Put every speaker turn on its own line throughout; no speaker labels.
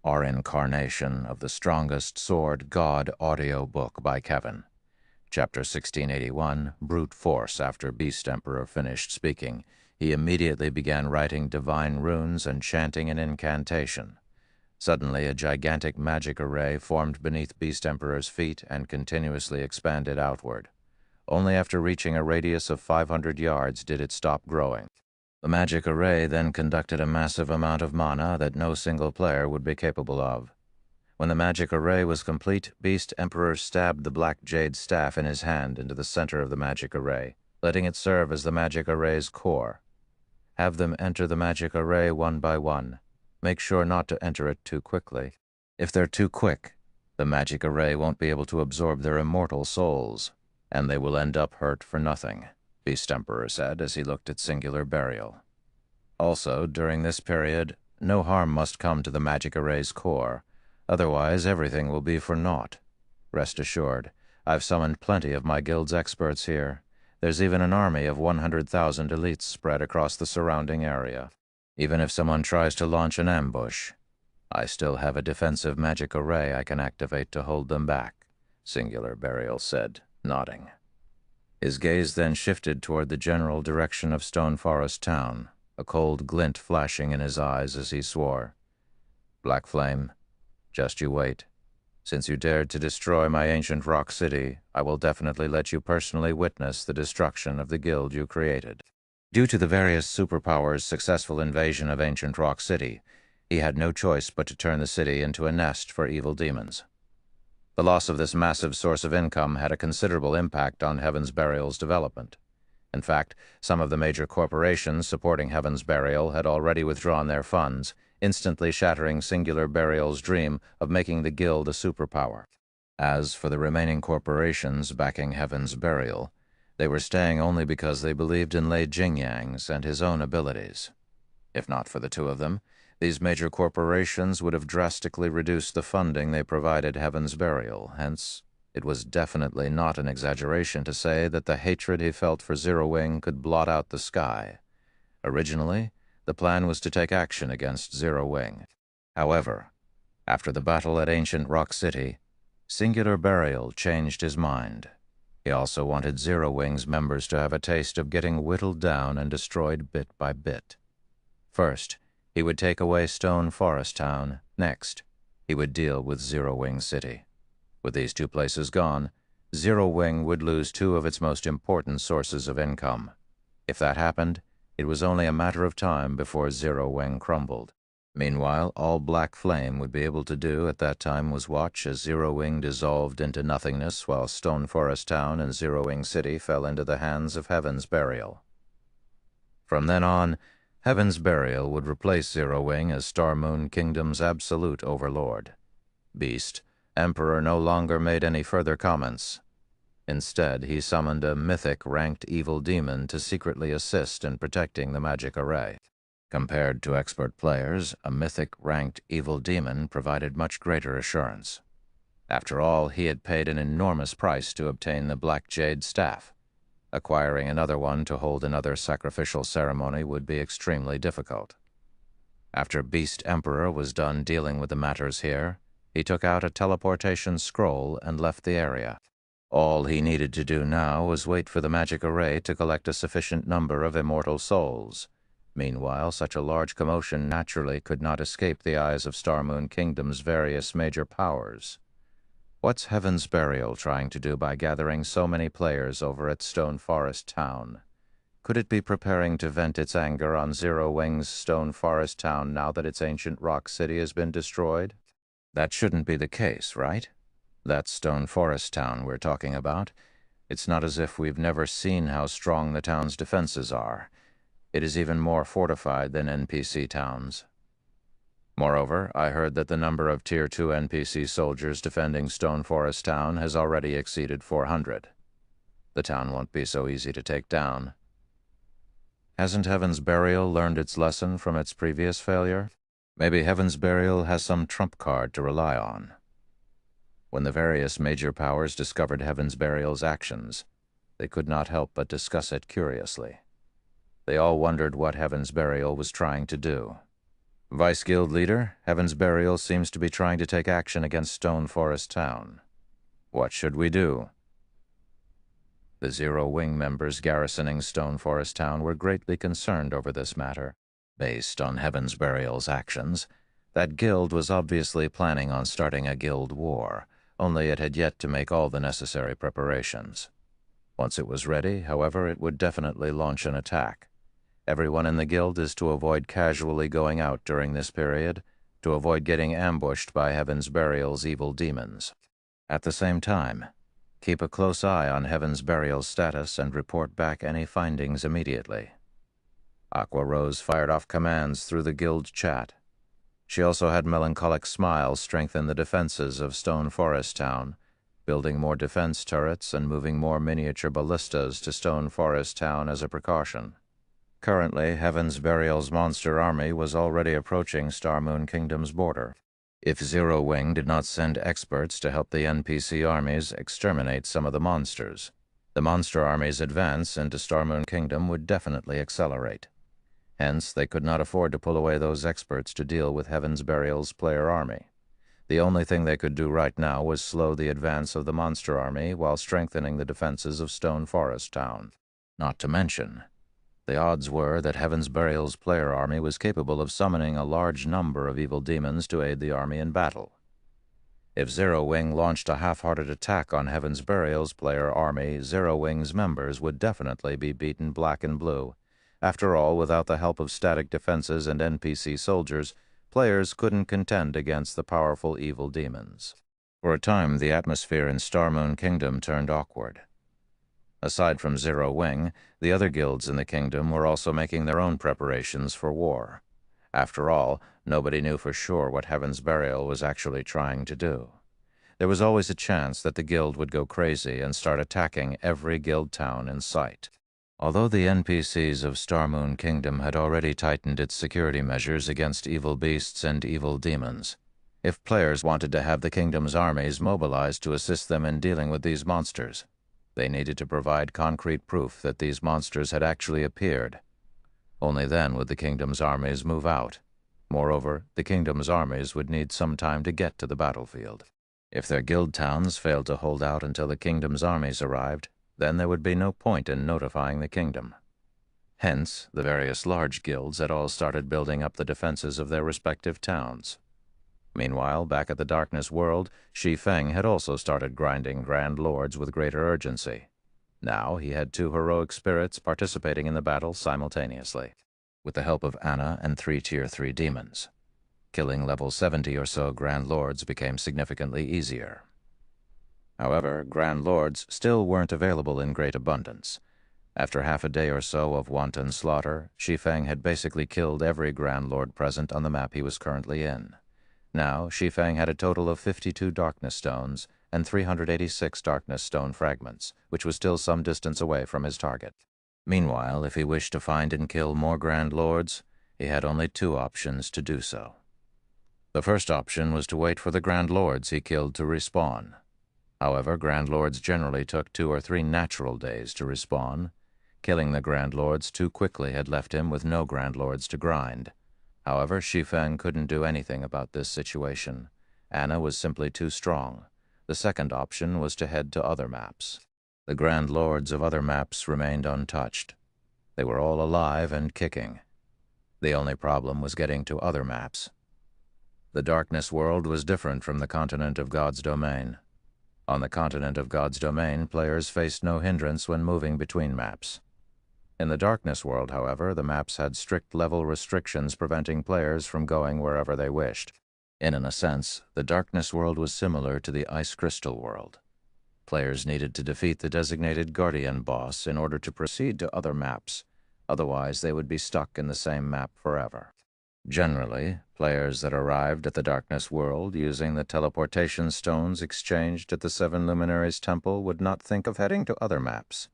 Reincarnation of the Strongest Sword God audiobook by Kevin. Chapter 1681, Brute Force. After Beast Emperor finished speaking, he immediately began writing divine runes and chanting an incantation. Suddenly, a gigantic magic array formed beneath Beast Emperor's feet and continuously expanded outward. Only after reaching a radius of 500 yards did it stop growing. The magic array then conducted a massive amount of mana that no single player would be capable of. When the magic array was complete, Beast Emperor stabbed the black jade staff in his hand into the center of the magic array, letting it serve as the magic array's core. Have them enter the magic array one by one. Make sure not to enter it too quickly. If they're too quick, the magic array won't be able to absorb their immortal souls, and they will end up hurt for nothing, Beast Emperor said as he looked at Singular Burial. Also, during this period, no harm must come to the magic array's core, otherwise everything will be for naught. Rest assured, I've summoned plenty of my guild's experts here. There's even an army of 100,000 elites spread across the surrounding area. Even if someone tries to launch an ambush, I still have a defensive magic array I can activate to hold them back, Singular Burial said, nodding. His gaze then shifted toward the general direction of Stone Forest Town, a cold glint flashing in his eyes as he swore. Black Flame, just you wait. Since you dared to destroy my ancient rock city, I will definitely let you personally witness the destruction of the guild you created. Due to the various superpowers' successful invasion of ancient rock city, he had no choice but to turn the city into a nest for evil demons. The loss of this massive source of income had a considerable impact on Heaven's Burial's development. In fact, some of the major corporations supporting Heaven's Burial had already withdrawn their funds, instantly shattering Singular Burial's dream of making the guild a superpower. As for the remaining corporations backing Heaven's Burial, they were staying only because they believed in Lei Jingyang's and his own abilities. If not for the two of them, these major corporations would have drastically reduced the funding they provided Heaven's Burial. Hence, it was definitely not an exaggeration to say that the hatred he felt for Zero Wing could blot out the sky. Originally, the plan was to take action against Zero Wing. However, after the battle at Ancient Rock City, Singular Burial changed his mind. He also wanted Zero Wing's members to have a taste of getting whittled down and destroyed bit by bit. First, he would take away Stone Forest Town. Next, he would deal with Zero Wing City. With these two places gone, Zero Wing would lose two of its most important sources of income. If that happened, it was only a matter of time before Zero Wing crumbled. Meanwhile, all Black Flame would be able to do at that time was watch as Zero Wing dissolved into nothingness while Stone Forest Town and Zero Wing City fell into the hands of Heaven's Burial. From then on, Heaven's Burial would replace Zero Wing as Star Moon Kingdom's absolute overlord. Beast Emperor no longer made any further comments. Instead, he summoned a mythic-ranked evil demon to secretly assist in protecting the magic array. Compared to expert players, a mythic-ranked evil demon provided much greater assurance. After all, he had paid an enormous price to obtain the Black Jade Staff. Acquiring another one to hold another sacrificial ceremony would be extremely difficult. After Beast Emperor was done dealing with the matters here, he took out a teleportation scroll and left the area. All he needed to do now was wait for the magic array to collect a sufficient number of immortal souls. Meanwhile, such a large commotion naturally could not escape the eyes of Star Moon Kingdom's various major powers. What's Heaven's Burial trying to do by gathering so many players over at Stone Forest Town? Could it be preparing to vent its anger on Zero Wing's Stone Forest Town now that its ancient rock city has been destroyed? That shouldn't be the case, right? That's Stone Forest Town we're talking about. It's not as if we've never seen how strong the town's defenses are. It is even more fortified than NPC towns. Moreover, I heard that the number of Tier 2 NPC soldiers defending Stone Forest Town has already exceeded 400. The town won't be so easy to take down. Hasn't Heaven's Burial learned its lesson from its previous failure? Maybe Heaven's Burial has some trump card to rely on. When the various major powers discovered Heaven's Burial's actions, they could not help but discuss it curiously. They all wondered what Heaven's Burial was trying to do. Vice Guild Leader, Heaven's Burial seems to be trying to take action against Stone Forest Town. What should we do? The Zero Wing members garrisoning Stone Forest Town were greatly concerned over this matter. Based on Heaven's Burial's actions, that guild was obviously planning on starting a guild war, only it had yet to make all the necessary preparations. Once it was ready, however, it would definitely launch an attack. Everyone in the guild is to avoid casually going out during this period, to avoid getting ambushed by Heaven's Burial's evil demons. At the same time, keep a close eye on Heaven's Burial's status and report back any findings immediately. Aqua Rose fired off commands through the guild chat. She also had Melancholic Smile strengthen the defenses of Stone Forest Town, building more defense turrets and moving more miniature ballistas to Stone Forest Town as a precaution. Currently, Heaven's Burial's monster army was already approaching Starmoon Kingdom's border. If Zero Wing did not send experts to help the NPC armies exterminate some of the monsters, the monster army's advance into Starmoon Kingdom would definitely accelerate. Hence, they could not afford to pull away those experts to deal with Heaven's Burial's player army. The only thing they could do right now was slow the advance of the monster army while strengthening the defenses of Stone Forest Town. Not to mention, the odds were that Heaven's Burial's player army was capable of summoning a large number of evil demons to aid the army in battle. If Zero Wing launched a half-hearted attack on Heaven's Burial's player army, Zero Wing's members would definitely be beaten black and blue. After all, without the help of static defenses and NPC soldiers, players couldn't contend against the powerful evil demons. For a time, the atmosphere in Starmoon Kingdom turned awkward. Aside from Zero Wing, the other guilds in the kingdom were also making their own preparations for war. After all, nobody knew for sure what Heaven's Burial was actually trying to do. There was always a chance that the guild would go crazy and start attacking every guild town in sight. Although the NPCs of Starmoon Kingdom had already tightened its security measures against evil beasts and evil demons, if players wanted to have the kingdom's armies mobilized to assist them in dealing with these monsters, they needed to provide concrete proof that these monsters had actually appeared. Only then would the kingdom's armies move out. Moreover, the kingdom's armies would need some time to get to the battlefield. If their guild towns failed to hold out until the kingdom's armies arrived, then there would be no point in notifying the kingdom. Hence, the various large guilds had all started building up the defenses of their respective towns. Meanwhile, back at the Darkness World, Shi Feng had also started grinding Grand Lords with greater urgency. Now he had 2 heroic spirits participating in the battle simultaneously, with the help of Anna and 3 Tier 3 demons. Killing level 70 or so Grand Lords became significantly easier. However, Grand Lords still weren't available in great abundance. After half a day or so of wanton slaughter, Shi Feng had basically killed every Grand Lord present on the map he was currently in. Now, Shi Feng had a total of 52 Darkness Stones and 386 Darkness Stone fragments, which was still some distance away from his target. Meanwhile, if he wished to find and kill more Grand Lords, he had only 2 options to do so. The first option was to wait for the Grand Lords he killed to respawn. However, Grand Lords generally took 2 or 3 natural days to respawn. Killing the Grand Lords too quickly had left him with no Grand Lords to grind. However, Shi Feng couldn't do anything about this situation. Anna was simply too strong. The second option was to head to other maps. The Grand Lords of other maps remained untouched. They were all alive and kicking. The only problem was getting to other maps. The Darkness World was different from the continent of God's Domain. On the continent of God's Domain, players faced no hindrance when moving between maps. In the Darkness World, however, the maps had strict level restrictions preventing players from going wherever they wished. In a sense, the Darkness World was similar to the Ice Crystal World. Players needed to defeat the designated Guardian boss in order to proceed to other maps, otherwise they would be stuck in the same map forever. Generally, players that arrived at the Darkness World using the teleportation stones exchanged at the 7 Luminaries Temple would not think of heading to other maps,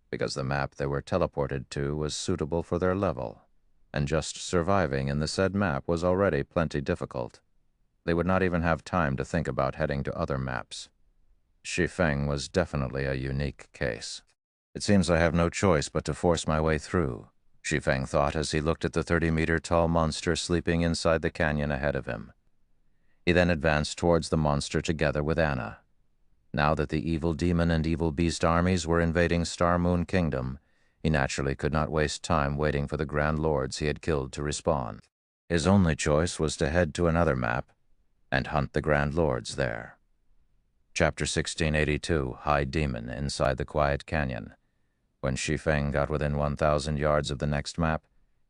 because the map they were teleported to was suitable for their level, and just surviving in the said map was already plenty difficult. They would not even have time to think about heading to other maps. Shi Feng was definitely a unique case. It seems I have no choice but to force my way through, Shi Feng thought as he looked at the 30-meter-tall monster sleeping inside the canyon ahead of him. He then advanced towards the monster together with Anna. Now that the evil demon and evil beast armies were invading Star Moon Kingdom, he naturally could not waste time waiting for the Grand Lords he had killed to respawn. His only choice was to head to another map and hunt the Grand Lords there. Chapter 1682, High Demon Inside the Quiet Canyon. When Shi Feng got within 1,000 yards of the next map,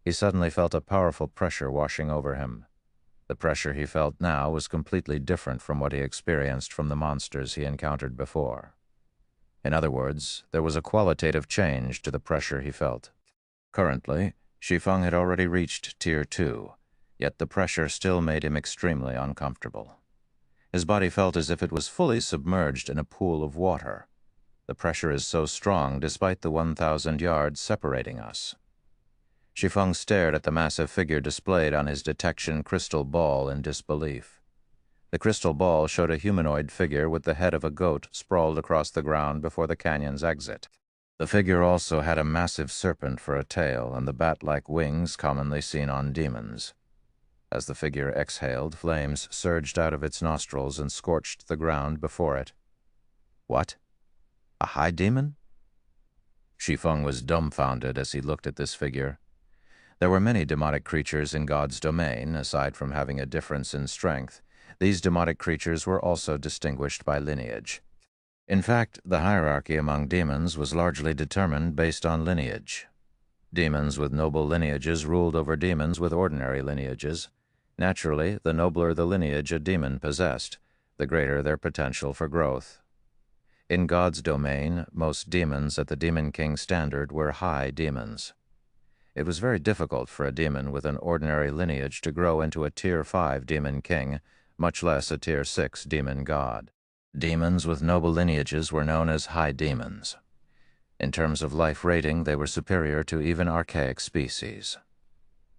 he suddenly felt a powerful pressure washing over him. The pressure he felt now was completely different from what he experienced from the monsters he encountered before. In other words, there was a qualitative change to the pressure he felt. Currently, Shi Feng had already reached Tier 2, yet the pressure still made him extremely uncomfortable. His body felt as if it was fully submerged in a pool of water. The pressure is so strong despite the 1,000 yards separating us. Shi Feng stared at the massive figure displayed on his detection crystal ball in disbelief. The crystal ball showed a humanoid figure with the head of a goat sprawled across the ground before the canyon's exit. The figure also had a massive serpent for a tail and the bat-like wings commonly seen on demons. As the figure exhaled, flames surged out of its nostrils and scorched the ground before it. What? A high demon? Shi Feng was dumbfounded as he looked at this figure. There were many demonic creatures in God's domain, aside from having a difference in strength. These demonic creatures were also distinguished by lineage. In fact, the hierarchy among demons was largely determined based on lineage. Demons with noble lineages ruled over demons with ordinary lineages. Naturally, the nobler the lineage a demon possessed, the greater their potential for growth. In God's domain, most demons at the Demon King standard were high demons. It was very difficult for a demon with an ordinary lineage to grow into a Tier 5 Demon King, much less a Tier 6 Demon God. Demons with noble lineages were known as high demons. In terms of life rating, they were superior to even archaic species.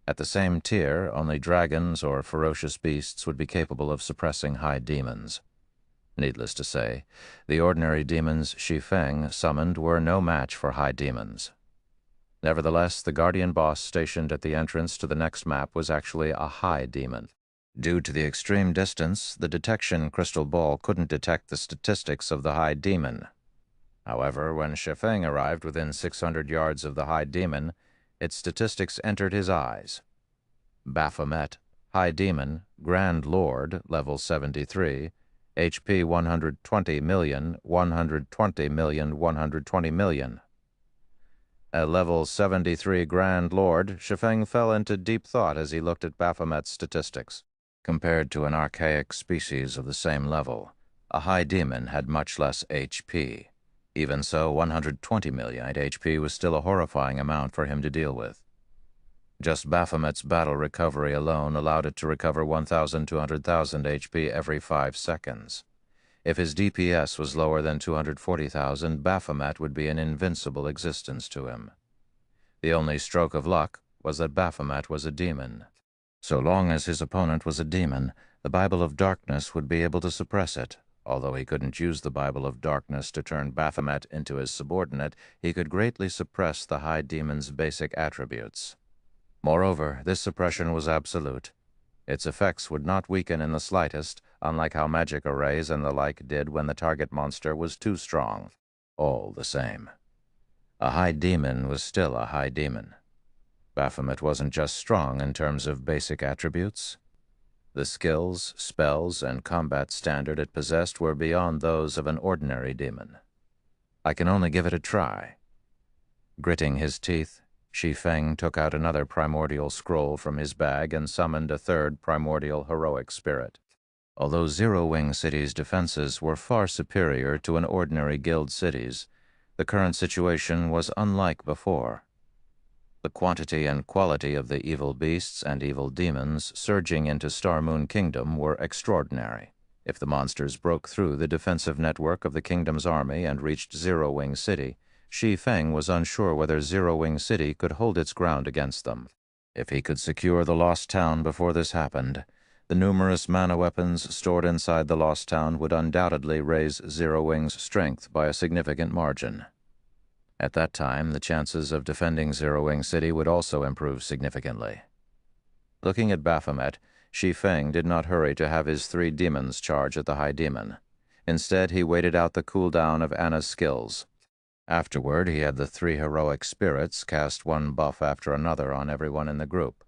At the same tier, only dragons or ferocious beasts would be capable of suppressing high demons. Needless to say, the ordinary demons Shi Feng summoned were no match for high demons. Nevertheless, the guardian boss stationed at the entrance to the next map was actually a high demon. Due to the extreme distance, the detection crystal ball couldn't detect the statistics of the high demon. However, when Shi Feng arrived within 600 yards of the high demon, its statistics entered his eyes. Baphomet, High Demon, Grand Lord, level 73, HP 120 million, 120 million, 120 million. At level 73 Grand Lord, Shi Feng fell into deep thought as he looked at Baphomet's statistics. Compared to an archaic species of the same level, a high demon had much less HP. Even so, 120 million HP was still a horrifying amount for him to deal with. Just Baphomet's battle recovery alone allowed it to recover 1,200,000 HP every 5 seconds. If his DPS was lower than 240,000, Baphomet would be an invincible existence to him. The only stroke of luck was that Baphomet was a demon. So long as his opponent was a demon, the Bible of Darkness would be able to suppress it. Although he couldn't use the Bible of Darkness to turn Baphomet into his subordinate, he could greatly suppress the high demon's basic attributes. Moreover, this suppression was absolute. Its effects would not weaken in the slightest, unlike how magic arrays and the like did when the target monster was too strong. All the same. A high demon was still a high demon. Baphomet wasn't just strong in terms of basic attributes. The skills, spells, and combat standard it possessed were beyond those of an ordinary demon. I can only give it a try. Gritting his teeth, Shi Feng took out another primordial scroll from his bag and summoned a third primordial heroic spirit. Although Zero-Wing City's defenses were far superior to an ordinary guild city's, the current situation was unlike before. The quantity and quality of the evil beasts and evil demons surging into Star Moon Kingdom were extraordinary. If the monsters broke through the defensive network of the kingdom's army and reached Zero-Wing City, Shi Feng was unsure whether Zero-Wing City could hold its ground against them. If he could secure the Lost Town before this happened, the numerous mana weapons stored inside the Lost Town would undoubtedly raise Zero-Wing's strength by a significant margin. At that time, the chances of defending Zero Wing City would also improve significantly. Looking at Baphomet, Shi Feng did not hurry to have his 3 demons charge at the High Demon. Instead, he waited out the cooldown of Anna's skills. Afterward, he had the 3 heroic spirits cast one buff after another on everyone in the group,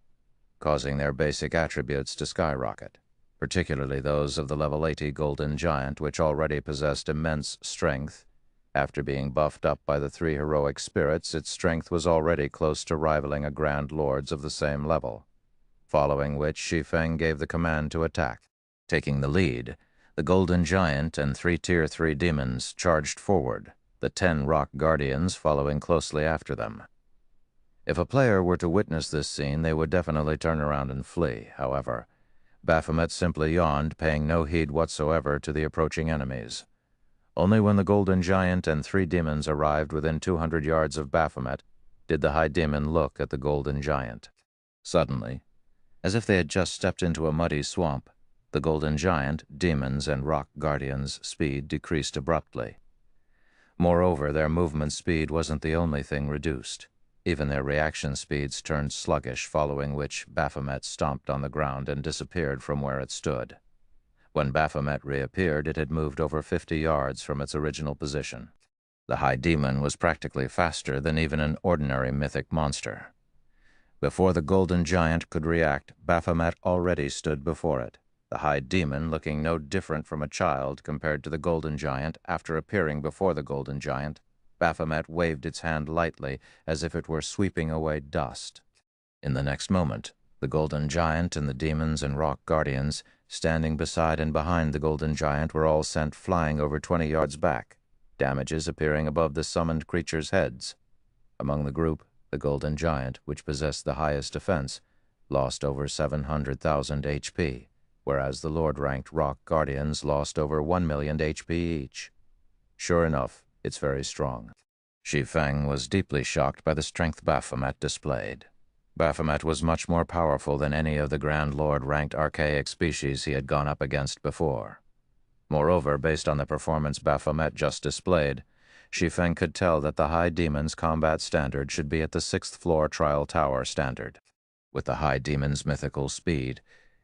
causing their basic attributes to skyrocket, particularly those of the level 80 Golden Giant, which already possessed immense strength. After being buffed up by the 3 heroic spirits, its strength was already close to rivaling a Grand Lord's of the same level, following which Shi Feng gave the command to attack. Taking the lead, the Golden Giant and 3 Tier 3 demons charged forward, the 10 Rock Guardians following closely after them. If a player were to witness this scene, they would definitely turn around and flee. However, Baphomet simply yawned, paying no heed whatsoever to the approaching enemies. Only when the Golden Giant and 3 demons arrived within 200 yards of Baphomet did the High Demon look at the Golden Giant. Suddenly, as if they had just stepped into a muddy swamp, the Golden Giant, demons, and Rock Guardians' speed decreased abruptly. Moreover, their movement speed wasn't the only thing reduced. Even their reaction speeds turned sluggish, following which Baphomet stomped on the ground and disappeared from where it stood. When Baphomet reappeared, it had moved over 50 yards from its original position. The High Demon was practically faster than even an ordinary mythic monster. Before the Golden Giant could react, Baphomet already stood before it, the High Demon looking no different from a child compared to the Golden Giant. After appearing before the Golden Giant, Baphomet waved its hand lightly as if it were sweeping away dust. In the next moment, the Golden Giant and the demons and Rock Guardians, standing beside and behind the Golden Giant, were all sent flying over 20 yards back, damages appearing above the summoned creatures' heads. Among the group, the Golden Giant, which possessed the highest defense, lost over 700,000 HP, whereas the Lord-ranked Rock Guardians lost over 1 million HP each. Sure enough, it's very strong. Shi Feng was deeply shocked by the strength Baphomet displayed. Baphomet was much more powerful than any of the Grand Lord-ranked archaic species he had gone up against before. Moreover, based on the performance Baphomet just displayed, Shi Feng could tell that the High Demon's combat standard should be at the 6th floor Trial Tower standard. With the High Demon's mythical speed,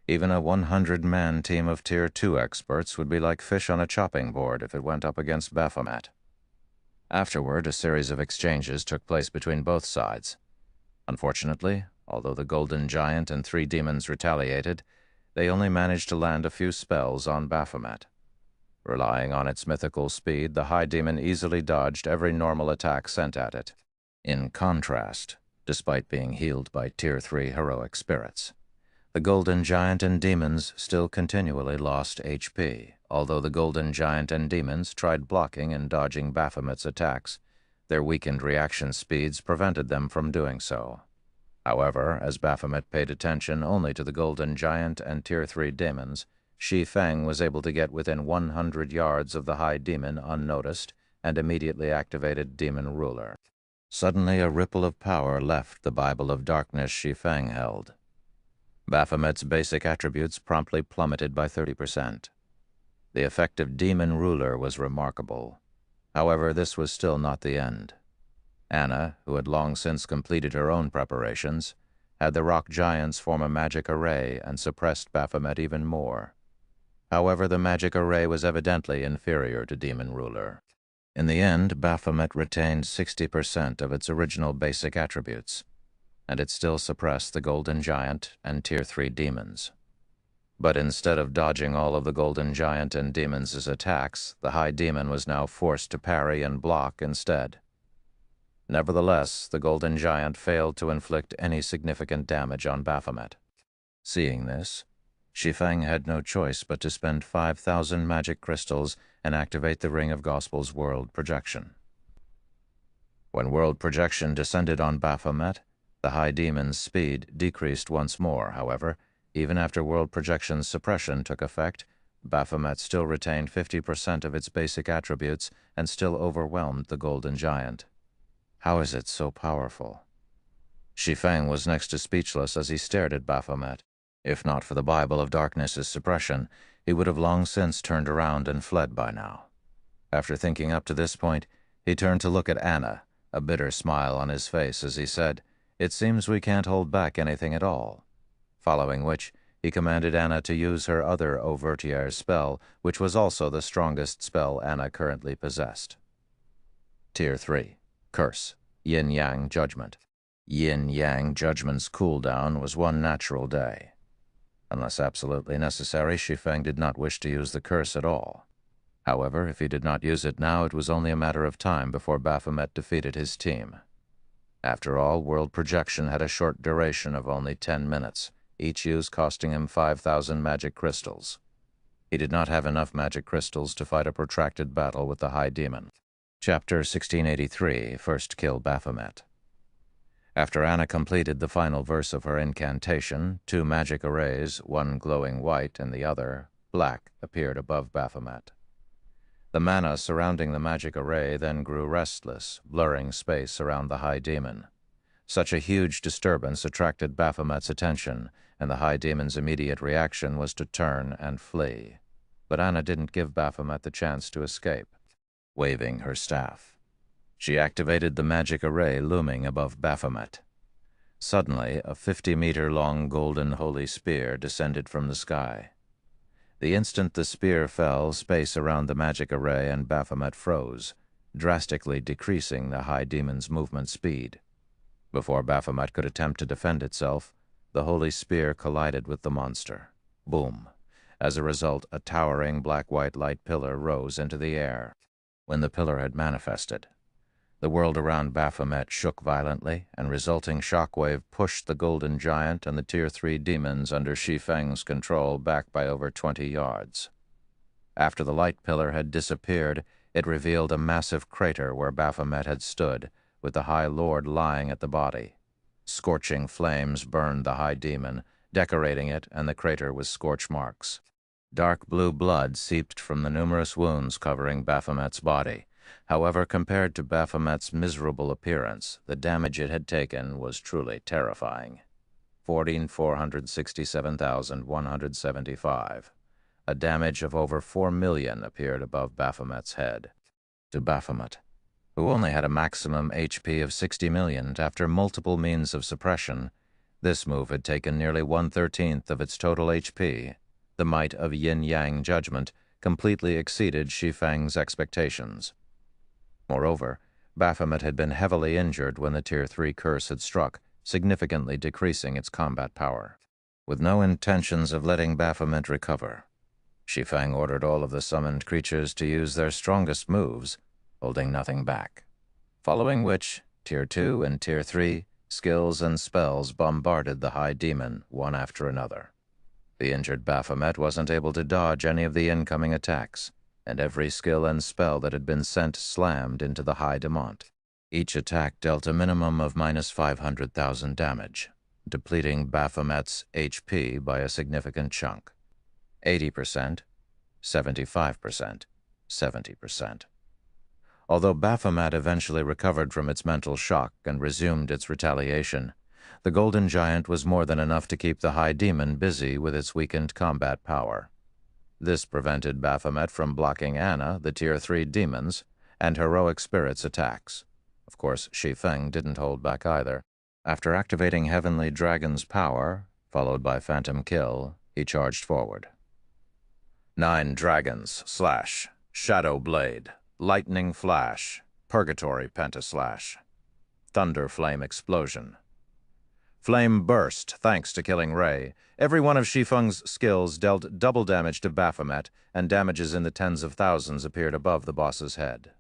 even a 100-man team of Tier 2 experts would be like fish on a chopping board if it went up against Baphomet. Afterward, a series of exchanges took place between both sides. Unfortunately, although the Golden Giant and 3 demons retaliated, they only managed to land a few spells on Baphomet. Relying on its mythical speed, the High Demon easily dodged every normal attack sent at it. In contrast, despite being healed by Tier 3 heroic spirits, the Golden Giant and demons still continually lost HP. Although the Golden Giant and demons tried blocking and dodging Baphomet's attacks, their weakened reaction speeds prevented them from doing so. However, as Baphomet paid attention only to the Golden Giant and Tier 3 demons, Shi Feng was able to get within 100 yards of the High Demon unnoticed and immediately activated Demon Ruler. Suddenly, a ripple of power left the Bible of Darkness Shi Feng held. Baphomet's basic attributes promptly plummeted by 30%. The effect of Demon Ruler was remarkable. However, this was still not the end. Anna, who had long since completed her own preparations, had the Rock Giants form a magic array and suppressed Baphomet even more. However, the magic array was evidently inferior to Demon Ruler. In the end, Baphomet retained 60% of its original basic attributes, and it still suppressed the Golden Giant and Tier 3 demons. But instead of dodging all of the Golden Giant and demons' attacks, the High Demon was now forced to parry and block instead. Nevertheless, the Golden Giant failed to inflict any significant damage on Baphomet. Seeing this, Shi Feng had no choice but to spend 5,000 magic crystals and activate the Ring of Gospel's World Projection. When World Projection descended on Baphomet, the High Demon's speed decreased once more. However, even after World Projection's suppression took effect, Baphomet still retained 50% of its basic attributes and still overwhelmed the Golden Giant. How is it so powerful? Shi Feng was next to speechless as he stared at Baphomet. If not for the Bible of Darkness's suppression, he would have long since turned around and fled by now. After thinking up to this point, he turned to look at Anna, a bitter smile on his face as he said, "It seems we can't hold back anything at all." Following which, he commanded Anna to use her other Overtier spell, which was also the strongest spell Anna currently possessed. Tier 3. Curse. Yin-Yang Judgment. Yin-Yang Judgment's cooldown was 1 natural day. Unless absolutely necessary, Shi Feng did not wish to use the curse at all. However, if he did not use it now, it was only a matter of time before Baphomet defeated his team. After all, world projection had a short duration of only 10 minutes, each use costing him 5,000 magic crystals. He did not have enough magic crystals to fight a protracted battle with the High Demon. Chapter 1683, First Kill Baphomet. After Anna completed the final verse of her incantation, 2 magic arrays, one glowing white and the other black, appeared above Baphomet. The mana surrounding the magic array then grew restless, blurring space around the High Demon. Such a huge disturbance attracted Baphomet's attention, and the High Demon's immediate reaction was to turn and flee. But Anna didn't give Baphomet the chance to escape. Waving her staff, she activated the magic array looming above Baphomet. Suddenly, a 50-meter-long golden holy spear descended from the sky. The instant the spear fell, space around the magic array and Baphomet froze, drastically decreasing the High Demon's movement speed. Before Baphomet could attempt to defend itself, the holy spear collided with the monster. Boom! As a result, a towering black-white light pillar rose into the air. When the pillar had manifested, the world around Baphomet shook violently, and resulting shockwave pushed the Golden Giant and the Tier 3 demons under Shi Feng's control back by over 20 yards. After the light pillar had disappeared, it revealed a massive crater where Baphomet had stood, with the High Lord lying at the body. Scorching flames burned the High Demon, decorating it and the crater with scorch marks. Dark blue blood seeped from the numerous wounds covering Baphomet's body. However, compared to Baphomet's miserable appearance, the damage it had taken was truly terrifying. 467,175. A damage of over 4 million appeared above Baphomet's head. To Baphomet, who only had a maximum HP of 60 million after multiple means of suppression, this move had taken nearly 1/13 of its total HP. The might of Yin-Yang Judgment completely exceeded Shi Feng's expectations. Moreover, Baphomet had been heavily injured when the Tier 3 curse had struck, significantly decreasing its combat power. With no intentions of letting Baphomet recover, Shi Feng ordered all of the summoned creatures to use their strongest moves, holding nothing back. Following which, Tier 2 and Tier 3 skills and spells bombarded the High Demon one after another. The injured Baphomet wasn't able to dodge any of the incoming attacks, and every skill and spell that had been sent slammed into the High Demon. Each attack dealt a minimum of -500,000 damage, depleting Baphomet's HP by a significant chunk. 80%, 75%, 70%. Although Baphomet eventually recovered from its mental shock and resumed its retaliation, the Golden Giant was more than enough to keep the High Demon busy with its weakened combat power. This prevented Baphomet from blocking Anna, the Tier 3 demons, and heroic spirits' attacks. Of course, Shi Feng didn't hold back either. After activating Heavenly Dragon's power, followed by Phantom Kill, he charged forward. 9 Dragons, Slash, Shadow Blade, Lightning Flash, Purgatory Pentaslash, Thunder Flame Explosion. Flame Burst, thanks to Killing Ray. Every one of Shi Feng's skills dealt double damage to Baphomet, and damages in the tens of thousands appeared above the boss's head.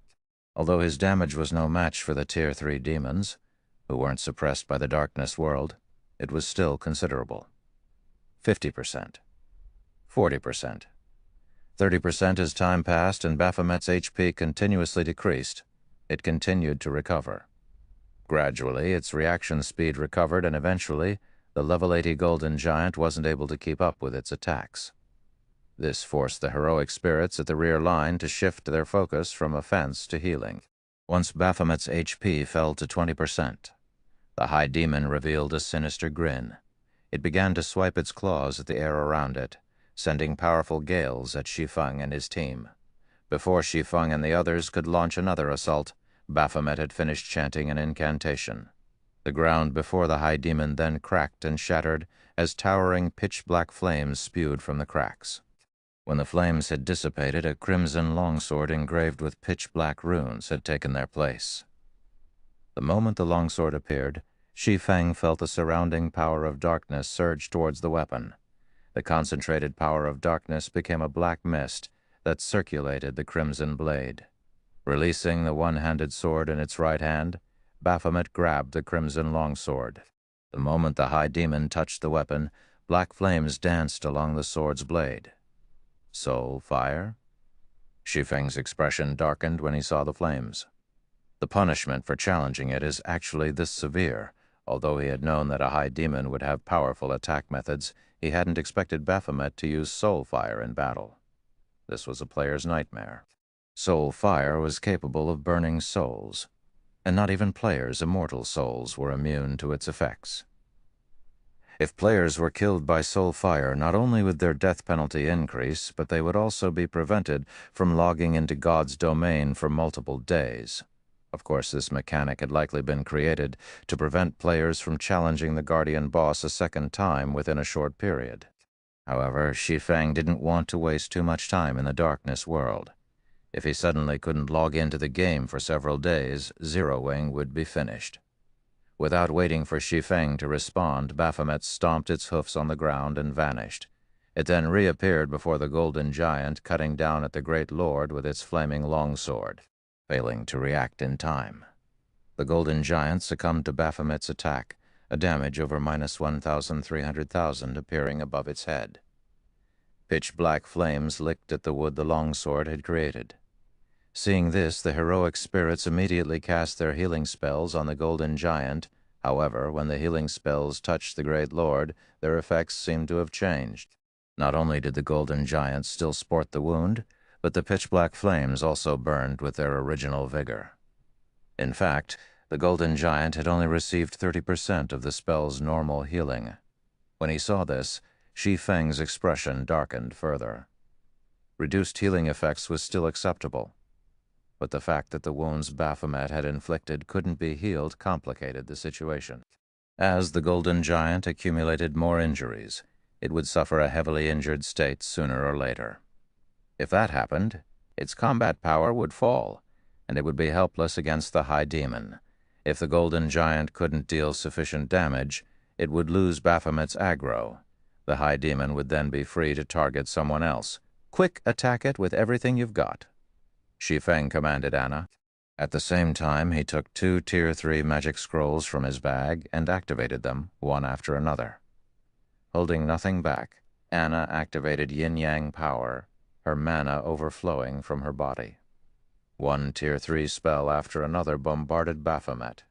Although his damage was no match for the Tier 3 demons, who weren't suppressed by the darkness world, it was still considerable. 50%. 40%. 30% as time passed and Baphomet's HP continuously decreased. It continued to recover. Gradually, its reaction speed recovered, and eventually, the level 80 Golden Giant wasn't able to keep up with its attacks. This forced the heroic spirits at the rear line to shift their focus from offense to healing. Once Baphomet's HP fell to 20%, the High Demon revealed a sinister grin. It began to swipe its claws at the air around it, sending powerful gales at Shi Feng and his team. Before Shi Feng and the others could launch another assault, Baphomet had finished chanting an incantation. The ground before the high demon then cracked and shattered as towering pitch-black flames spewed from the cracks. When the flames had dissipated, a crimson longsword engraved with pitch-black runes had taken their place. The moment the longsword appeared, Shi Feng felt the surrounding power of darkness surge towards the weapon. The concentrated power of darkness became a black mist that circulated the crimson blade. Releasing the one-handed sword in its right hand, Baphomet grabbed the crimson longsword. The moment the high demon touched the weapon, black flames danced along the sword's blade. Soul fire? Shi Feng's expression darkened when he saw the flames. The punishment for challenging it is actually this severe. Although he had known that a high demon would have powerful attack methods, he hadn't expected Baphomet to use soul fire in battle. This was a player's nightmare. Soul fire was capable of burning souls, and not even players' immortal souls were immune to its effects. If players were killed by soul fire, not only would their death penalty increase, but they would also be prevented from logging into God's domain for multiple days. Of course, this mechanic had likely been created to prevent players from challenging the Guardian boss a second time within a short period. However, Shi Feng didn't want to waste too much time in the darkness world. If he suddenly couldn't log into the game for several days, zeroing would be finished. Without waiting for Shi Feng to respond, Baphomet stomped its hoofs on the ground and vanished. It then reappeared before the golden giant, cutting down at the great lord with its flaming longsword, failing to react in time. The golden giant succumbed to Baphomet's attack, a damage over minus 1,300,000 appearing above its head. Pitch-black flames licked at the wood the longsword had created. Seeing this, the heroic spirits immediately cast their healing spells on the golden giant. However, when the healing spells touched the great lord, their effects seemed to have changed. Not only did the golden giant still sport the wound, but the pitch-black flames also burned with their original vigor. In fact, the golden giant had only received 30% of the spell's normal healing. When he saw this, Shi Feng's expression darkened further. Reduced healing effects was still acceptable, but the fact that the wounds Baphomet had inflicted couldn't be healed complicated the situation. As the golden giant accumulated more injuries, it would suffer a heavily injured state sooner or later. If that happened, its combat power would fall, and it would be helpless against the high demon. If the golden giant couldn't deal sufficient damage, it would lose Baphomet's aggro. The high demon would then be free to target someone else. Quick, attack it with everything you've got, Shi Feng commanded Anna. At the same time, he took 2 Tier 3 magic scrolls from his bag and activated them, one after another. Holding nothing back, Anna activated yin-yang power, her mana overflowing from her body. One Tier 3 spell after another bombarded Baphomet.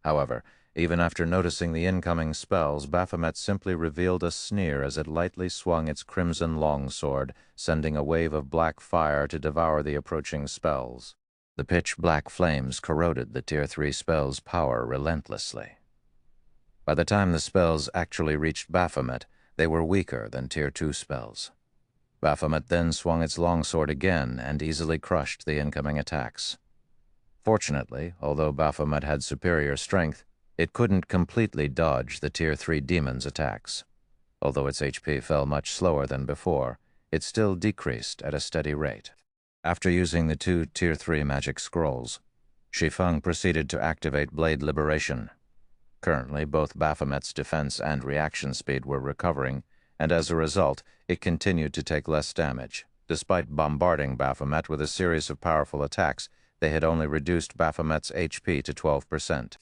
However, even after noticing the incoming spells, Baphomet simply revealed a sneer as it lightly swung its crimson longsword, sending a wave of black fire to devour the approaching spells. The pitch-black flames corroded the Tier 3 spell's power relentlessly. By the time the spells actually reached Baphomet, they were weaker than Tier 2 spells. Baphomet then swung its longsword again and easily crushed the incoming attacks. Fortunately, although Baphomet had superior strength, it couldn't completely dodge the Tier 3 demon's attacks. Although its HP fell much slower than before, it still decreased at a steady rate. After using the 2 Tier 3 magic scrolls, Shi Feng proceeded to activate Blade Liberation. Currently, both Baphomet's defense and reaction speed were recovering, and as a result, it continued to take less damage. Despite bombarding Baphomet with a series of powerful attacks, they had only reduced Baphomet's HP to 12%.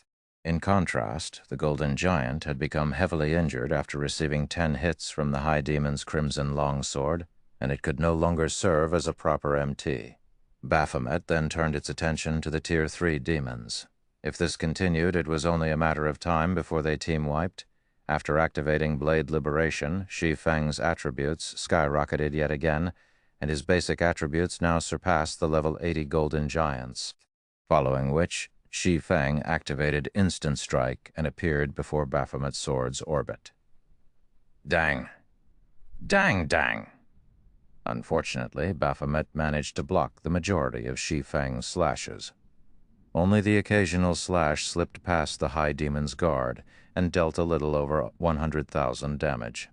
In contrast, the Golden Giant had become heavily injured after receiving 10 hits from the High Demon's Crimson Longsword, and it could no longer serve as a proper MT. Baphomet then turned its attention to the Tier 3 demons. If this continued, it was only a matter of time before they team-wiped. After activating Blade Liberation, Shi Feng's attributes skyrocketed yet again, and his basic attributes now surpassed the level 80 Golden Giants. Following which, Shi Feng activated Instant Strike and appeared before Baphomet's sword's orbit. Dang! Dang, dang! Unfortunately, Baphomet managed to block the majority of Shi Feng's slashes. Only the occasional slash slipped past the High Demon's guard and dealt a little over 100,000 damage.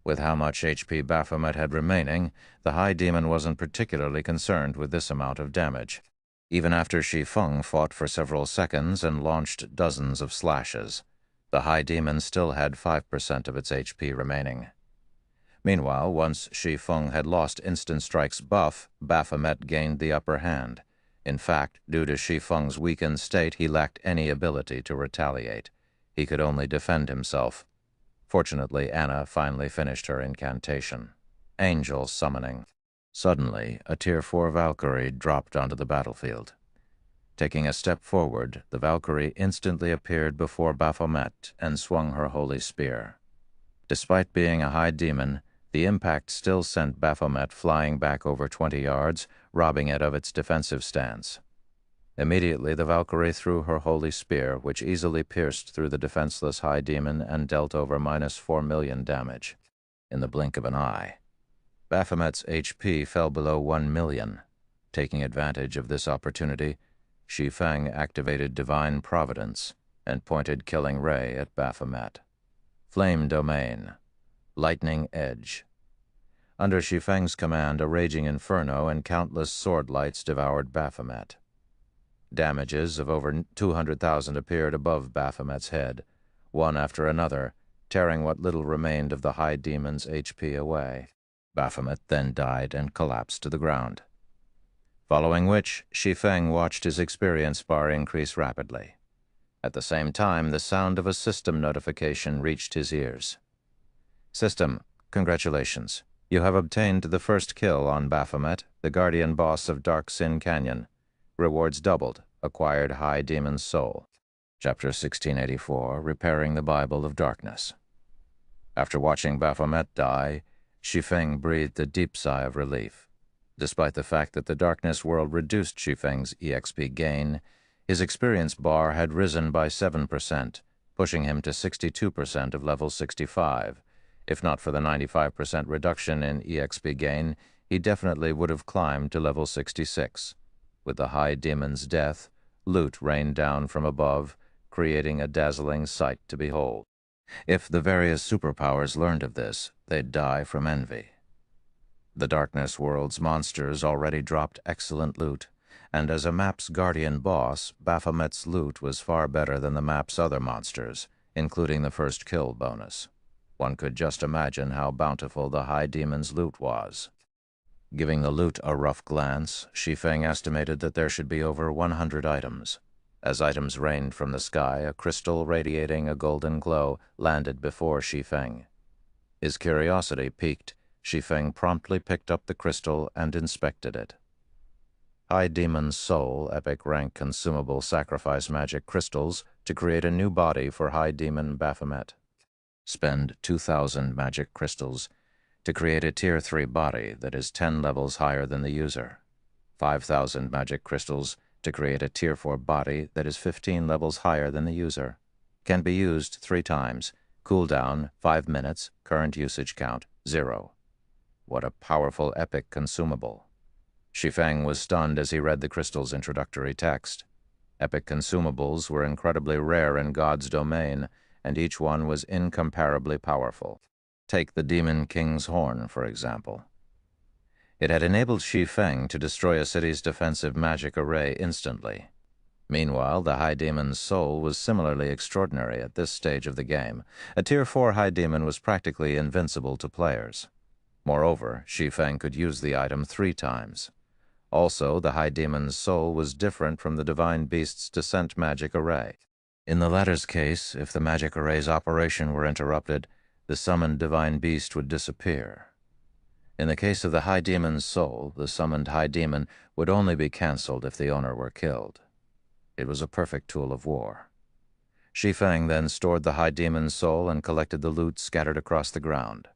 With how much HP Baphomet had remaining, the High Demon wasn't particularly concerned with this amount of damage. Even after Shi Feng fought for several seconds and launched dozens of slashes, the High Demon still had 5% of its HP remaining. Meanwhile, once Shi Feng had lost Instant Strike's buff, Baphomet gained the upper hand. In fact, due to Shi Feng's weakened state, he lacked any ability to retaliate. He could only defend himself. Fortunately, Anna finally finished her incantation. Angel summoning. Suddenly, a Tier 4 Valkyrie dropped onto the battlefield. Taking a step forward, the Valkyrie instantly appeared before Baphomet and swung her holy spear. Despite being a High Demon, the impact still sent Baphomet flying back over 20 yards, robbing it of its defensive stance. Immediately, the Valkyrie threw her holy spear, which easily pierced through the defenseless High Demon and dealt over -4 million damage. In the blink of an eye, Baphomet's HP fell below 1 million. Taking advantage of this opportunity, Shi Feng activated Divine Providence and pointed Killing Ray at Baphomet. Flame Domain. Lightning Edge. Under Shi Feng's command, a raging inferno and countless sword lights devoured Baphomet. Damages of over 200,000 appeared above Baphomet's head, one after another, tearing what little remained of the High Demon's HP away. Baphomet then died and collapsed to the ground. Following which, Shi Feng watched his experience bar increase rapidly. At the same time, the sound of a system notification reached his ears. System, congratulations. You have obtained the first kill on Baphomet, the guardian boss of Dark Sin Canyon. Rewards doubled. Acquired High Demon's soul. Chapter 1684, Repairing the Bible of Darkness. After watching Baphomet die, Shi Feng breathed a deep sigh of relief. Despite the fact that the Darkness world reduced Shi Feng's EXP gain, his experience bar had risen by 7%, pushing him to 62% of level 65. If not for the 95% reduction in EXP gain, he definitely would have climbed to level 66. With the High Demon's death, loot rained down from above, creating a dazzling sight to behold. If the various superpowers learned of this, they'd die from envy. The Darkness world's monsters already dropped excellent loot, and as a map's guardian boss, Baphomet's loot was far better than the map's other monsters, including the first kill bonus. One could just imagine how bountiful the High Demon's loot was. Giving the loot a rough glance, Shi Feng estimated that there should be over 100 items. As items rained from the sky, a crystal radiating a golden glow landed before Shi Feng. His curiosity piqued, Shi Feng promptly picked up the crystal and inspected it. High Demon's Soul, epic rank consumable sacrifice magic crystals to create a new body for High Demon Baphomet. Spend 2,000 magic crystals to create a Tier 3 body that is 10 levels higher than the user. 5,000 magic crystals to create a Tier 4 body that is 15 levels higher than the user. Can be used 3 times. Cooldown 5 minutes. Current usage count 0. What a powerful epic consumable. Shi Feng was stunned as he read the crystal's introductory text. Epic consumables were incredibly rare in God's domain, and each one was incomparably powerful. Take the Demon King's Horn, for example. It had enabled Shi Feng to destroy a city's defensive magic array instantly. Meanwhile, the High Demon's Soul was similarly extraordinary at this stage of the game. A Tier 4 High Demon was practically invincible to players. Moreover, Shi Feng could use the item 3 times. Also, the High Demon's Soul was different from the Divine Beast's Descent magic array. In the latter's case, if the magic array's operation were interrupted, the summoned Divine Beast would disappear. In the case of the High Demon's Soul, the summoned High Demon would only be cancelled if the owner were killed. It was a perfect tool of war. Shi Feng then stored the High Demon's Soul and collected the loot scattered across the ground.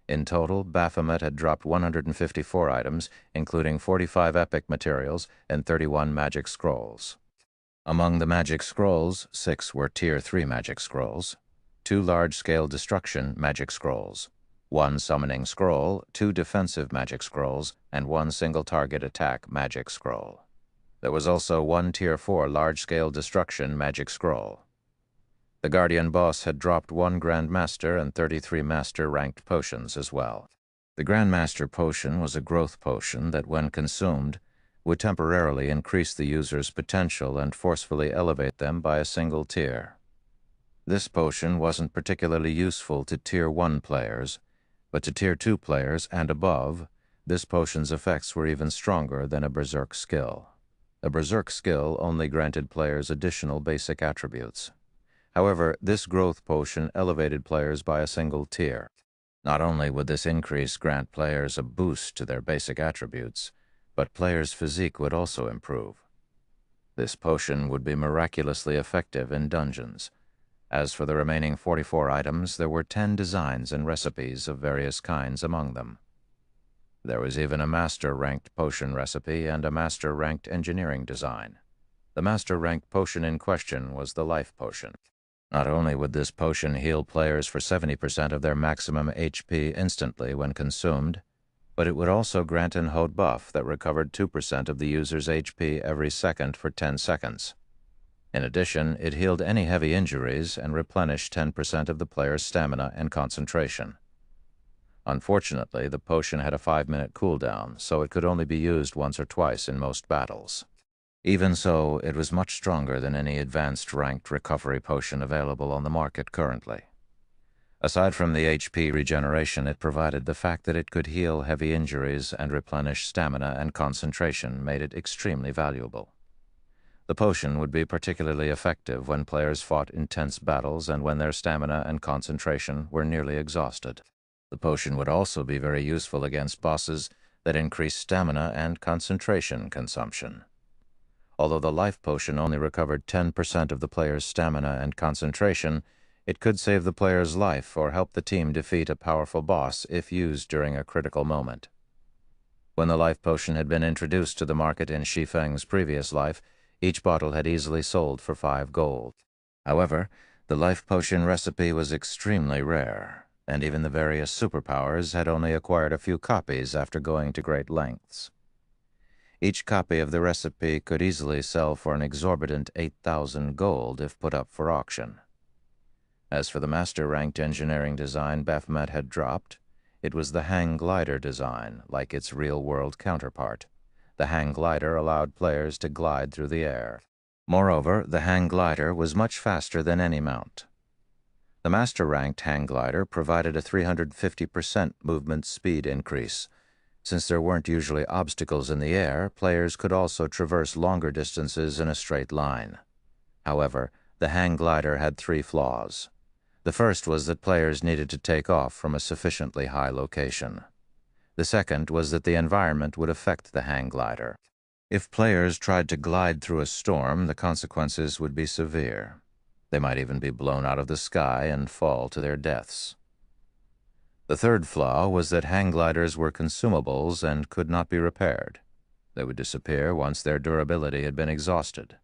In total, Baphomet had dropped 154 items, including 45 epic materials and 31 magic scrolls. Among the magic scrolls, 6 were Tier 3 magic scrolls, 2 large-scale destruction magic scrolls, 1 summoning scroll, 2 defensive magic scrolls, and 1 single-target attack magic scroll. There was also one Tier 4 large-scale destruction magic scroll. The Guardian boss had dropped 1 Grandmaster and 33 Master-ranked potions as well. The Grandmaster potion was a growth potion that, when consumed, would temporarily increase the user's potential and forcefully elevate them by a single tier. This potion wasn't particularly useful to Tier 1 players, but to Tier 2 players and above, this potion's effects were even stronger than a Berserk skill. A Berserk skill only granted players additional basic attributes. However, this growth potion elevated players by a single tier. Not only would this increase grant players a boost to their basic attributes, but players' physique would also improve. This potion would be miraculously effective in dungeons. As for the remaining 44 items, there were 10 designs and recipes of various kinds among them. There was even a Master-ranked potion recipe and a Master-ranked engineering design. The Master-ranked potion in question was the Life Potion. Not only would this potion heal players for 70% of their maximum HP instantly when consumed, but it would also grant an HOD buff that recovered 2% of the user's HP every second for 10 seconds. In addition, it healed any heavy injuries and replenished 10% of the player's stamina and concentration. Unfortunately, the potion had a 5-minute cooldown, so it could only be used once or twice in most battles. Even so, it was much stronger than any advanced ranked recovery potion available on the market currently. Aside from the HP regeneration it provided, the fact that it could heal heavy injuries and replenish stamina and concentration made it extremely valuable. The potion would be particularly effective when players fought intense battles and when their stamina and concentration were nearly exhausted. The potion would also be very useful against bosses that increased stamina and concentration consumption. Although the Life Potion only recovered 10% of the player's stamina and concentration, it could save the player's life or help the team defeat a powerful boss if used during a critical moment. When the Life Potion had been introduced to the market in Shi Feng's previous life, each bottle had easily sold for 5 gold. However, the Life Potion recipe was extremely rare, and even the various superpowers had only acquired a few copies after going to great lengths. Each copy of the recipe could easily sell for an exorbitant 8,000 gold if put up for auction. As for the Master-ranked engineering design Baphomet had dropped, it was the hang glider design, like its real-world counterpart. The hang glider allowed players to glide through the air. Moreover, the hang glider was much faster than any mount. The Master-ranked hang glider provided a 350% movement speed increase. Since there weren't usually obstacles in the air, players could also traverse longer distances in a straight line. However, the hang glider had 3 flaws. The first was that players needed to take off from a sufficiently high location. The second was that the environment would affect the hang glider. If players tried to glide through a storm, the consequences would be severe. They might even be blown out of the sky and fall to their deaths. The third flaw was that hang gliders were consumables and could not be repaired. They would disappear once their durability had been exhausted.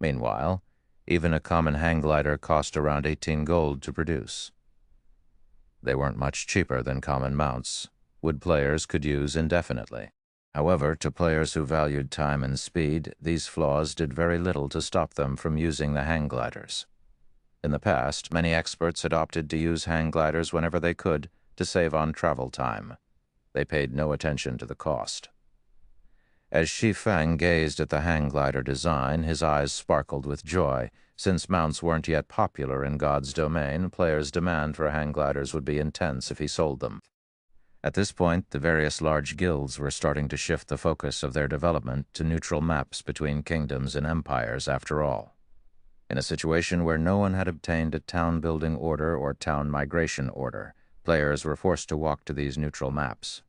Meanwhile, even a common hang glider cost around 18 gold to produce. They weren't much cheaper than common mounts, which players could use indefinitely. However, to players who valued time and speed, these flaws did very little to stop them from using the hang gliders. In the past, many experts had opted to use hang gliders whenever they could to save on travel time. They paid no attention to the cost. As Shi Feng gazed at the hang glider design, his eyes sparkled with joy. Since mounts weren't yet popular in God's domain, players' demand for hang gliders would be intense if he sold them. At this point, the various large guilds were starting to shift the focus of their development to neutral maps between kingdoms and empires after all. In a situation where no one had obtained a town-building order or town migration order, players were forced to walk to these neutral maps.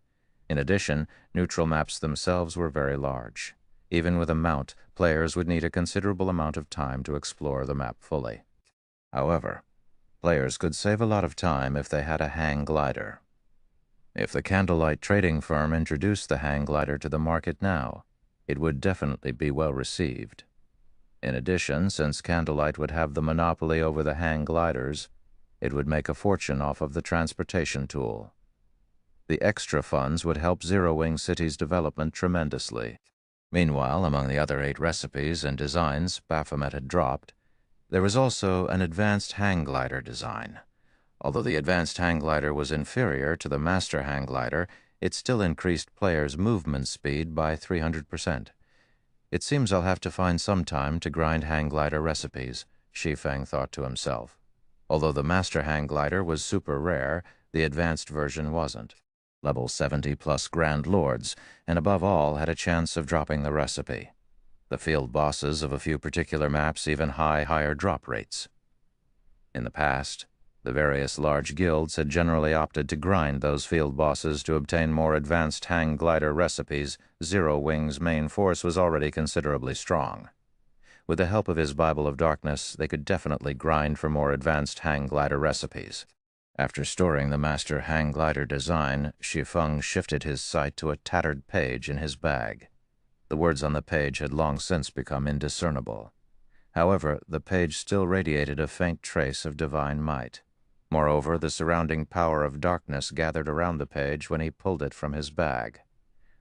In addition, neutral maps themselves were very large. Even with a mount, players would need a considerable amount of time to explore the map fully. However, players could save a lot of time if they had a hang glider. If the Candlelight trading firm introduced the hang glider to the market now, it would definitely be well received. In addition, since Candlelight would have the monopoly over the hang gliders, it would make a fortune off of the transportation tool. The extra funds would help Zero Wing City's development tremendously. Meanwhile, among the other 8 recipes and designs Baphomet had dropped, there was also an advanced hang glider design. Although the advanced hang glider was inferior to the master hang glider, it still increased players' movement speed by 300%. It seems I'll have to find some time to grind hang glider recipes, Shi Feng thought to himself. Although the master hang glider was super rare, the advanced version wasn't. Level 70 plus Grand Lords, and above all had a chance of dropping the recipe. The field bosses of a few particular maps even higher drop rates. In the past, the various large guilds had generally opted to grind those field bosses to obtain more advanced hang glider recipes. Zero Wing's main force was already considerably strong. With the help of his Bible of Darkness, they could definitely grind for more advanced hang glider recipes. After storing the master hang glider design, Shi Feng shifted his sight to a tattered page in his bag. The words on the page had long since become indiscernible. However, the page still radiated a faint trace of divine might. Moreover, the surrounding power of darkness gathered around the page when he pulled it from his bag.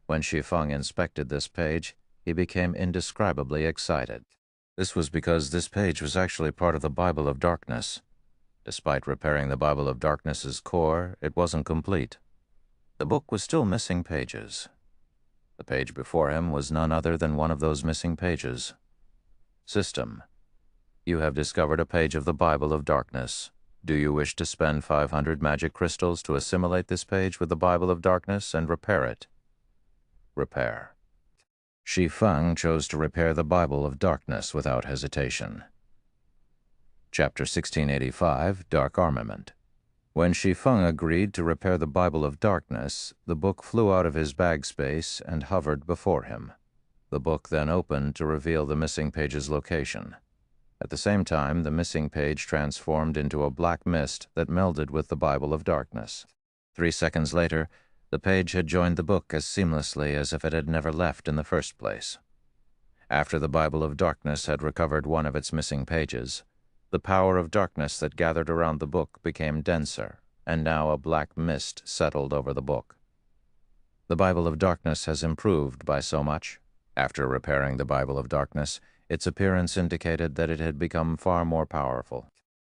When Shi Feng inspected this page, he became indescribably excited. This was because this page was actually part of the Bible of Darkness. Despite repairing the Bible of Darkness's core, it wasn't complete. The book was still missing pages. The page before him was none other than one of those missing pages. System: you have discovered a page of the Bible of Darkness. Do you wish to spend 500 magic crystals to assimilate this page with the Bible of Darkness and repair it? Repair. Shi Feng chose to repair the Bible of Darkness without hesitation. Chapter 1685, Dark Armament. When Shi Feng agreed to repair the Bible of Darkness, the book flew out of his bag space and hovered before him. The book then opened to reveal the missing page's location. At the same time, the missing page transformed into a black mist that melded with the Bible of Darkness. 3 seconds later, the page had joined the book as seamlessly as if it had never left in the first place. After the Bible of Darkness had recovered one of its missing pages, the power of darkness that gathered around the book became denser, and now a black mist settled over the book. The Bible of Darkness has improved by so much. After repairing the Bible of Darkness, its appearance indicated that it had become far more powerful.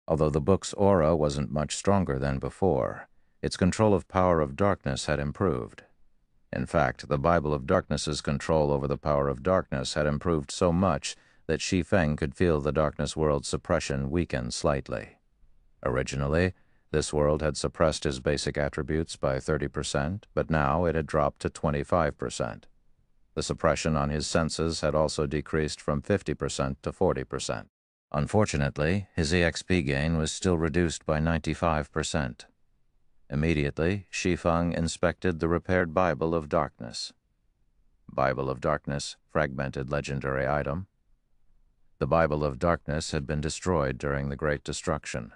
Although the book's aura wasn't much stronger than before, its control of power of darkness had improved. In fact, the Bible of Darkness's control over the power of darkness had improved so much that Shi Feng could feel the darkness world's suppression weaken slightly. Originally, this world had suppressed his basic attributes by 30%, but now it had dropped to 25%. The suppression on his senses had also decreased from 50% to 40%. Unfortunately, his EXP gain was still reduced by 95%. Immediately, Shi Feng inspected the repaired Bible of Darkness. Bible of Darkness, fragmented legendary item. The Bible of Darkness had been destroyed during the Great Destruction.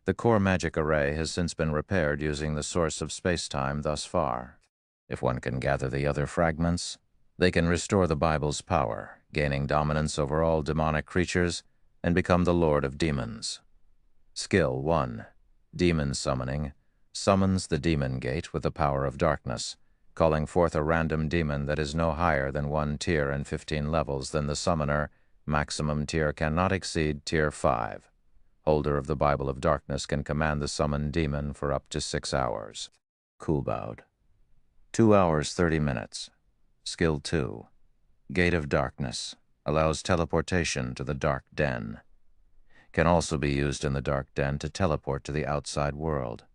The core magic array has since been repaired using the source of space-time thus far. If one can gather the other fragments, they can restore the Bible's power, gaining dominance over all demonic creatures, and become the Lord of Demons. Skill 1. Demon Summoning. Summons the demon gate with the power of darkness, calling forth a random demon that is no higher than 1 tier and 15 levels than the summoner. Maximum tier cannot exceed tier 5. Holder of the Bible of Darkness can command the summoned demon for up to 6 hours. Coolbout. 2 hours 30 minutes. Skill 2. Gate of Darkness. Allows teleportation to the Dark Den. Can also be used in the Dark Den to teleport to the outside world.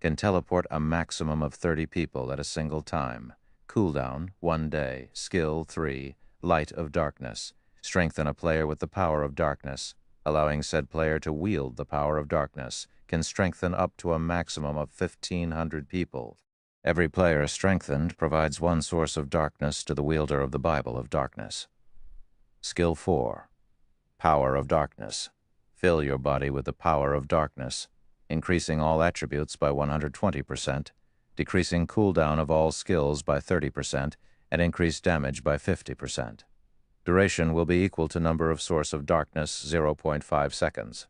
Can teleport a maximum of 30 people at a single time. Cooldown 1 day. Skill 3. Light of Darkness. Strengthen a player with the power of darkness, allowing said player to wield the power of darkness. Can strengthen up to a maximum of 1,500 people. Every player strengthened provides 1 source of darkness to the wielder of the Bible of Darkness. Skill 4. Power of Darkness. Fill your body with the power of darkness, increasing all attributes by 120%, decreasing cooldown of all skills by 30%, and increase damage by 50%. Duration will be equal to number of source of darkness 0.5 seconds.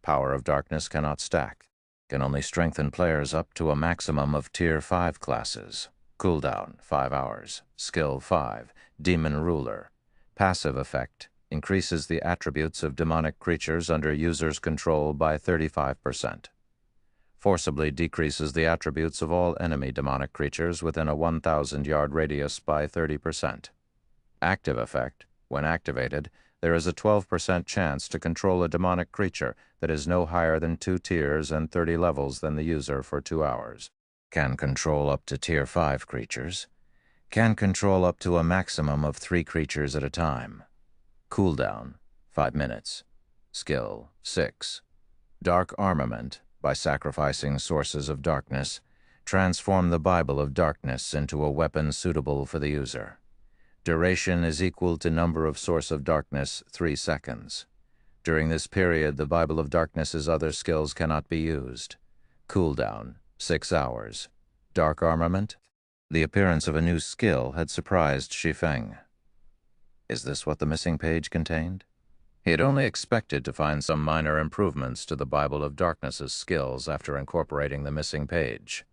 Power of Darkness cannot stack. Can only strengthen players up to a maximum of tier 5 classes. Cooldown, 5 hours. Skill 5, Demon Ruler. Passive effect, increases the attributes of demonic creatures under user's control by 35%. Forcibly decreases the attributes of all enemy demonic creatures within a 1,000-yard radius by 30%. Active effect, when activated, there is a 12% chance to control a demonic creature that is no higher than 2 tiers and 30 levels than the user for 2 hours. Can control up to Tier 5 creatures. Can control up to a maximum of 3 creatures at a time. Cooldown, 5 minutes. Skill, 6. Dark Armament, by sacrificing sources of darkness, transform the Bible of Darkness into a weapon suitable for the user. Duration is equal to number of source of darkness, 3 seconds. During this period, the Bible of Darkness's other skills cannot be used. Cooldown, 6 hours. Dark Armament. The appearance of a new skill had surprised Shi Feng. Is this what the missing page contained? He had only expected to find some minor improvements to the Bible of Darkness's skills after incorporating the missing page.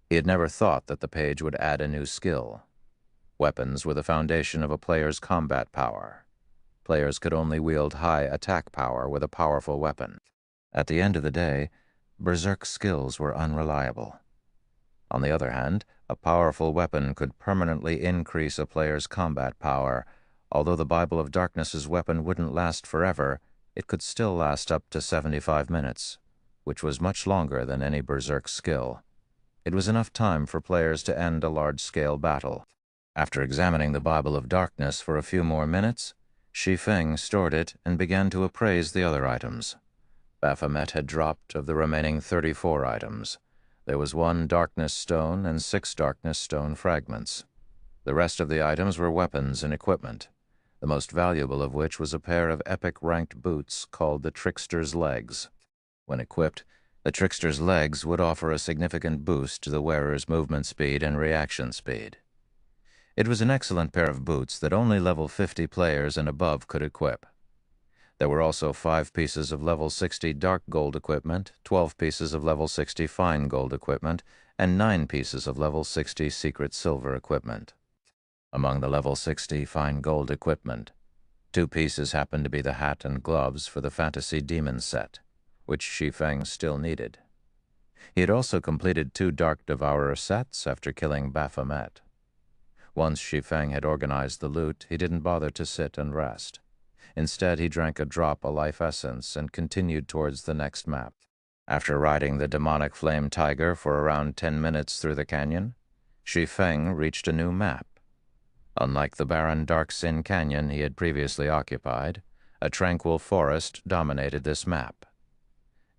He had never thought that the page would add a new skill. Weapons were the foundation of a player's combat power. Players could only wield high attack power with a powerful weapon. At the end of the day, berserk skills were unreliable. On the other hand, a powerful weapon could permanently increase a player's combat power. Although the Bible of Darkness's weapon wouldn't last forever, it could still last up to 75 minutes, which was much longer than any berserk skill. It was enough time for players to end a large-scale battle. After examining the Bible of Darkness for a few more minutes, Shi Feng stored it and began to appraise the other items. Baphomet had dropped of the remaining 34 items. There was 1 darkness stone and 6 darkness stone fragments. The rest of the items were weapons and equipment, the most valuable of which was a pair of epic-ranked boots called the Trickster's Legs. When equipped, the Trickster's Legs would offer a significant boost to the wearer's movement speed and reaction speed. It was an excellent pair of boots that only level 50 players and above could equip. There were also 5 pieces of level 60 dark gold equipment, 12 pieces of level 60 fine gold equipment, and 9 pieces of level 60 secret silver equipment. Among the level 60 fine gold equipment, 2 pieces happened to be the hat and gloves for the Fantasy Demon set, which Shi Feng still needed. He had also completed 2 Dark Devourer sets after killing Baphomet. Once Shi Feng had organized the loot, he didn't bother to sit and rest. Instead, he drank a drop of life essence and continued towards the next map. After riding the demonic flame tiger for around 10 minutes through the canyon, Shi Feng reached a new map. Unlike the barren Dark Sin Canyon he had previously occupied, a tranquil forest dominated this map.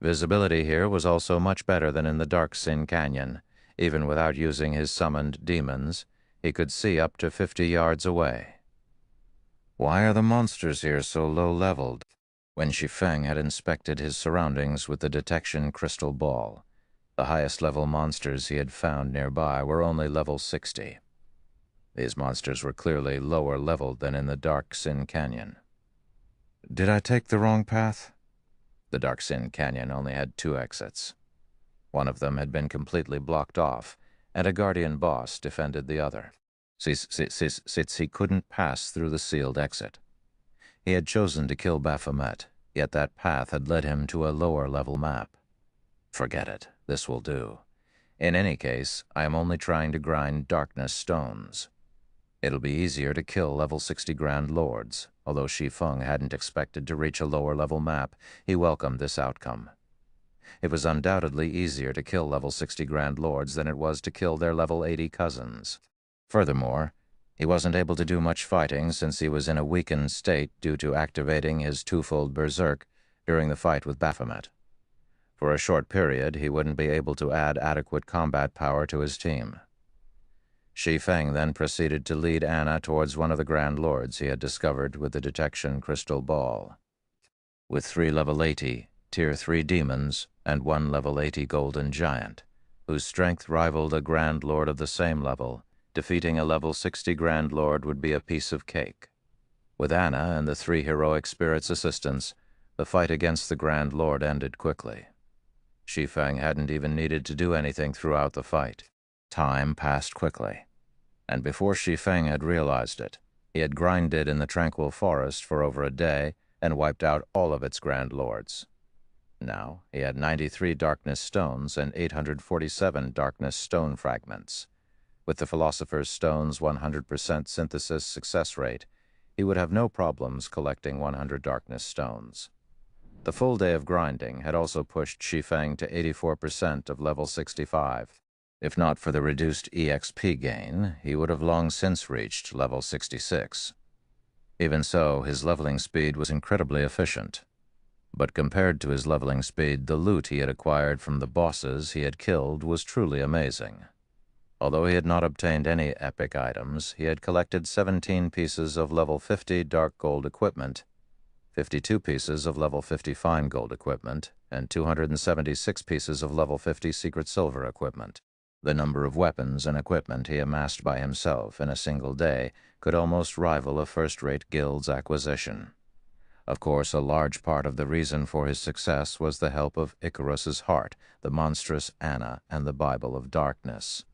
Visibility here was also much better than in the Dark Sin Canyon. Even without using his summoned demons, he could see up to 50 yards away. Why are the monsters here so low-leveled? When Shi Feng had inspected his surroundings with the detection crystal ball, the highest-level monsters he had found nearby were only level 60. These monsters were clearly lower leveled than in the Dark Sin Canyon. Did I take the wrong path? The Dark Sin Canyon only had 2 exits. One of them had been completely blocked off, and a guardian boss defended the other. Since he couldn't pass through the sealed exit. He had chosen to kill Baphomet, yet that path had led him to a lower-level map. Forget it. This will do. In any case, I am only trying to grind darkness stones. It'll be easier to kill level 60 Grand Lords. Although Shi Feng hadn't expected to reach a lower-level map, he welcomed this outcome. It was undoubtedly easier to kill level 60 Grand Lords than it was to kill their level 80 cousins. Furthermore, he wasn't able to do much fighting since he was in a weakened state due to activating his twofold berserk during the fight with Baphomet. For a short period, he wouldn't be able to add adequate combat power to his team. Shi Feng then proceeded to lead Anna towards one of the Grand Lords he had discovered with the detection crystal ball. With 3 level 80, Tier 3 demons, and 1 level 80 golden giant, whose strength rivaled a Grand Lord of the same level, defeating a level 60 Grand Lord would be a piece of cake. With Anna and the 3 heroic spirits' assistants, the fight against the Grand Lord ended quickly. Shi Feng hadn't even needed to do anything throughout the fight. Time passed quickly. And before Shi Feng had realized it, he had grinded in the tranquil forest for over a day and wiped out all of its grand lords. Now he had 93 darkness stones and 847 darkness stone fragments. With the Philosopher's Stone's 100% synthesis success rate, he would have no problems collecting 100 darkness stones. The full day of grinding had also pushed Shi Feng to 84% of level 65. If not for the reduced EXP gain, he would have long since reached level 66. Even so, his leveling speed was incredibly efficient. But compared to his leveling speed, the loot he had acquired from the bosses he had killed was truly amazing. Although he had not obtained any epic items, he had collected 17 pieces of level 50 dark gold equipment, 52 pieces of level 50 fine gold equipment, and 276 pieces of level 50 secret silver equipment. The number of weapons and equipment he amassed by himself in a single day could almost rival a first-rate guild's acquisition. Of course, a large part of the reason for his success was the help of Icarus's heart, the monstrous Anna, and the Bible of Darkness.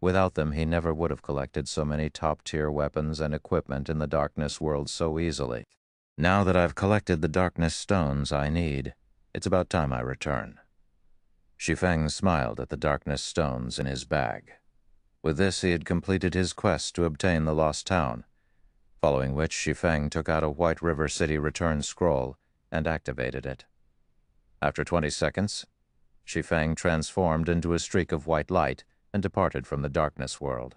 Without them, he never would have collected so many top-tier weapons and equipment in the Darkness world so easily. Now that I've collected the Darkness stones I need, it's about time I return. Shi Feng smiled at the Darkness stones in his bag. With this, he had completed his quest to obtain the Lost Town, following which Shi Feng took out a White River City return scroll and activated it. After 20 seconds, Shi Feng transformed into a streak of white light and departed from the Darkness world.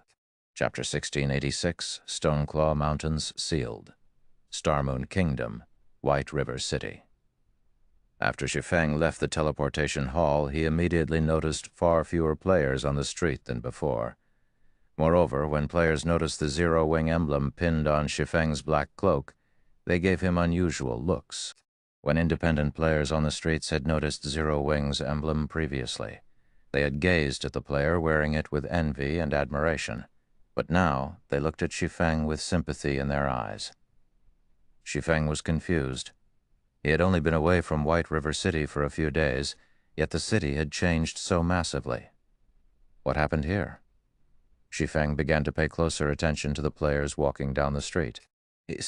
Chapter 1686, Stoneclaw Mountains Sealed. Starmoon Kingdom, White River City. After Shi Feng left the teleportation hall, he immediately noticed far fewer players on the street than before. Moreover, when players noticed the zero-wing emblem pinned on Shi Feng's black cloak, they gave him unusual looks. When independent players on the streets had noticed Zero Wing's emblem previously, they had gazed at the player wearing it with envy and admiration, but now they looked at Shi Feng with sympathy in their eyes. Shi Feng was confused. He had only been away from White River City for a few days, yet the city had changed so massively. What happened here? Shi Feng began to pay closer attention to the players walking down the street. He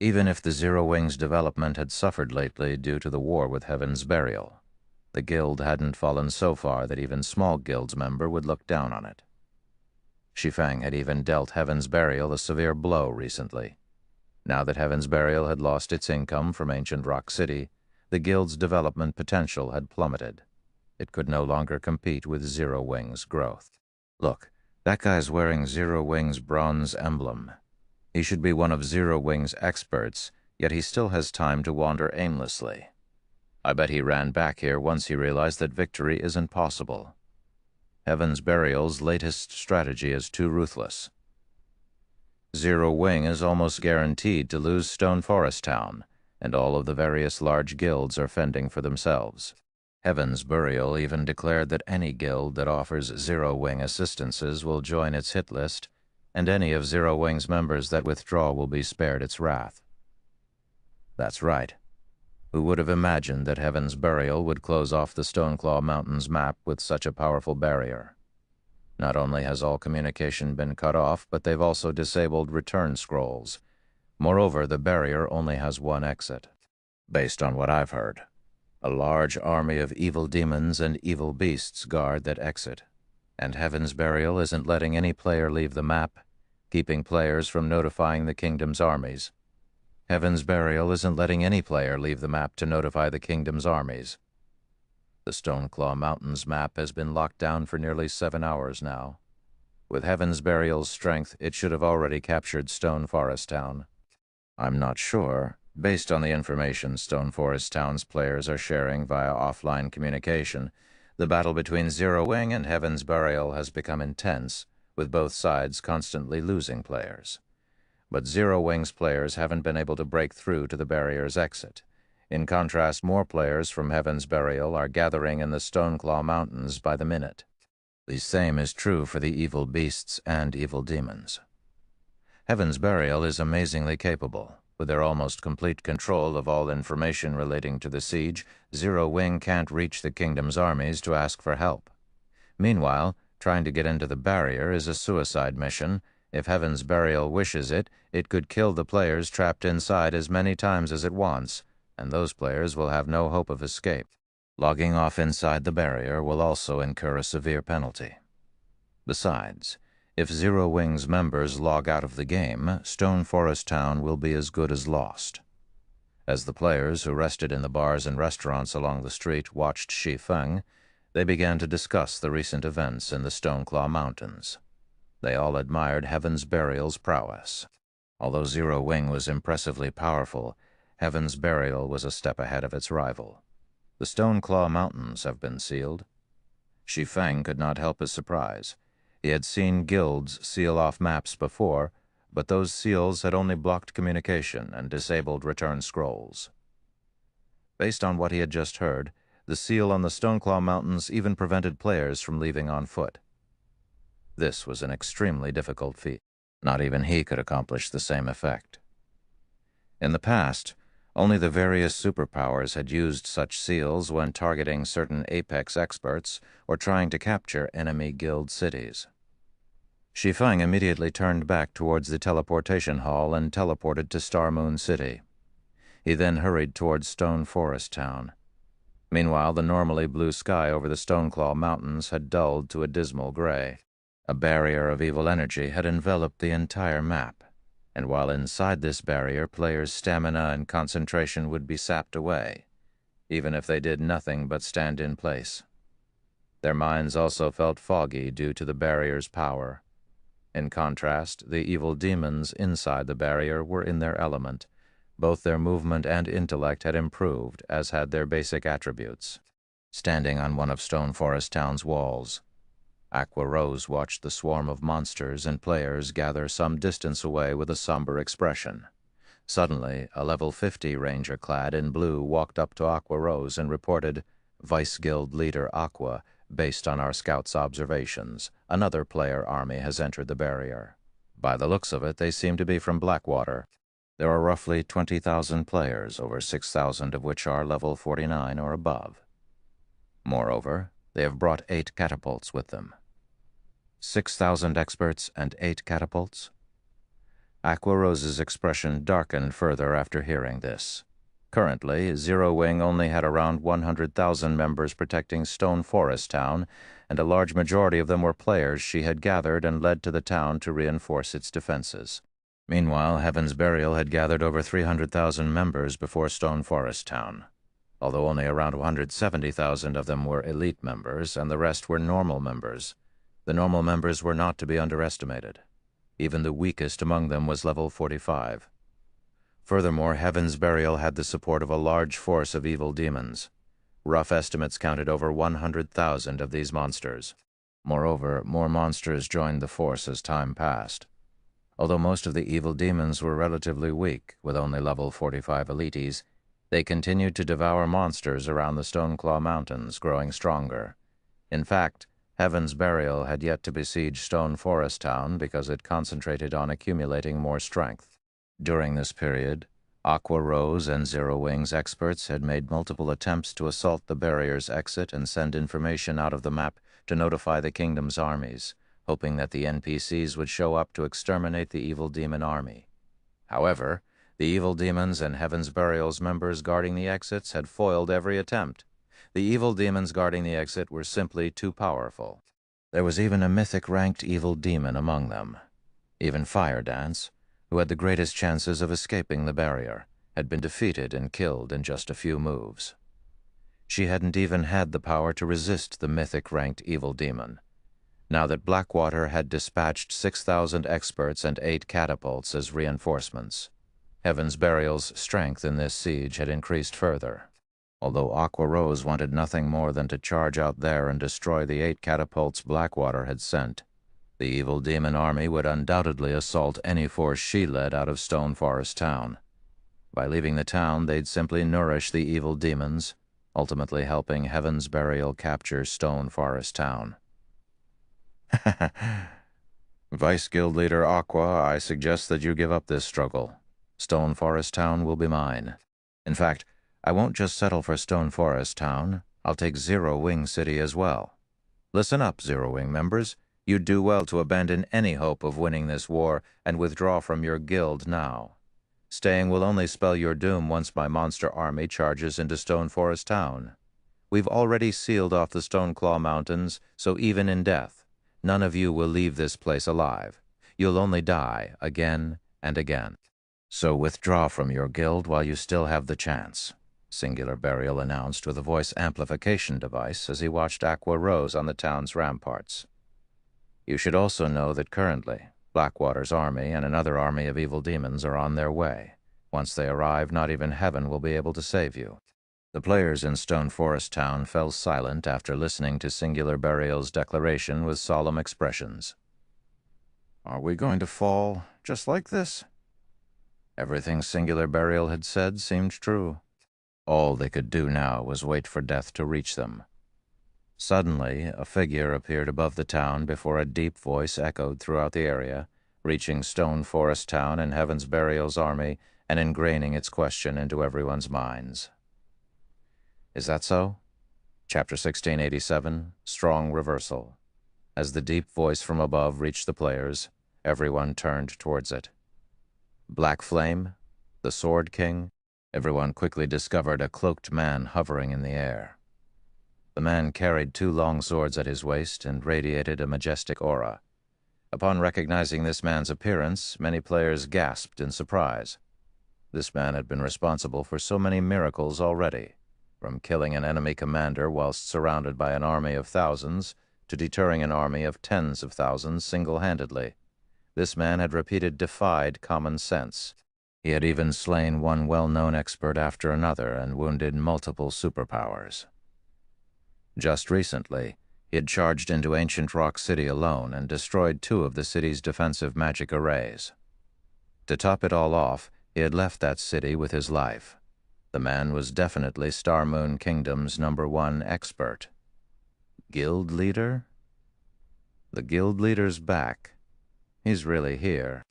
even if the Zero Wings development had suffered lately due to the war with Heaven's Burial. The guild hadn't fallen so far that even small guild's member would look down on it. Shi Feng had even dealt Heaven's Burial a severe blow recently. Now that Heaven's Burial had lost its income from ancient Rock City, the guild's development potential had plummeted. It could no longer compete with Zero Wings' growth. Look, that guy's wearing Zero Wings' bronze emblem. He should be one of Zero Wings' experts, yet he still has time to wander aimlessly. I bet he ran back here once he realized that victory isn't possible. Heaven's Burial's latest strategy is too ruthless. Zero Wing is almost guaranteed to lose Stone Forest Town, and all of the various large guilds are fending for themselves. Heaven's Burial even declared that any guild that offers Zero Wing assistances will join its hit list, and any of Zero Wing's members that withdraw will be spared its wrath. That's right. Who would have imagined that Heaven's Burial would close off the Stoneclaw Mountains map with such a powerful barrier? Not only has all communication been cut off, but they've also disabled return scrolls. Moreover, the barrier only has one exit. Based on what I've heard, a large army of evil demons and evil beasts guard that exit, and Heaven's Burial isn't letting any player leave the map, keeping players from notifying the kingdom's armies. Heaven's Burial isn't letting any player leave the map to notify the kingdom's armies. The Stoneclaw Mountains map has been locked down for nearly 7 hours now. With Heaven's Burial's strength, it should have already captured Stone Forest Town. I'm not sure, based on the information Stone Forest Town's players are sharing via offline communication. The battle between Zero Wing and Heaven's Burial has become intense, with both sides constantly losing players. But Zero Wing's players haven't been able to break through to the barrier's exit. In contrast, more players from Heaven's Burial are gathering in the Stoneclaw Mountains by the minute. The same is true for the evil beasts and evil demons. Heaven's Burial is amazingly capable. With their almost complete control of all information relating to the siege, Zero Wing can't reach the kingdom's armies to ask for help. Meanwhile, trying to get into the barrier is a suicide mission. If Heaven's Burial wishes it, it could kill the players trapped inside as many times as it wants, and those players will have no hope of escape. Logging off inside the barrier will also incur a severe penalty. Besides, if Zero Wing's members log out of the game, Stone Forest Town will be as good as lost. As the players who rested in the bars and restaurants along the street watched Shi Feng, they began to discuss the recent events in the Stoneclaw Mountains. They all admired Heaven's Burial's prowess. Although Zero Wing was impressively powerful, Heaven's Burial was a step ahead of its rival. The Stoneclaw Mountains have been sealed. Shi Feng could not help his surprise. He had seen guilds seal off maps before, but those seals had only blocked communication and disabled return scrolls. Based on what he had just heard, the seal on the Stoneclaw Mountains even prevented players from leaving on foot. This was an extremely difficult feat. Not even he could accomplish the same effect. In the past, only the various superpowers had used such seals when targeting certain apex experts or trying to capture enemy guild cities. Shi Feng immediately turned back towards the teleportation hall and teleported to Star Moon City. He then hurried towards Stone Forest Town. Meanwhile, the normally blue sky over the Stoneclaw Mountains had dulled to a dismal gray. A barrier of evil energy had enveloped the entire map, and while inside this barrier, players' stamina and concentration would be sapped away, even if they did nothing but stand in place. Their minds also felt foggy due to the barrier's power. In contrast, the evil demons inside the barrier were in their element. Both their movement and intellect had improved, as had their basic attributes. Standing on one of Stone Forest Town's walls, Aqua Rose watched the swarm of monsters and players gather some distance away with a somber expression. Suddenly, a level 50 ranger clad in blue walked up to Aqua Rose and reported, "Vice Guild Leader Aqua, based on our scouts' observations, another player army has entered the barrier. By the looks of it, they seem to be from Blackwater. There are roughly 20,000 players, over 6,000 of which are level 49 or above. Moreover, they have brought 8 catapults with them." 6,000 experts and 8 catapults? Aqua Rose's expression darkened further after hearing this. Currently, Zero Wing only had around 100,000 members protecting Stone Forest Town, and a large majority of them were players she had gathered and led to the town to reinforce its defenses. Meanwhile, Heaven's Burial had gathered over 300,000 members before Stone Forest Town, although only around 170,000 of them were elite members and the rest were normal members. The normal members were not to be underestimated. Even the weakest among them was level 45. Furthermore, Heaven's Burial had the support of a large force of evil demons. Rough estimates counted over 100,000 of these monsters. Moreover, more monsters joined the force as time passed. Although most of the evil demons were relatively weak, with only level 45 elites, they continued to devour monsters around the Stoneclaw Mountains, growing stronger. In fact, Heaven's Burial had yet to besiege Stone Forest Town because it concentrated on accumulating more strength. During this period, Aqua Rose and Zero Wing's experts had made multiple attempts to assault the barrier's exit and send information out of the map to notify the kingdom's armies, hoping that the NPCs would show up to exterminate the evil demon army. However, the evil demons and Heaven's Burial's members guarding the exits had foiled every attempt. The evil demons guarding the exit were simply too powerful. There was even a mythic-ranked evil demon among them. Even Fire Dance, who had the greatest chances of escaping the barrier, had been defeated and killed in just a few moves. She hadn't even had the power to resist the mythic-ranked evil demon. Now that Blackwater had dispatched 6,000 experts and 8 catapults as reinforcements, Heaven's Burial's strength in this siege had increased further. Although Aqua Rose wanted nothing more than to charge out there and destroy the 8 catapults Blackwater had sent, the evil demon army would undoubtedly assault any force she led out of Stone Forest Town. By leaving the town, they'd simply nourish the evil demons, ultimately helping Heaven's Burial capture Stone Forest Town. Vice Guild Leader Aqua, I suggest that you give up this struggle. Stone Forest Town will be mine. In fact, I won't just settle for Stone Forest Town. I'll take Zero Wing City as well. Listen up, Zero Wing members. You'd do well to abandon any hope of winning this war and withdraw from your guild now. Staying will only spell your doom once my monster army charges into Stone Forest Town. We've already sealed off the Stoneclaw Mountains, so even in death, none of you will leave this place alive. You'll only die again and again. So withdraw from your guild while you still have the chance, Singular Burial announced with a voice amplification device as he watched Aqua Rose on the town's ramparts. You should also know that currently, Blackwater's army and another army of evil demons are on their way. Once they arrive, not even Heaven will be able to save you. The players in Stone Forest Town fell silent after listening to Singular Burial's declaration with solemn expressions. Are we going to fall just like this? Everything Singular Burial had said seemed true. All they could do now was wait for death to reach them. Suddenly, a figure appeared above the town before a deep voice echoed throughout the area, reaching Stone Forest Town and Heaven's Burial's army and ingraining its question into everyone's minds. Is that so? Chapter 1687, Strong Reversal. As the deep voice from above reached the players, everyone turned towards it. Black Flame? The Sword King? Everyone quickly discovered a cloaked man hovering in the air. The man carried 2 long swords at his waist and radiated a majestic aura. Upon recognizing this man's appearance, many players gasped in surprise. This man had been responsible for so many miracles already, from killing an enemy commander whilst surrounded by an army of thousands to deterring an army of tens of thousands single-handedly. This man had defied common sense. He had even slain one well-known expert after another and wounded multiple superpowers. Just recently, he had charged into Ancient Rock City alone and destroyed 2 of the city's defensive magic arrays. To top it all off, he had left that city with his life. The man was definitely Star Moon Kingdom's #1 expert. Guild leader? The guild leader's back. He's really here.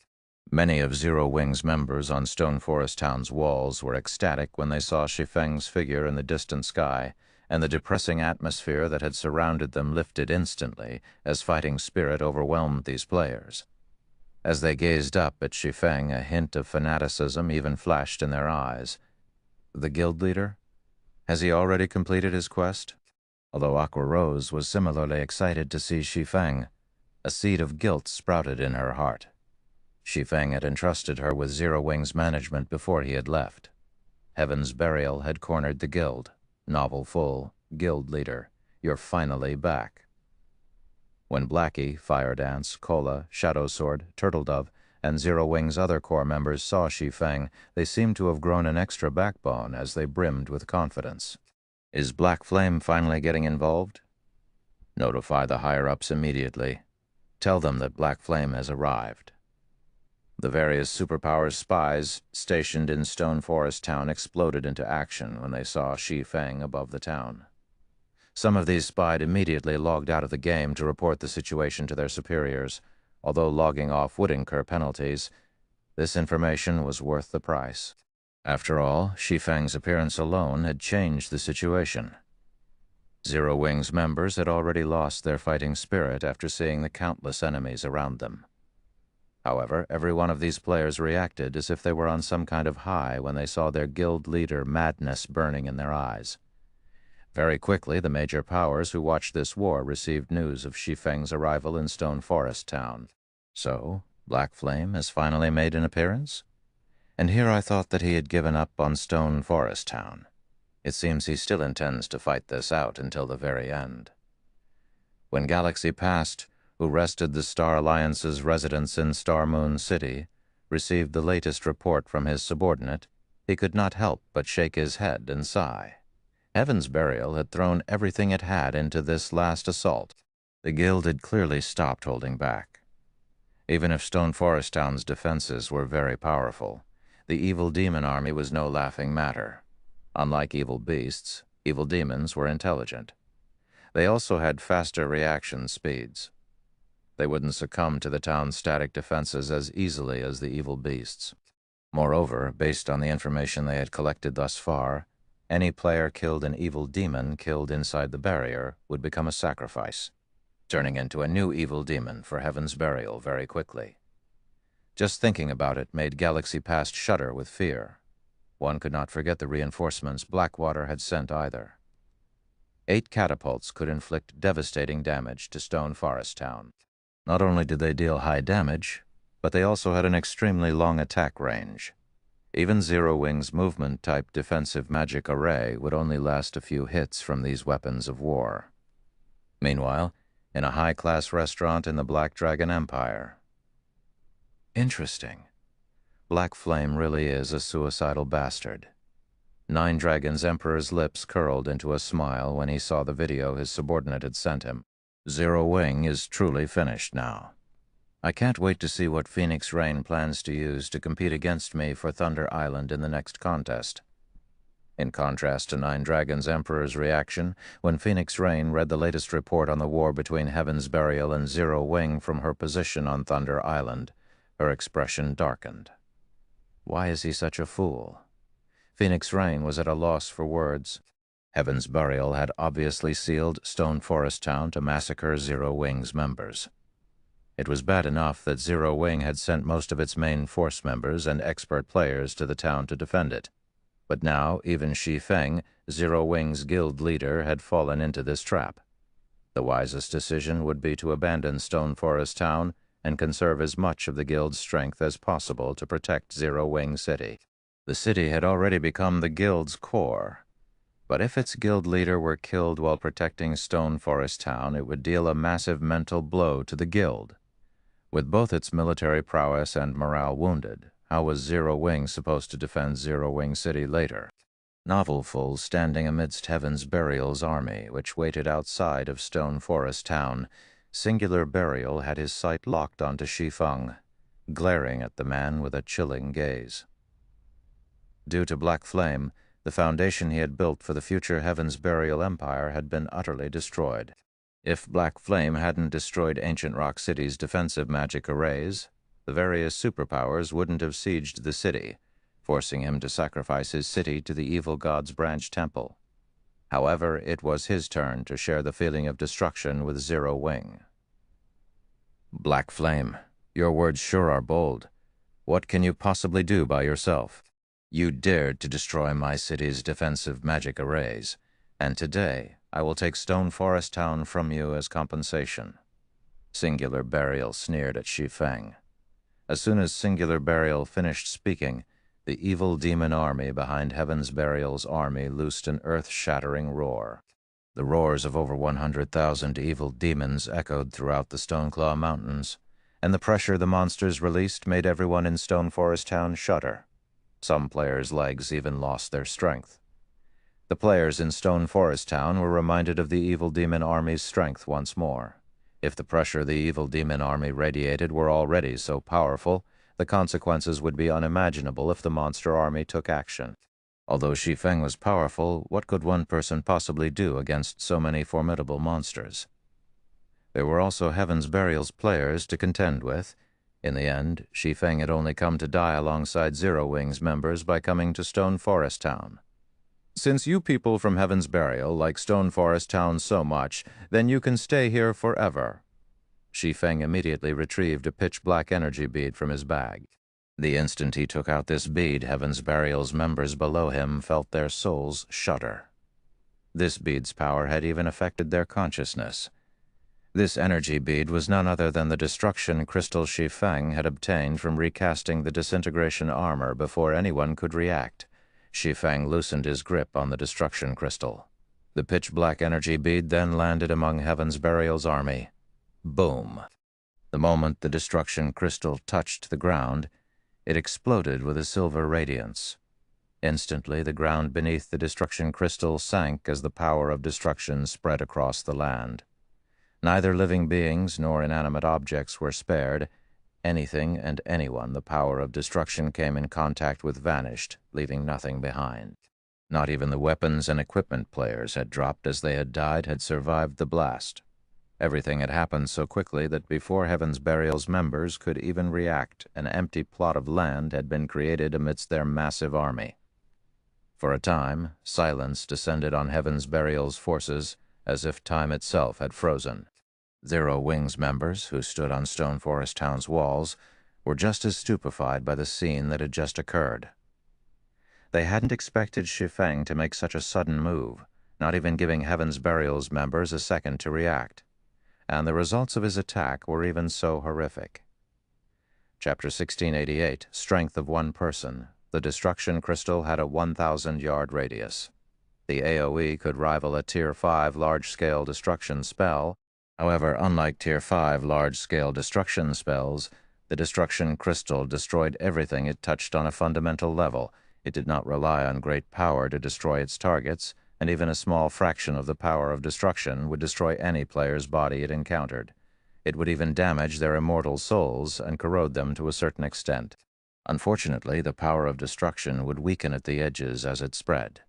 Many of Zero Wing's members on Stone Forest Town's walls were ecstatic when they saw Shi Feng's figure in the distant sky, and the depressing atmosphere that had surrounded them lifted instantly as fighting spirit overwhelmed these players. As they gazed up at Shi Feng, a hint of fanaticism even flashed in their eyes. The guild leader? Has he already completed his quest? Although Aqua Rose was similarly excited to see Shi Feng, a seed of guilt sprouted in her heart. Shi Feng had entrusted her with Zero Wing's management before he had left. Heaven's Burial had cornered the guild. Novel full, guild leader, you're finally back. When Blackie, Fire Dance, Cola, Shadow Sword, Turtle Dove, and Zero Wing's other core members saw Shi Feng, they seemed to have grown an extra backbone as they brimmed with confidence. Is Black Flame finally getting involved? Notify the higher-ups immediately. Tell them that Black Flame has arrived. The various superpowers spies stationed in Stone Forest Town exploded into action when they saw Shi Feng above the town. Some of these spied immediately logged out of the game to report the situation to their superiors. Although logging off would incur penalties, this information was worth the price. After all, Shi Feng's appearance alone had changed the situation. Zero Wing's members had already lost their fighting spirit after seeing the countless enemies around them. However, every one of these players reacted as if they were on some kind of high when they saw their guild leader madness burning in their eyes. Very quickly, the major powers who watched this war received news of Shi Feng's arrival in Stone Forest Town. So, Black Flame has finally made an appearance? And here I thought that he had given up on Stone Forest Town. It seems he still intends to fight this out until the very end. When Galaxy passed, who rested the Star Alliance's residence in Star Moon City, received the latest report from his subordinate, he could not help but shake his head and sigh. Heaven's Burial had thrown everything it had into this last assault. The guild had clearly stopped holding back. Even if Stone Forest Town's defenses were very powerful, the evil demon army was no laughing matter. Unlike evil beasts, evil demons were intelligent. They also had faster reaction speeds. They wouldn't succumb to the town's static defenses as easily as the evil beasts. Moreover, based on the information they had collected thus far, any player killed an evil demon killed inside the barrier would become a sacrifice, turning into a new evil demon for Heaven's Burial very quickly. Just thinking about it made Galaxy Past shudder with fear. One could not forget the reinforcements Blackwater had sent either. 8 catapults could inflict devastating damage to Stone Forest Town. Not only did they deal high damage, but they also had an extremely long attack range. Even Zero Wing's movement-type defensive magic array would only last a few hits from these weapons of war. Meanwhile, in a high-class restaurant in the Black Dragon Empire. Interesting. Black Flame really is a suicidal bastard. Nine Dragon's Emperor's lips curled into a smile when he saw the video his subordinate had sent him. Zero Wing is truly finished now. I can't wait to see what Phoenix Rain plans to use to compete against me for Thunder Island in the next contest. In contrast to Nine Dragons Emperor's reaction, when Phoenix Rain read the latest report on the war between Heaven's Burial and Zero Wing from her position on Thunder Island, her expression darkened. Why is he such a fool? Phoenix Rain was at a loss for words. Heaven's Burial had obviously sealed Stone Forest Town to massacre Zero Wing's members. It was bad enough that Zero Wing had sent most of its main force members and expert players to the town to defend it. But now, even Shi Feng, Zero Wing's guild leader, had fallen into this trap. The wisest decision would be to abandon Stone Forest Town and conserve as much of the guild's strength as possible to protect Zero Wing City. The city had already become the guild's core. But if its guild leader were killed while protecting Stone Forest Town, it would deal a massive mental blow to the guild. With both its military prowess and morale wounded, how was Zero Wing supposed to defend Zero Wing City later? Novelful standing amidst Heaven's Burial's army, which waited outside of Stone Forest Town, Singular Burial had his sight locked onto Shi Feng, glaring at the man with a chilling gaze. Due to Black Flame, the foundation he had built for the future Heaven's Burial Empire had been utterly destroyed. If Black Flame hadn't destroyed Ancient Rock City's defensive magic arrays, the various superpowers wouldn't have sieged the city, forcing him to sacrifice his city to the evil god's branch temple. However, it was his turn to share the feeling of destruction with Zero Wing. Black Flame, Your words sure are bold. What can you possibly do by yourself? You dared to destroy my city's defensive magic arrays, and today I will take Stone Forest Town from you as compensation." Singular Burial sneered at Shi Feng. As soon as Singular Burial finished speaking, the evil demon army behind Heaven's Burial's army loosed an earth-shattering roar. The roars of over 100,000 evil demons echoed throughout the Stoneclaw Mountains, and the pressure the monsters released made everyone in Stone Forest Town shudder. Some players' legs even lost their strength. The players in Stone Forest Town were reminded of the evil demon army's strength once more. If the pressure the evil demon army radiated were already so powerful, the consequences would be unimaginable if the monster army took action. Although Shi Feng was powerful, what could one person possibly do against so many formidable monsters? There were also Heaven's Burial's players to contend with. In the end, Shi Feng had only come to die alongside Zero Wing's members by coming to Stone Forest Town. "Since you people from Heaven's Burial like Stone Forest Town so much, then you can stay here forever." Shi Feng immediately retrieved a pitch-black energy bead from his bag. The instant he took out this bead, Heaven's Burial's members below him felt their souls shudder. This bead's power had even affected their consciousness. This energy bead was none other than the destruction crystal Shi Feng had obtained from recasting the disintegration armor before anyone could react. Shi Feng loosened his grip on the destruction crystal. The pitch-black energy bead then landed among Heaven's Burial's army. Boom! The moment the destruction crystal touched the ground, it exploded with a silver radiance. Instantly, the ground beneath the destruction crystal sank as the power of destruction spread across the land. Neither living beings nor inanimate objects were spared. Anything and anyone the power of destruction came in contact with vanished, leaving nothing behind. Not even the weapons and equipment players had dropped as they had died had survived the blast. Everything had happened so quickly that before Heaven's Burial's members could even react, an empty plot of land had been created amidst their massive army. For a time, silence descended on Heaven's Burial's forces, as if time itself had frozen. Zero Wing's members, who stood on Stone Forest Town's walls, were just as stupefied by the scene that had just occurred. They hadn't expected Shi Feng to make such a sudden move, not even giving Heaven's Burial's members a second to react. And the results of his attack were even so horrific. Chapter 1688, Strength of One Person. The destruction crystal had a 1,000-yard radius. The AoE could rival a Tier 5 large-scale destruction spell. However, unlike Tier 5 large-scale destruction spells, the destruction crystal destroyed everything it touched on a fundamental level. It did not rely on great power to destroy its targets, and even a small fraction of the power of destruction would destroy any player's body it encountered. It would even damage their immortal souls and corrode them to a certain extent. Unfortunately, the power of destruction would weaken at the edges as it spread.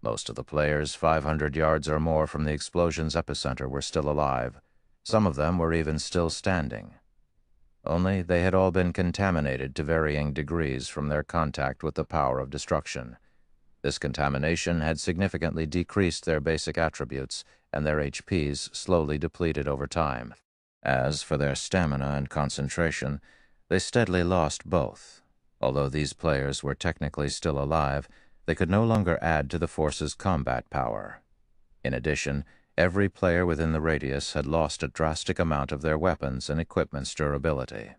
Most of the players 500 yards or more from the explosion's epicenter were still alive. Some of them were even still standing. Only they had all been contaminated to varying degrees from their contact with the power of destruction. This contamination had significantly decreased their basic attributes, and their HPs slowly depleted over time. As for their stamina and concentration, they steadily lost both. Although these players were technically still alive, they could no longer add to the force's combat power. In addition, every player within the radius had lost a drastic amount of their weapons and equipment's durability.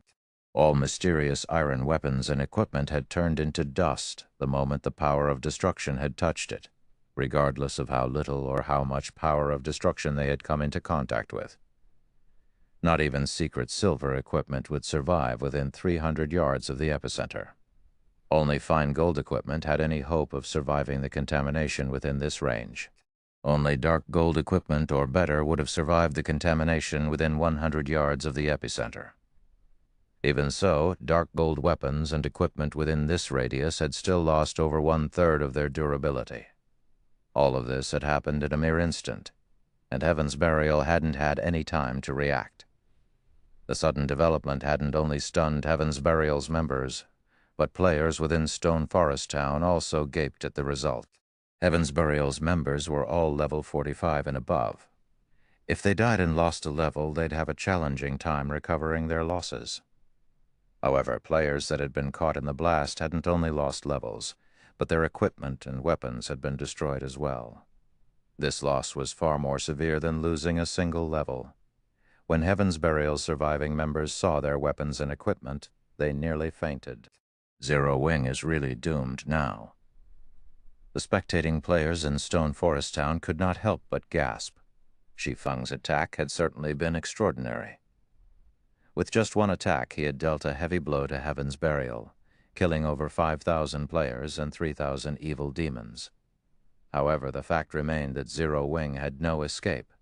All mysterious iron weapons and equipment had turned into dust the moment the power of destruction had touched it, regardless of how little or how much power of destruction they had come into contact with. Not even secret silver equipment would survive within 300 yards of the epicenter. Only fine gold equipment had any hope of surviving the contamination within this range. Only dark gold equipment or better would have survived the contamination within 100 yards of the epicenter. Even so, dark gold weapons and equipment within this radius had still lost over 1/3 of their durability. All of this had happened in a mere instant, and Heaven's Burial hadn't had any time to react. The sudden development hadn't only stunned Heaven's Burial's members, but players within Stone Forest Town also gaped at the result. Heaven's Burial's members were all level 45 and above. If they died and lost a level, they'd have a challenging time recovering their losses. However, players that had been caught in the blast hadn't only lost levels, but their equipment and weapons had been destroyed as well. This loss was far more severe than losing a single level. When Heaven's Burial's surviving members saw their weapons and equipment, they nearly fainted. Zero Wing is really doomed now. The spectating players in Stone Forest Town could not help but gasp. Shi Feng's attack had certainly been extraordinary. With just one attack, he had dealt a heavy blow to Heaven's Burial, killing over 5,000 players and 3,000 evil demons. However, the fact remained that Zero Wing had no escape.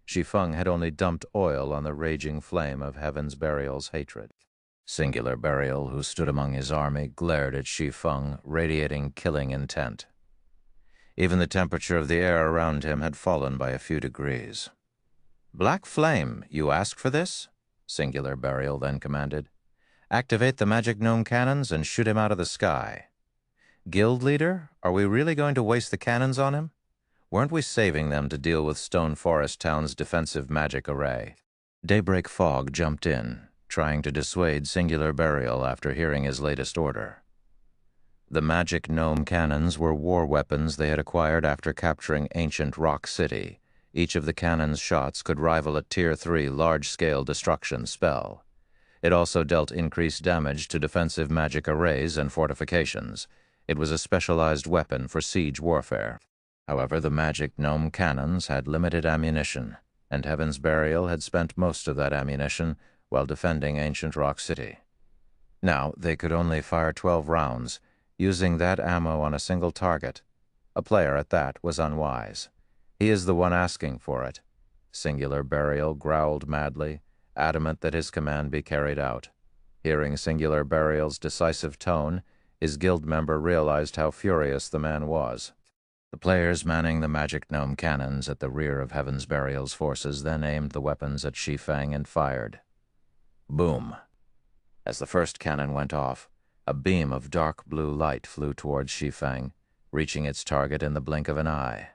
Shi Feng had only dumped oil on the raging flame of Heaven's Burial's hatred. Singular Burial, who stood among his army, glared at Shi Feng, radiating killing intent. Even the temperature of the air around him had fallen by a few degrees. "Black Flame, you asked for this?" Singular Burial then commanded. "Activate the magic gnome cannons and shoot him out of the sky. Guild leader, are we really going to waste the cannons on him? Weren't we saving them to deal with Stone Forest Town's defensive magic array?" Daybreak Fog jumped in, trying to dissuade Singular Burial after hearing his latest order. The magic gnome cannons were war weapons they had acquired after capturing ancient Rock City. Each of the cannon's shots could rival a Tier 3 large-scale destruction spell. It also dealt increased damage to defensive magic arrays and fortifications. It was a specialized weapon for siege warfare. However, the magic gnome cannons had limited ammunition, and Heaven's Burial had spent most of that ammunition while defending ancient Rock City. Now, they could only fire 12 rounds, using that ammo on a single target. A player at that was unwise. "He is the one asking for it." Singular Burial growled madly, adamant that his command be carried out. Hearing Singular Burial's decisive tone, his guild member realized how furious the man was. The players manning the magic gnome cannons at the rear of Heaven's Burial's forces then aimed the weapons at Shi Feng and fired. Boom! As the first cannon went off, a beam of dark blue light flew towards Shi Feng, reaching its target in the blink of an eye.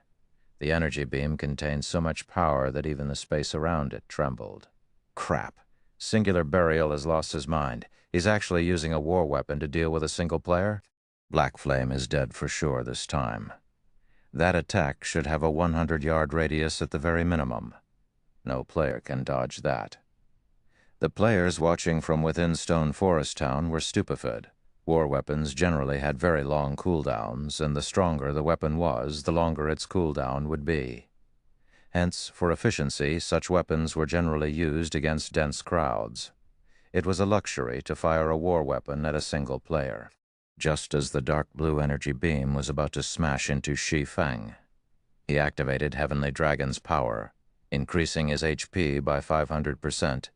The energy beam contained so much power that even the space around it trembled. Crap! Singular Burial has lost his mind. He's actually using a war weapon to deal with a single player? Black Flame is dead for sure this time. That attack should have a 100-yard radius at the very minimum. No player can dodge that. The players watching from within Stone Forest Town were stupefied. War weapons generally had very long cooldowns, and the stronger the weapon was, the longer its cooldown would be. Hence, for efficiency, such weapons were generally used against dense crowds. It was a luxury to fire a war weapon at a single player. Just as the dark blue energy beam was about to smash into Shi Feng, he activated Heavenly Dragon's power, increasing his HP by 500%,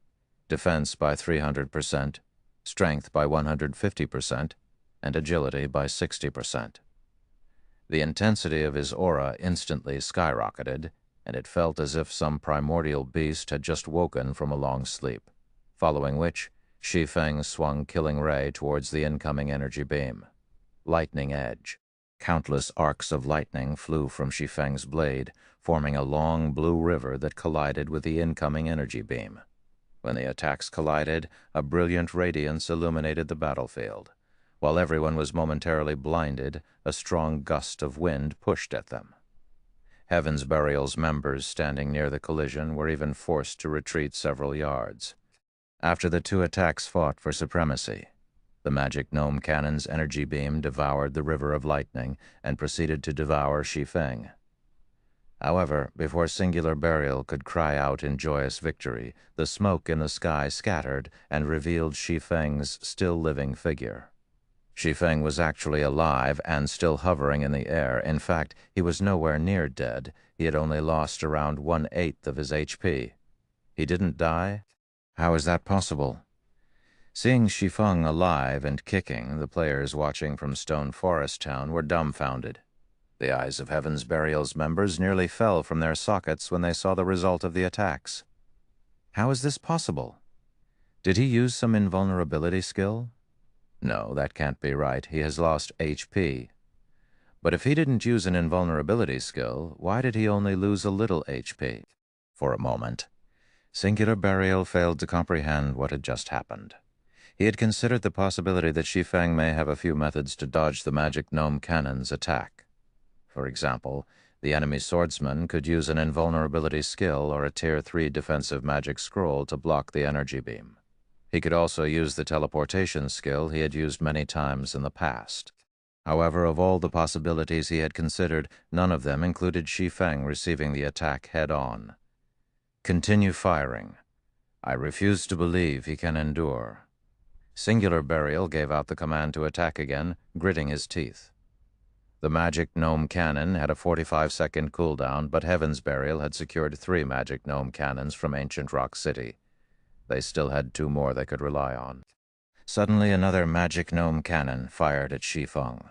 defense by 300%, strength by 150%, and agility by 60%. The intensity of his aura instantly skyrocketed, and it felt as if some primordial beast had just woken from a long sleep, following which Shi Feng swung Killing Ray towards the incoming energy beam. Lightning Edge. Countless arcs of lightning flew from Shi Feng's blade, forming a long blue river that collided with the incoming energy beam. When the attacks collided, a brilliant radiance illuminated the battlefield. While everyone was momentarily blinded, a strong gust of wind pushed at them. Heaven's Burial's members standing near the collision were even forced to retreat several yards. After the two attacks fought for supremacy, the magic gnome cannon's energy beam devoured the river of lightning and proceeded to devour Shi Feng. However, before Singular Burial could cry out in joyous victory, the smoke in the sky scattered and revealed Shi Feng's still living figure. Shi Feng was actually alive and still hovering in the air. In fact, he was nowhere near dead. He had only lost around 1/8 of his HP. He didn't die? How is that possible? Seeing Shi Feng alive and kicking, the players watching from Stone Forest Town were dumbfounded. The eyes of Heaven's Burial's members nearly fell from their sockets when they saw the result of the attacks. How is this possible? Did he use some invulnerability skill? No, that can't be right. He has lost HP. But if he didn't use an invulnerability skill, why did he only lose a little HP? For a moment, Singular Burial failed to comprehend what had just happened. He had considered the possibility that Shi Feng may have a few methods to dodge the magic gnome cannon's attack. For example, the enemy swordsman could use an invulnerability skill or a Tier 3 defensive magic scroll to block the energy beam. He could also use the teleportation skill he had used many times in the past. However, of all the possibilities he had considered, none of them included Shi Feng receiving the attack head-on. Continue firing. I refuse to believe he can endure. Singular Burial gave out the command to attack again, gritting his teeth. The magic gnome cannon had a 45-second cooldown, but Heaven's Burial had secured 3 magic gnome cannons from Ancient Rock City. They still had 2 more they could rely on. Suddenly, another magic gnome cannon fired at Shi Feng.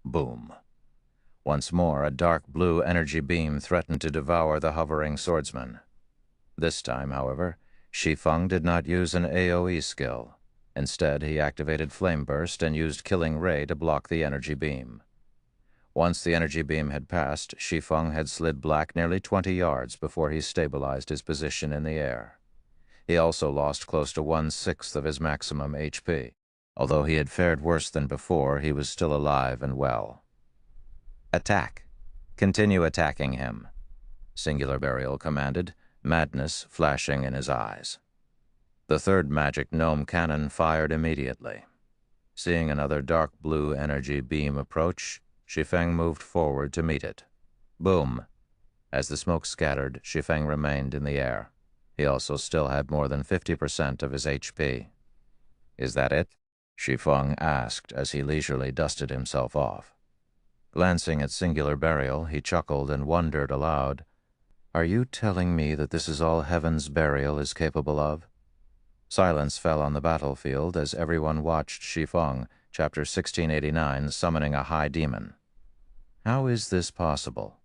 Boom. Once more, a dark blue energy beam threatened to devour the hovering swordsman. This time, however, Shi Feng did not use an AoE skill. Instead, he activated Flame Burst and used Killing Ray to block the energy beam. Once the energy beam had passed, Shi Feng had slid back nearly 20 yards before he stabilized his position in the air. He also lost close to 1/6 of his maximum HP. Although he had fared worse than before, he was still alive and well. Attack. Continue attacking him, Singular Burial commanded, madness flashing in his eyes. The third magic gnome cannon fired immediately. Seeing another dark blue energy beam approach, Shi Feng moved forward to meet it. Boom! As the smoke scattered, Shi Feng remained in the air. He also still had more than 50% of his HP. Is that it? Shi Feng asked as he leisurely dusted himself off. Glancing at Singular Burial, he chuckled and wondered aloud, "Are you telling me that this is all Heaven's Burial is capable of?" Silence fell on the battlefield as everyone watched Shi Feng, Chapter 1689, summoning a high demon. How is this possible?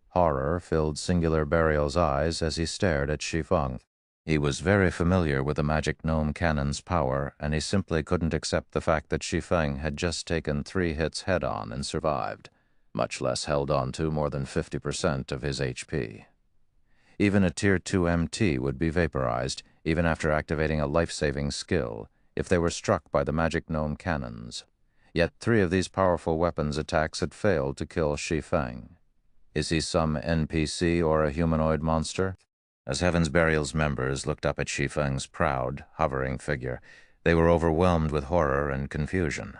Horror filled Singular Burial's eyes as he stared at Shi Feng. He was very familiar with the magic gnome cannon's power, and he simply couldn't accept the fact that Shi Feng had just taken 3 hits head-on and survived, much less held on to more than 50% of his HP. Even a Tier 2 MT would be vaporized, even after activating a life-saving skill, if they were struck by the magic gnome cannons. Yet 3 of these powerful weapons' attacks had failed to kill Shi Feng. Is he some NPC or a humanoid monster? As Heaven's Burial's members looked up at Shi Feng's proud, hovering figure, they were overwhelmed with horror and confusion.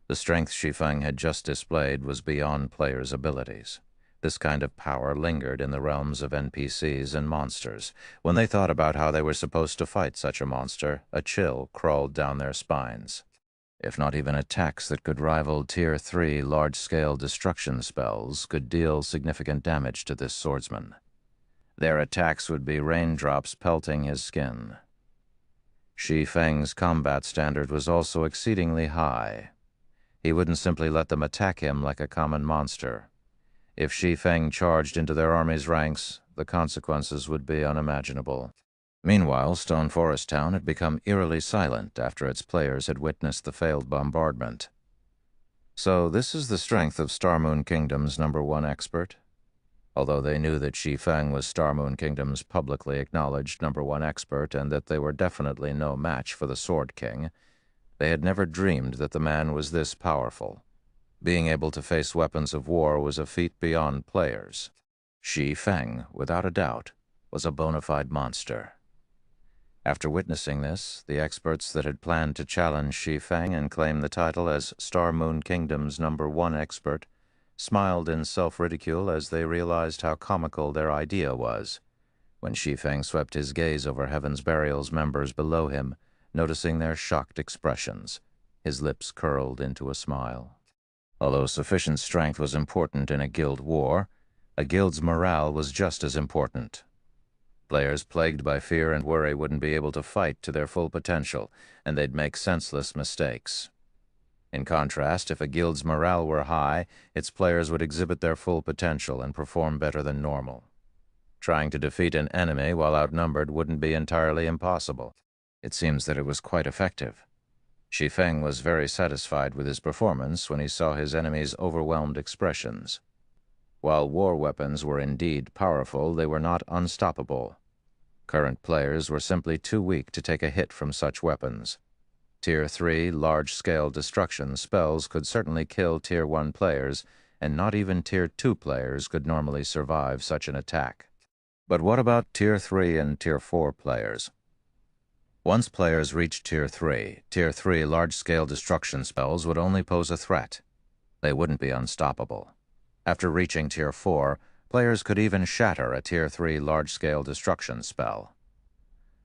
The strength Shi Feng had just displayed was beyond players' abilities. This kind of power lingered in the realms of NPCs and monsters. When they thought about how they were supposed to fight such a monster, a chill crawled down their spines. If not even attacks that could rival Tier 3 large-scale destruction spells could deal significant damage to this swordsman. Their attacks would be raindrops pelting his skin. Shi Feng's combat standard was also exceedingly high. He wouldn't simply let them attack him like a common monster. If Shi Feng charged into their army's ranks, the consequences would be unimaginable. Meanwhile, Stone Forest Town had become eerily silent after its players had witnessed the failed bombardment. So this is the strength of Star Moon Kingdom's #1 expert? Although they knew that Shi Feng was Star Moon Kingdom's publicly acknowledged #1 expert and that they were definitely no match for the Sword King, they had never dreamed that the man was this powerful. Being able to face weapons of war was a feat beyond players. Shi Feng, without a doubt, was a bona fide monster. After witnessing this, the experts that had planned to challenge Shi Feng and claim the title as Star Moon Kingdom's #1 expert smiled in self-ridicule as they realized how comical their idea was. When Shi Feng swept his gaze over Heaven's Burial's members below him, noticing their shocked expressions, his lips curled into a smile. Although sufficient strength was important in a guild war, a guild's morale was just as important. Players plagued by fear and worry wouldn't be able to fight to their full potential, and they'd make senseless mistakes. In contrast, if a guild's morale were high, its players would exhibit their full potential and perform better than normal. Trying to defeat an enemy while outnumbered wouldn't be entirely impossible. It seems that it was quite effective. Shi Feng was very satisfied with his performance when he saw his enemy's overwhelmed expressions. While war weapons were indeed powerful, they were not unstoppable. Current players were simply too weak to take a hit from such weapons. Tier 3 large-scale destruction spells could certainly kill Tier 1 players, and not even Tier 2 players could normally survive such an attack. But what about Tier 3 and Tier 4 players? Once players reached Tier 3 large-scale destruction spells would only pose a threat. They wouldn't be unstoppable. After reaching Tier 4, players could even shatter a Tier 3 large-scale destruction spell.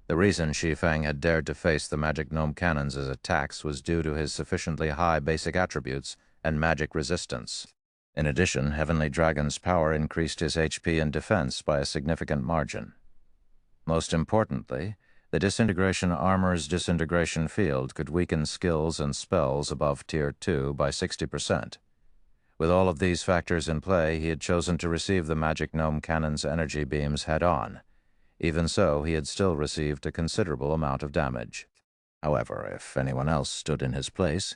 The reason Shi Feng had dared to face the magic gnome cannons as attacks was due to his sufficiently high basic attributes and magic resistance. In addition, Heavenly Dragon's power increased his HP and defense by a significant margin. Most importantly, the Disintegration Armor's Disintegration Field could weaken skills and spells above Tier 2 by 60%. With all of these factors in play, he had chosen to receive the magic gnome cannon's energy beams head-on. Even so, he had still received a considerable amount of damage. However, if anyone else stood in his place,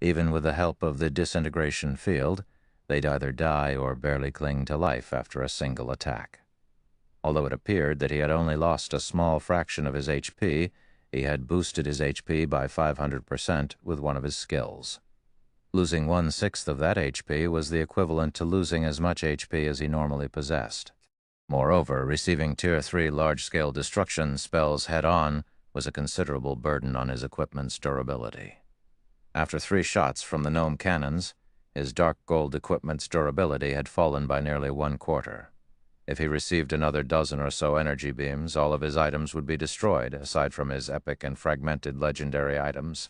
even with the help of the Disintegration Field, they'd either die or barely cling to life after a single attack. Although it appeared that he had only lost a small fraction of his HP, he had boosted his HP by 500% with one of his skills. Losing 1/6 of that HP was the equivalent to losing as much HP as he normally possessed. Moreover, receiving Tier 3 large-scale destruction spells head-on was a considerable burden on his equipment's durability. After 3 shots from the gnome cannons, his dark gold equipment's durability had fallen by nearly 1/4. If he received another dozen or so energy beams, all of his items would be destroyed, aside from his epic and fragmented legendary items.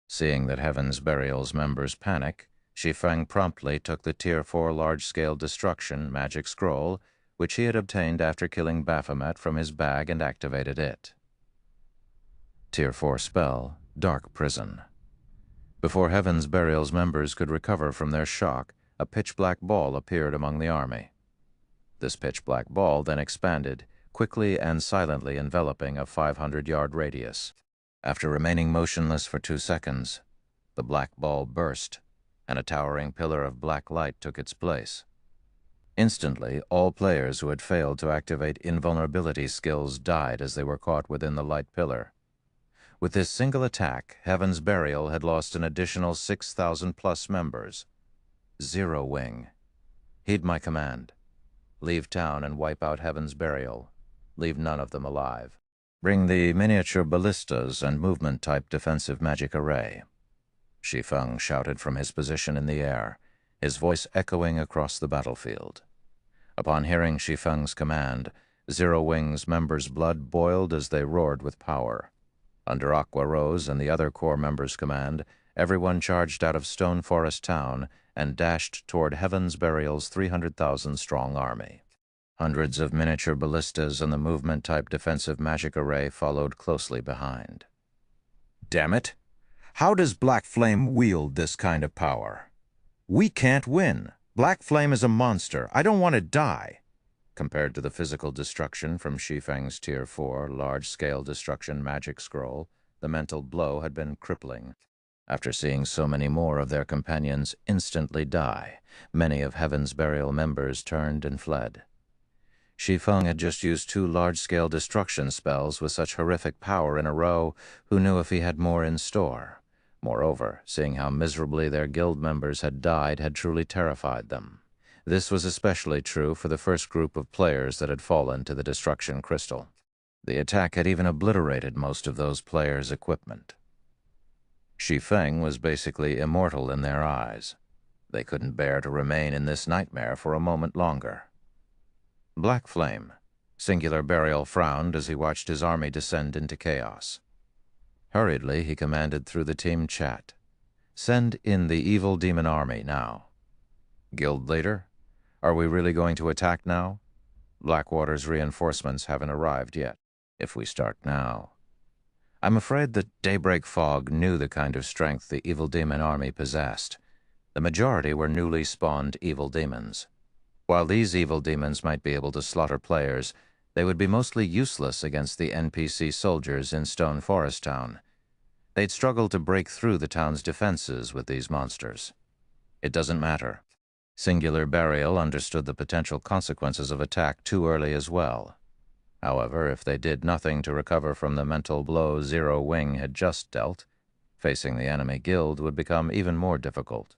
Seeing that Heaven's Burial's members panic, Shi Feng promptly took the Tier 4 large-scale destruction magic scroll, which he had obtained after killing Baphomet, from his bag and activated it. Tier 4 spell, Dark Prison. Before Heaven's Burial's members could recover from their shock, a pitch-black ball appeared among the army. This pitch-black ball then expanded, quickly and silently enveloping a 500-yard radius. After remaining motionless for 2 seconds, the black ball burst, and a towering pillar of black light took its place. Instantly, all players who had failed to activate invulnerability skills died as they were caught within the light pillar. With this single attack, Heaven's Burial had lost an additional 6,000+ members. Zero Wing. Heed my command. Leave town and wipe out Heaven's Burial. Leave none of them alive. Bring the miniature ballistas and movement-type defensive magic array. Shi Feng shouted from his position in the air, his voice echoing across the battlefield. Upon hearing Shi Feng's command, Zero Wing's members' blood boiled as they roared with power. Under Aqua Rose and the other core members' command, everyone charged out of Stone Forest Town and dashed toward Heaven's Burial's 300,000-strong army. Hundreds of miniature ballistas and the movement-type defensive magic array followed closely behind. Damn it! How does Black Flame wield this kind of power? We can't win. Black Flame is a monster. I don't want to die. Compared to the physical destruction from Shi Feng's Tier 4 large-scale destruction magic scroll, the mental blow had been crippling. After seeing so many more of their companions instantly die, many of Heaven's Burial members turned and fled. Shi Feng had just used 2 large-scale destruction spells with such horrific power in a row, who knew if he had more in store? Moreover, seeing how miserably their guild members had died had truly terrified them. This was especially true for the first group of players that had fallen to the destruction crystal. The attack had even obliterated most of those players' equipment. Shi Feng was basically immortal in their eyes. They couldn't bear to remain in this nightmare for a moment longer. Black Flame. Singular Burial frowned as he watched his army descend into chaos. Hurriedly, he commanded through the team chat, "Send in the evil demon army now." Guild leader, are we really going to attack now? Blackwater's reinforcements haven't arrived yet. If we start now. I'm afraid that Daybreak Fog knew the kind of strength the evil demon army possessed. The majority were newly spawned evil demons. While these evil demons might be able to slaughter players, they would be mostly useless against the NPC soldiers in Stone Forest Town. They'd struggle to break through the town's defenses with these monsters. It doesn't matter. Singular Burial understood the potential consequences of attack too early as well. However, if they did nothing to recover from the mental blow Zero Wing had just dealt, Facing the enemy guild would become even more difficult.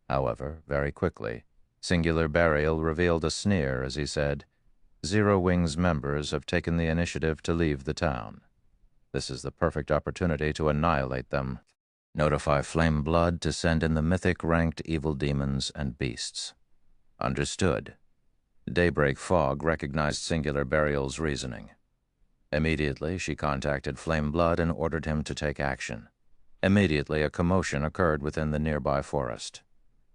However, very quickly, Singular Burial revealed a sneer as he said, "Zero Wing's members have taken the initiative to leave the town. This is the perfect opportunity to annihilate them. Notify Flame Blood to send in the mythic-ranked evil demons and beasts." Understood. Daybreak Fog recognized Singular Burial's reasoning. Immediately, she contacted Flame Blood and ordered him to take action. Immediately, a commotion occurred within the nearby forest.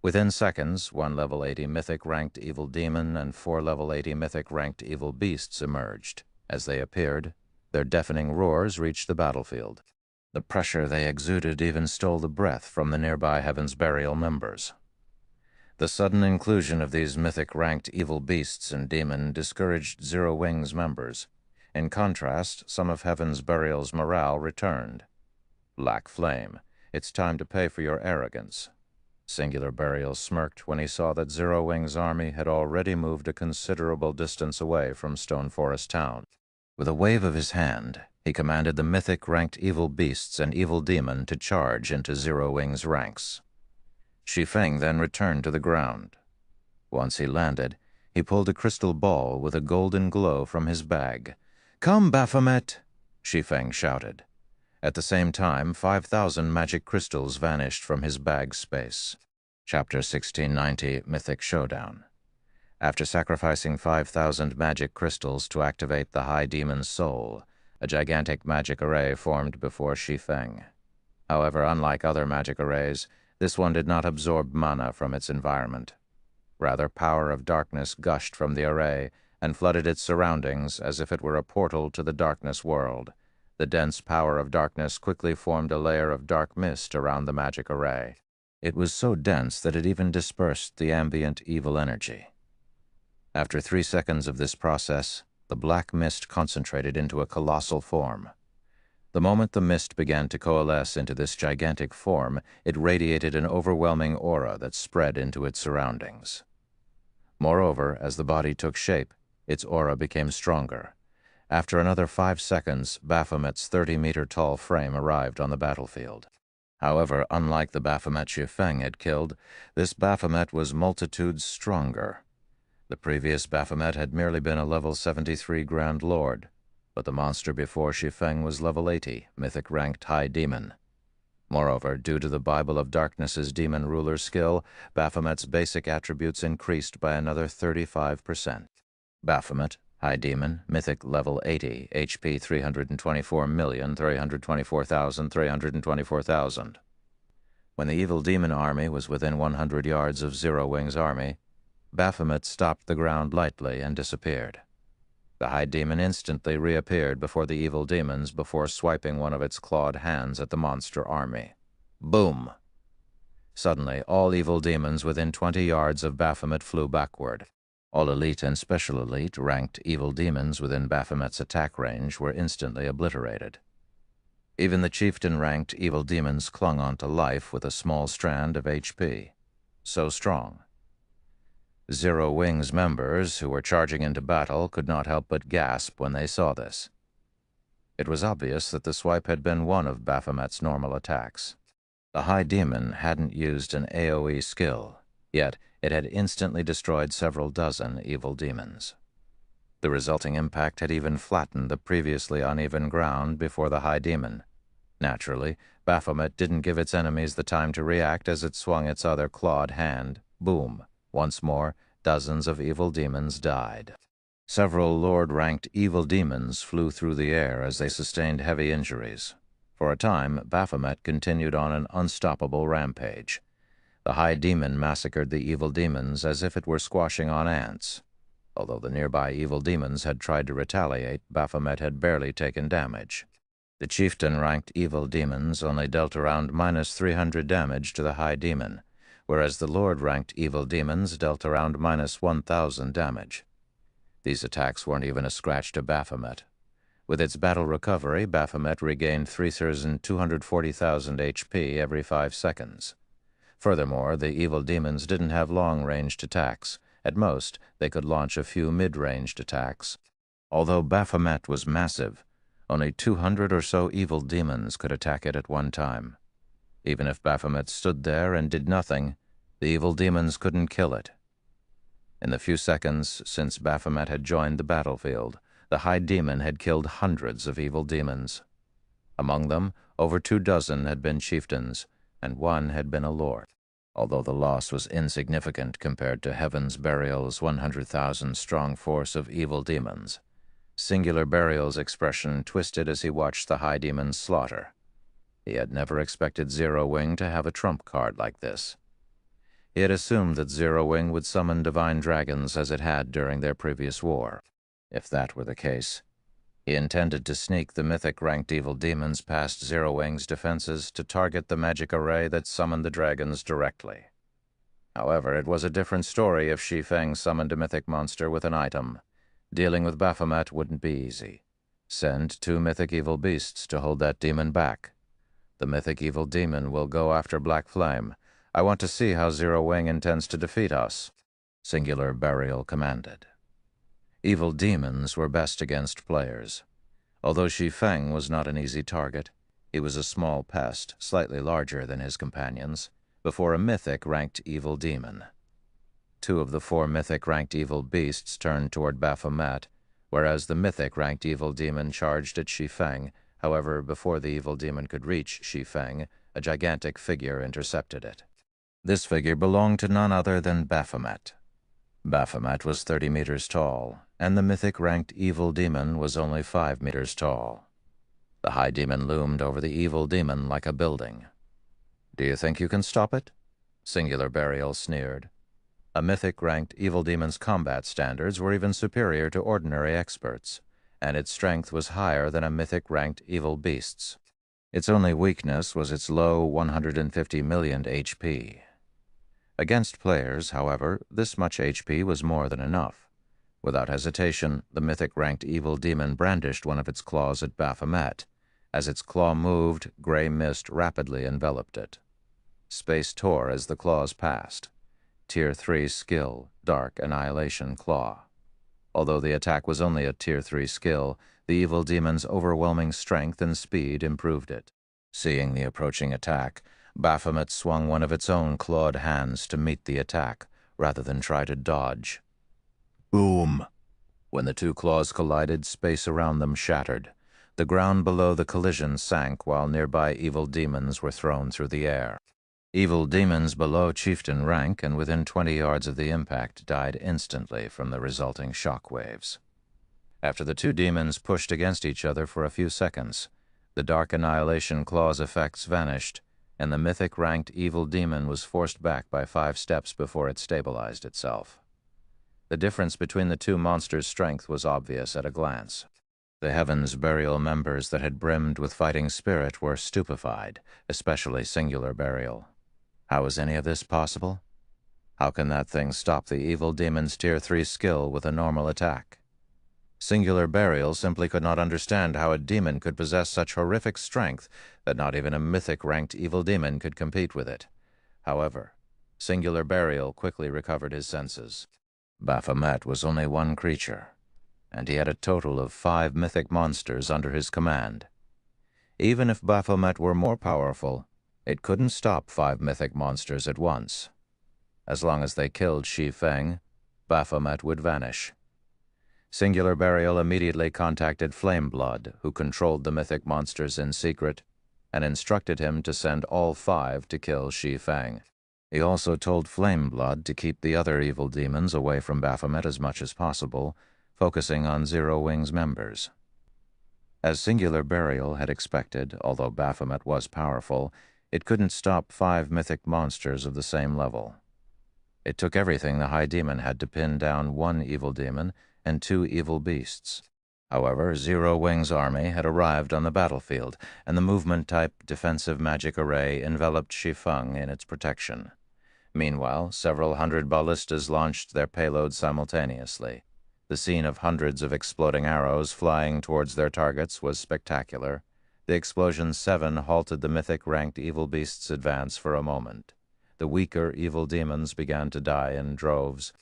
Within seconds, 1 level 80 mythic-ranked evil demon and 4 level 80 mythic-ranked evil beasts emerged. As they appeared, their deafening roars reached the battlefield. The pressure they exuded even stole the breath from the nearby Heaven's Burial members. The sudden inclusion of these mythic-ranked evil beasts and demon discouraged Zero Wing's members. In contrast, some of Heaven's Burial's morale returned. Black Flame, it's time to pay for your arrogance. Singular Burial smirked when he saw that Zero Wing's army had already moved a considerable distance away from Stone Forest Town. With a wave of his hand, he commanded the mythic-ranked evil beasts and evil demon to charge into Zero Wing's ranks. Shi Feng then returned to the ground. Once he landed, he pulled a crystal ball with a golden glow from his bag. "Come, Baphomet!" Shi Feng shouted. At the same time, 5,000 magic crystals vanished from his bag space. Chapter 1690, Mythic Showdown. After sacrificing 5,000 magic crystals to activate the High Demon's soul, a gigantic magic array formed before Shi Feng. However, unlike other magic arrays, this one did not absorb mana from its environment. Rather, power of darkness gushed from the array and flooded its surroundings as if it were a portal to the darkness world. The dense power of darkness quickly formed a layer of dark mist around the magic array. It was so dense that it even dispersed the ambient evil energy. After 3 seconds of this process, the black mist concentrated into a colossal form. The moment the mist began to coalesce into this gigantic form, it radiated an overwhelming aura that spread into its surroundings. Moreover, as the body took shape, its aura became stronger. After another 5 seconds, Baphomet's 30-meter-tall frame arrived on the battlefield. However, unlike the Baphomet Shi Feng had killed, this Baphomet was multitudes stronger. The previous Baphomet had merely been a level 73 Grand Lord, but the monster before Shi Feng was level 80, mythic-ranked High Demon. Moreover, due to the Bible of Darkness's demon ruler skill, Baphomet's basic attributes increased by another 35%. Baphomet, High Demon, Mythic level 80, HP 324,324,324,000. When the evil demon army was within 100 yards of Zero Wing's army, Baphomet stopped the ground lightly and disappeared. The High Demon instantly reappeared before the evil demons before swiping one of its clawed hands at the monster army. Boom! Suddenly, all evil demons within 20 yards of Baphomet flew backward. All elite and special elite ranked evil demons within Baphomet's attack range were instantly obliterated. Even the chieftain-ranked evil demons clung onto life with a small strand of HP. So strong. Zero Wing's members, who were charging into battle, could not help but gasp when they saw this. It was obvious that the swipe had been one of Baphomet's normal attacks. The High Demon hadn't used an AoE skill, yet it had instantly destroyed several dozen evil demons. The resulting impact had even flattened the previously uneven ground before the High Demon. Naturally, Baphomet didn't give its enemies the time to react as it swung its other clawed hand. Boom! Once more, dozens of evil demons died. Several Lord-ranked evil demons flew through the air as they sustained heavy injuries. For a time, Baphomet continued on an unstoppable rampage. The High Demon massacred the evil demons as if it were squashing on ants. Although the nearby evil demons had tried to retaliate, Baphomet had barely taken damage. The chieftain-ranked evil demons only dealt around -300 damage to the High Demon, whereas the Lord-ranked evil demons dealt around -1,000 damage. These attacks weren't even a scratch to Baphomet. With its battle recovery, Baphomet regained 3,240,000 HP every 5 seconds. Furthermore, the evil demons didn't have long-ranged attacks. At most, they could launch a few mid-ranged attacks. Although Baphomet was massive, only 200 or so evil demons could attack it at one time. Even if Baphomet stood there and did nothing, the evil demons couldn't kill it. In the few seconds since Baphomet had joined the battlefield, the High Demon had killed hundreds of evil demons. Among them, over 24 had been chieftains, and 1 had been a lord. Although the loss was insignificant compared to Heaven's Burial's 100,000-strong force of evil demons, Singular Burial's expression twisted as he watched the High Demon's slaughter. He had never expected Zero Wing to have a trump card like this. He had assumed that Zero Wing would summon divine dragons as it had during their previous war. If that were the case, he intended to sneak the mythic-ranked evil demons past Zero Wing's defenses to target the magic array that summoned the dragons directly. However, it was a different story if Shi Feng summoned a mythic monster with an item. Dealing with Baphomet wouldn't be easy. Send 2 mythic evil beasts to hold that demon back. The mythic evil demon will go after Black Flame. I want to see how Zero Wing intends to defeat us, Singular Burial commanded. Evil demons were best against players. Although Shi Feng was not an easy target, he was a small pest, slightly larger than his companions, before a mythic-ranked evil demon. 2 of the 4 mythic-ranked evil beasts turned toward Baphomet, whereas the mythic-ranked evil demon charged at Shi Feng. However, before the evil demon could reach Shi Feng, a gigantic figure intercepted it. This figure belonged to none other than Baphomet. Baphomet was 30 meters tall, and the mythic-ranked evil demon was only 5 meters tall. The High Demon loomed over the evil demon like a building. "Do you think you can stop it?" Singular Burial sneered. A mythic-ranked evil demon's combat standards were even superior to ordinary experts, and its strength was higher than a mythic-ranked evil beast's. Its only weakness was its low 150 million HP. Against players, however, this much HP was more than enough. Without hesitation, the mythic-ranked evil demon brandished one of its claws at Baphomet. As its claw moved, gray mist rapidly enveloped it. Space tore as the claws passed. Tier 3 skill, Dark Annihilation Claw. Although the attack was only a Tier 3 skill, the evil demon's overwhelming strength and speed improved it. Seeing the approaching attack, Baphomet swung one of its own clawed hands to meet the attack, rather than try to dodge. Boom! When the 2 claws collided, space around them shattered. The ground below the collision sank while nearby evil demons were thrown through the air. Evil demons below chieftain rank and within 20 yards of the impact died instantly from the resulting shock waves. After the 2 demons pushed against each other for a few seconds, the Dark Annihilation Claw's effects vanished, and the mythic-ranked evil demon was forced back by 5 steps before it stabilized itself. The difference between the 2 monsters' strength was obvious at a glance. The Heaven's Burial members that had brimmed with fighting spirit were stupefied, especially Singular Burial. How is any of this possible? How can that thing stop the evil demon's Tier 3 skill with a normal attack? Singular Burial simply could not understand how a demon could possess such horrific strength that not even a mythic-ranked evil demon could compete with it. However, Singular Burial quickly recovered his senses. Baphomet was only 1 creature, and he had a total of 5 mythic monsters under his command. Even if Baphomet were more powerful, it couldn't stop 5 mythic monsters at once. As long as they killed Shi Feng, Baphomet would vanish. Singular Burial immediately contacted Flameblood, who controlled the mythic monsters in secret, and instructed him to send all 5 to kill Shi Feng. He also told Flameblood to keep the other evil demons away from Baphomet as much as possible, focusing on Zero Wing's members. As Singular Burial had expected, although Baphomet was powerful, it couldn't stop 5 mythic monsters of the same level. It took everything the High Demon had to pin down 1 evil demon and 2 evil beasts. However, Zero Wing's army had arrived on the battlefield, and the movement-type defensive magic array enveloped Shi Feng in its protection. Meanwhile, several hundred ballistas launched their payloads simultaneously. The scene of hundreds of exploding arrows flying towards their targets was spectacular. The explosion 7 halted the mythic-ranked evil beast's advance for a moment. The weaker evil demons began to die in droves.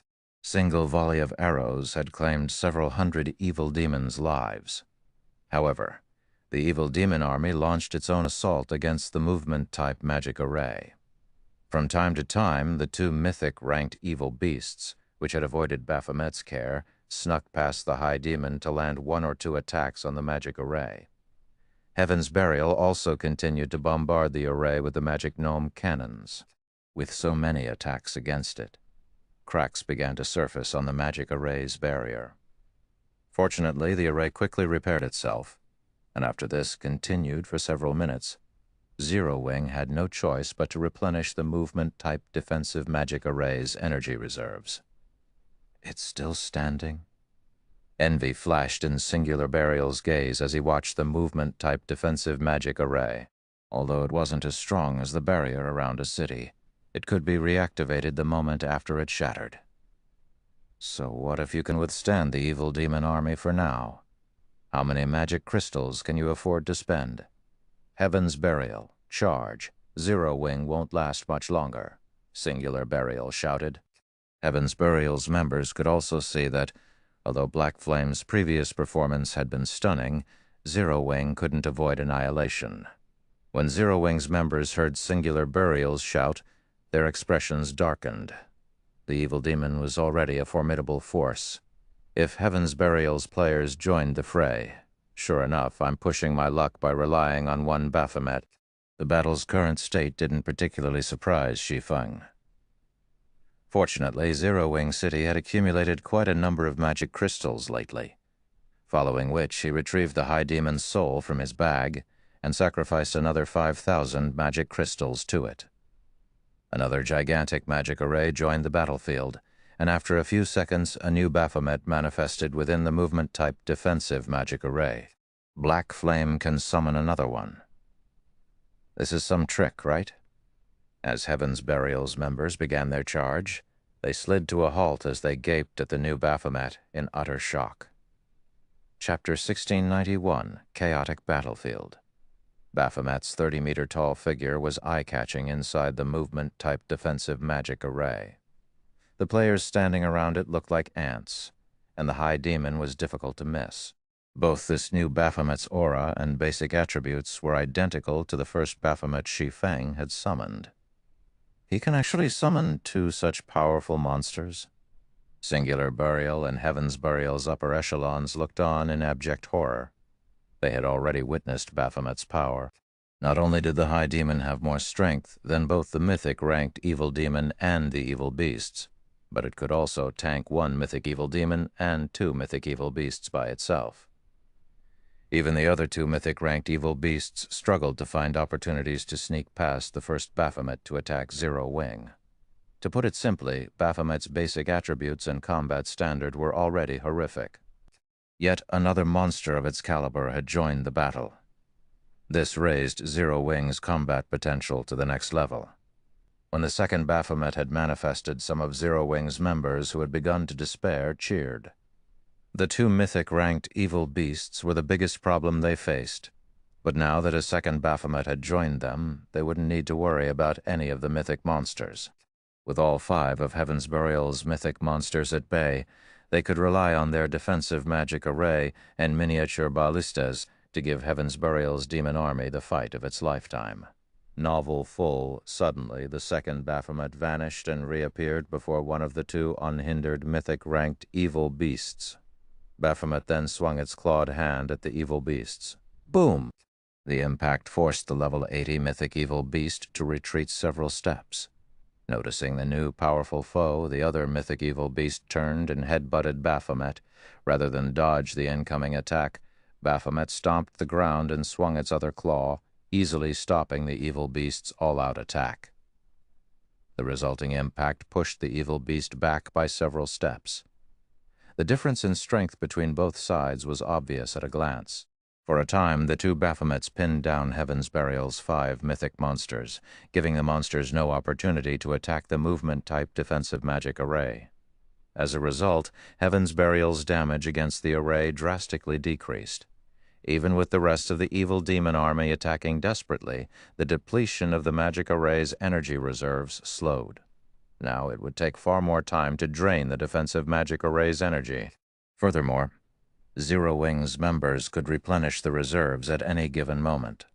Single volley of arrows had claimed several hundred evil demons' lives. However, The evil demon army launched its own assault against the movement-type magic array. From time to time, the two mythic-ranked evil beasts, which had avoided Baphomet's care, snuck past the high demon to land one or two attacks on the magic array. Heaven's Burial also continued to bombard the array with the magic gnome cannons. With so many attacks against it, cracks began to surface on the magic array's barrier. Fortunately, the array quickly repaired itself, and after this continued for several minutes, Zero Wing had no choice but to replenish the movement-type defensive magic array's energy reserves. It's still standing? Envy flashed in Singular Burial's gaze as he watched the movement-type defensive magic array. Although it wasn't as strong as the barrier around a city, it could be reactivated the moment after it shattered. So what if you can withstand the evil demon army for now? How many magic crystals can you afford to spend? Heaven's Burial, charge. Zero Wing won't last much longer, Singular Burial shouted. Heaven's Burial's members could also see that, although Black Flame's previous performance had been stunning, Zero Wing couldn't avoid annihilation. When Zero Wing's members heard Singular Burial's shout, their expressions darkened. The evil demon was already a formidable force. If Heaven's Burial's players joined the fray, sure enough, I'm pushing my luck by relying on one Baphomet. The battle's current state didn't particularly surprise Shi Feng. Fortunately, Zero Wing City had accumulated quite a number of magic crystals lately, following which he retrieved the High Demon's soul from his bag and sacrificed another 5,000 magic crystals to it. Another gigantic magic array joined the battlefield, and after a few seconds, a new Baphomet manifested within the movement-type defensive magic array. Black Flame can summon another one. This is some trick, right? As Heaven's Burial's members began their charge, they slid to a halt as they gaped at the new Baphomet in utter shock. Chapter 1691, Chaotic Battlefield. Baphomet's 30-meter-tall figure was eye-catching inside the movement-type defensive magic array. The players standing around it looked like ants, and the High Demon was difficult to miss. Both this new Baphomet's aura and basic attributes were identical to the first Baphomet Shi Feng had summoned. He can actually summon two such powerful monsters? Singular Burial and Heaven's Burial's upper echelons looked on in abject horror. They had already witnessed Baphomet's power. Not only did the High Demon have more strength than both the mythic-ranked Evil Demon and the Evil Beasts, but it could also tank one mythic Evil Demon and two mythic Evil Beasts by itself. Even the other two mythic-ranked Evil Beasts struggled to find opportunities to sneak past the first Baphomet to attack Zero Wing. To put it simply, Baphomet's basic attributes and combat standard were already horrific. Yet another monster of its caliber had joined the battle. This raised Zero Wing's combat potential to the next level. When the second Baphomet had manifested, some of Zero Wing's members who had begun to despair cheered. The two mythic-ranked evil beasts were the biggest problem they faced, but now that a second Baphomet had joined them, they wouldn't need to worry about any of the mythic monsters. With all 5 of Heaven's Burial's mythic monsters at bay, they could rely on their defensive magic array and miniature ballistas to give Heaven's Burial's demon army the fight of its lifetime. Novel full, suddenly the second Baphomet vanished and reappeared before one of the two unhindered mythic-ranked evil beasts. Baphomet then swung its clawed hand at the evil beasts. Boom! The impact forced the level 80 mythic evil beast to retreat several steps. Noticing the new powerful foe, the other mythic evil beast turned and headbutted Baphomet. Rather than dodge the incoming attack, Baphomet stomped the ground and swung its other claw, easily stopping the evil beast's all-out attack. The resulting impact pushed the evil beast back by several steps. The difference in strength between both sides was obvious at a glance. For a time, the two Baphomets pinned down Heaven's Burial's 5 mythic monsters, giving the monsters no opportunity to attack the movement-type defensive magic array. As a result, Heaven's Burial's damage against the array drastically decreased. Even with the rest of the evil demon army attacking desperately, the depletion of the magic array's energy reserves slowed. Now it would take far more time to drain the defensive magic array's energy. Furthermore, Zero Wing's members could replenish the reserves at any given moment.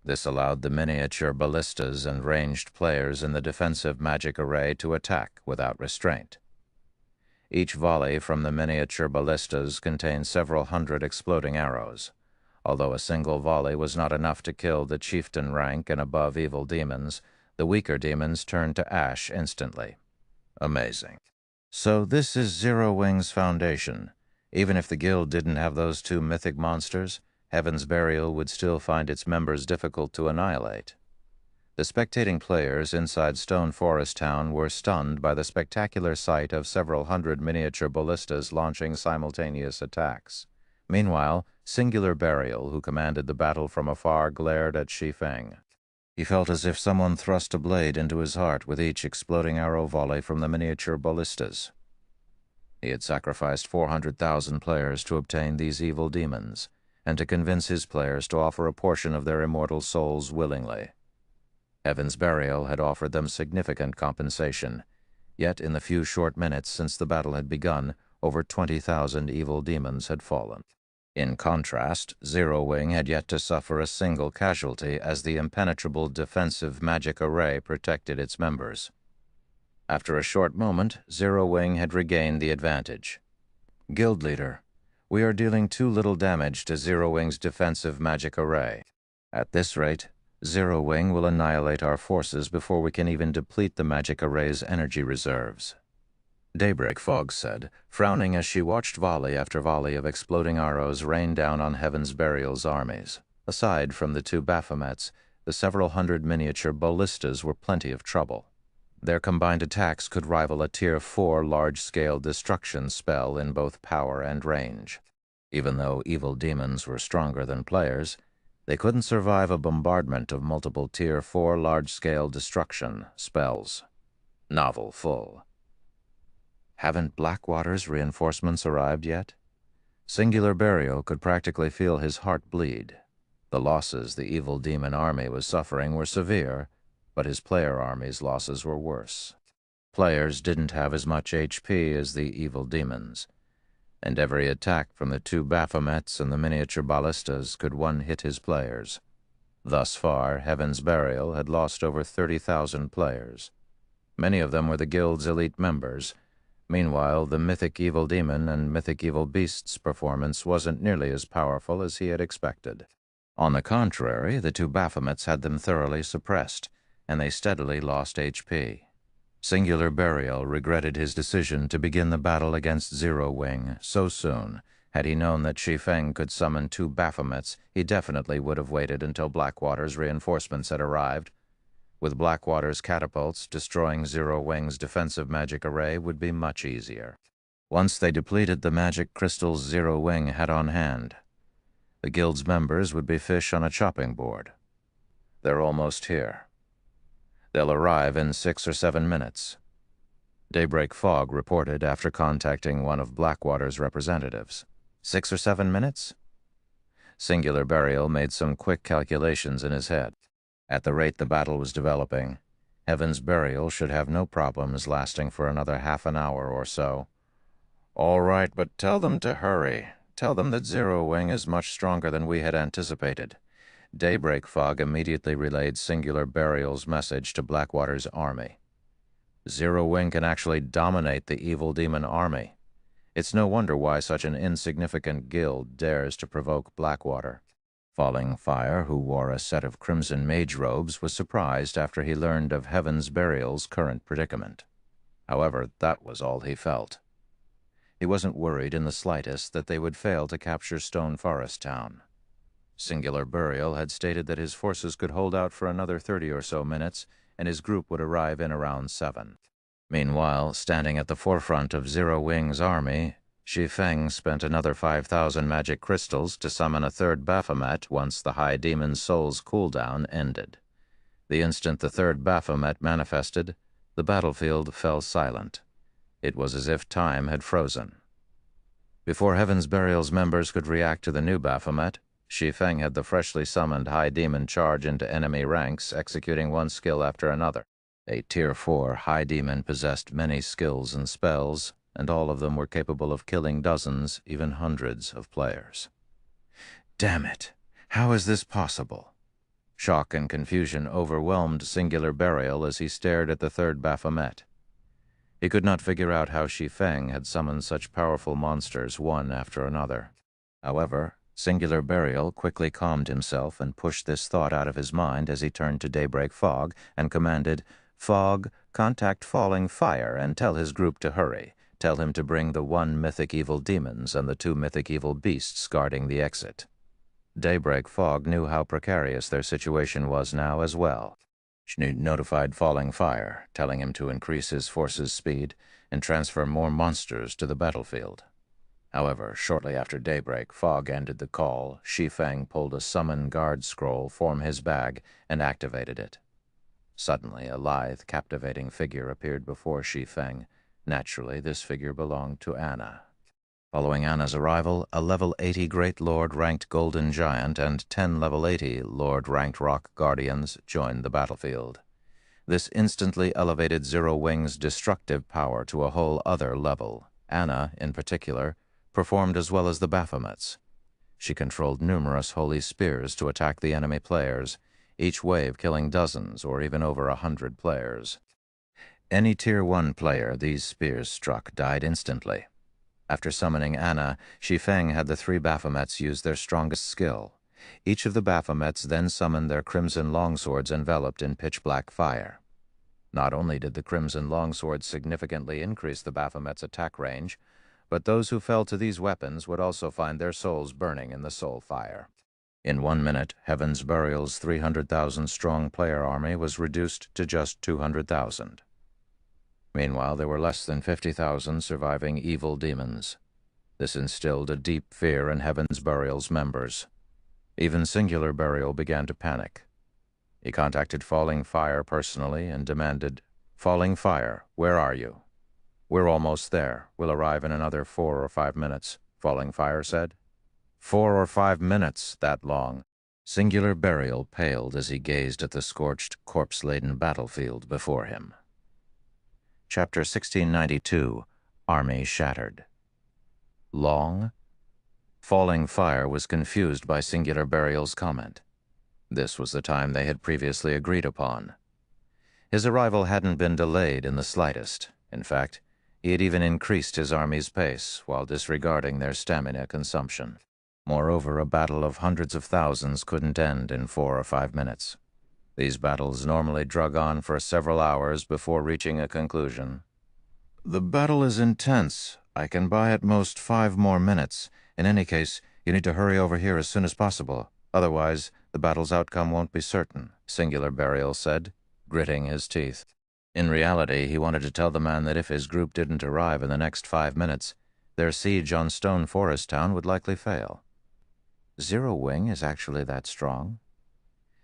This allowed the miniature ballistas and ranged players in the defensive magic array to attack without restraint. Each volley from the miniature ballistas contained several hundred exploding arrows. Although a single volley was not enough to kill the chieftain rank and above evil demons, the weaker demons turned to ash instantly. Amazing. So this is Zero Wing's foundation. Even if the guild didn't have those two mythic monsters, Heaven's Burial would still find its members difficult to annihilate. The spectating players inside Stone Forest Town were stunned by the spectacular sight of several hundred miniature ballistas launching simultaneous attacks. Meanwhile, Singular Burial, who commanded the battle from afar, glared at Shi Feng. He felt as if someone thrust a blade into his heart with each exploding arrow volley from the miniature ballistas. He had sacrificed 400,000 players to obtain these evil demons, and to convince his players to offer a portion of their immortal souls willingly. Heaven's Burial had offered them significant compensation, yet in the few short minutes since the battle had begun, over 20,000 evil demons had fallen. In contrast, Zero Wing had yet to suffer a single casualty as the impenetrable defensive magic array protected its members. After a short moment, Zero Wing had regained the advantage. Guild Leader, we are dealing too little damage to Zero Wing's defensive magic array. At this rate, Zero Wing will annihilate our forces before we can even deplete the magic array's energy reserves. Daybreak Fog said, frowning as she watched volley after volley of exploding arrows rain down on Heaven's Burial's armies. Aside from the two Baphomets, the several hundred miniature ballistas were plenty of trouble. Their combined attacks could rival a Tier 4 large-scale destruction spell in both power and range. Even though evil demons were stronger than players, they couldn't survive a bombardment of multiple Tier 4 large-scale destruction spells. Novel full. Haven't Blackwater's reinforcements arrived yet? Singular Burial could practically feel his heart bleed. The losses the evil demon army was suffering were severe, but his player army's losses were worse. Players didn't have as much HP as the evil demons, and every attack from the two Baphomets and the miniature ballistas could one-hit his players. Thus far, Heaven's Burial had lost over 30,000 players. Many of them were the guild's elite members. Meanwhile, the Mythic Evil Demon and Mythic Evil Beast's performance wasn't nearly as powerful as he had expected. On the contrary, the two Baphomets had them thoroughly suppressed, and they steadily lost HP. Singular Burial regretted his decision to begin the battle against Zero Wing so soon. Had he known that Shi Feng could summon two Baphomets, he definitely would have waited until Blackwater's reinforcements had arrived. With Blackwater's catapults, destroying Zero Wing's defensive magic array would be much easier. Once they depleted the magic crystals Zero Wing had on hand, the guild's members would be fish on a chopping board. They're almost here. They'll arrive in 6 or 7 minutes. Daybreak Fog reported after contacting one of Blackwater's representatives. 6 or 7 minutes? Singular Burial made some quick calculations in his head. At the rate the battle was developing, Heaven's Burial should have no problems lasting for another half an hour or so. All right, but tell them to hurry. Tell them that Zero Wing is much stronger than we had anticipated. Daybreak Fog immediately relayed Singular Burial's message to Blackwater's army. Zero Wing can actually dominate the evil demon army. It's no wonder why such an insignificant guild dares to provoke Blackwater. Falling Fire, who wore a set of crimson mage robes, was surprised after he learned of Heaven's Burial's current predicament. However, that was all he felt. He wasn't worried in the slightest that they would fail to capture Stone Forest Town. Singular Burial had stated that his forces could hold out for another 30 or so minutes, and his group would arrive in around 7. Meanwhile, standing at the forefront of Zero Wing's army, Shi Feng spent another 5,000 magic crystals to summon a third Baphomet once the High Demon's soul's cooldown ended. The instant the third Baphomet manifested, the battlefield fell silent. It was as if time had frozen. Before Heaven's Burial's members could react to the new Baphomet, Shi Feng had the freshly summoned High Demon charge into enemy ranks, executing one skill after another. A Tier 4 High Demon possessed many skills and spells, and all of them were capable of killing dozens, even hundreds of players. Damn it! How is this possible? Shock and confusion overwhelmed Singular Burial as he stared at the third Baphomet. He could not figure out how Shi Feng had summoned such powerful monsters one after another. However, Singular Burial quickly calmed himself and pushed this thought out of his mind as he turned to Daybreak Fog and commanded, "Fog, contact Falling Fire and tell his group to hurry. Tell him to bring the 1 mythic evil demons and the 2 mythic evil beasts guarding the exit." Daybreak Fog knew how precarious their situation was now as well. She notified Falling Fire, telling him to increase his force's speed and transfer more monsters to the battlefield. However, shortly after daybreak, Fog ended the call. Shi Feng pulled a summon guard scroll from his bag and activated it. Suddenly, a lithe, captivating figure appeared before Shi Feng. Naturally, this figure belonged to Anna. Following Anna's arrival, a level 80 Great Lord ranked Golden Giant and 10 level 80 Lord ranked Rock Guardians joined the battlefield. This instantly elevated Zero Wing's destructive power to a whole other level. Anna, in particular, performed as well as the Baphomets. She controlled numerous holy spears to attack the enemy players, each wave killing dozens or even over 100 players. Any Tier 1 player these spears struck died instantly. After summoning Anna, Shi Feng had the 3 Baphomets use their strongest skill. Each of the Baphomets then summoned their crimson longswords enveloped in pitch-black fire. Not only did the crimson longswords significantly increase the Baphomet's attack range, but those who fell to these weapons would also find their souls burning in the soul fire. In 1 minute, Heaven's Burial's 300,000-strong player army was reduced to just 200,000. Meanwhile, there were less than 50,000 surviving evil demons. This instilled a deep fear in Heaven's Burial's members. Even Singular Burial began to panic. He contacted Falling Fire personally and demanded, "Falling Fire, where are you?" "We're almost there. We'll arrive in another 4 or 5 minutes, Falling Fire said. 4 or 5 minutes, that long. Singular Burial paled as he gazed at the scorched, corpse-laden battlefield before him. Chapter 1692, Army Shattered. Long? Falling Fire was confused by Singular Burial's comment. This was the time they had previously agreed upon. His arrival hadn't been delayed in the slightest. In fact, he had even increased his army's pace while disregarding their stamina consumption. Moreover, a battle of hundreds of thousands couldn't end in 4 or 5 minutes. These battles normally drug on for several hours before reaching a conclusion. "The battle is intense. I can buy at most 5 more minutes. In any case, you need to hurry over here as soon as possible. Otherwise, the battle's outcome won't be certain," Singular Burial said, gritting his teeth. In reality, he wanted to tell the man that if his group didn't arrive in the next 5 minutes, their siege on Stone Forest Town would likely fail. Zero Wing is actually that strong?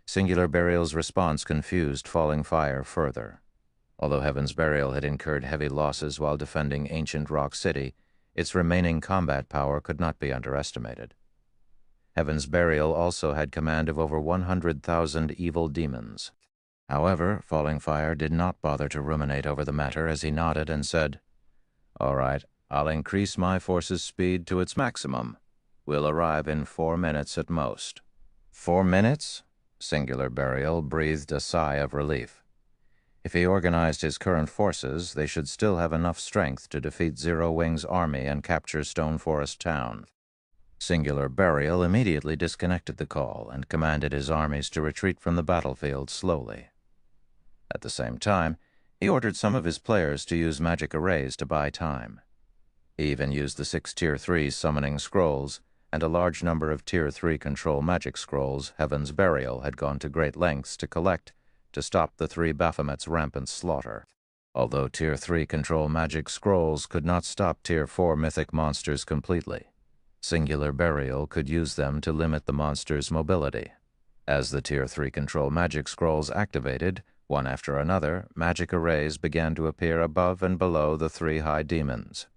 Singular Burial's response confused Falling Fire further. Although Heaven's Burial had incurred heavy losses while defending ancient Rock City, its remaining combat power could not be underestimated. Heaven's Burial also had command of over 100,000 evil demons. However, Falling Fire did not bother to ruminate over the matter as he nodded and said, "All right, I'll increase my force's speed to its maximum. We'll arrive in 4 minutes at most." 4 minutes? Singular Burial breathed a sigh of relief. If he organized his current forces, they should still have enough strength to defeat Zero Wing's army and capture Stone Forest Town. Singular Burial immediately disconnected the call and commanded his armies to retreat from the battlefield slowly. At the same time, he ordered some of his players to use magic arrays to buy time. He even used the 6 Tier 3 summoning scrolls and a large number of Tier 3 control magic scrolls Heaven's Burial had gone to great lengths to collect to stop the 3 Baphomet's rampant slaughter. Although Tier 3 control magic scrolls could not stop Tier 4 mythic monsters completely, Singular Burial could use them to limit the monster's mobility. As the Tier 3 control magic scrolls activated, one after another, magic arrays began to appear above and below the 3 high demons.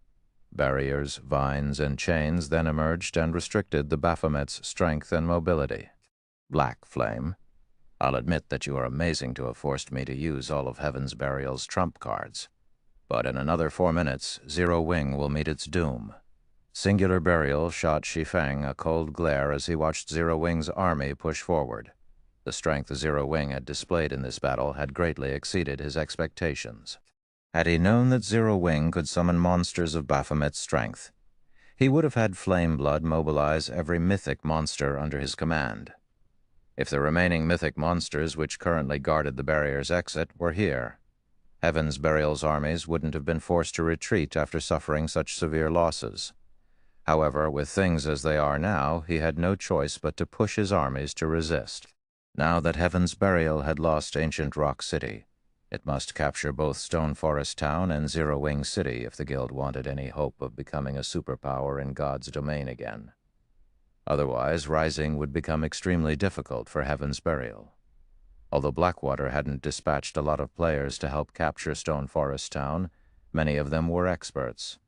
Barriers, vines, and chains then emerged and restricted the Baphomet's strength and mobility. Black Flame. I'll admit that you are amazing to have forced me to use all of Heaven's Burial's trump cards. But in another 4 minutes, Zero Wing will meet its doom. Singular Burial shot Shi Feng a cold glare as he watched Zero Wing's army push forward. The strength Zero Wing had displayed in this battle had greatly exceeded his expectations. Had he known that Zero Wing could summon monsters of Baphomet's strength, he would have had Flame Blood mobilize every mythic monster under his command. If the remaining mythic monsters which currently guarded the barrier's exit were here, Heaven's Burial's armies wouldn't have been forced to retreat after suffering such severe losses. However, with things as they are now, he had no choice but to push his armies to resist. Now that Heaven's Burial had lost Ancient Rock City, it must capture both Stone Forest Town and Zero Wing City if the Guild wanted any hope of becoming a superpower in God's domain again. Otherwise, rising would become extremely difficult for Heaven's Burial. Although Blackwater hadn't dispatched a lot of players to help capture Stone Forest Town, many of them were experts.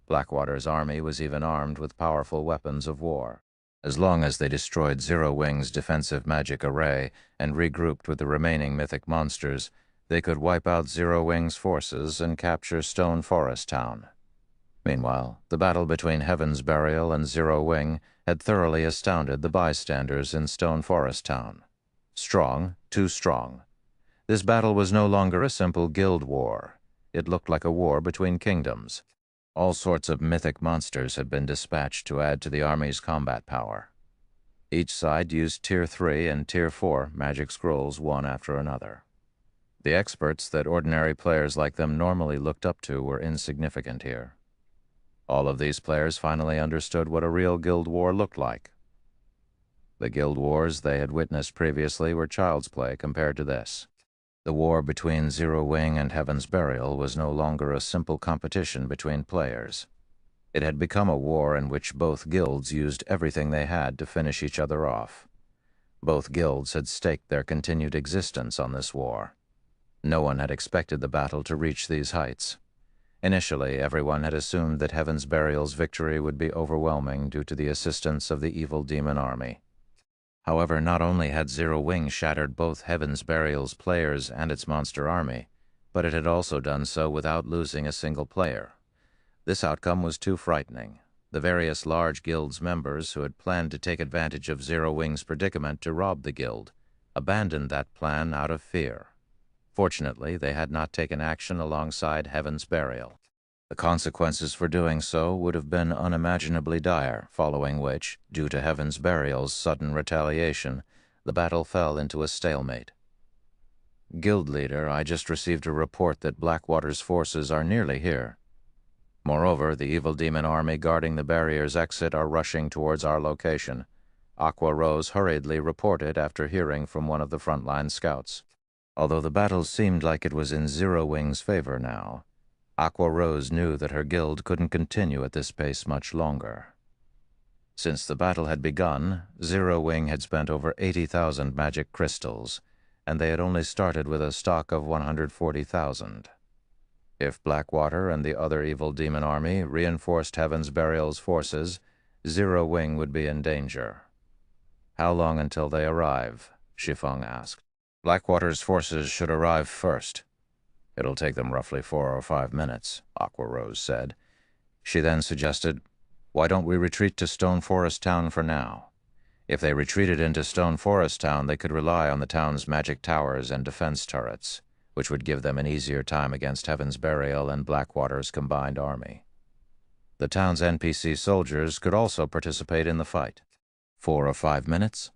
Blackwater's army was even armed with powerful weapons of war. As long as they destroyed Zero Wing's defensive magic array and regrouped with the remaining mythic monsters, they could wipe out Zero Wing's forces and capture Stone Forest Town. Meanwhile, the battle between Heaven's Burial and Zero Wing had thoroughly astounded the bystanders in Stone Forest Town. Strong, too strong. This battle was no longer a simple guild war. It looked like a war between kingdoms. All sorts of mythic monsters had been dispatched to add to the army's combat power. Each side used Tier 3 and Tier 4 magic scrolls one after another. The experts that ordinary players like them normally looked up to were insignificant here. All of these players finally understood what a real guild war looked like. The guild wars they had witnessed previously were child's play compared to this. The war between Zero Wing and Heaven's Burial was no longer a simple competition between players. It had become a war in which both guilds used everything they had to finish each other off. Both guilds had staked their continued existence on this war. No one had expected the battle to reach these heights. Initially, everyone had assumed that Heaven's Burial's victory would be overwhelming due to the assistance of the evil demon army. However, not only had Zero Wing shattered both Heaven's Burial's players and its monster army, but it had also done so without losing a single player. This outcome was too frightening. The various large guild's members who had planned to take advantage of Zero Wing's predicament to rob the guild abandoned that plan out of fear. Fortunately, they had not taken action alongside Heaven's Burial. The consequences for doing so would have been unimaginably dire, following which, due to Heaven's Burial's sudden retaliation, the battle fell into a stalemate. Guild leader, I just received a report that Blackwater's forces are nearly here. Moreover, the evil demon army guarding the barrier's exit are rushing towards our location. Aqua Rose hurriedly reported after hearing from one of the frontline scouts. Although the battle seemed like it was in Zero Wing's favor now, Aqua Rose knew that her guild couldn't continue at this pace much longer. Since the battle had begun, Zero Wing had spent over 80,000 magic crystals, and they had only started with a stock of 140,000. If Blackwater and the other evil demon army reinforced Heaven's Burial's forces, Zero Wing would be in danger. How long until they arrive? Shi Feng asked. Blackwater's forces should arrive first. It'll take them roughly 4 or 5 minutes, Aqua Rose said. She then suggested, why don't we retreat to Stone Forest Town for now? If they retreated into Stone Forest Town, they could rely on the town's magic towers and defense turrets, which would give them an easier time against Heaven's Burial and Blackwater's combined army. The town's NPC soldiers could also participate in the fight. 4 or 5 minutes?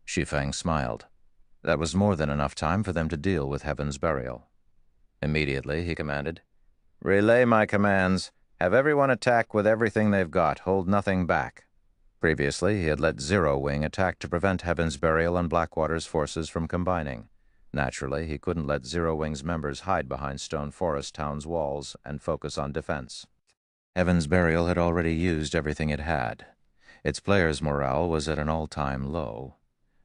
Shi Feng smiled. That was more than enough time for them to deal with Heaven's Burial. Immediately, he commanded, relay my commands. Have everyone attack with everything they've got. Hold nothing back. Previously, he had let Zero Wing attack to prevent Heaven's Burial and Blackwater's forces from combining. Naturally, he couldn't let Zero Wing's members hide behind Stone Forest Town's walls and focus on defense. Heaven's Burial had already used everything it had. Its players' morale was at an all-time low.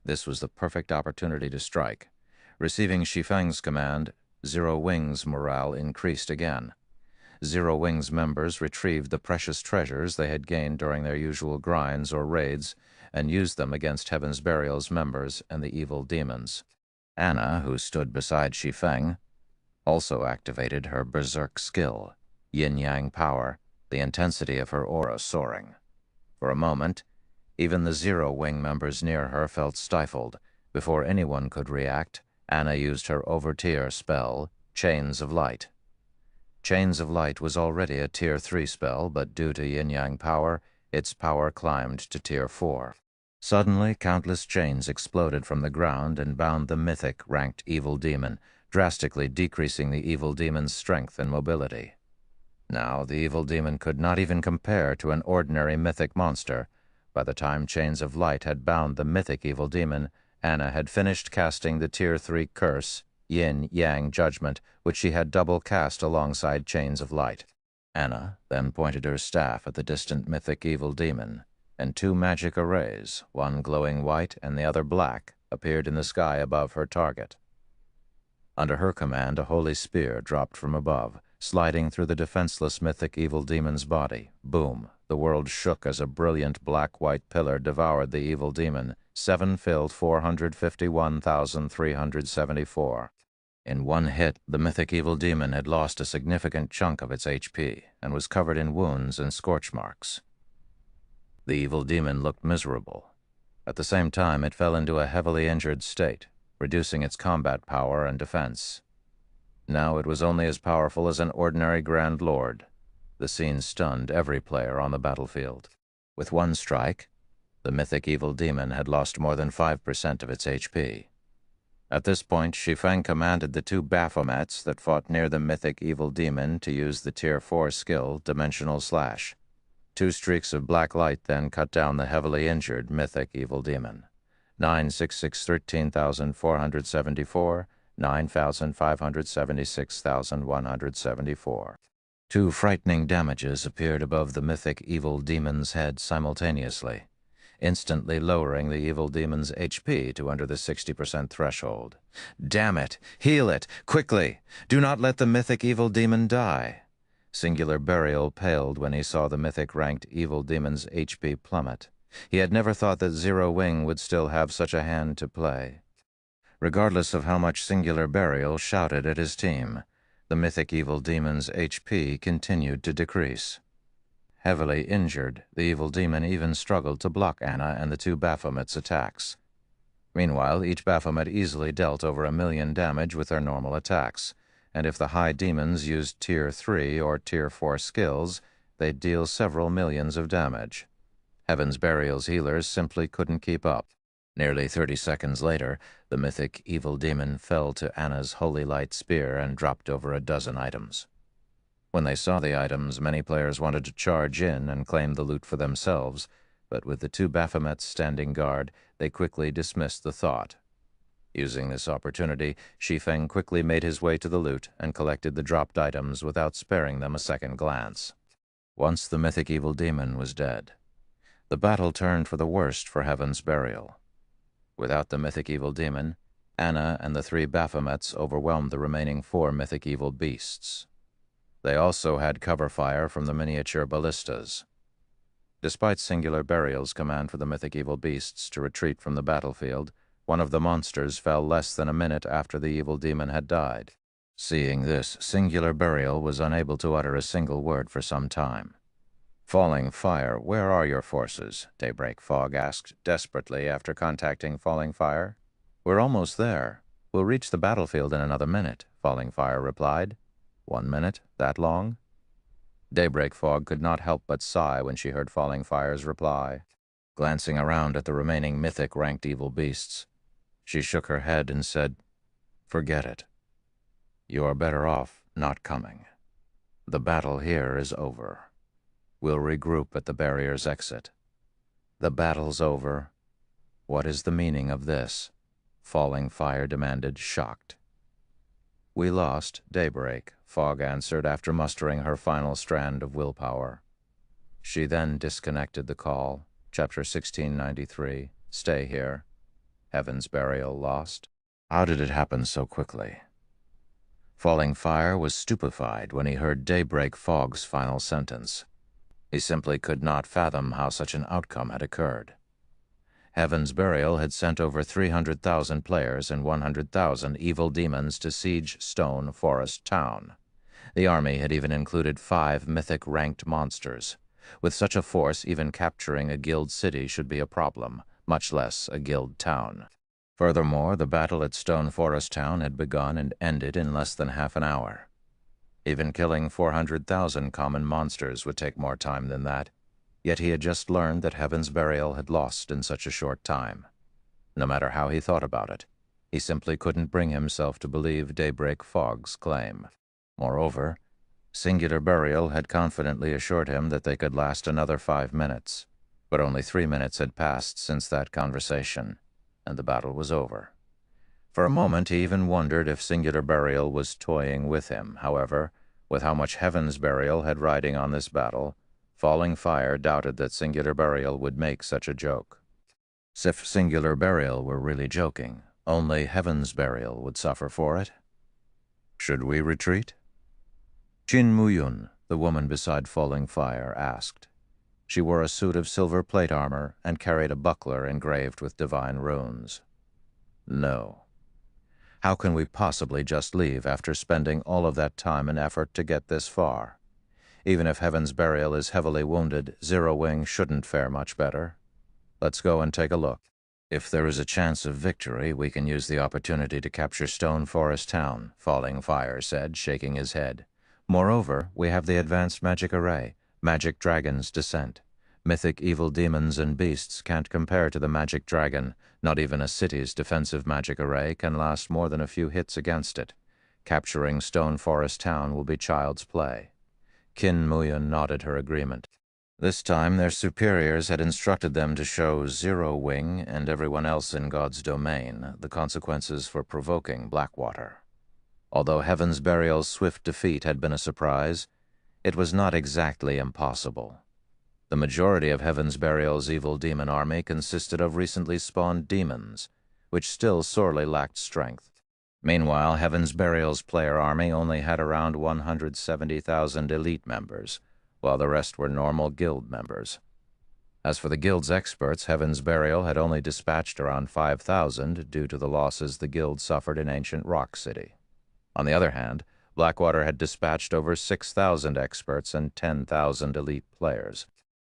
This was the perfect opportunity to strike. Receiving Shi Feng's command, Zero Wing's morale increased again. Zero Wing's members retrieved the precious treasures they had gained during their usual grinds or raids and used them against Heaven's Burial's members and the evil demons. Anna, who stood beside Shi Feng, also activated her berserk skill, yin-yang power, the intensity of her aura soaring. For a moment, even the Zero-Wing members near her felt stifled. Before anyone could react, Anna used her over-tier spell, Chains of Light. Chains of Light was already a Tier 3 spell, but due to yin-yang power, its power climbed to Tier 4. Suddenly, countless chains exploded from the ground and bound the mythic ranked evil demon, drastically decreasing the evil demon's strength and mobility. Now, the evil demon could not even compare to an ordinary mythic monster. By the time Chains of Light had bound the mythic evil demon, Anna had finished casting the Tier 3 curse, Yin-Yang Judgment, which she had double cast alongside Chains of Light. Anna then pointed her staff at the distant mythic evil demon, and two magic arrays, one glowing white and the other black, appeared in the sky above her target. Under her command, a holy spear dropped from above, sliding through the defenseless mythic evil demon's body. Boom! The world shook as a brilliant black-white pillar devoured the evil demon. 7 filled 451,374. In one hit, the mythic evil demon had lost a significant chunk of its HP and was covered in wounds and scorch marks. The evil demon looked miserable. At the same time, it fell into a heavily injured state, reducing its combat power and defense. Now it was only as powerful as an ordinary Grand Lord. The scene stunned every player on the battlefield. With one strike, the mythic evil demon had lost more than 5% of its HP. At this point, Shi Feng commanded the two Baphomets that fought near the mythic evil demon to use the Tier 4 skill, Dimensional Slash. 2 streaks of black light then cut down the heavily injured mythic evil demon. 9,613,474, 9,576,174. 2 frightening damages appeared above the mythic evil demon's head simultaneously, instantly lowering the evil demon's HP to under the 60% threshold. Damn it! Heal it! Quickly! Do not let the mythic evil demon die! Singular Burial paled when he saw the mythic-ranked evil demon's HP plummet. He had never thought that Zero-Wing would still have such a hand to play. Regardless of how much Singular Burial shouted at his team, the mythic evil demon's HP continued to decrease. Heavily injured, the evil demon even struggled to block Anna and the two Baphomet's attacks. Meanwhile, each Baphomet easily dealt over 1 million damage with their normal attacks, and if the high demons used Tier 3 or Tier 4 skills, they'd deal several millions of damage. Heaven's Burial's healers simply couldn't keep up. Nearly 30 seconds later, the mythic evil demon fell to Anna's holy light spear and dropped over a dozen items. When they saw the items, many players wanted to charge in and claim the loot for themselves, but with the two Baphomets standing guard, they quickly dismissed the thought. Using this opportunity, Shi Feng quickly made his way to the loot and collected the dropped items without sparing them a second glance. Once the mythic evil demon was dead, the battle turned for the worst for Heaven's Burial. Without the mythic evil demon, Anna and the 3 Baphomets overwhelmed the remaining 4 mythic evil beasts. They also had cover fire from the miniature ballistas. Despite Singular Burial's command for the mythic evil beasts to retreat from the battlefield, one of the monsters fell less than a minute after the evil demon had died. Seeing this, Singular Burial was unable to utter a single word for some time. Falling Fire, where are your forces? Daybreak Fog asked desperately after contacting Falling Fire. We're almost there. We'll reach the battlefield in another minute, Falling Fire replied. 1 minute? That long? Daybreak Fog could not help but sigh when she heard Falling Fire's reply. Glancing around at the remaining mythic-ranked evil beasts, she shook her head and said, "Forget it. You are better off not coming. The battle here is over. We'll regroup at the barrier's exit." The battle's over? What is the meaning of this? Falling Fire demanded, shocked. We lost, Daybreak, Fog answered after mustering her final strand of willpower. She then disconnected the call. Chapter 1693, Stay Here. Heaven's Burial lost. How did it happen so quickly? Falling Fire was stupefied when he heard Daybreak Fog's final sentence. He simply could not fathom how such an outcome had occurred. Heaven's Burial had sent over 300,000 players and 100,000 evil demons to siege Stone Forest Town. The army had even included 5 mythic ranked monsters. With such a force, even capturing a guild city should be a problem, much less a guild town. Furthermore, the battle at Stone Forest Town had begun and ended in less than half an hour. Even killing 400,000 common monsters would take more time than that. Yet he had just learned that Heaven's Burial had lost in such a short time. No matter how he thought about it, he simply couldn't bring himself to believe Daybreak Fog's claim. Moreover, Singular Burial had confidently assured him that they could last another 5 minutes, but only 3 minutes had passed since that conversation, and the battle was over. For a moment he even wondered if Singular Burial was toying with him. However, with how much Heaven's Burial had riding on this battle, Falling Fire doubted that Singular Burial would make such a joke. If Singular Burial were really joking, only Heaven's Burial would suffer for it. Should we retreat? Jin Muyun, the woman beside Falling Fire, asked. She wore a suit of silver plate armor and carried a buckler engraved with divine runes. No. How can we possibly just leave after spending all of that time and effort to get this far? Even if Heaven's Burial is heavily wounded, Zero Wing shouldn't fare much better. Let's go and take a look. If there is a chance of victory, we can use the opportunity to capture Stone Forest Town, Falling Fire said, shaking his head. Moreover, we have the advanced magic array, Magic Dragon's Descent. Mythic evil demons and beasts can't compare to the magic dragon. Not even a city's defensive magic array can last more than a few hits against it. Capturing Stone Forest Town will be child's play. Qin Muyun nodded her agreement. This time their superiors had instructed them to show Zero Wing and everyone else in God's domain the consequences for provoking Blackwater. Although Heaven's Burial's swift defeat had been a surprise, it was not exactly impossible. The majority of Heaven's Burial's evil demon army consisted of recently spawned demons, which still sorely lacked strength. Meanwhile, Heaven's Burial's player army only had around 170,000 elite members, while the rest were normal guild members. As for the guild's experts, Heaven's Burial had only dispatched around 5,000 due to the losses the guild suffered in ancient Rock City. On the other hand, Blackwater had dispatched over 6,000 experts and 10,000 elite players.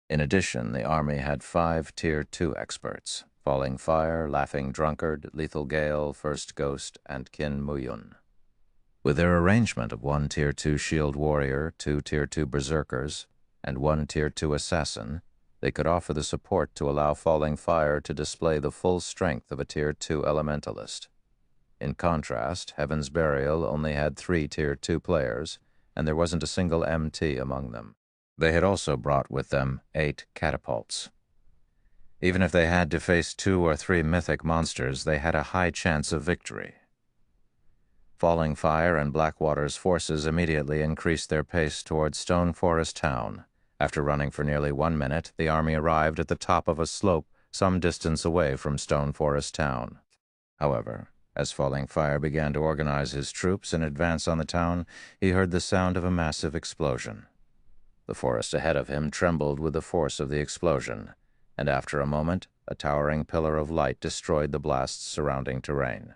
In addition, the army had 5 Tier 2 experts, Falling Fire, Laughing Drunkard, Lethal Gale, First Ghost, and Qin Muyun. With their arrangement of 1 Tier 2 Shield Warrior, 2 Tier 2 Berserkers, and 1 Tier 2 Assassin, they could offer the support to allow Falling Fire to display the full strength of a Tier 2 Elementalist. In contrast, Heaven's Burial only had 3 Tier 2 players, and there wasn't a single MT among them. They had also brought with them 8 catapults. Even if they had to face 2 or 3 mythic monsters, they had a high chance of victory. Falling Fire and Blackwater's forces immediately increased their pace towards Stone Forest Town. After running for nearly 1 minute, the army arrived at the top of a slope some distance away from Stone Forest Town. However, as Falling Fire began to organize his troops and advance on the town, he heard the sound of a massive explosion. The forest ahead of him trembled with the force of the explosion, and after a moment, a towering pillar of light destroyed the blast's surrounding terrain.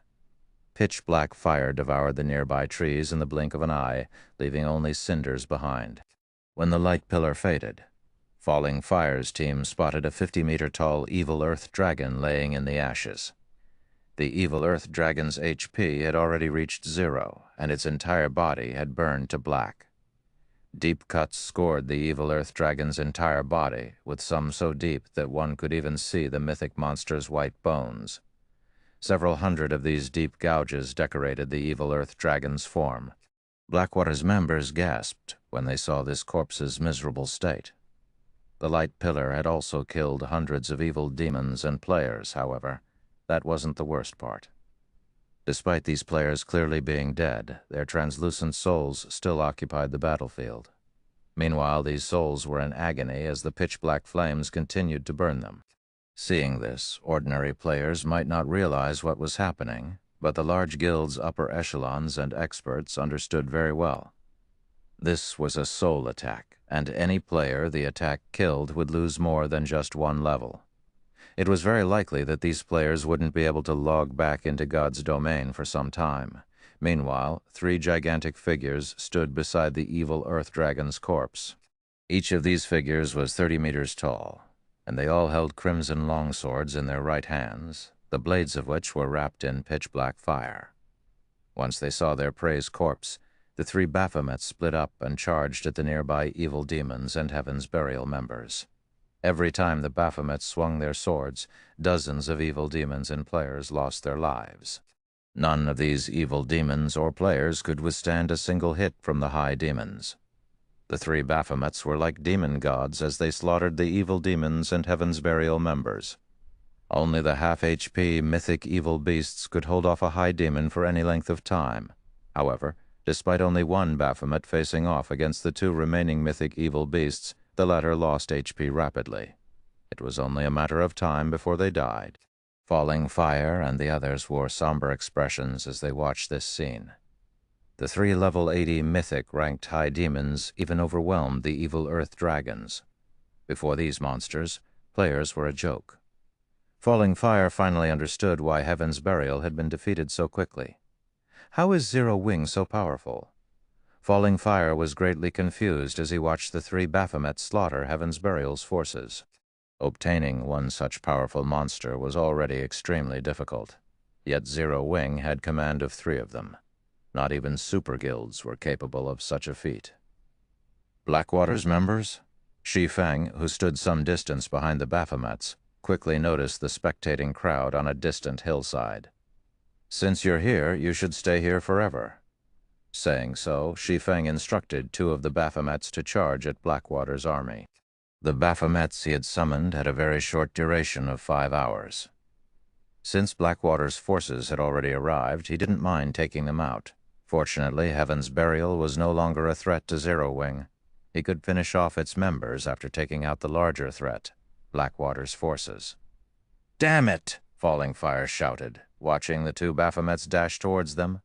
Pitch-black fire devoured the nearby trees in the blink of an eye, leaving only cinders behind. When the light pillar faded, Falling Fire's team spotted a 50-meter-tall evil earth dragon laying in the ashes. The evil earth dragon's HP had already reached 0, and its entire body had burned to black. Deep cuts scored the evil earth dragon's entire body, with some so deep that one could even see the mythic monster's white bones. Several hundred of these deep gouges decorated the evil earth dragon's form. Blackwater's members gasped when they saw this corpse's miserable state. The light pillar had also killed hundreds of evil demons and players, however. That wasn't the worst part. Despite these players clearly being dead, their translucent souls still occupied the battlefield. Meanwhile, these souls were in agony as the pitch-black flames continued to burn them. Seeing this, ordinary players might not realize what was happening, but the large guild's upper echelons and experts understood very well. This was a soul attack, and any player the attack killed would lose more than just 1 level. It was very likely that these players wouldn't be able to log back into God's domain for some time. Meanwhile, 3 gigantic figures stood beside the evil Earth Dragon's corpse. Each of these figures was 30 meters tall, and they all held crimson longswords in their right hands, the blades of which were wrapped in pitch-black fire. Once they saw their prey's corpse, the 3 Baphomets split up and charged at the nearby evil demons and Heaven's Burial members. Every time the Baphomets swung their swords, dozens of evil demons and players lost their lives. None of these evil demons or players could withstand a single hit from the high demons. The 3 Baphomets were like demon gods as they slaughtered the evil demons and Heaven's Burial members. Only the half-HP mythic evil beasts could hold off a high demon for any length of time. However, despite only 1 Baphomet facing off against the 2 remaining mythic evil beasts, the latter lost HP rapidly. It was only a matter of time before they died. Falling Fire and the others wore somber expressions as they watched this scene. The 3 level 80 mythic-ranked high demons even overwhelmed the evil Earth Dragons. Before these monsters, players were a joke. Falling Fire finally understood why Heaven's Burial had been defeated so quickly. How is Zero Wing so powerful? Falling Fire was greatly confused as he watched the 3 Baphomets slaughter Heaven's Burial's forces. Obtaining one such powerful monster was already extremely difficult, yet Zero Wing had command of 3 of them. Not even super guilds were capable of such a feat. Blackwater's members? Shi Feng, who stood some distance behind the Baphomets, quickly noticed the spectating crowd on a distant hillside. "Since you're here, you should stay here forever." Saying so, Shi Feng instructed 2 of the Baphomets to charge at Blackwater's army. The Baphomets he had summoned had a very short duration of 5 hours. Since Blackwater's forces had already arrived, he didn't mind taking them out. Fortunately, Heaven's Burial was no longer a threat to Zero Wing. He could finish off its members after taking out the larger threat, Blackwater's forces. "Damn it!" Falling Fire shouted, watching the 2 Baphomets dash towards them.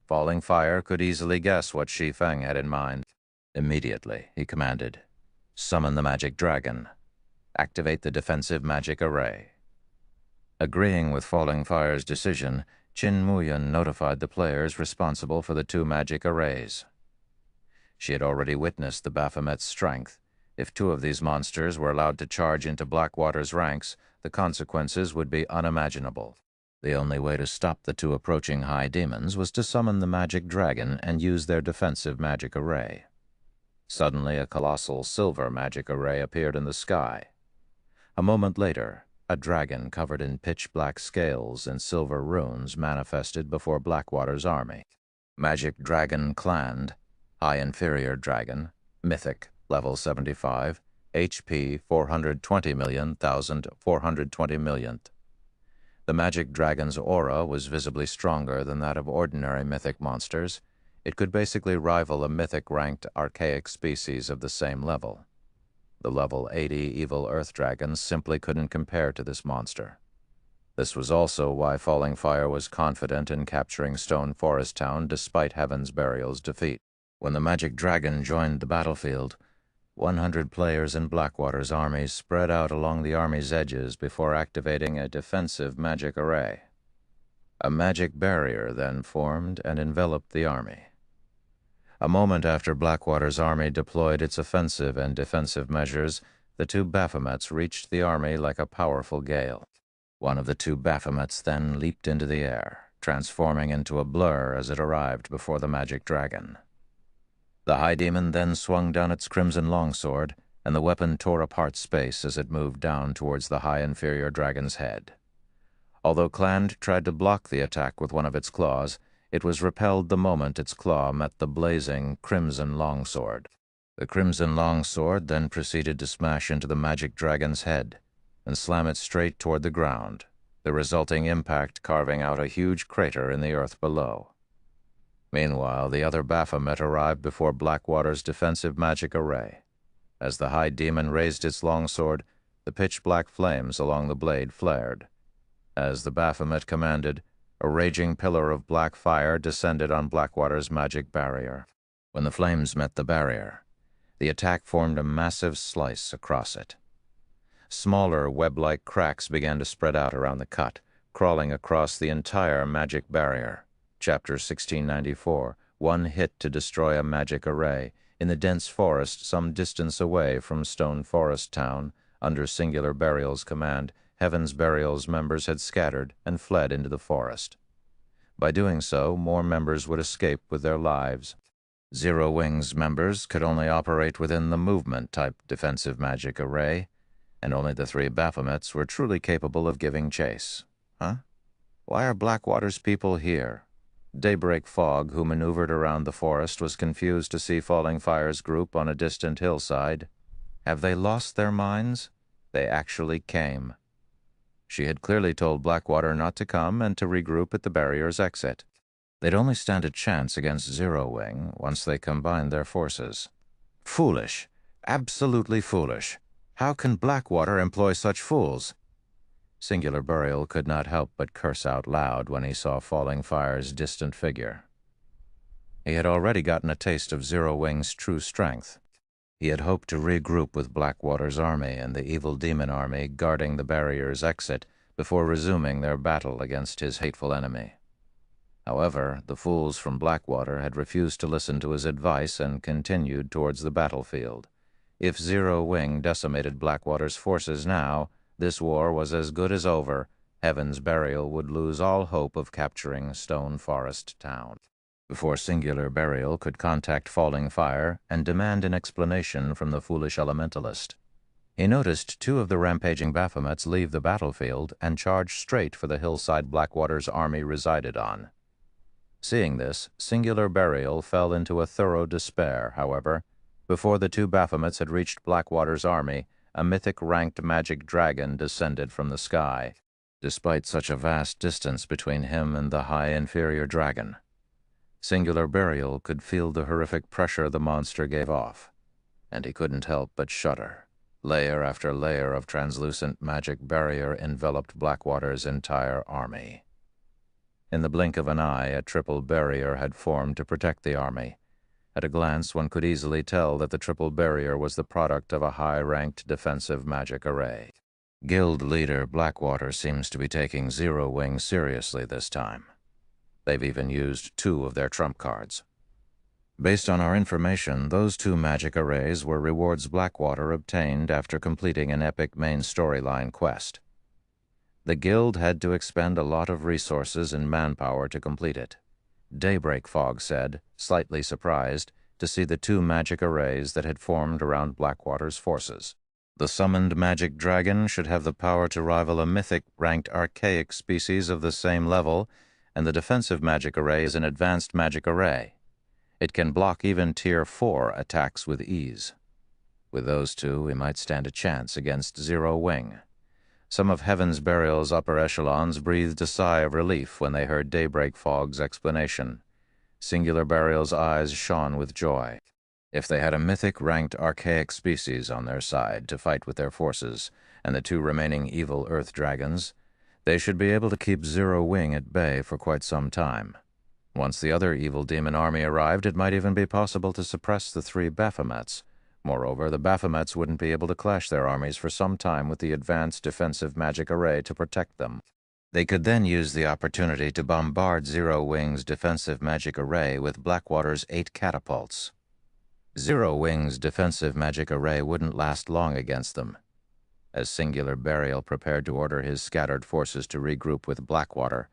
Falling Fire could easily guess what Shi Feng had in mind. Immediately, he commanded, "Summon the magic dragon. Activate the defensive magic array." Agreeing with Falling Fire's decision, Qin Muyan notified the players responsible for the 2 magic arrays. She had already witnessed the Baphomet's strength. If 2 of these monsters were allowed to charge into Blackwater's ranks, the consequences would be unimaginable. The only way to stop the 2 approaching high demons was to summon the magic dragon and use their defensive magic array. Suddenly, a colossal silver magic array appeared in the sky. A moment later, a dragon covered in pitch-black scales and silver runes manifested before Blackwater's army. Magic Dragon Clanned, High Inferior Dragon, Mythic, Level 75, HP 420 millionth. The Magic Dragon's aura was visibly stronger than that of ordinary mythic monsters. It could basically rival a mythic-ranked archaic species of the same level. The level 80 evil Earth Dragons simply couldn't compare to this monster. This was also why Falling Fire was confident in capturing Stone Forest Town despite Heaven's Burial's defeat. When the Magic Dragon joined the battlefield, 100 players in Blackwater's army spread out along the army's edges before activating a defensive magic array. A magic barrier then formed and enveloped the army. A moment after Blackwater's army deployed its offensive and defensive measures, the 2 Baphomets reached the army like a powerful gale. One of the 2 Baphomets then leaped into the air, transforming into a blur as it arrived before the magic dragon. The high demon then swung down its crimson longsword, and the weapon tore apart space as it moved down towards the high inferior dragon's head. Although Clanned tried to block the attack with one of its claws, it was repelled the moment its claw met the blazing crimson longsword. The crimson longsword then proceeded to smash into the magic dragon's head and slam it straight toward the ground, the resulting impact carving out a huge crater in the earth below. Meanwhile, the other Baphomet arrived before Blackwater's defensive magic array. As the high demon raised its longsword, the pitch-black flames along the blade flared. As the Baphomet commanded, a raging pillar of black fire descended on Blackwater's magic barrier. When the flames met the barrier, the attack formed a massive slice across it. Smaller web-like cracks began to spread out around the cut, crawling across the entire magic barrier. Chapter 1694, One Hit to Destroy a Magic Array. In the dense forest some distance away from Stone Forest Town, under Singular Burial's command, Heaven's Burial's members had scattered and fled into the forest. By doing so, more members would escape with their lives. Zero Wing's members could only operate within the movement-type defensive magic array, and only the three Baphomets were truly capable of giving chase. Huh? Why are Blackwater's people here? Daybreak Fog, who maneuvered around the forest, was confused to see Falling Fire's group on a distant hillside. Have they lost their minds? They actually came. She had clearly told Blackwater not to come and to regroup at the barrier's exit. They'd only stand a chance against Zero Wing once they combined their forces. Foolish. Absolutely foolish. How can Blackwater employ such fools? Singular Burial could not help but curse out loud when he saw Falling Fire's distant figure. He had already gotten a taste of Zero Wing's true strength. He had hoped to regroup with Blackwater's army and the evil demon army guarding the barrier's exit before resuming their battle against his hateful enemy. However, the fools from Blackwater had refused to listen to his advice and continued towards the battlefield. If Zero Wing decimated Blackwater's forces now, this war was as good as over. Heaven's Burial would lose all hope of capturing Stone Forest Town. Before Singular Burial could contact Falling Fire and demand an explanation from the foolish elementalist, he noticed two of the rampaging Baphomets leave the battlefield and charge straight for the hillside Blackwater's army resided on. Seeing this, Singular Burial fell into a thorough despair. However, before the two Baphomets had reached Blackwater's army, a mythic-ranked magic dragon descended from the sky, despite such a vast distance between him and the high inferior dragon. Singular Burial could feel the horrific pressure the monster gave off, and he couldn't help but shudder. Layer after layer of translucent magic barrier enveloped Blackwater's entire army. In the blink of an eye, a triple barrier had formed to protect the army. At a glance, one could easily tell that the triple barrier was the product of a high-ranked defensive magic array. Guild leader Blackwater seems to be taking Zero Wing seriously this time. They've even used two of their trump cards. Based on our information, those two magic arrays were rewards Blackwater obtained after completing an epic main storyline quest. The Guild had to expend a lot of resources and manpower to complete it. Daybreak Fog said, slightly surprised, to see the two magic arrays that had formed around Blackwater's forces. The summoned magic dragon should have the power to rival a mythic-ranked archaic species of the same level, and the defensive magic array is an advanced magic array. It can block even Tier 4 attacks with ease. With those two, we might stand a chance against Zero Wing. Some of Heaven's Burial's upper echelons breathed a sigh of relief when they heard Daybreak Fog's explanation. Singular Burial's eyes shone with joy. If they had a mythic-ranked archaic species on their side to fight with their forces, and the two remaining evil earth dragons, they should be able to keep Zero Wing at bay for quite some time. Once the other evil demon army arrived, it might even be possible to suppress the three Baphomets. Moreover, the Baphomets wouldn't be able to clash their armies for some time with the advanced defensive magic array to protect them. They could then use the opportunity to bombard Zero Wing's defensive magic array with Blackwater's 8 catapults. Zero Wing's defensive magic array wouldn't last long against them. As Singular Burial prepared to order his scattered forces to regroup with Blackwater,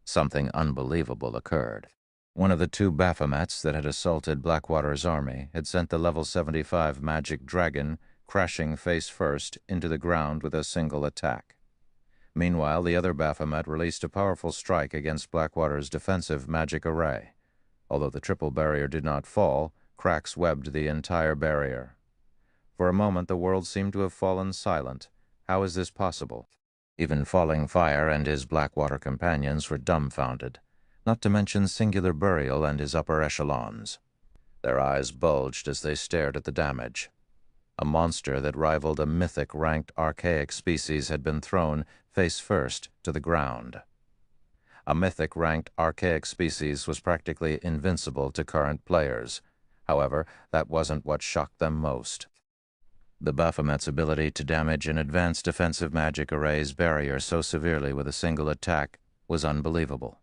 something unbelievable occurred. One of the two Baphomets that had assaulted Blackwater's army had sent the level 75 magic dragon crashing face first into the ground with a single attack. Meanwhile, the other Baphomet released a powerful strike against Blackwater's defensive magic array. Although the triple barrier did not fall, cracks webbed the entire barrier. For a moment, the world seemed to have fallen silent. How is this possible? Even Falling Fire and his Blackwater companions were dumbfounded, not to mention Singular Burial and his upper echelons. Their eyes bulged as they stared at the damage. A monster that rivaled a mythic-ranked archaic species had been thrown face first to the ground. A mythic-ranked archaic species was practically invincible to current players. However, that wasn't what shocked them most. The Baphomet's ability to damage an advanced defensive magic array's barrier so severely with a single attack was unbelievable.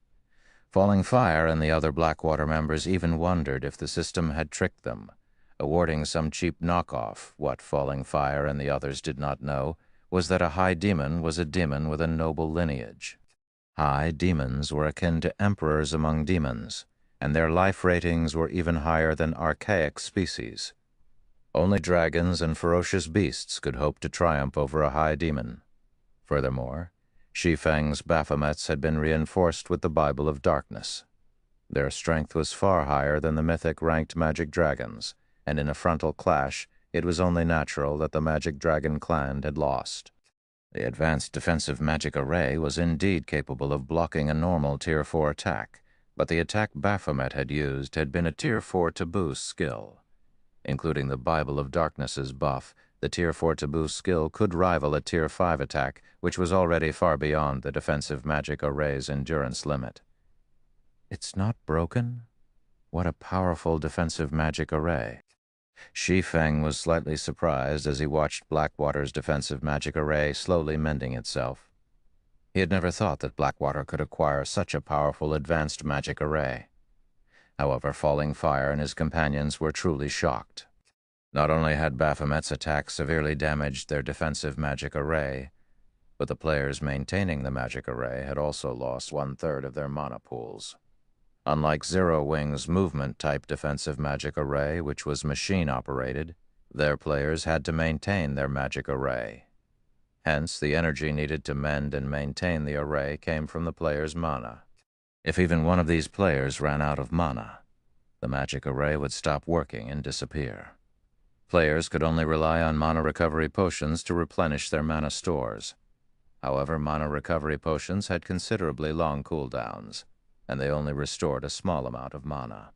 Falling Fire and the other Blackwater members even wondered if the system had tricked them, awarding some cheap knockoff. What Falling Fire and the others did not know was that a high demon was a demon with a noble lineage. High demons were akin to emperors among demons, and their life ratings were even higher than archaic species. Only dragons and ferocious beasts could hope to triumph over a high demon. Furthermore, Shi Feng's Baphomets had been reinforced with the Bible of Darkness. Their strength was far higher than the mythic-ranked magic dragons, and in a frontal clash, it was only natural that the magic dragon clan had lost. The advanced defensive magic array was indeed capable of blocking a normal Tier 4 attack, but the attack Baphomet had used had been a Tier 4 taboo skill. Including the Bible of Darkness's buff, the Tier 4 taboo skill could rival a Tier 5 attack, which was already far beyond the defensive magic array's endurance limit. It's not broken? What a powerful defensive magic array. Shi Feng was slightly surprised as he watched Blackwater's defensive magic array slowly mending itself. He had never thought that Blackwater could acquire such a powerful advanced magic array. However, Falling Fire and his companions were truly shocked. Not only had Baphomet's attack severely damaged their defensive magic array, but the players maintaining the magic array had also lost 1/3 of their mana pools. Unlike Zero Wing's movement-type defensive magic array, which was machine-operated, their players had to maintain their magic array. Hence, the energy needed to mend and maintain the array came from the player's mana. If even one of these players ran out of mana, the magic array would stop working and disappear. Players could only rely on mana recovery potions to replenish their mana stores. However, mana recovery potions had considerably long cooldowns, and they only restored a small amount of mana.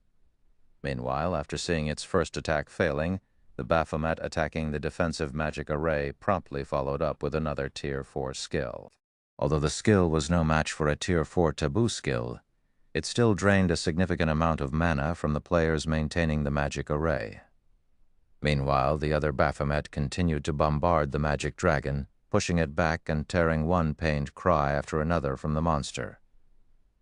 Meanwhile, after seeing its first attack failing, the Baphomet attacking the defensive magic array promptly followed up with another Tier 4 skill. Although the skill was no match for a Tier 4 taboo skill, it still drained a significant amount of mana from the players maintaining the magic array. Meanwhile, the other Baphomet continued to bombard the magic dragon, pushing it back and tearing one pained cry after another from the monster.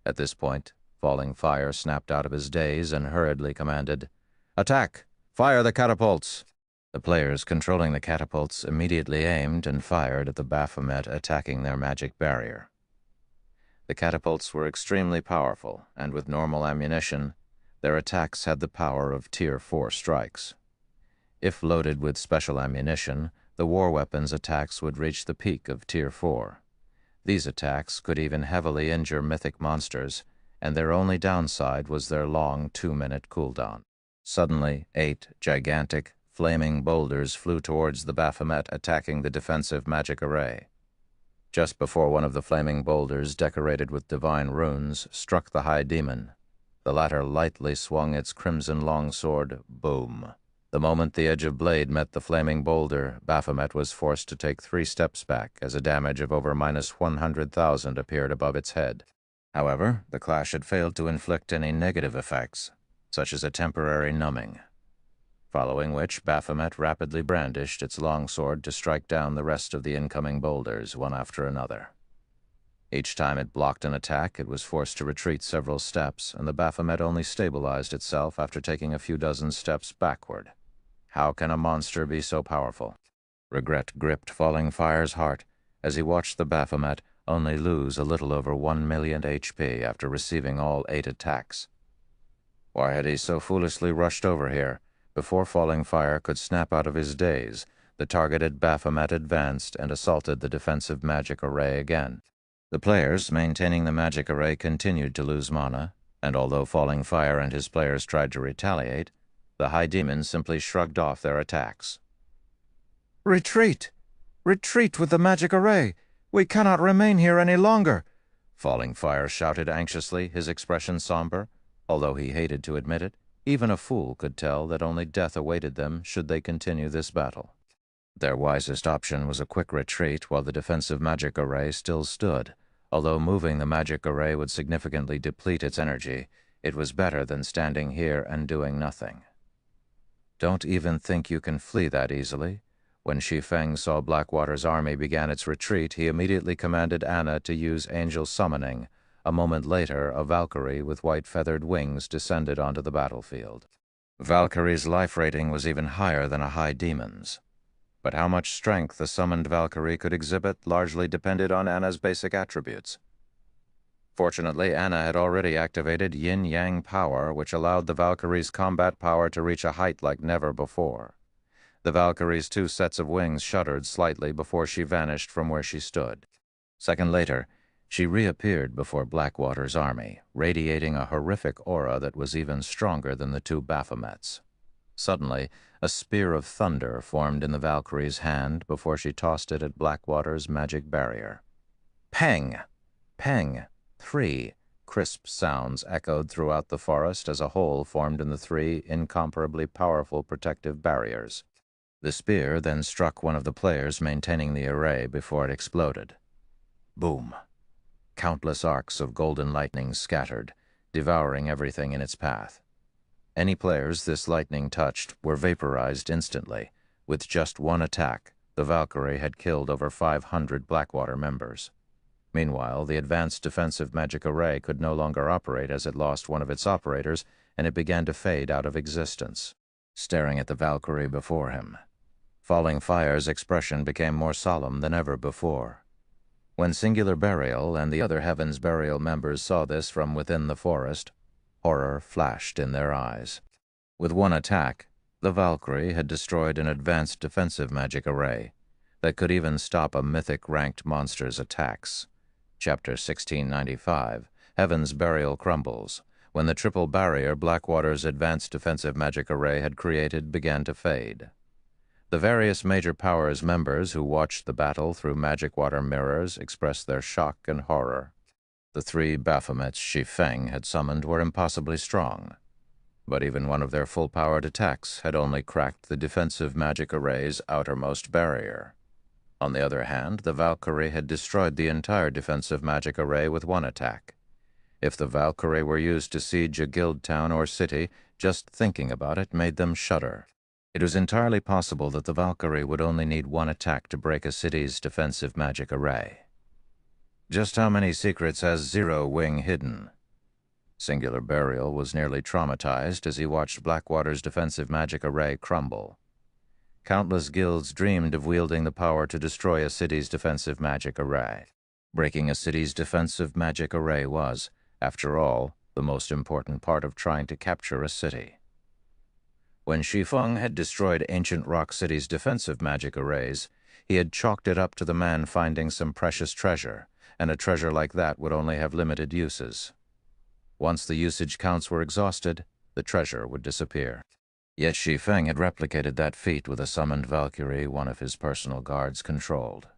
At this point, Falling Fire snapped out of his daze and hurriedly commanded, "Attack! Fire the catapults!" The players controlling the catapults immediately aimed and fired at the Baphomet attacking their magic barrier. The catapults were extremely powerful, and with normal ammunition, their attacks had the power of Tier 4 strikes. If loaded with special ammunition, the war weapons attacks would reach the peak of Tier 4. These attacks could even heavily injure mythic monsters, and their only downside was their long 2-minute cooldown. Suddenly, 8 gigantic, flaming boulders flew towards the Baphomet attacking the defensive magic array. Just before one of the flaming boulders, decorated with divine runes, struck the high demon, the latter lightly swung its crimson longsword, boom. The moment the edge of blade met the flaming boulder, Baphomet was forced to take 3 steps back as a damage of over -100,000 appeared above its head. However, the clash had failed to inflict any negative effects, such as a temporary numbing. Following which, Baphomet rapidly brandished its longsword to strike down the rest of the incoming boulders, one after another. Each time it blocked an attack, it was forced to retreat several steps, and the Baphomet only stabilized itself after taking a few dozen steps backward. How can a monster be so powerful? Regret gripped Falling Fire's heart as he watched the Baphomet only lose a little over 1 million HP after receiving all 8 attacks. Why had he so foolishly rushed over here? Before Falling Fire could snap out of his daze, the targeted Baphomet advanced and assaulted the defensive magic array again. The players maintaining the magic array continued to lose mana, and although Falling Fire and his players tried to retaliate, the high demon simply shrugged off their attacks. "Retreat! Retreat with the magic array! We cannot remain here any longer!" Falling Fire shouted anxiously, his expression somber. Although he hated to admit it, even a fool could tell that only death awaited them should they continue this battle. Their wisest option was a quick retreat while the defensive magic array still stood. Although moving the magic array would significantly deplete its energy, it was better than standing here and doing nothing. Don't even think you can flee that easily. When Shi Feng saw Blackwater's army began its retreat, he immediately commanded Anna to use angel summoning. A moment later, a Valkyrie with white feathered wings descended onto the battlefield. Valkyrie's life rating was even higher than a high demon's. But how much strength the summoned Valkyrie could exhibit largely depended on Anna's basic attributes. Fortunately, Anna had already activated yin-yang power, which allowed the Valkyrie's combat power to reach a height like never before. The Valkyrie's two sets of wings shuddered slightly before she vanished from where she stood. Second later, she reappeared before Blackwater's army, radiating a horrific aura that was even stronger than the two Baphomets. Suddenly, a spear of thunder formed in the Valkyrie's hand before she tossed it at Blackwater's magic barrier. Peng! Peng! 3! Crisp sounds echoed throughout the forest as a hole formed in the 3 incomparably powerful protective barriers. The spear then struck one of the players maintaining the array before it exploded. Boom! Countless arcs of golden lightning scattered, devouring everything in its path. Any players this lightning touched were vaporized instantly. With just one attack, the Valkyrie had killed over 500 Blackwater members. Meanwhile, the advanced defensive magic array could no longer operate as it lost one of its operators, and it began to fade out of existence. Staring at the Valkyrie before him, Falling Fire's expression became more solemn than ever before. When Singular Burial and the other Heaven's Burial members saw this from within the forest, horror flashed in their eyes. With one attack, the Valkyrie had destroyed an advanced defensive magic array that could even stop a mythic ranked monster's attacks. Chapter 1695, Heaven's Burial crumbles, when the triple barrier Blackwater's advanced defensive magic array had created began to fade. The various major powers members who watched the battle through magic water mirrors expressed their shock and horror. The 3 Baphomets Shi Feng had summoned were impossibly strong, but even one of their full-powered attacks had only cracked the defensive magic array's outermost barrier. On the other hand, the Valkyrie had destroyed the entire defensive magic array with one attack. If the Valkyrie were used to siege a guild town or city, just thinking about it made them shudder. It was entirely possible that the Valkyrie would only need one attack to break a city's defensive magic array. Just how many secrets has Zero Wing hidden? Singular Burial was nearly traumatized as he watched Blackwater's defensive magic array crumble. Countless guilds dreamed of wielding the power to destroy a city's defensive magic array. Breaking a city's defensive magic array was, after all, the most important part of trying to capture a city. When Shi Feng had destroyed Ancient Rock City's defensive magic arrays, he had chalked it up to the man finding some precious treasure, and a treasure like that would only have limited uses. Once the usage counts were exhausted, the treasure would disappear. Yet Shi Feng had replicated that feat with a summoned Valkyrie one of his personal guards controlled.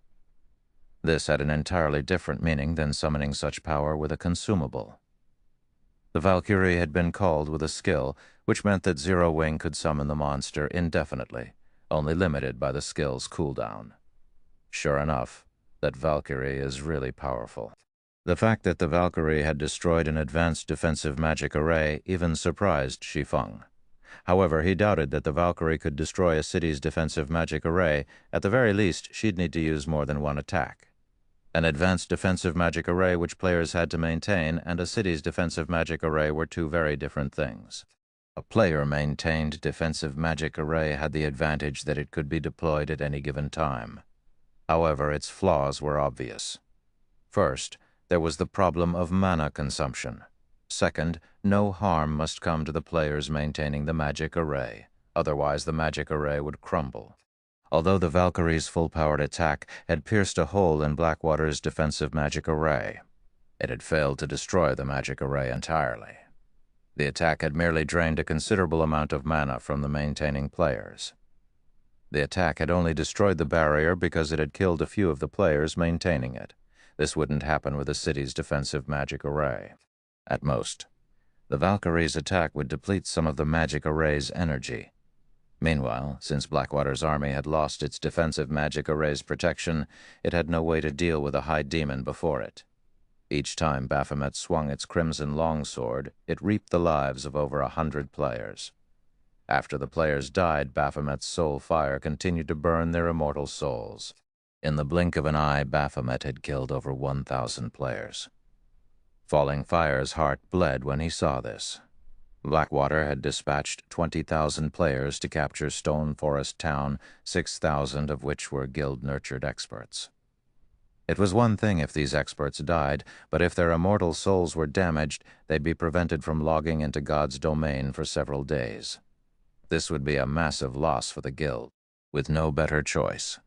This had an entirely different meaning than summoning such power with a consumable. The Valkyrie had been called with a skill, which meant that Zero Wing could summon the monster indefinitely, only limited by the skill's cooldown. Sure enough, that Valkyrie is really powerful. The fact that the Valkyrie had destroyed an advanced defensive magic array even surprised Shi Feng. However, he doubted that the Valkyrie could destroy a city's defensive magic array. At the very least, she'd need to use more than one attack. An advanced defensive magic array which players had to maintain and a city's defensive magic array were two very different things. A player-maintained defensive magic array had the advantage that it could be deployed at any given time. However, its flaws were obvious. First, there was the problem of mana consumption. Second, no harm must come to the players maintaining the magic array, otherwise the magic array would crumble. Although the Valkyrie's full-powered attack had pierced a hole in Blackwater's defensive magic array, it had failed to destroy the magic array entirely. The attack had merely drained a considerable amount of mana from the maintaining players. The attack had only destroyed the barrier because it had killed a few of the players maintaining it. This wouldn't happen with the city's defensive magic array. At most, the Valkyrie's attack would deplete some of the magic array's energy. Meanwhile, since Blackwater's army had lost its defensive magic array's protection, it had no way to deal with a high demon before it. Each time Baphomet swung its crimson longsword, it reaped the lives of over 100 players. After the players died, Baphomet's soul fire continued to burn their immortal souls. In the blink of an eye, Baphomet had killed over 1,000 players. Falling Fire's heart bled when he saw this. Blackwater had dispatched 20,000 players to capture Stone Forest Town, 6,000 of which were guild-nurtured experts. It was one thing if these experts died, but if their immortal souls were damaged, they'd be prevented from logging into God's domain for several days. This would be a massive loss for the guild, with no better choice.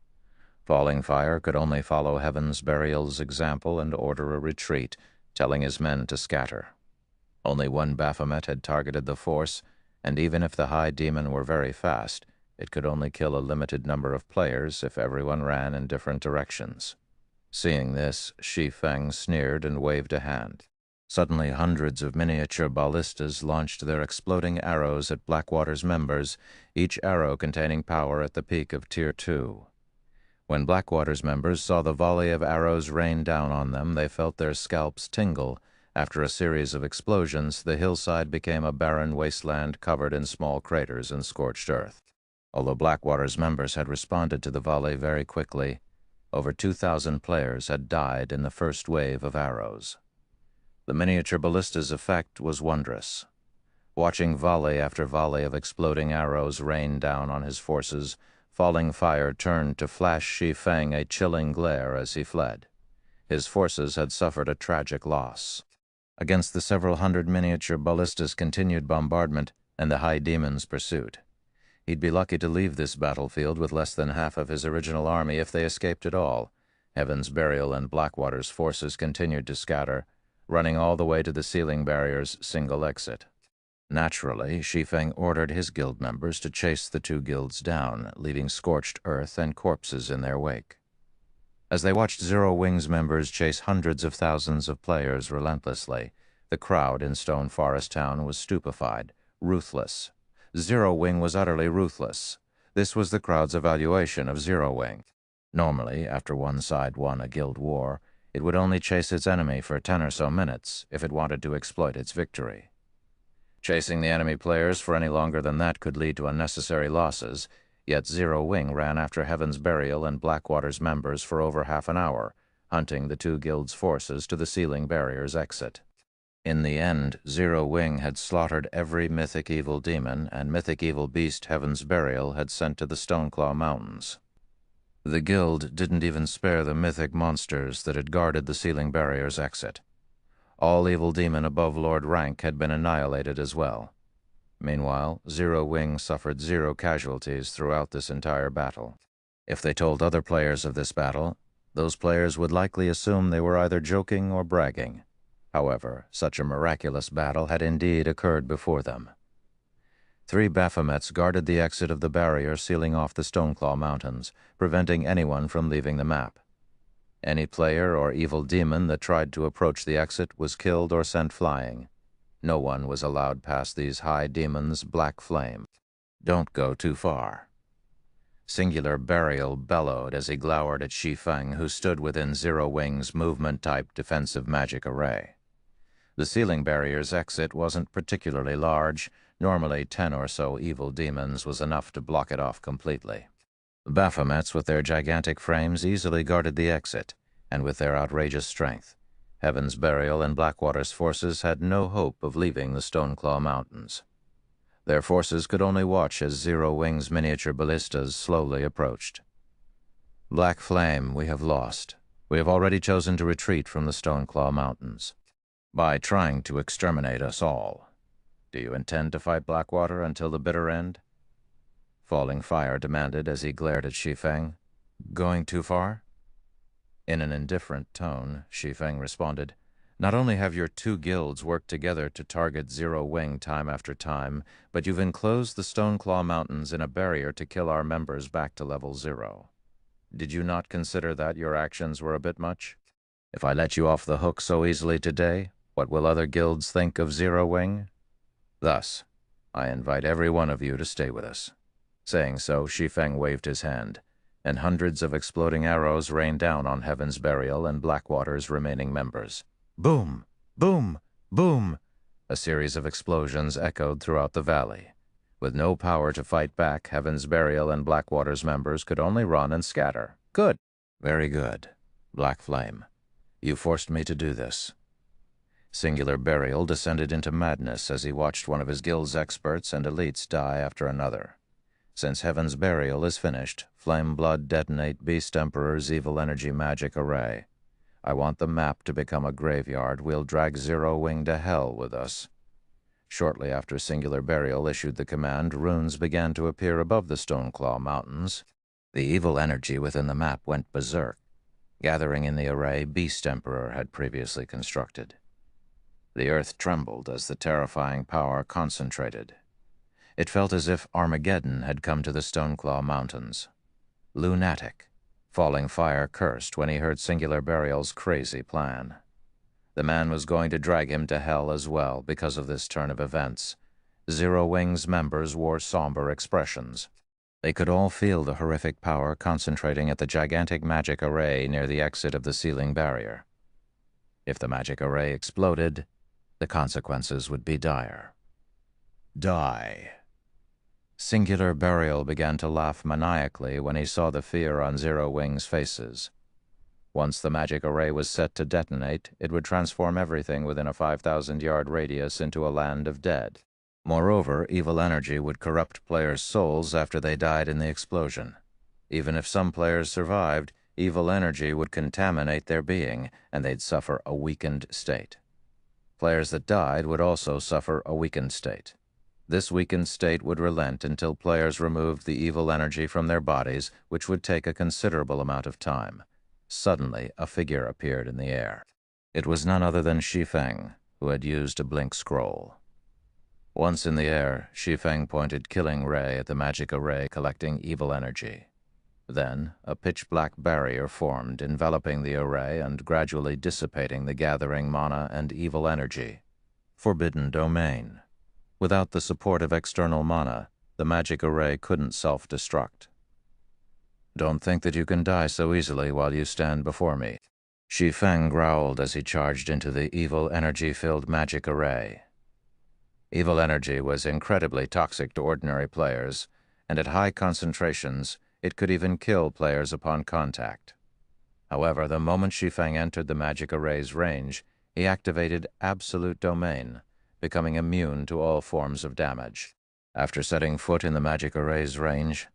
Falling Fire could only follow Heaven's Burial's example and order a retreat, telling his men to scatter. Only one Baphomet had targeted the force, and even if the High Demon were very fast, it could only kill a limited number of players if everyone ran in different directions. Seeing this, Shi Feng sneered and waved a hand. Suddenly, hundreds of miniature ballistas launched their exploding arrows at Blackwater's members, each arrow containing power at the peak of Tier 2. When Blackwater's members saw the volley of arrows rain down on them, they felt their scalps tingle. After a series of explosions, the hillside became a barren wasteland covered in small craters and scorched earth. Although Blackwater's members had responded to the volley very quickly, over 2,000 players had died in the first wave of arrows. The miniature ballista's effect was wondrous. Watching volley after volley of exploding arrows rain down on his forces, Falling Fire turned to flash Shi Feng a chilling glare as he fled. His forces had suffered a tragic loss. Against the several hundred miniature ballistas' continued bombardment and the High Demon's pursuit, he'd be lucky to leave this battlefield with less than half of his original army if they escaped at all. Heaven's Burial and Blackwater's forces continued to scatter, running all the way to the ceiling barrier's single exit. Naturally, Shi Feng ordered his guild members to chase the two guilds down, leaving scorched earth and corpses in their wake. As they watched Zero Wing's members chase hundreds of thousands of players relentlessly, the crowd in Stone Forest Town was stupefied, ruthless. Zero Wing was utterly ruthless. This was the crowd's evaluation of Zero Wing. Normally, after one side won a guild war, it would only chase its enemy for 10 or so minutes if it wanted to exploit its victory. Chasing the enemy players for any longer than that could lead to unnecessary losses, yet Zero Wing ran after Heaven's Burial and Blackwater's members for over half an hour, hunting the two guilds' forces to the ceiling barrier's exit. In the end, Zero Wing had slaughtered every mythic evil demon and mythic evil beast Heaven's Burial had sent to the Stoneclaw Mountains. The guild didn't even spare the mythic monsters that had guarded the ceiling barrier's exit. All evil demon above Lord rank had been annihilated as well. Meanwhile, Zero Wing suffered 0 casualties throughout this entire battle. If they told other players of this battle, those players would likely assume they were either joking or bragging. However, such a miraculous battle had indeed occurred before them. 3 Baphomets guarded the exit of the barrier sealing off the Stoneclaw Mountains, preventing anyone from leaving the map. Any player or evil demon that tried to approach the exit was killed or sent flying. No one was allowed past these High Demons' black flame. Don't go too far. Singular Burial bellowed as he glowered at Shi Feng, who stood within Zero Wing's movement-type defensive magic array. The ceiling barrier's exit wasn't particularly large. Normally 10 or so evil demons was enough to block it off completely. The Baphomets with their gigantic frames easily guarded the exit, and with their outrageous strength, Heaven's Burial and Blackwater's forces had no hope of leaving the Stoneclaw Mountains. Their forces could only watch as Zero Wing's miniature ballistas slowly approached. Black Flame, we have lost. We have already chosen to retreat from the Stoneclaw Mountains. By trying to exterminate us all. Do you intend to fight Blackwater until the bitter end? Falling Fire demanded as he glared at Shi Feng. Going too far? In an indifferent tone, Shi Feng responded, Not only have your 2 guilds worked together to target Zero Wing time after time, but you've enclosed the Stoneclaw Mountains in a barrier to kill our members back to level 0. Did you not consider that your actions were a bit much? If I let you off the hook so easily today, what will other guilds think of Zero Wing? Thus, I invite every one of you to stay with us. Saying so, Shi Feng waved his hand, and hundreds of exploding arrows rained down on Heaven's Burial and Blackwater's remaining members. Boom! Boom! Boom! A series of explosions echoed throughout the valley. With no power to fight back, Heaven's Burial and Blackwater's members could only run and scatter. Good. Very good. Black Flame, you forced me to do this. Singular Burial descended into madness as he watched one of his guild's experts and elites die after another. Since Heaven's Burial is finished, Flame Blood detonate Beast Emperor's evil energy magic array. I want the map to become a graveyard. We'll drag Zero Wing to hell with us. Shortly after Singular Burial issued the command, runes began to appear above the Stoneclaw Mountains. The evil energy within the map went berserk, gathering in the array Beast Emperor had previously constructed. The earth trembled as the terrifying power concentrated. It felt as if Armageddon had come to the Stoneclaw Mountains. Lunatic, Falling Fire cursed when he heard Singular Burial's crazy plan. The man was going to drag him to hell as well because of this turn of events. Zero Wing's members wore somber expressions. They could all feel the horrific power concentrating at the gigantic magic array near the exit of the sealing barrier. If the magic array exploded, the consequences would be dire. Die. Singular Burial began to laugh maniacally when he saw the fear on Zero Wing's faces. Once the magic array was set to detonate, it would transform everything within a 5,000-yard radius into a land of dead. Moreover, evil energy would corrupt players' souls after they died in the explosion. Even if some players survived, evil energy would contaminate their being, and they'd suffer a weakened state. Players that died would also suffer a weakened state. This weakened state would relent until players removed the evil energy from their bodies, which would take a considerable amount of time. Suddenly, a figure appeared in the air. It was none other than Shi Feng, who had used a blink scroll. Once in the air, Shi Feng pointed Killing Ray at the magic array collecting evil energy. Then, a pitch-black barrier formed, enveloping the array and gradually dissipating the gathering mana and evil energy. Forbidden Domain. Without the support of external mana, the magic array couldn't self-destruct. Don't think that you can die so easily while you stand before me. Shi Feng growled as he charged into the evil energy-filled magic array. Evil energy was incredibly toxic to ordinary players, and at high concentrations, it could even kill players upon contact. However, the moment Shi Feng entered the magic array's range, he activated Absolute Domain, becoming immune to all forms of damage. After setting foot in the magic array's range,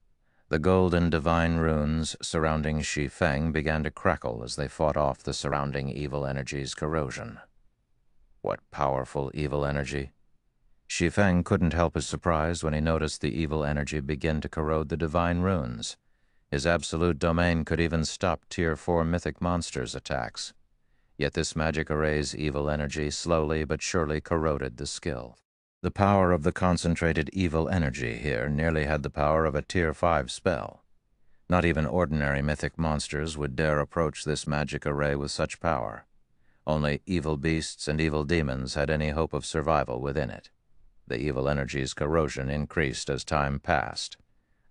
the golden divine runes surrounding Shi Feng began to crackle as they fought off the surrounding evil energy's corrosion. What powerful evil energy! Shi Feng couldn't help his surprise when he noticed the evil energy begin to corrode the divine runes. His absolute domain could even stop Tier 4 mythic monsters' attacks. Yet this magic array's evil energy slowly but surely corroded the skill. The power of the concentrated evil energy here nearly had the power of a Tier 5 spell. Not even ordinary mythic monsters would dare approach this magic array with such power. Only evil beasts and evil demons had any hope of survival within it. The evil energy's corrosion increased as time passed.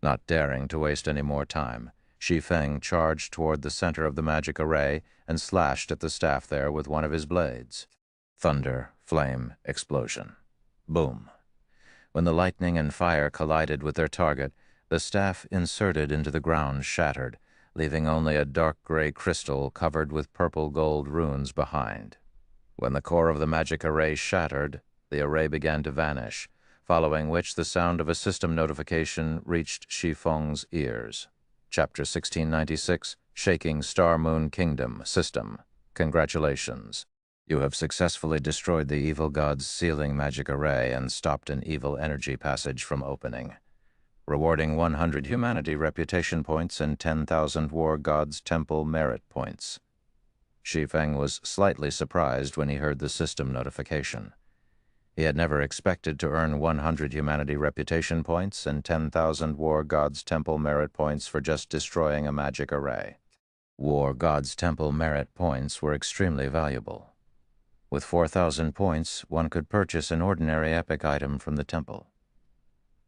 Not daring to waste any more time, Shi Feng charged toward the center of the magic array and slashed at the staff there with one of his blades. Thunder, flame, explosion. Boom. When the lightning and fire collided with their target, the staff inserted into the ground shattered, leaving only a dark gray crystal covered with purple-gold runes behind. When the core of the magic array shattered, the array began to vanish, following which the sound of a system notification reached Shi Feng's ears. Chapter 1696, Shaking Star Moon Kingdom System. Congratulations. You have successfully destroyed the evil god's sealing magic array and stopped an evil energy passage from opening. Rewarding 100 humanity reputation points and 10,000 war god's temple merit points. Shi Feng was slightly surprised when he heard the system notification. He had never expected to earn 100 humanity reputation points and 10,000 war god's temple merit points for just destroying a magic array. War god's temple merit points were extremely valuable. With 4,000 points, one could purchase an ordinary epic item from the temple.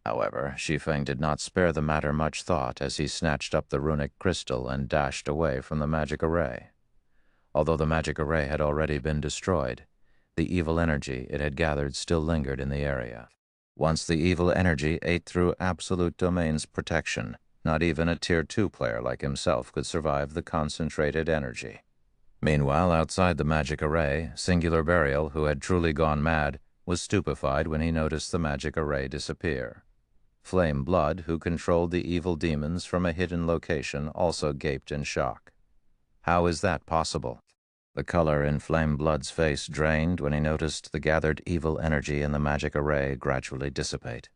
However, Shi Feng did not spare the matter much thought as he snatched up the runic crystal and dashed away from the magic array. Although the magic array had already been destroyed, the evil energy it had gathered still lingered in the area. Once the evil energy ate through Absolute Domain's protection, not even a Tier 2 player like himself could survive the concentrated energy. Meanwhile, outside the magic array, Singular Burial, who had truly gone mad, was stupefied when he noticed the magic array disappear. Flame Blood, who controlled the evil demons from a hidden location, also gaped in shock. How is that possible? The color in Flame Blood's face drained when he noticed the gathered evil energy in the magic array gradually dissipate.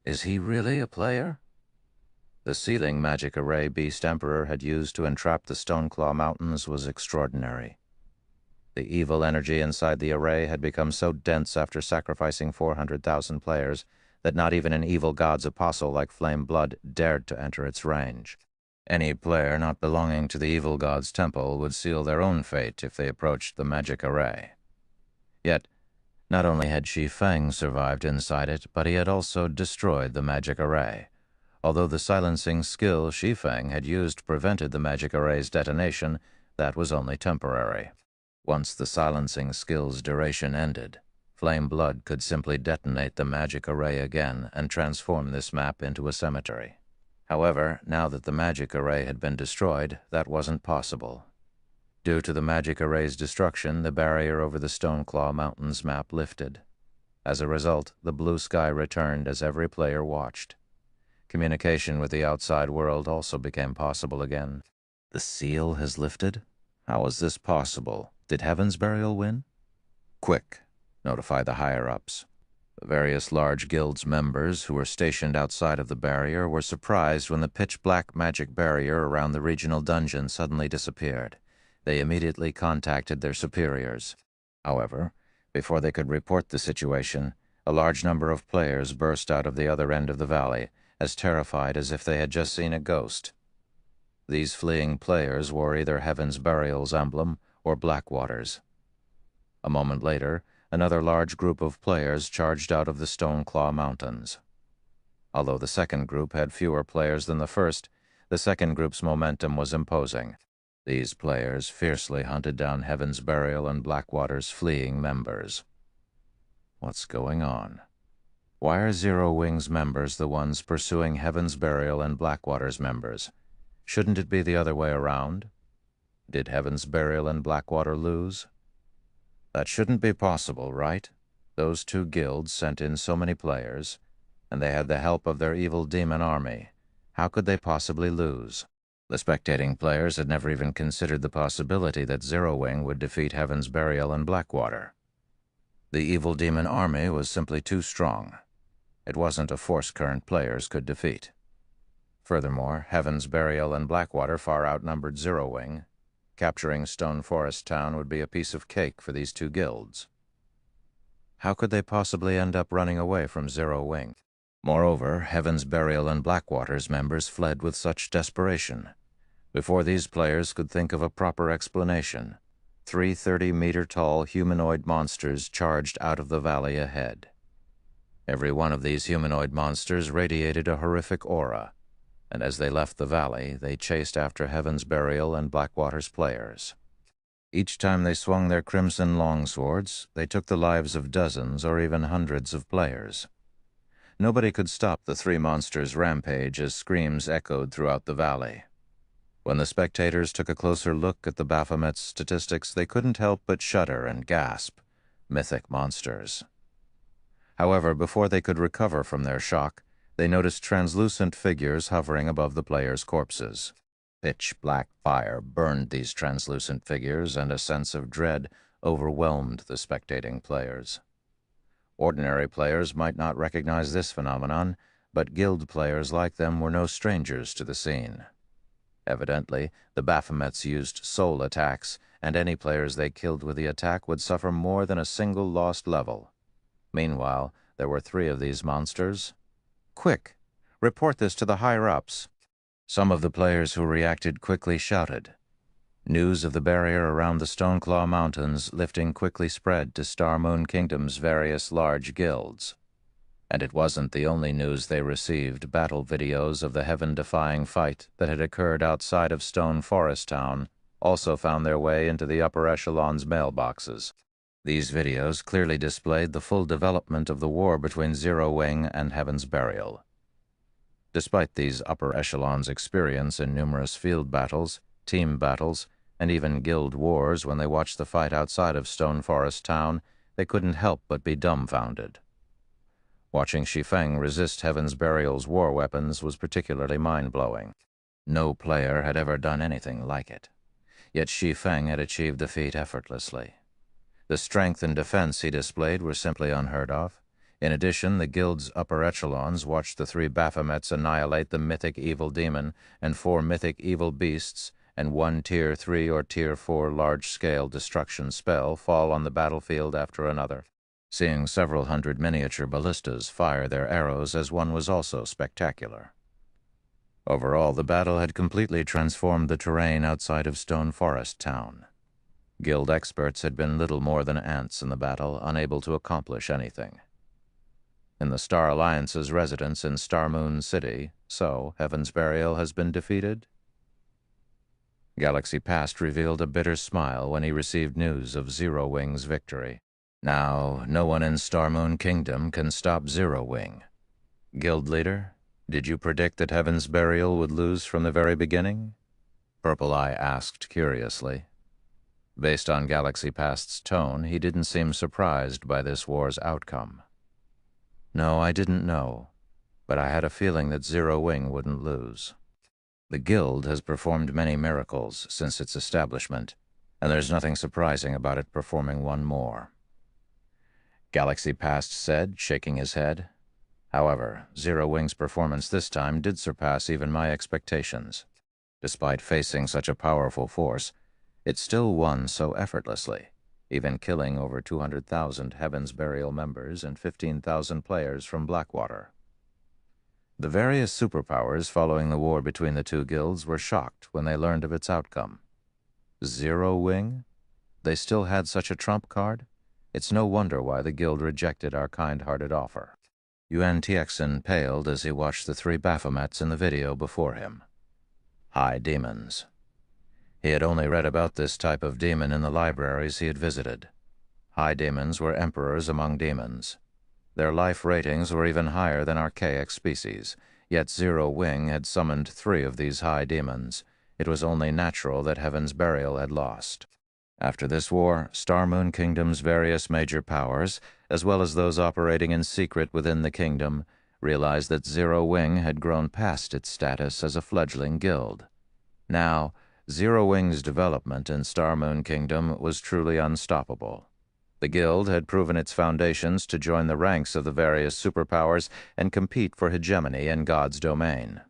Is he really a player? The sealing magic array Beast Emperor had used to entrap the Stoneclaw Mountains was extraordinary. The evil energy inside the array had become so dense after sacrificing 400,000 players that not even an evil god's apostle like Flame Blood dared to enter its range. Any player not belonging to the evil god's temple would seal their own fate if they approached the magic array. Yet, not only had Shi Feng survived inside it, but he had also destroyed the magic array. Although the silencing skill Shi Feng had used prevented the magic array's detonation, that was only temporary. Once the silencing skill's duration ended, Flame Blood could simply detonate the magic array again and transform this map into a cemetery. However, now that the magic array had been destroyed, that wasn't possible. Due to the magic array's destruction, the barrier over the Stoneclaw Mountains map lifted. As a result, the blue sky returned as every player watched. Communication with the outside world also became possible again. The seal has lifted? How is this possible? Did Heaven's Burial win? Quick, notify the higher-ups. The various large guilds members who were stationed outside of the barrier were surprised when the pitch-black magic barrier around the regional dungeon suddenly disappeared. They immediately contacted their superiors. However, before they could report the situation, a large number of players burst out of the other end of the valley, as terrified as if they had just seen a ghost. These fleeing players wore either Heaven's Burial's emblem or Blackwater's. A moment later, another large group of players charged out of the Stoneclaw Mountains. Although the second group had fewer players than the first, the second group's momentum was imposing. These players fiercely hunted down Heaven's Burial and Blackwater's fleeing members. What's going on? Why are Zero Wing's members the ones pursuing Heaven's Burial and Blackwater's members? Shouldn't it be the other way around? Did Heaven's Burial and Blackwater lose? That shouldn't be possible, right? Those two guilds sent in so many players, and they had the help of their evil demon army. How could they possibly lose? The spectating players had never even considered the possibility that Zero Wing would defeat Heaven's Burial and Blackwater. The evil demon army was simply too strong. It wasn't a force current players could defeat. Furthermore, Heaven's Burial and Blackwater far outnumbered Zero Wing. Capturing Stone Forest Town would be a piece of cake for these two guilds. How could they possibly end up running away from Zero Wing? Moreover, Heaven's Burial and Blackwater's members fled with such desperation. Before these players could think of a proper explanation, 3 30-meter-tall humanoid monsters charged out of the valley ahead. Every one of these humanoid monsters radiated a horrific aura, and as they left the valley, they chased after Heaven's Burial and Blackwater's players. Each time they swung their crimson longswords, they took the lives of dozens or even hundreds of players. Nobody could stop the three monsters' rampage as screams echoed throughout the valley. When the spectators took a closer look at the Baphomet's statistics, they couldn't help but shudder and gasp. Mythic monsters. However, before they could recover from their shock, they noticed translucent figures hovering above the players' corpses. Pitch-black fire burned these translucent figures, and a sense of dread overwhelmed the spectating players. Ordinary players might not recognize this phenomenon, but guild players like them were no strangers to the scene. Evidently, the Baphomets used soul attacks, and any players they killed with the attack would suffer more than a single lost level. Meanwhile, there were 3 of these monsters. Quick! Report this to the higher-ups! Some of the players who reacted quickly shouted. News of the barrier around the Stoneclaw Mountains lifting quickly spread to Star Moon Kingdom's various large guilds. And it wasn't the only news they received. Battle videos of the heaven-defying fight that had occurred outside of Stone Forest Town also found their way into the upper echelon's mailboxes. These videos clearly displayed the full development of the war between Zero Wing and Heaven's Burial. Despite these upper echelons' experience in numerous field battles, team battles, and even guild wars, when they watched the fight outside of Stone Forest Town, they couldn't help but be dumbfounded. Watching Shi Feng resist Heaven's Burial's war weapons was particularly mind-blowing. No player had ever done anything like it. Yet Shi Feng had achieved the feat effortlessly. The strength and defense he displayed were simply unheard of. In addition, the guild's upper echelons watched the 3 Baphomets annihilate the mythic evil demon and 4 mythic evil beasts, and 1 Tier 3 or Tier 4 large-scale destruction spell fall on the battlefield after another. Seeing several hundred miniature ballistas fire their arrows as one was also spectacular. Overall, the battle had completely transformed the terrain outside of Stone Forest Town. Guild experts had been little more than ants in the battle, unable to accomplish anything. In the Star Alliance's residence in Star Moon City, so Heaven's Burial has been defeated? Galaxy Past revealed a bitter smile when he received news of Zero Wing's victory. Now, no one in Star Moon Kingdom can stop Zero Wing. Guild leader, did you predict that Heaven's Burial would lose from the very beginning? Purple Eye asked curiously. Based on Galaxy Past's tone, he didn't seem surprised by this war's outcome. No, I didn't know, but I had a feeling that Zero Wing wouldn't lose. The Guild has performed many miracles since its establishment, and there's nothing surprising about it performing one more. Galaxy Past said, shaking his head. However, Zero Wing's performance this time did surpass even my expectations. Despite facing such a powerful force, it still won so effortlessly, even killing over 200,000 Heaven's Burial members and 15,000 players from Blackwater. The various superpowers following the war between the 2 guilds were shocked when they learned of its outcome. Zero Wing? They still had such a trump card? It's no wonder why the guild rejected our kind-hearted offer. Yuan Tiexin paled as he watched the 3 Baphomets in the video before him. High demons. He had only read about this type of demon in the libraries he had visited. High demons were emperors among demons. Their life ratings were even higher than archaic species, yet Zero Wing had summoned 3 of these high demons. It was only natural that Heaven's Burial had lost. After this war, Star Moon Kingdom's various major powers, as well as those operating in secret within the kingdom, realized that Zero Wing had grown past its status as a fledgling guild. Now, Zero Wing's development in Star Moon Kingdom was truly unstoppable. The guild had proven its foundations to join the ranks of the various superpowers and compete for hegemony in God's domain.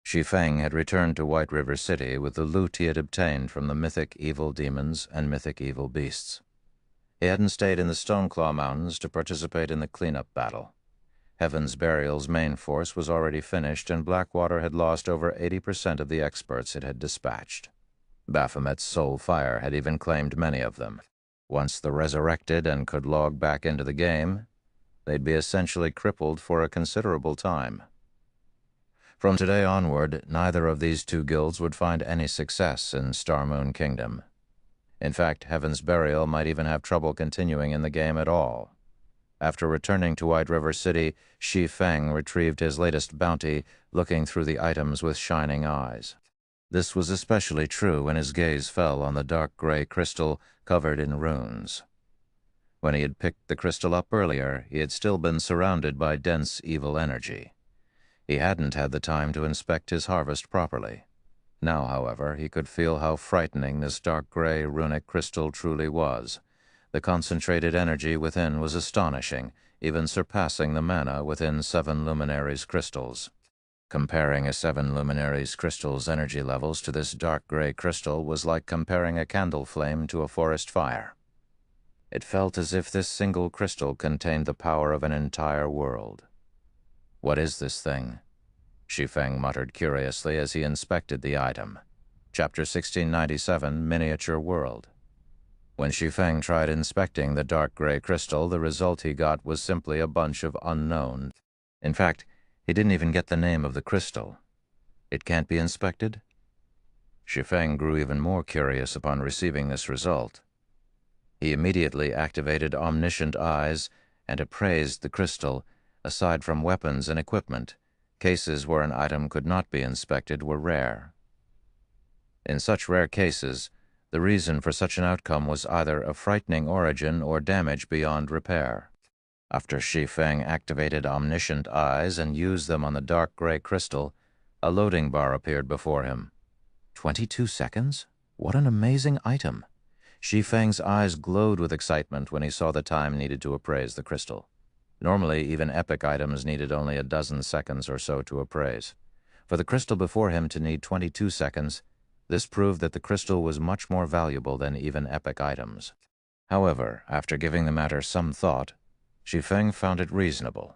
Shi Feng had returned to White River City with the loot he had obtained from the mythic evil demons and mythic evil beasts. He hadn't stayed in the Stoneclaw Mountains to participate in the cleanup battle. Heaven's Burial's main force was already finished, and Blackwater had lost over 80% of the experts it had dispatched. Baphomet's soul fire had even claimed many of them. Once the resurrected and could log back into the game, they'd be essentially crippled for a considerable time. From today onward, neither of these 2 guilds would find any success in Star Moon Kingdom. In fact, Heaven's Burial might even have trouble continuing in the game at all. After returning to White River City, Shi Feng retrieved his latest bounty, looking through the items with shining eyes. This was especially true when his gaze fell on the dark gray crystal covered in runes. When he had picked the crystal up earlier, he had still been surrounded by dense evil energy. He hadn't had the time to inspect his harvest properly. Now, however, he could feel how frightening this dark gray runic crystal truly was. The concentrated energy within was astonishing, even surpassing the mana within 7 Luminaries crystals. Comparing a 7 Luminaries crystal's energy levels to this dark gray crystal was like comparing a candle flame to a forest fire. It felt as if this single crystal contained the power of an entire world. What is this thing? Shi Feng muttered curiously as he inspected the item. Chapter 1697, Miniature World. When Shi Feng tried inspecting the dark gray crystal, the result he got was simply a bunch of unknown. In fact, he didn't even get the name of the crystal. It can't be inspected? Shi Feng grew even more curious upon receiving this result. He immediately activated omniscient eyes and appraised the crystal. Aside from weapons and equipment, cases where an item could not be inspected were rare. In such rare cases, the reason for such an outcome was either a frightening origin or damage beyond repair. After Shi Feng activated omniscient eyes and used them on the dark gray crystal, a loading bar appeared before him. 22 seconds? What an amazing item! Shi Feng's eyes glowed with excitement when he saw the time needed to appraise the crystal. Normally, even epic items needed only a dozen seconds or so to appraise. For the crystal before him to need 22 seconds, this proved that the crystal was much more valuable than even epic items. However, after giving the matter some thought, Shi Feng found it reasonable.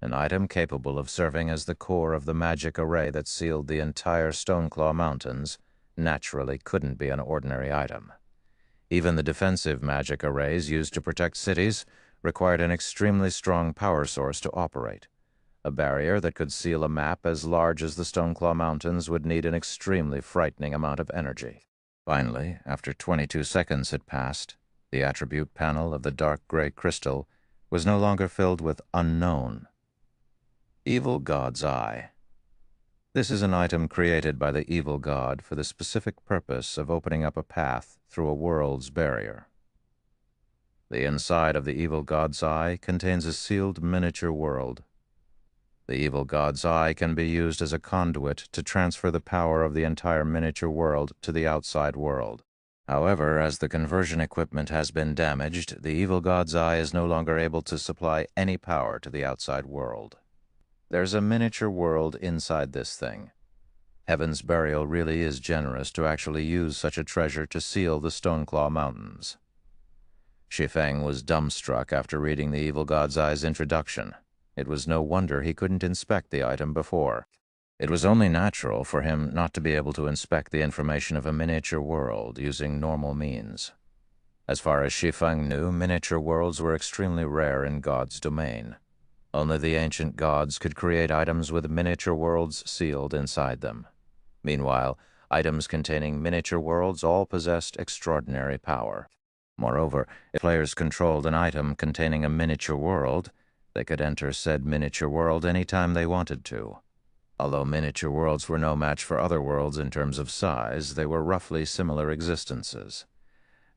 An item capable of serving as the core of the magic array that sealed the entire Stoneclaw Mountains naturally couldn't be an ordinary item. Even the defensive magic arrays used to protect cities required an extremely strong power source to operate. A barrier that could seal a map as large as the Stoneclaw Mountains would need an extremely frightening amount of energy. Finally, after 22 seconds had passed, the attribute panel of the dark gray crystal was no longer filled with unknown. Evil God's Eye. This is an item created by the evil god for the specific purpose of opening up a path through a world's barrier. The inside of the evil god's eye contains a sealed miniature world. The evil god's eye can be used as a conduit to transfer the power of the entire miniature world to the outside world. However, as the conversion equipment has been damaged, the evil god's eye is no longer able to supply any power to the outside world. There's a miniature world inside this thing. Heaven's Burial really is generous to actually use such a treasure to seal the Stoneclaw Mountains. Shi Feng was dumbstruck after reading the evil god's eye's introduction. It was no wonder he couldn't inspect the item before. It was only natural for him not to be able to inspect the information of a miniature world using normal means. As far as Shi Feng knew, miniature worlds were extremely rare in God's domain. Only the ancient gods could create items with miniature worlds sealed inside them. Meanwhile, items containing miniature worlds all possessed extraordinary power. Moreover, if players controlled an item containing a miniature world, they could enter said miniature world any time they wanted to. Although miniature worlds were no match for other worlds in terms of size, they were roughly similar existences.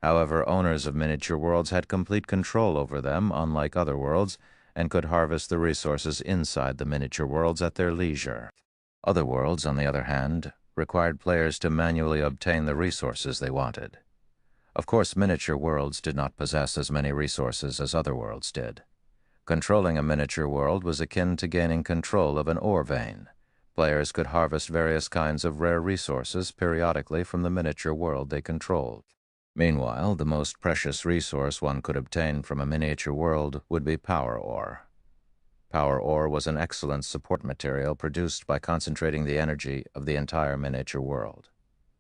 However, owners of miniature worlds had complete control over them, unlike other worlds, and could harvest the resources inside the miniature worlds at their leisure. Other worlds, on the other hand, required players to manually obtain the resources they wanted. Of course, miniature worlds did not possess as many resources as other worlds did. Controlling a miniature world was akin to gaining control of an ore vein. Players could harvest various kinds of rare resources periodically from the miniature world they controlled. Meanwhile, the most precious resource one could obtain from a miniature world would be power ore. Power ore was an excellent support material produced by concentrating the energy of the entire miniature world.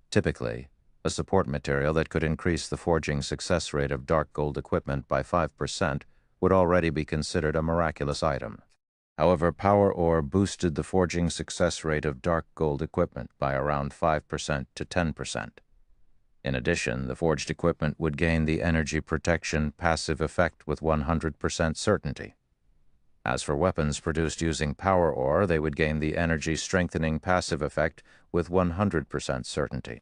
Typically, a support material that could increase the forging success rate of dark gold equipment by 5% would already be considered a miraculous item. However, power ore boosted the forging success rate of dark gold equipment by around 5% to 10%. In addition, the forged equipment would gain the energy protection passive effect with 100% certainty. As for weapons produced using power ore, they would gain the energy strengthening passive effect with 100% certainty.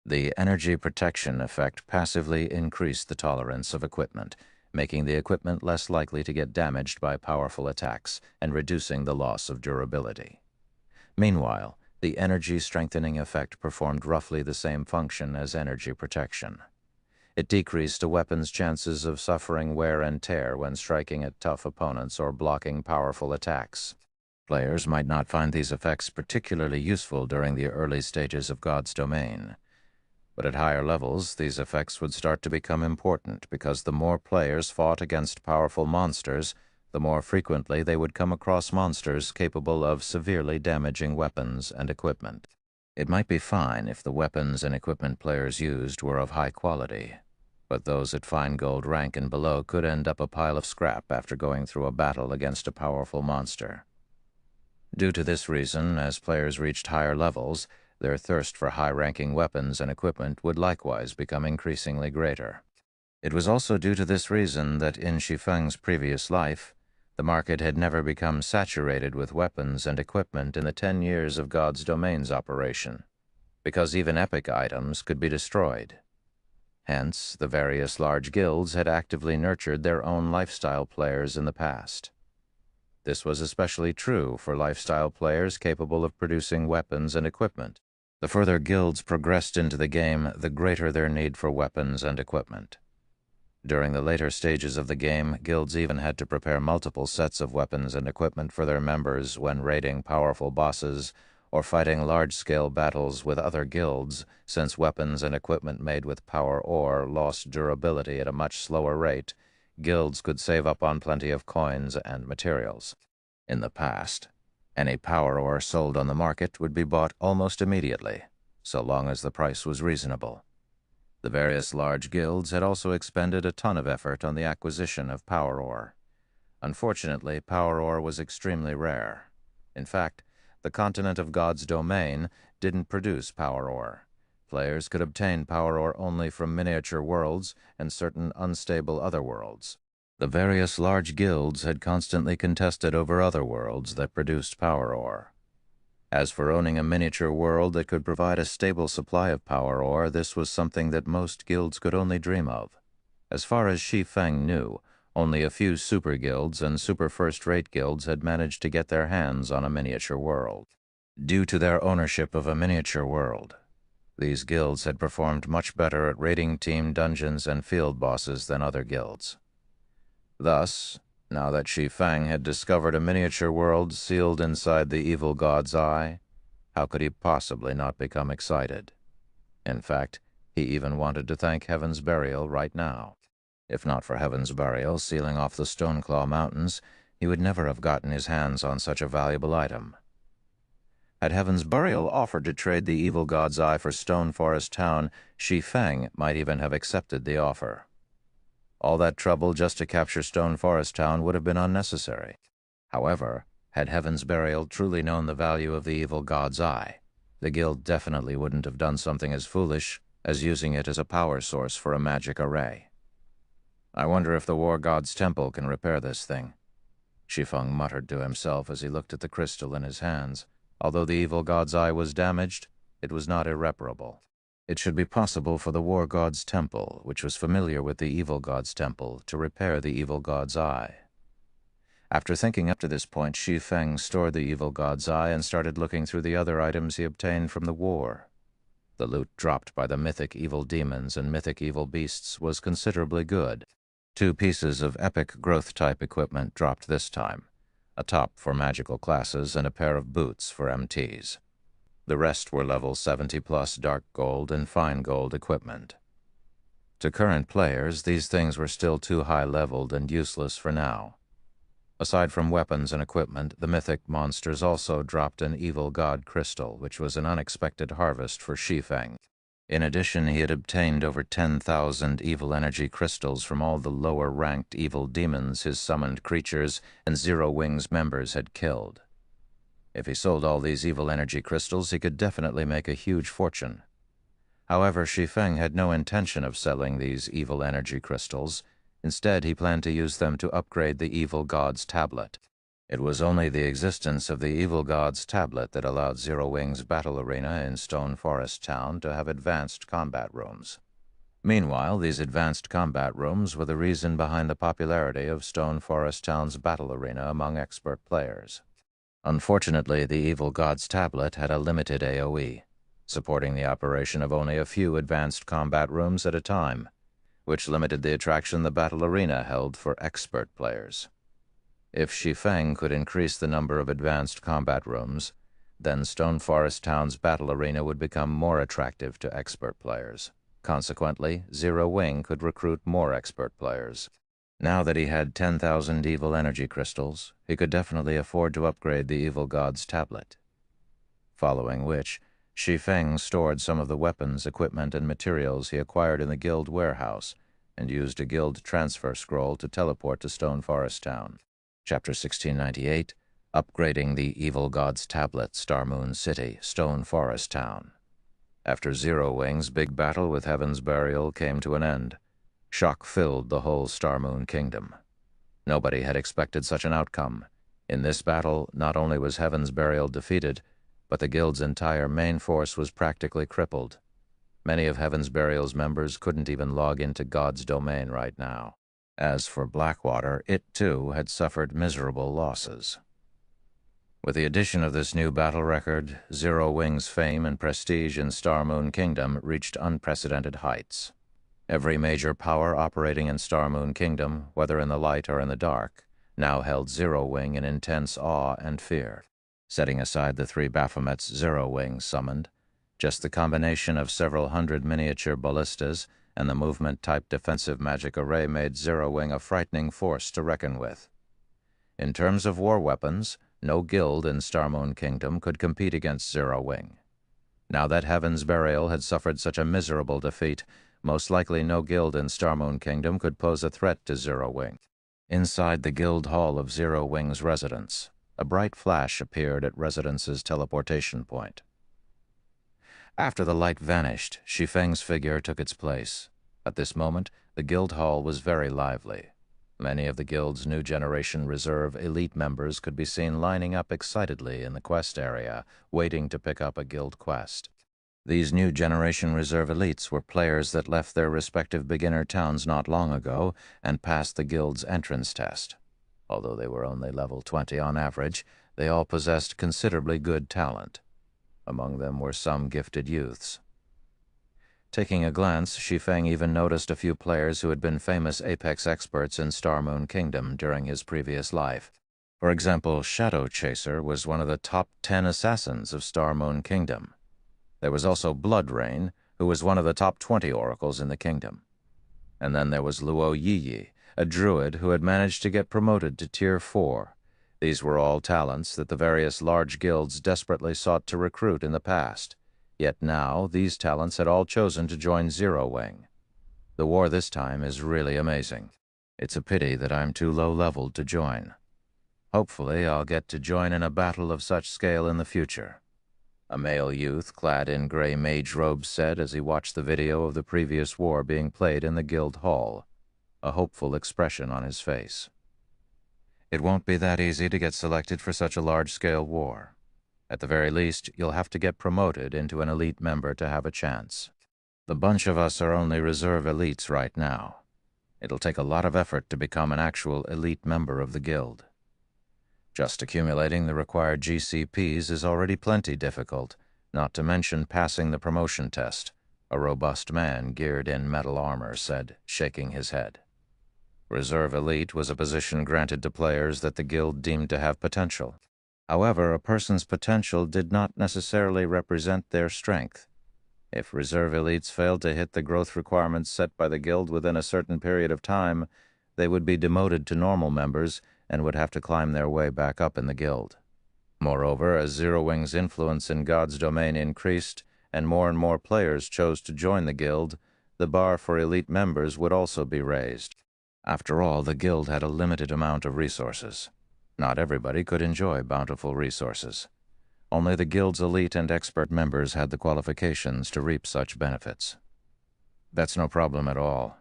The energy protection effect passively increased the tolerance of equipment, making the equipment less likely to get damaged by powerful attacks and reducing the loss of durability. Meanwhile, the energy strengthening effect performed roughly the same function as energy protection. It decreased a weapon's chances of suffering wear and tear when striking at tough opponents or blocking powerful attacks. Players might not find these effects particularly useful during the early stages of God's domain. But at higher levels, these effects would start to become important because the more players fought against powerful monsters, the more frequently they would come across monsters capable of severely damaging weapons and equipment. It might be fine if the weapons and equipment players used were of high quality, but those at fine gold rank and below could end up a pile of scrap after going through a battle against a powerful monster. Due to this reason, as players reached higher levels, their thirst for high-ranking weapons and equipment would likewise become increasingly greater. It was also due to this reason that in Shi Feng's previous life, the market had never become saturated with weapons and equipment in the 10 years of God's Domain's operation, because even epic items could be destroyed. Hence, the various large guilds had actively nurtured their own lifestyle players in the past. This was especially true for lifestyle players capable of producing weapons and equipment. The further guilds progressed into the game, the greater their need for weapons and equipment. During the later stages of the game, guilds even had to prepare multiple sets of weapons and equipment for their members when raiding powerful bosses or fighting large-scale battles with other guilds, since weapons and equipment made with power ore lost durability at a much slower rate. Guilds could save up on plenty of coins and materials. In the past, any power ore sold on the market would be bought almost immediately, so long as the price was reasonable. The various large guilds had also expended a ton of effort on the acquisition of power ore. Unfortunately, power ore was extremely rare. In fact, the continent of God's domain didn't produce power ore. Players could obtain power ore only from miniature worlds and certain unstable other worlds. The various large guilds had constantly contested over other worlds that produced power ore. As for owning a miniature world that could provide a stable supply of power ore, this was something that most guilds could only dream of. As far as Shi Feng knew, only a few super guilds and super first-rate guilds had managed to get their hands on a miniature world. Due to their ownership of a miniature world, these guilds had performed much better at raiding team dungeons and field bosses than other guilds. Thus, now that Shi Feng had discovered a miniature world sealed inside the evil god's eye, how could he possibly not become excited? In fact, he even wanted to thank Heaven's Burial right now. If not for Heaven's Burial sealing off the Stoneclaw Mountains, he would never have gotten his hands on such a valuable item. Had Heaven's Burial offered to trade the evil god's eye for Stone Forest Town, Shi Feng might even have accepted the offer. All that trouble just to capture Stone Forest Town would have been unnecessary. However, had Heaven's Burial truly known the value of the evil god's eye, the guild definitely wouldn't have done something as foolish as using it as a power source for a magic array. I wonder if the War God's Temple can repair this thing, Shi Feng muttered to himself as he looked at the crystal in his hands. Although the evil god's eye was damaged, it was not irreparable. It should be possible for the War God's Temple, which was familiar with the Evil God's Temple, to repair the Evil God's Eye. After thinking up to this point, Shi Feng stored the Evil God's Eye and started looking through the other items he obtained from the war. The loot dropped by the mythic evil demons and mythic evil beasts was considerably good. 2 pieces of epic growth-type equipment dropped this time, a top for magical classes and a pair of boots for MTs. The rest were level 70+ dark gold and fine gold equipment. To current players, these things were still too high-leveled and useless for now. Aside from weapons and equipment, the mythic monsters also dropped an evil god crystal, which was an unexpected harvest for Shi Feng. In addition, he had obtained over 10,000 evil energy crystals from all the lower-ranked evil demons his summoned creatures and Zero Wings members had killed. If he sold all these evil energy crystals, he could definitely make a huge fortune. However, Shi Feng had no intention of selling these evil energy crystals. Instead, he planned to use them to upgrade the evil god's tablet. It was only the existence of the evil god's tablet that allowed Zero Wings' battle arena in Stone Forest Town to have advanced combat rooms. Meanwhile, these advanced combat rooms were the reason behind the popularity of Stone Forest Town's battle arena among expert players. Unfortunately, the evil god's tablet had a limited AoE, supporting the operation of only a few advanced combat rooms at a time, which limited the attraction the battle arena held for expert players. If Shi Feng could increase the number of advanced combat rooms, then Stone Forest Town's battle arena would become more attractive to expert players. Consequently, Zero Wing could recruit more expert players. Now that he had 10,000 evil energy crystals, he could definitely afford to upgrade the evil god's tablet. Following which, Shi Feng stored some of the weapons, equipment, and materials he acquired in the guild warehouse and used a guild transfer scroll to teleport to Stone Forest Town. Chapter 1698, Upgrading the Evil God's Tablet, Star Moon City, Stone Forest Town. After Zero Wing's big battle with Heaven's Burial came to an end, Shock filled the whole Star Moon Kingdom. Nobody had expected such an outcome. In this battle, not only was Heaven's Burial defeated, but the Guild's entire main force was practically crippled. Many of Heaven's Burial's members couldn't even log into God's domain right now. As for Blackwater, it too had suffered miserable losses. With the addition of this new battle record, Zero Wing's fame and prestige in Star Moon Kingdom reached unprecedented heights. Every major power operating in Star Moon Kingdom, whether in the light or in the dark, now held Zero Wing in intense awe and fear. Setting aside the 3 Baphomets Zero Wing summoned, just the combination of several hundred miniature ballistas and the movement-type defensive magic array made Zero Wing a frightening force to reckon with. In terms of war weapons, no guild in Star Moon Kingdom could compete against Zero Wing. Now that Heaven's Burial had suffered such a miserable defeat, most likely no guild in Star Moon Kingdom could pose a threat to Zero Wing. Inside the guild hall of Zero Wing's residence, a bright flash appeared at Residence's teleportation point. After the light vanished, Shi Feng's figure took its place. At this moment, the guild hall was very lively. Many of the guild's new generation reserve elite members could be seen lining up excitedly in the quest area, waiting to pick up a guild quest. These new generation reserve elites were players that left their respective beginner towns not long ago and passed the guild's entrance test. Although they were only level 20 on average, they all possessed considerably good talent. Among them were some gifted youths. Taking a glance, Shi Feng even noticed a few players who had been famous Apex experts in Star Moon Kingdom during his previous life. For example, Shadow Chaser was one of the top 10 assassins of Star Moon Kingdom. There was also Blood Rain, who was one of the top 20 oracles in the kingdom. And then there was Luo Yiyi, a druid who had managed to get promoted to Tier 4. These were all talents that the various large guilds desperately sought to recruit in the past. Yet now, these talents had all chosen to join Zero Wing. The war this time is really amazing. It's a pity that I'm too low-leveled to join. Hopefully, I'll get to join in a battle of such scale in the future. A male youth clad in gray mage robes said as he watched the video of the previous war being played in the guild hall, a hopeful expression on his face. It won't be that easy to get selected for such a large-scale war. At the very least, you'll have to get promoted into an elite member to have a chance. The bunch of us are only reserve elites right now. It'll take a lot of effort to become an actual elite member of the guild. Just accumulating the required GCPs is already plenty difficult, not to mention passing the promotion test, a robust man geared in metal armor said, shaking his head. Reserve Elite was a position granted to players that the guild deemed to have potential. However, a person's potential did not necessarily represent their strength. If Reserve Elites failed to hit the growth requirements set by the guild within a certain period of time, they would be demoted to normal members and would have to climb their way back up in the guild. Moreover, as Zero Wing's influence in God's domain increased and more players chose to join the guild, the bar for elite members would also be raised. After all, the guild had a limited amount of resources. Not everybody could enjoy bountiful resources. Only the guild's elite and expert members had the qualifications to reap such benefits. That's no problem at all.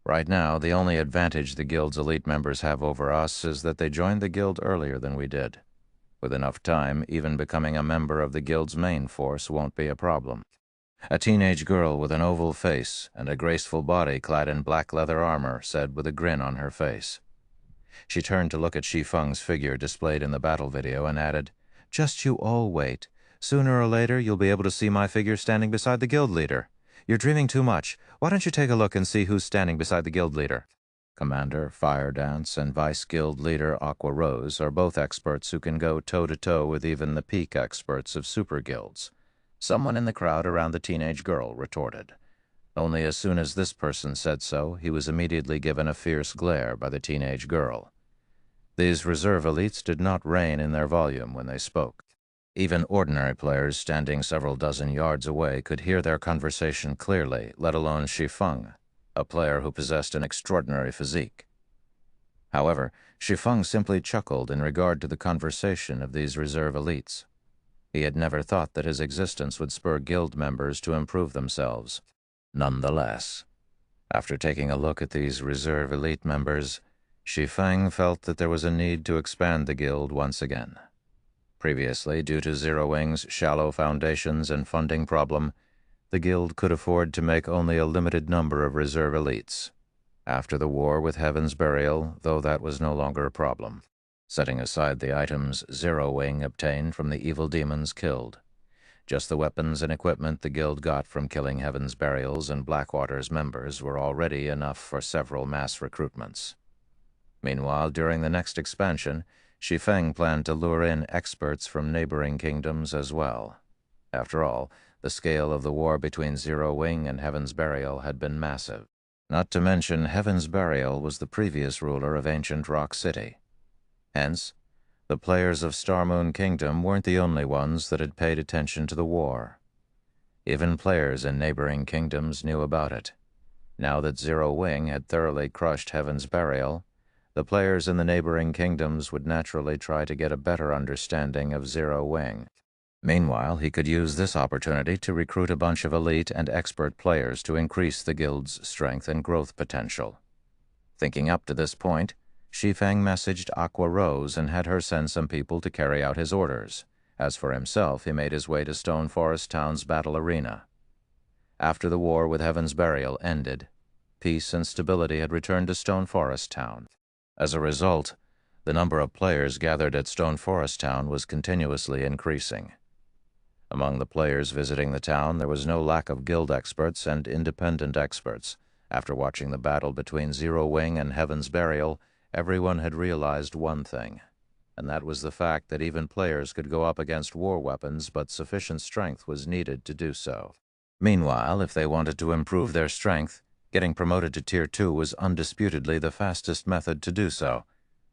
Right now, the only advantage the guild's elite members have over us is that they joined the guild earlier than we did. With enough time, even becoming a member of the guild's main force won't be a problem. A teenage girl with an oval face and a graceful body clad in black leather armor said with a grin on her face. She turned to look at Shi Feng's figure displayed in the battle video and added, "Just you all wait. Sooner or later, you'll be able to see my figure standing beside the guild leader. You're dreaming too much. Why don't you take a look and see who's standing beside the guild leader?" Commander, Fire Dance, and Vice Guild Leader Aqua Rose are both experts who can go toe-to-toe with even the peak experts of super guilds. Someone in the crowd around the teenage girl retorted. Only as soon as this person said so, he was immediately given a fierce glare by the teenage girl. These reserve elites did not rein in their volume when they spoke. Even ordinary players standing several dozen yards away could hear their conversation clearly, let alone Shi Feng, a player who possessed an extraordinary physique. However, Shi Feng simply chuckled in regard to the conversation of these reserve elites. He had never thought that his existence would spur guild members to improve themselves. Nonetheless, After taking a look at these reserve elite members, Shi Feng felt that there was a need to expand the guild once again. Previously, due to Zero Wing's shallow foundations and funding problem, the guild could afford to make only a limited number of reserve elites. After the war with Heaven's Burial, though, that was no longer a problem. Setting aside the items Zero Wing obtained from the evil demons killed, just the weapons and equipment the guild got from killing Heaven's Burials and Blackwater's members were already enough for several mass recruitments. Meanwhile, during the next expansion, Shi Feng planned to lure in experts from neighboring kingdoms as well. After all, the scale of the war between Zero Wing and Heaven's Burial had been massive. Not to mention, Heaven's Burial was the previous ruler of ancient Rock City. Hence, the players of Starmoon Kingdom weren't the only ones that had paid attention to the war. Even players in neighboring kingdoms knew about it. Now that Zero Wing had thoroughly crushed Heaven's Burial, the players in the neighboring kingdoms would naturally try to get a better understanding of Zero Wing. Meanwhile, he could use this opportunity to recruit a bunch of elite and expert players to increase the guild's strength and growth potential. Thinking up to this point, Shi Feng messaged Aqua Rose and had her send some people to carry out his orders. As for himself, he made his way to Stone Forest Town's battle arena. After the war with Heaven's Burial ended, peace and stability had returned to Stone Forest Town. As a result, the number of players gathered at Stone Forest Town was continuously increasing. Among the players visiting the town, there was no lack of guild experts and independent experts. After watching the battle between Zero Wing and Heaven's Burial, everyone had realized one thing, and that was the fact that even players could go up against war weapons, but sufficient strength was needed to do so. Meanwhile, if they wanted to improve their strength, getting promoted to Tier 2 was undisputedly the fastest method to do so.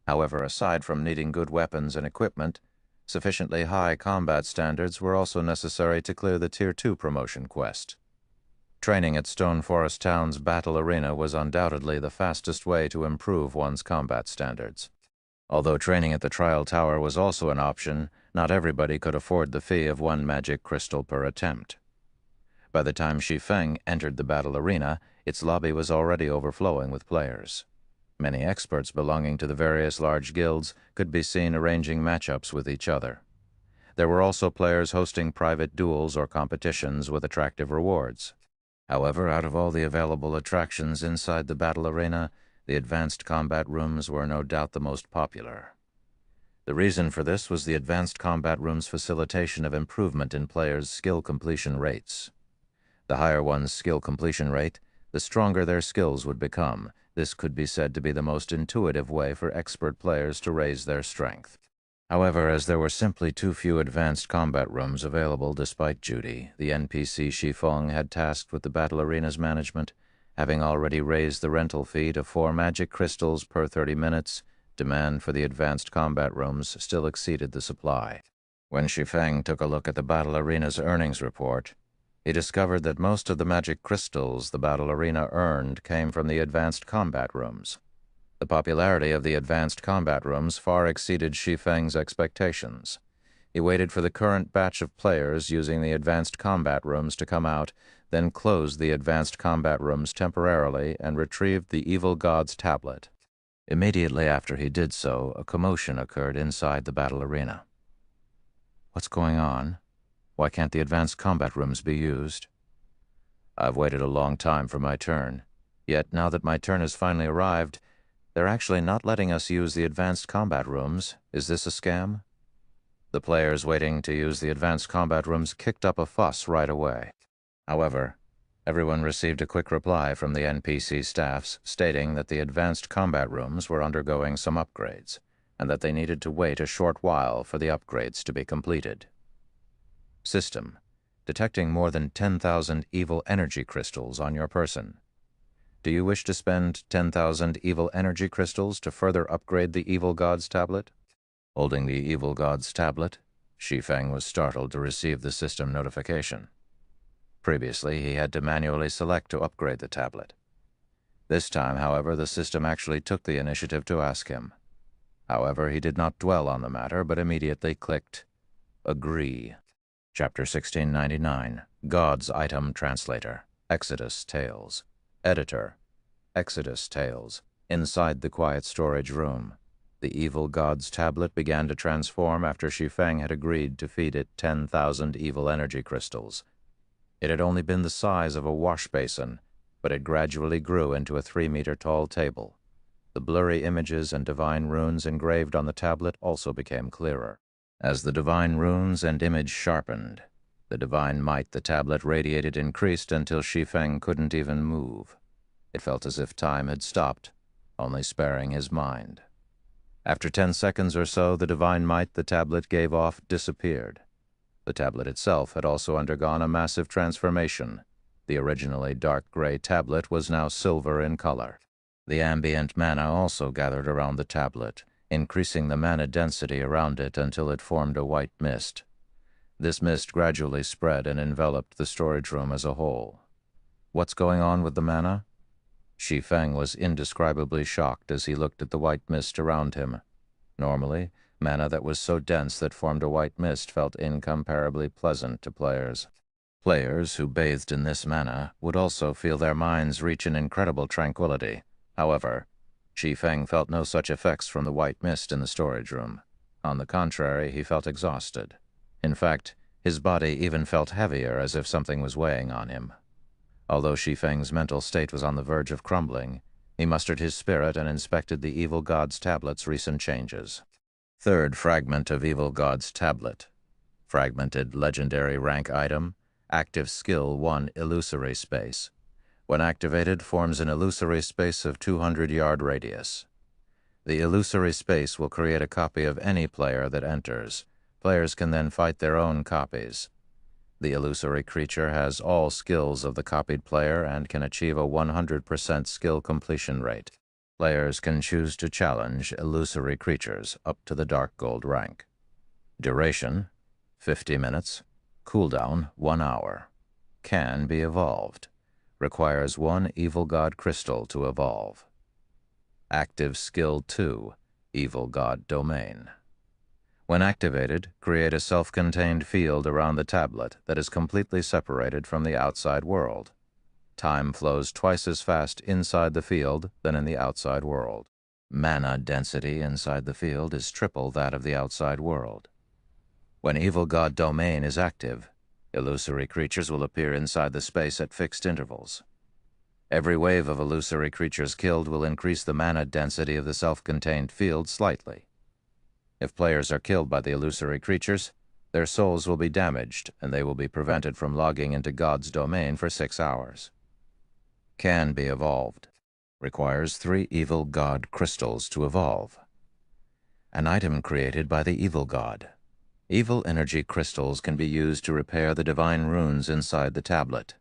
However, aside from needing good weapons and equipment, sufficiently high combat standards were also necessary to clear the Tier 2 promotion quest. Training at Stone Forest Town's battle arena was undoubtedly the fastest way to improve one's combat standards. Although training at the Trial Tower was also an option, not everybody could afford the fee of 1 magic crystal per attempt. By the time Shi Feng entered the battle arena, its lobby was already overflowing with players. Many experts belonging to the various large guilds could be seen arranging matchups with each other. There were also players hosting private duels or competitions with attractive rewards. However, out of all the available attractions inside the battle arena, the advanced combat rooms were no doubt the most popular. The reason for this was the advanced combat room's facilitation of improvement in players' skill completion rates. The higher one's skill completion rate, the stronger their skills would become. This could be said to be the most intuitive way for expert players to raise their strength. However, as there were simply too few advanced combat rooms available despite Judy, the NPC Shi Feng had tasked with the battle arena's management. Having already raised the rental fee to 4 magic crystals per 30 minutes, demand for the advanced combat rooms still exceeded the supply. When Shi Feng took a look at the battle arena's earnings report, he discovered that most of the magic crystals the battle arena earned came from the advanced combat rooms. The popularity of the advanced combat rooms far exceeded Shi Feng's expectations. He waited for the current batch of players using the advanced combat rooms to come out, then closed the advanced combat rooms temporarily and retrieved the evil god's tablet. Immediately after he did so, a commotion occurred inside the battle arena. What's going on? Why can't the advanced combat rooms be used? I've waited a long time for my turn. Yet now that my turn has finally arrived, they're actually not letting us use the advanced combat rooms. Is this a scam? The players waiting to use the advanced combat rooms kicked up a fuss right away. However, everyone received a quick reply from the NPC staffs stating that the advanced combat rooms were undergoing some upgrades, and that they needed to wait a short while for the upgrades to be completed. System: detecting more than 10,000 evil energy crystals on your person. Do you wish to spend 10,000 evil energy crystals to further upgrade the evil god's tablet? Holding the evil god's tablet, Shi Feng was startled to receive the system notification. Previously, he had to manually select to upgrade the tablet. This time, however, the system actually took the initiative to ask him. However, he did not dwell on the matter, but immediately clicked Agree. Chapter 1699, God's Item Translator, Exodus Tales. Editor, Exodus tales. Inside the quiet storage room, the evil god's tablet began to transform after Shi Feng had agreed to feed it 10,000 evil energy crystals. It had only been the size of a wash basin, but it gradually grew into a 3-meter-tall table. The blurry images and divine runes engraved on the tablet also became clearer. As the divine runes and image sharpened, the divine might the tablet radiated increased until Shi Feng couldn't even move. It felt as if time had stopped, only sparing his mind. After 10 seconds or so, the divine might the tablet gave off disappeared. The tablet itself had also undergone a massive transformation. The originally dark gray tablet was now silver in color. The ambient mana also gathered around the tablet, increasing the mana density around it until it formed a white mist. This mist gradually spread and enveloped the storage room as a whole. What's going on with the mana? Shi Feng was indescribably shocked as he looked at the white mist around him. Normally, mana that was so dense that formed a white mist felt incomparably pleasant to players. Players who bathed in this mana would also feel their minds reach an incredible tranquility. However, Shi Feng felt no such effects from the white mist in the storage room. On the contrary, he felt exhausted. In fact, his body even felt heavier, as if something was weighing on him. Although Shi Feng's mental state was on the verge of crumbling, he mustered his spirit and inspected the evil god's tablet's recent changes. Third fragment of evil god's tablet. Fragmented legendary rank item, active skill 1 illusory space. When activated, forms an illusory space of 200-yard radius. The illusory space will create a copy of any player that enters. Players can then fight their own copies. The illusory creature has all skills of the copied player and can achieve a 100% skill completion rate. Players can choose to challenge illusory creatures up to the dark gold rank. Duration, 50 minutes. Cooldown, 1 hour. Can be evolved. Requires 1 evil god crystal to evolve. Active skill 2, evil god domain. When activated, create a self-contained field around the tablet that is completely separated from the outside world. Time flows twice as fast inside the field than in the outside world. Mana density inside the field is triple that of the outside world. When evil god domain is active, illusory creatures will appear inside the space at fixed intervals. Every wave of illusory creatures killed will increase the mana density of the self-contained field slightly. If players are killed by the illusory creatures, their souls will be damaged and they will be prevented from logging into God's domain for 6 hours. Can be evolved. Requires 3 evil god crystals to evolve. An item created by the evil god. Evil energy crystals can be used to repair the divine runes inside the tablet.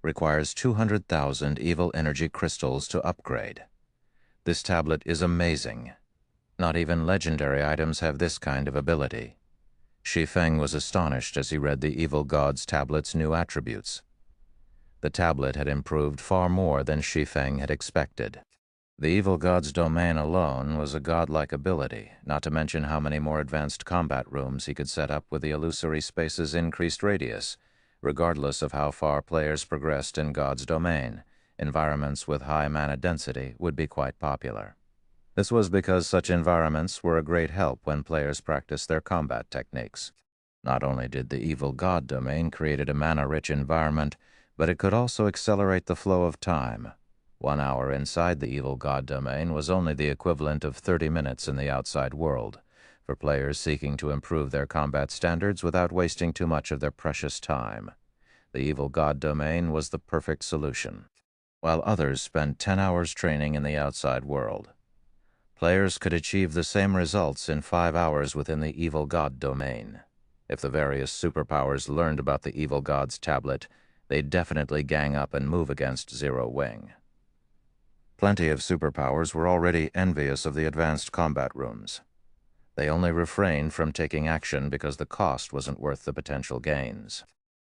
Requires 200,000 evil energy crystals to upgrade. This tablet is amazing. Not even legendary items have this kind of ability. Shi Feng was astonished as he read the evil god's tablet's new attributes. The tablet had improved far more than Shi Feng had expected. The evil god's domain alone was a godlike ability, not to mention how many more advanced combat rooms he could set up with the illusory space's increased radius. Regardless of how far players progressed in God's domain, environments with high mana density would be quite popular. This was because such environments were a great help when players practiced their combat techniques. Not only did the evil god domain create a mana-rich environment, but it could also accelerate the flow of time. 1 hour inside the evil god domain was only the equivalent of 30 minutes in the outside world, for players seeking to improve their combat standards without wasting too much of their precious time. The evil god domain was the perfect solution. While others spent 10 hours training in the outside world, players could achieve the same results in 5 hours within the evil god domain. If the various superpowers learned about the evil god's tablet, they'd definitely gang up and move against Zero Wing. Plenty of superpowers were already envious of the advanced combat rooms. They only refrained from taking action because the cost wasn't worth the potential gains.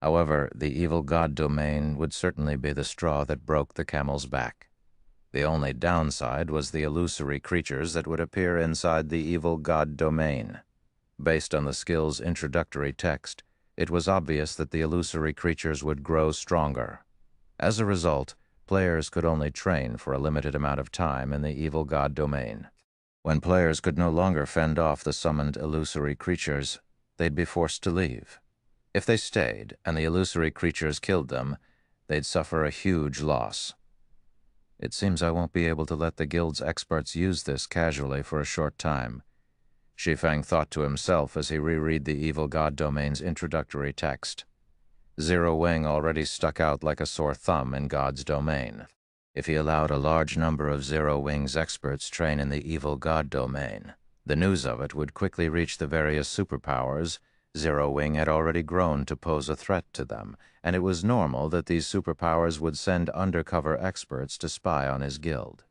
However, the evil god domain would certainly be the straw that broke the camel's back. The only downside was the illusory creatures that would appear inside the evil god domain. Based on the skill's introductory text, it was obvious that the illusory creatures would grow stronger. As a result, players could only train for a limited amount of time in the evil god domain. When players could no longer fend off the summoned illusory creatures, they'd be forced to leave. If they stayed and the illusory creatures killed them, they'd suffer a huge loss. It seems I won't be able to let the guild's experts use this casually for a short time, Shi Feng thought to himself as he reread the evil god domain's introductory text. Zero Wing already stuck out like a sore thumb in God's domain. If he allowed a large number of Zero Wing's experts train in the evil god domain, the news of it would quickly reach the various superpowers. Zero Wing had already grown to pose a threat to them, and it was normal that these superpowers would send undercover experts to spy on his guild.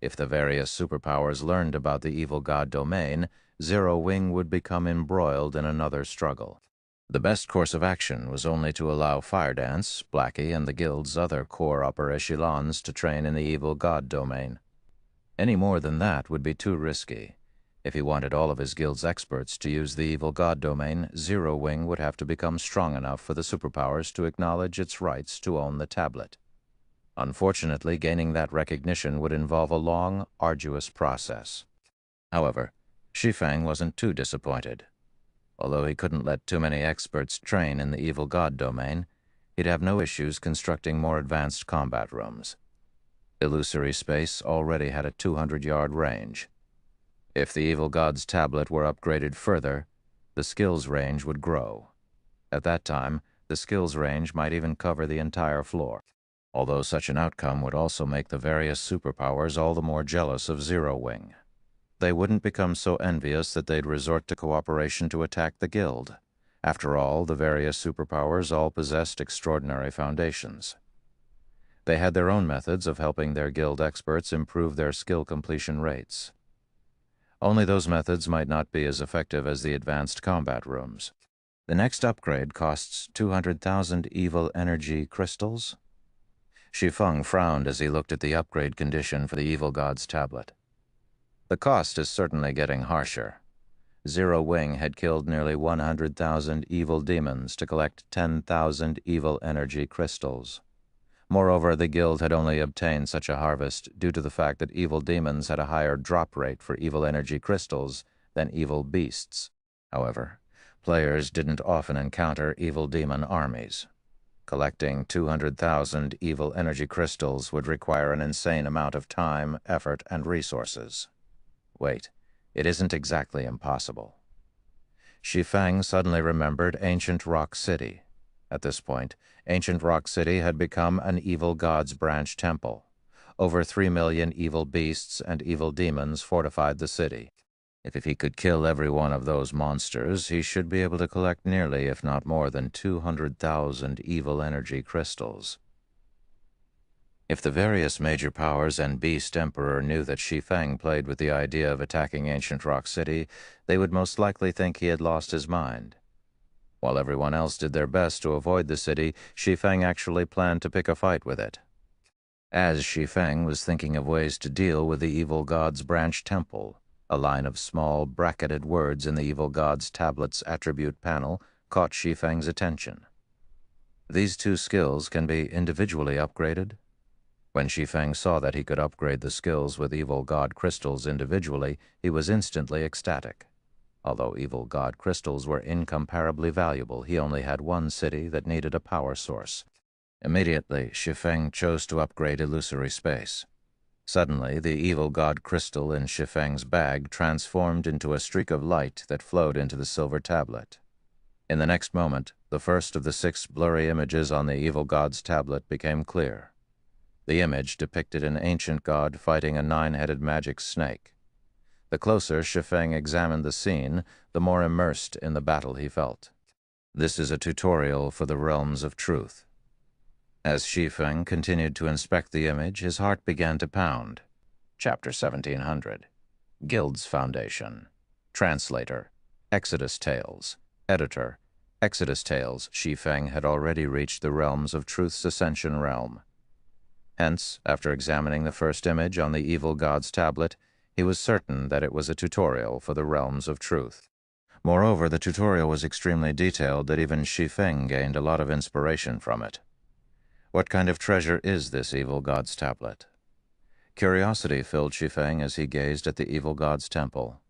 If the various superpowers learned about the evil god domain, Zero Wing would become embroiled in another struggle. The best course of action was only to allow Firedance, Blackie, and the guild's other core upper echelons to train in the evil god domain. Any more than that would be too risky. If he wanted all of his guild's experts to use the evil god domain, Zero Wing would have to become strong enough for the superpowers to acknowledge its rights to own the tablet. Unfortunately, gaining that recognition would involve a long, arduous process. However, Shi Feng wasn't too disappointed. Although he couldn't let too many experts train in the evil god domain, he'd have no issues constructing more advanced combat rooms. Illusory space already had a 200-yard range. If the evil god's tablet were upgraded further, the skills range would grow. At that time, the skills range might even cover the entire floor, although such an outcome would also make the various superpowers all the more jealous of Zero Wing. They wouldn't become so envious that they'd resort to cooperation to attack the guild. After all, the various superpowers all possessed extraordinary foundations. They had their own methods of helping their guild experts improve their skill completion rates. Only those methods might not be as effective as the advanced combat rooms. The next upgrade costs 200,000 evil energy crystals. Shi Feng frowned as he looked at the upgrade condition for the evil god's tablet. The cost is certainly getting harsher. Zero Wing had killed nearly 100,000 evil demons to collect 10,000 evil energy crystals. Moreover, the guild had only obtained such a harvest due to the fact that evil demons had a higher drop rate for evil energy crystals than evil beasts. However, players didn't often encounter evil demon armies. Collecting 200,000 evil energy crystals would require an insane amount of time, effort, and resources. Wait, it isn't exactly impossible. Shi Feng suddenly remembered Ancient Rock City. At this point, Ancient Rock City had become an evil god's branch temple. Over 3 million evil beasts and evil demons fortified the city. If he could kill every one of those monsters, he should be able to collect nearly, if not more than 200,000 evil energy crystals. If the various major powers and Beast Emperor knew that Shi Feng played with the idea of attacking Ancient Rock City, they would most likely think he had lost his mind. While everyone else did their best to avoid the city, Shi Feng actually planned to pick a fight with it. As Shi Feng was thinking of ways to deal with the evil god's branch temple, a line of small, bracketed words in the evil god's tablet's attribute panel caught Shi Feng's attention. These two skills can be individually upgraded. When Shi Feng saw that he could upgrade the skills with evil god crystals individually, he was instantly ecstatic. Although evil god crystals were incomparably valuable, he only had one city that needed a power source. Immediately, Shi Feng chose to upgrade illusory space. Suddenly, the evil god crystal in Shi Feng's bag transformed into a streak of light that flowed into the silver tablet. In the next moment, the first of the 6 blurry images on the evil god's tablet became clear. The image depicted an ancient god fighting a 9-headed magic snake. The closer Shi Feng examined the scene, the more immersed in the battle he felt. This is a tutorial for the realms of truth. As Shi Feng continued to inspect the image, his heart began to pound. Chapter 1700. Guild's Foundation. Translator. Exodus Tales. Editor. Exodus Tales. Shi Feng had already reached the realms of truth's ascension realm. Hence, after examining the first image on the evil god's tablet, he was certain that it was a tutorial for the realms of truth. Moreover, the tutorial was extremely detailed that even Shi Feng gained a lot of inspiration from it. What kind of treasure is this evil god's tablet? Curiosity filled Shi Feng as he gazed at the evil god's temple.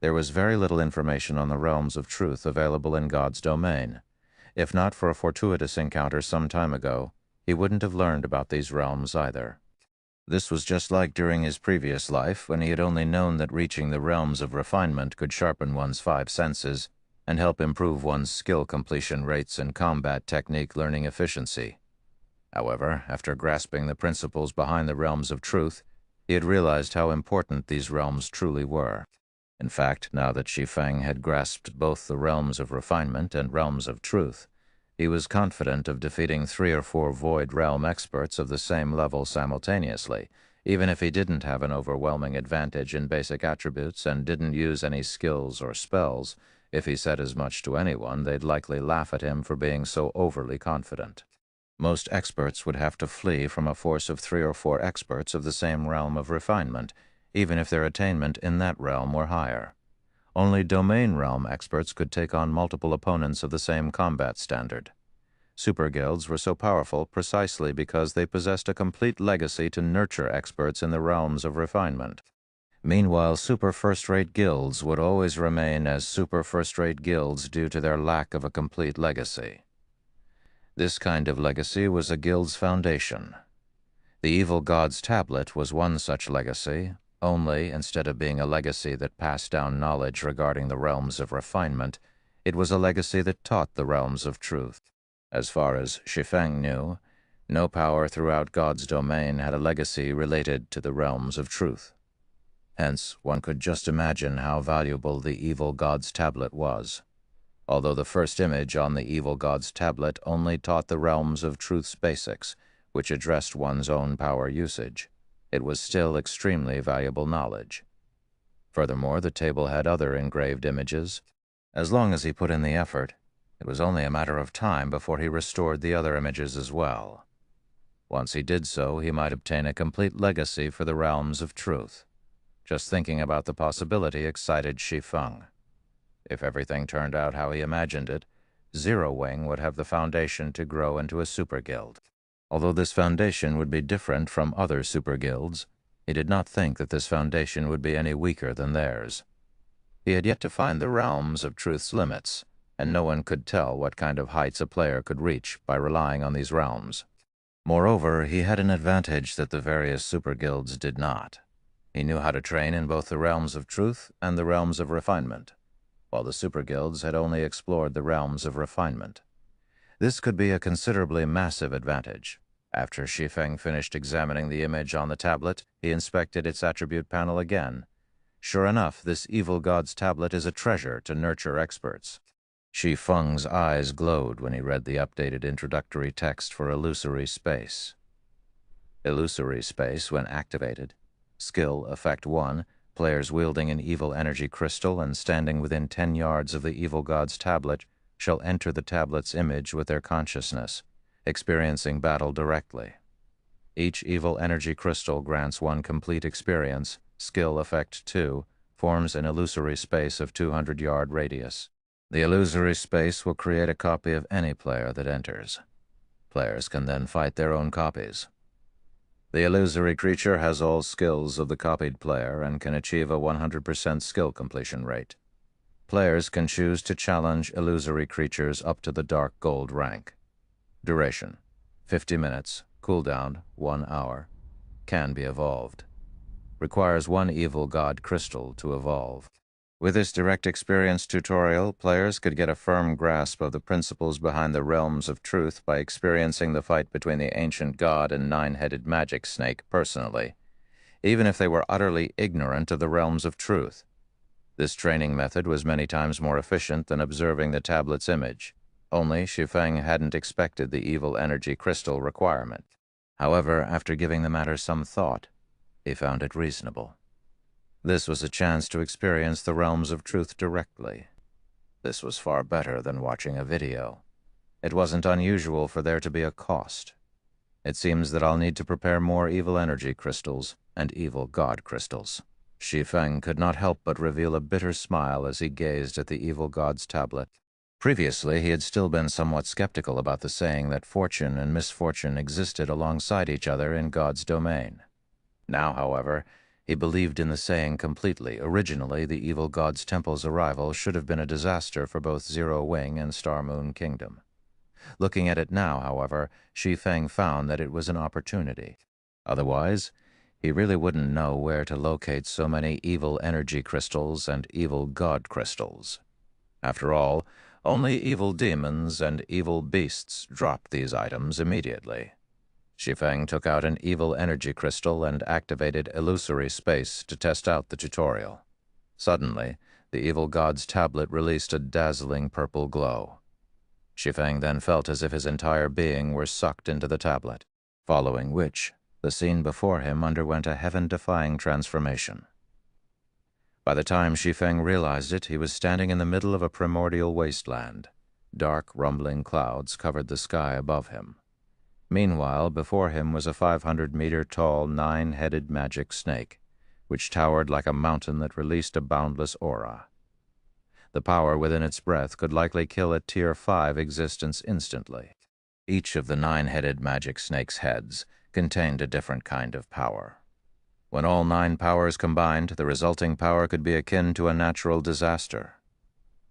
There was very little information on the realms of truth available in God's domain. If not for a fortuitous encounter some time ago, he wouldn't have learned about these realms either. This was just like during his previous life, when he had only known that reaching the realms of refinement could sharpen one's 5 senses and help improve one's skill completion rates and combat technique learning efficiency. However, after grasping the principles behind the realms of truth, he had realized how important these realms truly were. In fact, now that Shi Feng had grasped both the realms of refinement and realms of truth, he was confident of defeating 3 or 4 Void Realm experts of the same level simultaneously, even if he didn't have an overwhelming advantage in basic attributes and didn't use any skills or spells. If he said as much to anyone, they'd likely laugh at him for being so overly confident. Most experts would have to flee from a force of 3 or 4 experts of the same realm of refinement, even if their attainment in that realm were higher. Only domain realm experts could take on multiple opponents of the same combat standard. Super guilds were so powerful precisely because they possessed a complete legacy to nurture experts in the realms of refinement. Meanwhile, super first-rate guilds would always remain as super first-rate guilds due to their lack of a complete legacy. This kind of legacy was a guild's foundation. The evil god's tablet was one such legacy, only, instead of being a legacy that passed down knowledge regarding the realms of refinement, it was a legacy that taught the realms of truth. As far as Shi Feng knew, no power throughout God's domain had a legacy related to the realms of truth. Hence, one could just imagine how valuable the evil god's tablet was. Although the first image on the evil god's tablet only taught the realms of truth's basics, which addressed one's own power usage, it was still extremely valuable knowledge. Furthermore, the table had other engraved images. As long as he put in the effort, it was only a matter of time before he restored the other images as well. Once he did so, he might obtain a complete legacy for the realms of truth. Just thinking about the possibility excited Shi Feng. If everything turned out how he imagined it, Zero Wing would have the foundation to grow into a super guild. Although this foundation would be different from other super guilds, he did not think that this foundation would be any weaker than theirs. He had yet to find the realms of truth's limits, and no one could tell what kind of heights a player could reach by relying on these realms. Moreover, he had an advantage that the various super guilds did not. He knew how to train in both the realms of truth and the realms of refinement, while the super guilds had only explored the realms of refinement. This could be a considerably massive advantage. After Shi Feng finished examining the image on the tablet, he inspected its attribute panel again. Sure enough, this evil god's tablet is a treasure to nurture experts. Shi Feng's eyes glowed when he read the updated introductory text for Illusory Space. Illusory Space, when activated. Skill, Effect 1, players wielding an evil energy crystal and standing within 10 yards of the evil god's tablet shall enter the tablet's image with their consciousness, experiencing battle directly. Each evil energy crystal grants 1 complete experience. Skill Effect 2 forms an illusory space of 200-yard radius. The illusory space will create a copy of any player that enters. Players can then fight their own copies. The illusory creature has all skills of the copied player and can achieve a 100% skill completion rate. Players can choose to challenge illusory creatures up to the Dark Gold rank. Duration: 50 minutes. Cooldown: 1 hour. Can be evolved. Requires 1 evil god crystal to evolve. With this direct experience tutorial, players could get a firm grasp of the principles behind the realms of truth by experiencing the fight between the ancient god and 9-headed magic snake personally, even if they were utterly ignorant of the realms of truth. This training method was many times more efficient than observing the tablet's image. Only Shi Feng hadn't expected the evil energy crystal requirement. However, after giving the matter some thought, he found it reasonable. This was a chance to experience the realms of truth directly. This was far better than watching a video. It wasn't unusual for there to be a cost. It seems that I'll need to prepare more evil energy crystals and evil god crystals. Shi Feng could not help but reveal a bitter smile as he gazed at the evil god's tablet. Previously, he had still been somewhat skeptical about the saying that fortune and misfortune existed alongside each other in God's domain. Now, however, he believed in the saying completely. Originally, the evil god's temple's arrival should have been a disaster for both Zero Wing and Star Moon Kingdom. Looking at it now, however, Shi Feng found that it was an opportunity. Otherwise, he really wouldn't know where to locate so many evil energy crystals and evil god crystals. After all, only evil demons and evil beasts dropped these items immediately. Shi Feng took out an evil energy crystal and activated illusory space to test out the tutorial. Suddenly, the evil god's tablet released a dazzling purple glow. Shi Feng then felt as if his entire being were sucked into the tablet, following which the scene before him underwent a heaven-defying transformation. By the time Shi Feng realized it, he was standing in the middle of a primordial wasteland. Dark, rumbling clouds covered the sky above him. Meanwhile, before him was a 500-meter-tall, 9-headed magic snake, which towered like a mountain that released a boundless aura. The power within its breath could likely kill a Tier 5 existence instantly. Each of the 9-headed magic snake's heads contained a different kind of power. When all 9 powers combined, the resulting power could be akin to a natural disaster.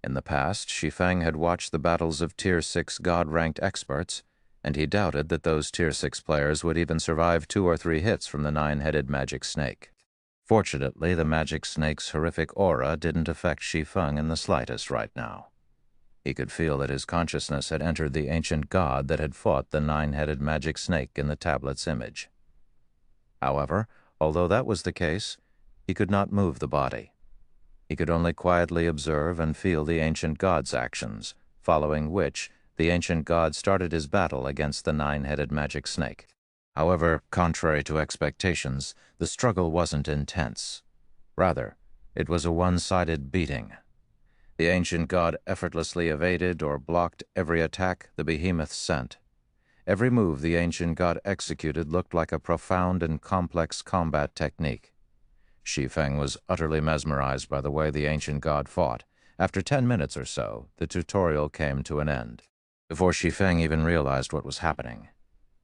In the past, Shi Feng had watched the battles of Tier 6 God-ranked experts, and he doubted that those Tier 6 players would even survive 2 or 3 hits from the 9-headed magic snake. Fortunately, the magic snake's horrific aura didn't affect Shi Feng in the slightest right now. He could feel that his consciousness had entered the ancient god that had fought the 9-headed magic snake in the tablet's image. However, although that was the case, he could not move the body. He could only quietly observe and feel the ancient god's actions, following which the ancient god started his battle against the 9-headed magic snake. However, contrary to expectations, the struggle wasn't intense. Rather, it was a one-sided beating. The ancient god effortlessly evaded or blocked every attack the behemoth sent. Every move the ancient god executed looked like a profound and complex combat technique. Shi Feng was utterly mesmerized by the way the ancient god fought. After 10 minutes or so, the tutorial came to an end. Before Shi Feng even realized what was happening,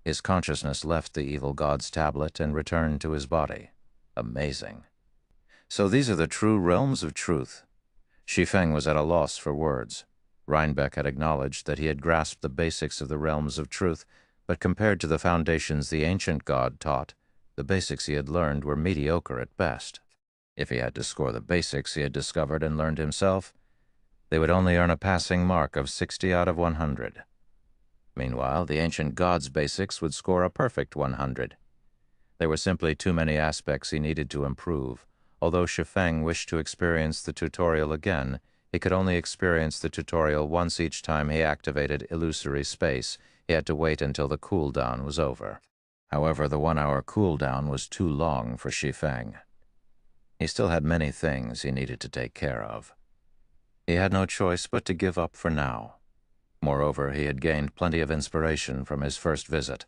his consciousness left the evil god's tablet and returned to his body. Amazing. So these are the true realms of truth. Shi Feng was at a loss for words. Reinbeck had acknowledged that he had grasped the basics of the realms of truth, but compared to the foundations the ancient god taught, the basics he had learned were mediocre at best. If he had to score the basics he had discovered and learned himself, they would only earn a passing mark of 60 out of 100. Meanwhile, the ancient god's basics would score a perfect 100. There were simply too many aspects he needed to improve. Although Shi Feng wished to experience the tutorial again, he could only experience the tutorial once each time he activated illusory space. He had to wait until the cooldown was over. However, the 1-hour cooldown was too long for Shi Feng. He still had many things he needed to take care of. He had no choice but to give up for now. Moreover, he had gained plenty of inspiration from his first visit.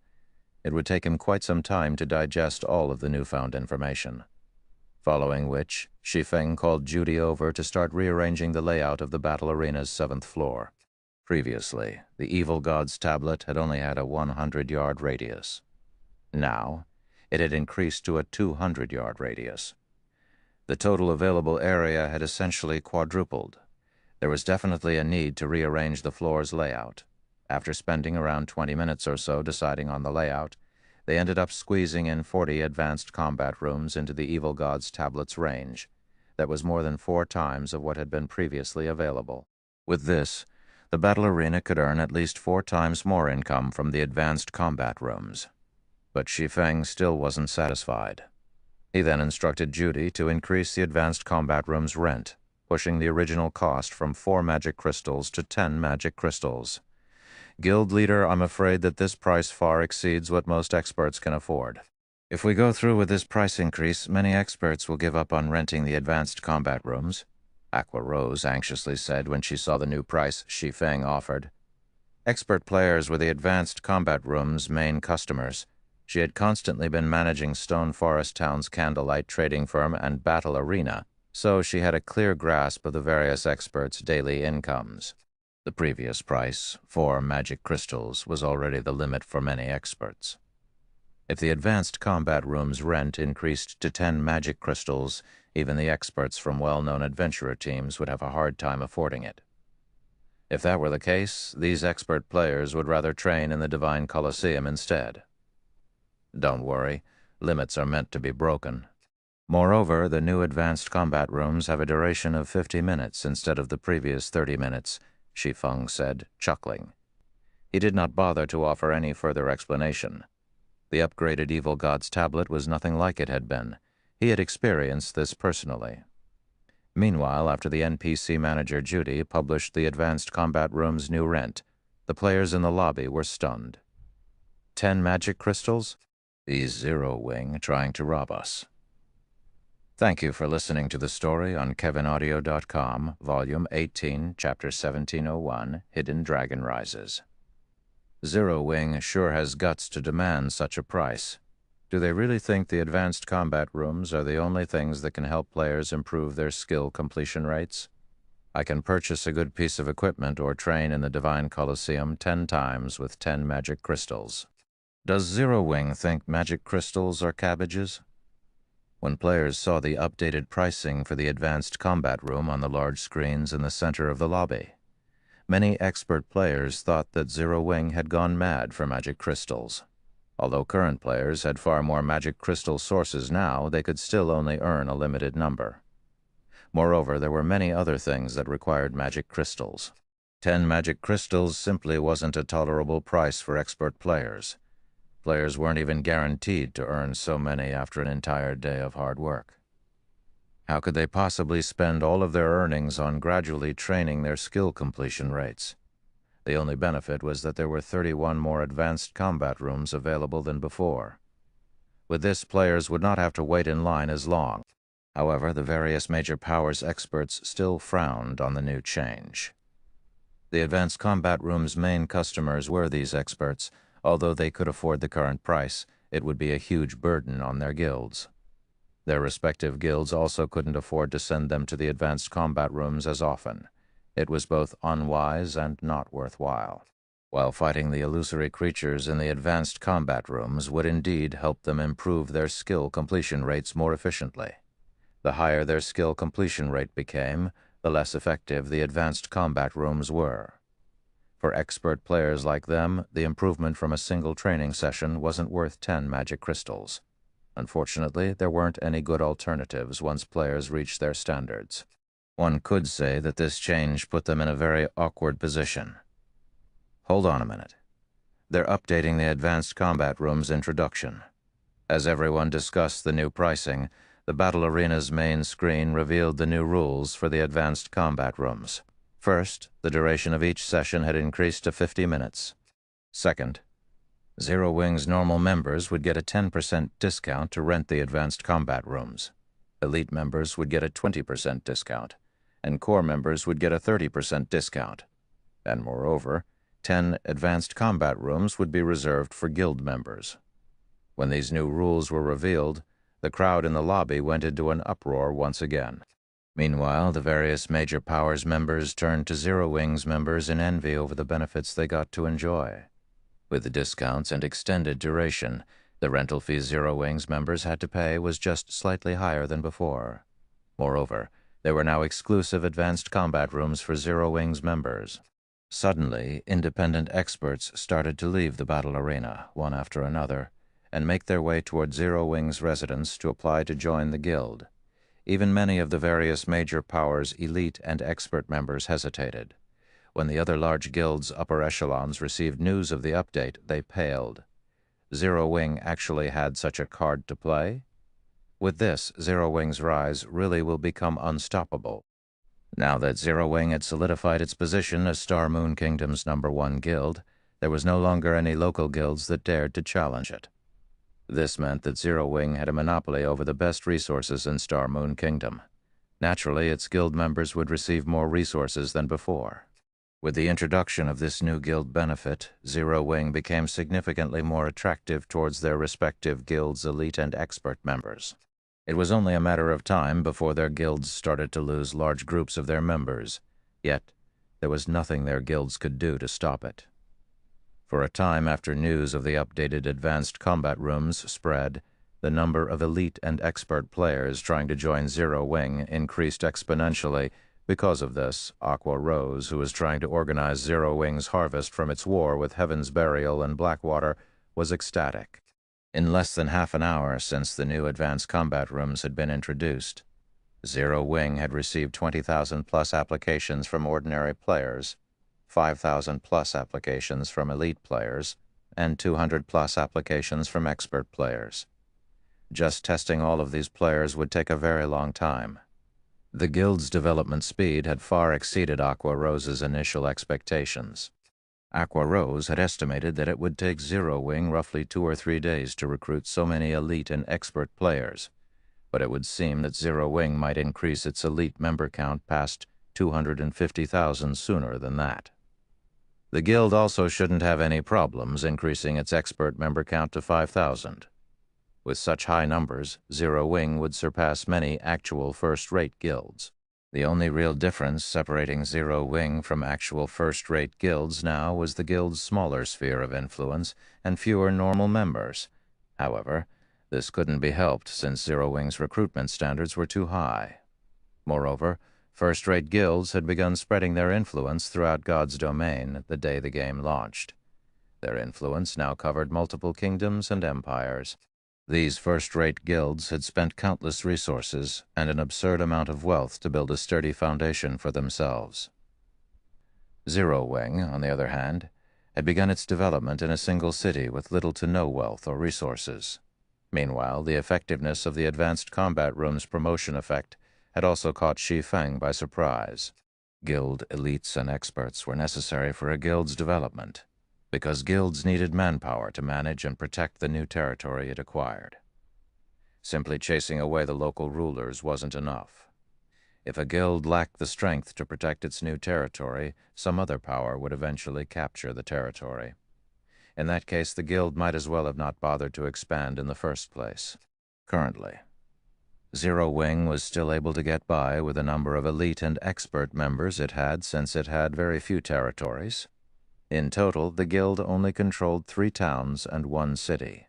It would take him quite some time to digest all of the newfound information. Following which, Shi Feng called Judy over to start rearranging the layout of the battle arena's 7th floor. Previously, the evil god's tablet had only had a 100-yard radius. Now, it had increased to a 200-yard radius. The total available area had essentially quadrupled. There was definitely a need to rearrange the floor's layout. After spending around 20 minutes or so deciding on the layout, they ended up squeezing in 40 advanced combat rooms into the evil god's tablet's range. That was more than 4 times of what had been previously available. With this, the battle arena could earn at least 4 times more income from the advanced combat rooms. But Shi Feng still wasn't satisfied. He then instructed Judy to increase the advanced combat room's rent, pushing the original cost from 4 magic crystals to 10 magic crystals. Guild leader, I'm afraid that this price far exceeds what most experts can afford. If we go through with this price increase, many experts will give up on renting the advanced combat rooms, Aqua Rose anxiously said when she saw the new price Shi Feng offered. Expert players were the advanced combat room's main customers. She had constantly been managing Stone Forest Town's Candlelight trading firm and battle arena, so she had a clear grasp of the various experts' daily incomes. The previous price, 4 magic crystals, was already the limit for many experts. If the advanced combat room's rent increased to 10 magic crystals, even the experts from well-known adventurer teams would have a hard time affording it. If that were the case, these expert players would rather train in the Divine Colosseum instead. Don't worry, limits are meant to be broken. Moreover, the new advanced combat rooms have a duration of 50 minutes instead of the previous 30 minutes, Shi Feng said, chuckling. He did not bother to offer any further explanation. The upgraded Evil God's tablet was nothing like it had been. He had experienced this personally. Meanwhile, after the NPC manager Judy published the advanced combat room's new rent, the players in the lobby were stunned. 10 magic crystals? He's Zero Wing trying to rob us. Thank you for listening to the story on kevinaudio.com, Volume 18, Chapter 1701, Hidden Dragon Rises. Zero Wing sure has guts to demand such a price. Do they really think the advanced combat rooms are the only things that can help players improve their skill completion rates? I can purchase a good piece of equipment or train in the Divine Colosseum 10 times with 10 magic crystals. Does Zero Wing think magic crystals are cabbages? When players saw the updated pricing for the advanced combat room on the large screens in the center of the lobby, many expert players thought that Zero Wing had gone mad for magic crystals. Although current players had far more magic crystal sources now, they could still only earn a limited number. Moreover, there were many other things that required magic crystals. 10 magic crystals simply wasn't a tolerable price for expert players. Players weren't even guaranteed to earn so many after an entire day of hard work. How could they possibly spend all of their earnings on gradually training their skill completion rates? The only benefit was that there were 31 more advanced combat rooms available than before. With this, players would not have to wait in line as long. However, the various major powers experts still frowned on the new change. The advanced combat room's main customers were these experts. Although they could afford the current price, it would be a huge burden on their guilds. Their respective guilds also couldn't afford to send them to the advanced combat rooms as often. It was both unwise and not worthwhile. While fighting the illusory creatures in the advanced combat rooms would indeed help them improve their skill completion rates more efficiently. The higher their skill completion rate became, the less effective the advanced combat rooms were. For expert players like them, the improvement from a single training session wasn't worth 10 magic crystals. Unfortunately, there weren't any good alternatives once players reached their standards. One could say that this change put them in a very awkward position. Hold on a minute. They're updating the advanced combat room's introduction. As everyone discussed the new pricing, the battle arena's main screen revealed the new rules for the advanced combat rooms. First, the duration of each session had increased to 50 minutes. Second, Zero Wing's normal members would get a 10% discount to rent the advanced combat rooms. Elite members would get a 20% discount, and core members would get a 30% discount. And moreover, 10 advanced combat rooms would be reserved for guild members. When these new rules were revealed, the crowd in the lobby went into an uproar once again. Meanwhile, the various major powers members turned to Zero Wing's members in envy over the benefits they got to enjoy. With the discounts and extended duration, the rental fee Zero Wing's members had to pay was just slightly higher than before. Moreover, there were now exclusive advanced combat rooms for Zero Wing's members. Suddenly, independent experts started to leave the battle arena, one after another, and make their way toward Zero Wing's residence to apply to join the guild. Even many of the various major powers' elite and expert members hesitated. When the other large guilds' upper echelons received news of the update, they paled. Zero Wing actually had such a card to play? With this, Zero Wing's rise really will become unstoppable. Now that Zero Wing had solidified its position as Star Moon Kingdom's #1 guild, there was no longer any local guilds that dared to challenge it. This meant that Zero Wing had a monopoly over the best resources in Star Moon Kingdom. Naturally, its guild members would receive more resources than before. With the introduction of this new guild benefit, Zero Wing became significantly more attractive towards their respective guilds' elite and expert members. It was only a matter of time before their guilds started to lose large groups of their members. Yet, there was nothing their guilds could do to stop it. For a time after news of the updated advanced combat rooms spread, the number of elite and expert players trying to join Zero Wing increased exponentially. Because of this, Aqua Rose, who was trying to organize Zero Wing's harvest from its war with Heaven's Burial and Blackwater, was ecstatic. In less than half an hour since the new advanced combat rooms had been introduced, Zero Wing had received 20,000-plus applications from ordinary players, 5,000-plus applications from elite players, and 200-plus applications from expert players. Just testing all of these players would take a very long time. The guild's development speed had far exceeded Aqua Rose's initial expectations. Aqua Rose had estimated that it would take Zero Wing roughly 2 or 3 days to recruit so many elite and expert players, but it would seem that Zero Wing might increase its elite member count past 250,000 sooner than that. The guild also shouldn't have any problems increasing its expert member count to 5,000. With such high numbers, Zero Wing would surpass many actual first-rate guilds. The only real difference separating Zero Wing from actual first-rate guilds now was the guild's smaller sphere of influence and fewer normal members. However, this couldn't be helped since Zero Wing's recruitment standards were too high. Moreover, first-rate guilds had begun spreading their influence throughout God's domain the day the game launched. Their influence now covered multiple kingdoms and empires. These first-rate guilds had spent countless resources and an absurd amount of wealth to build a sturdy foundation for themselves. Zero Wing, on the other hand, had begun its development in a single city with little to no wealth or resources. Meanwhile, the effectiveness of the advanced combat room's promotion effect had also caught Shi Feng by surprise. Guild elites and experts were necessary for a guild's development, because guilds needed manpower to manage and protect the new territory it acquired. Simply chasing away the local rulers wasn't enough. If a guild lacked the strength to protect its new territory, some other power would eventually capture the territory. In that case, the guild might as well have not bothered to expand in the first place. Currently, Zero Wing was still able to get by with the number of elite and expert members it had, since it had very few territories. In total, the guild only controlled 3 towns and 1 city.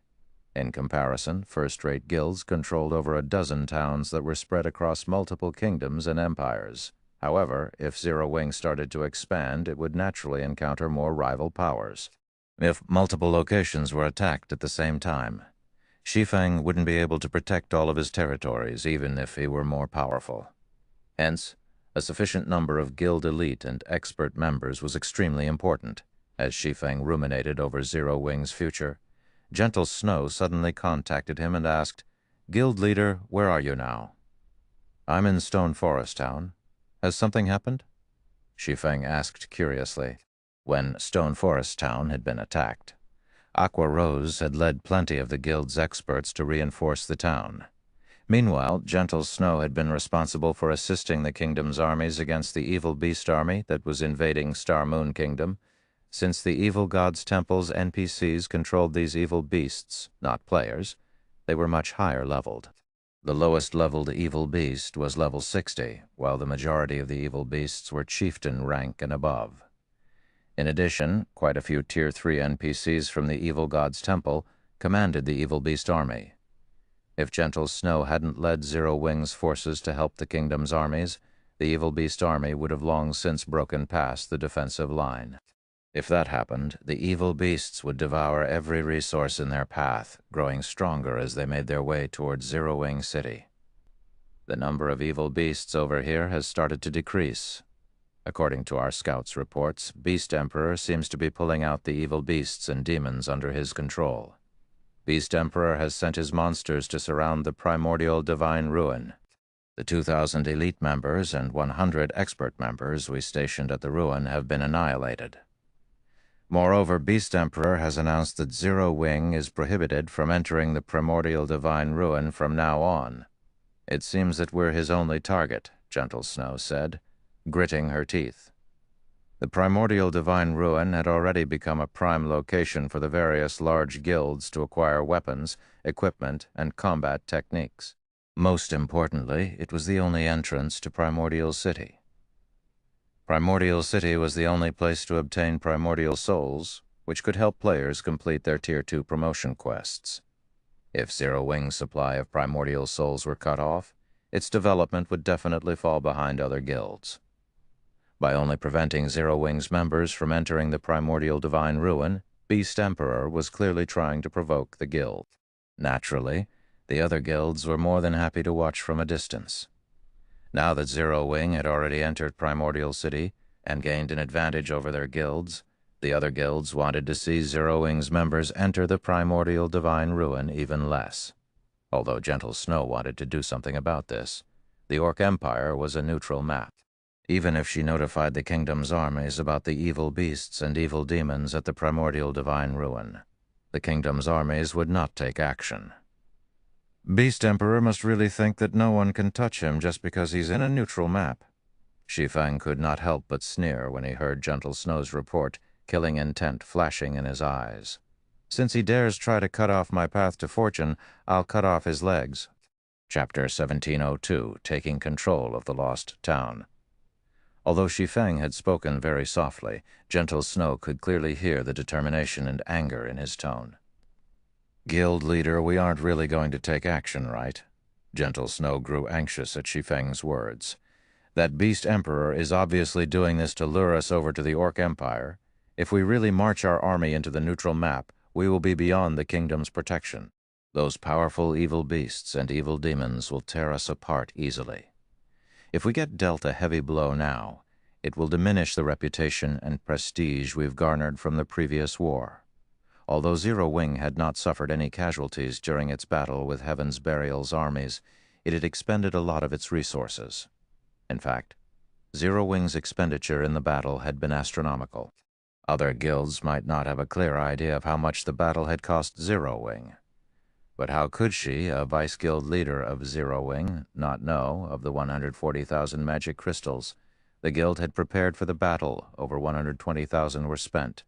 In comparison, first-rate guilds controlled over a dozen towns that were spread across multiple kingdoms and empires. However, if Zero Wing started to expand, it would naturally encounter more rival powers. If multiple locations were attacked at the same time, Shi Feng wouldn't be able to protect all of his territories, even if he were more powerful. Hence, a sufficient number of guild elite and expert members was extremely important. As Shi Feng ruminated over Zero Wing's future, Gentle Snow suddenly contacted him and asked, "Guild leader, where are you now?" "I'm in Stone Forest Town. Has something happened?" Shi Feng asked curiously. When Stone Forest Town had been attacked, Aqua Rose had led plenty of the guild's experts to reinforce the town. Meanwhile, Gentle Snow had been responsible for assisting the kingdom's armies against the evil beast army that was invading Star Moon Kingdom. Since the evil god's temple's NPCs controlled these evil beasts, not players, they were much higher leveled. The lowest leveled evil beast was level 60, while the majority of the evil beasts were chieftain rank and above. In addition, quite a few Tier 3 NPCs from the evil god's temple commanded the evil beast army. If Gentle Snow hadn't led Zero Wing's forces to help the kingdom's armies, the evil beast army would have long since broken past the defensive line. If that happened, the evil beasts would devour every resource in their path, growing stronger as they made their way towards Zero Wing City. The number of evil beasts over here has started to decrease. According to our scouts' reports, Beast Emperor seems to be pulling out the evil beasts and demons under his control. Beast Emperor has sent his monsters to surround the primordial divine ruin. The 2,000 elite members and 100 expert members we stationed at the ruin have been annihilated. Moreover, Beast Emperor has announced that Zero Wing is prohibited from entering the primordial divine ruin from now on. "It seems that we're his only target," Gentle Snow said, gritting her teeth. The primordial divine ruin had already become a prime location for the various large guilds to acquire weapons, equipment, and combat techniques. Most importantly, it was the only entrance to Primordial City. Primordial City was the only place to obtain primordial souls, which could help players complete their Tier 2 promotion quests. If Zero Wing's supply of primordial souls were cut off, its development would definitely fall behind other guilds. By only preventing Zero Wing's members from entering the primordial divine ruin, Beast Emperor was clearly trying to provoke the guild. Naturally, the other guilds were more than happy to watch from a distance. Now that Zero Wing had already entered Primordial City and gained an advantage over their guilds, the other guilds wanted to see Zero Wing's members enter the primordial divine ruin even less. Although Gentle Snow wanted to do something about this, the Orc Empire was a neutral map. Even if she notified the kingdom's armies about the evil beasts and evil demons at the primordial divine ruin, the kingdom's armies would not take action. Beast Emperor must really think that no one can touch him just because he's in a neutral map. Shi Feng could not help but sneer when he heard Gentle Snow's report, killing intent flashing in his eyes. Since he dares try to cut off my path to fortune, I'll cut off his legs. Chapter 1702, Taking Control of the Lost Town. Although Shi Feng had spoken very softly, Gentle Snow could clearly hear the determination and anger in his tone. Guild leader, we aren't really going to take action, right? Gentle Snow grew anxious at Shi Feng's words. That Beast Emperor is obviously doing this to lure us over to the Orc Empire. If we really march our army into the neutral map, we will be beyond the kingdom's protection. Those powerful evil beasts and evil demons will tear us apart easily. If we get dealt a heavy blow now, it will diminish the reputation and prestige we've garnered from the previous war. Although Zero Wing had not suffered any casualties during its battle with Heaven's Burial's armies, it had expended a lot of its resources. In fact, Zero Wing's expenditure in the battle had been astronomical. Other guilds might not have a clear idea of how much the battle had cost Zero Wing. But how could she, a vice-guild leader of Zero Wing, not know of the 140,000 magic crystals? The guild had prepared for the battle. Over 120,000 were spent.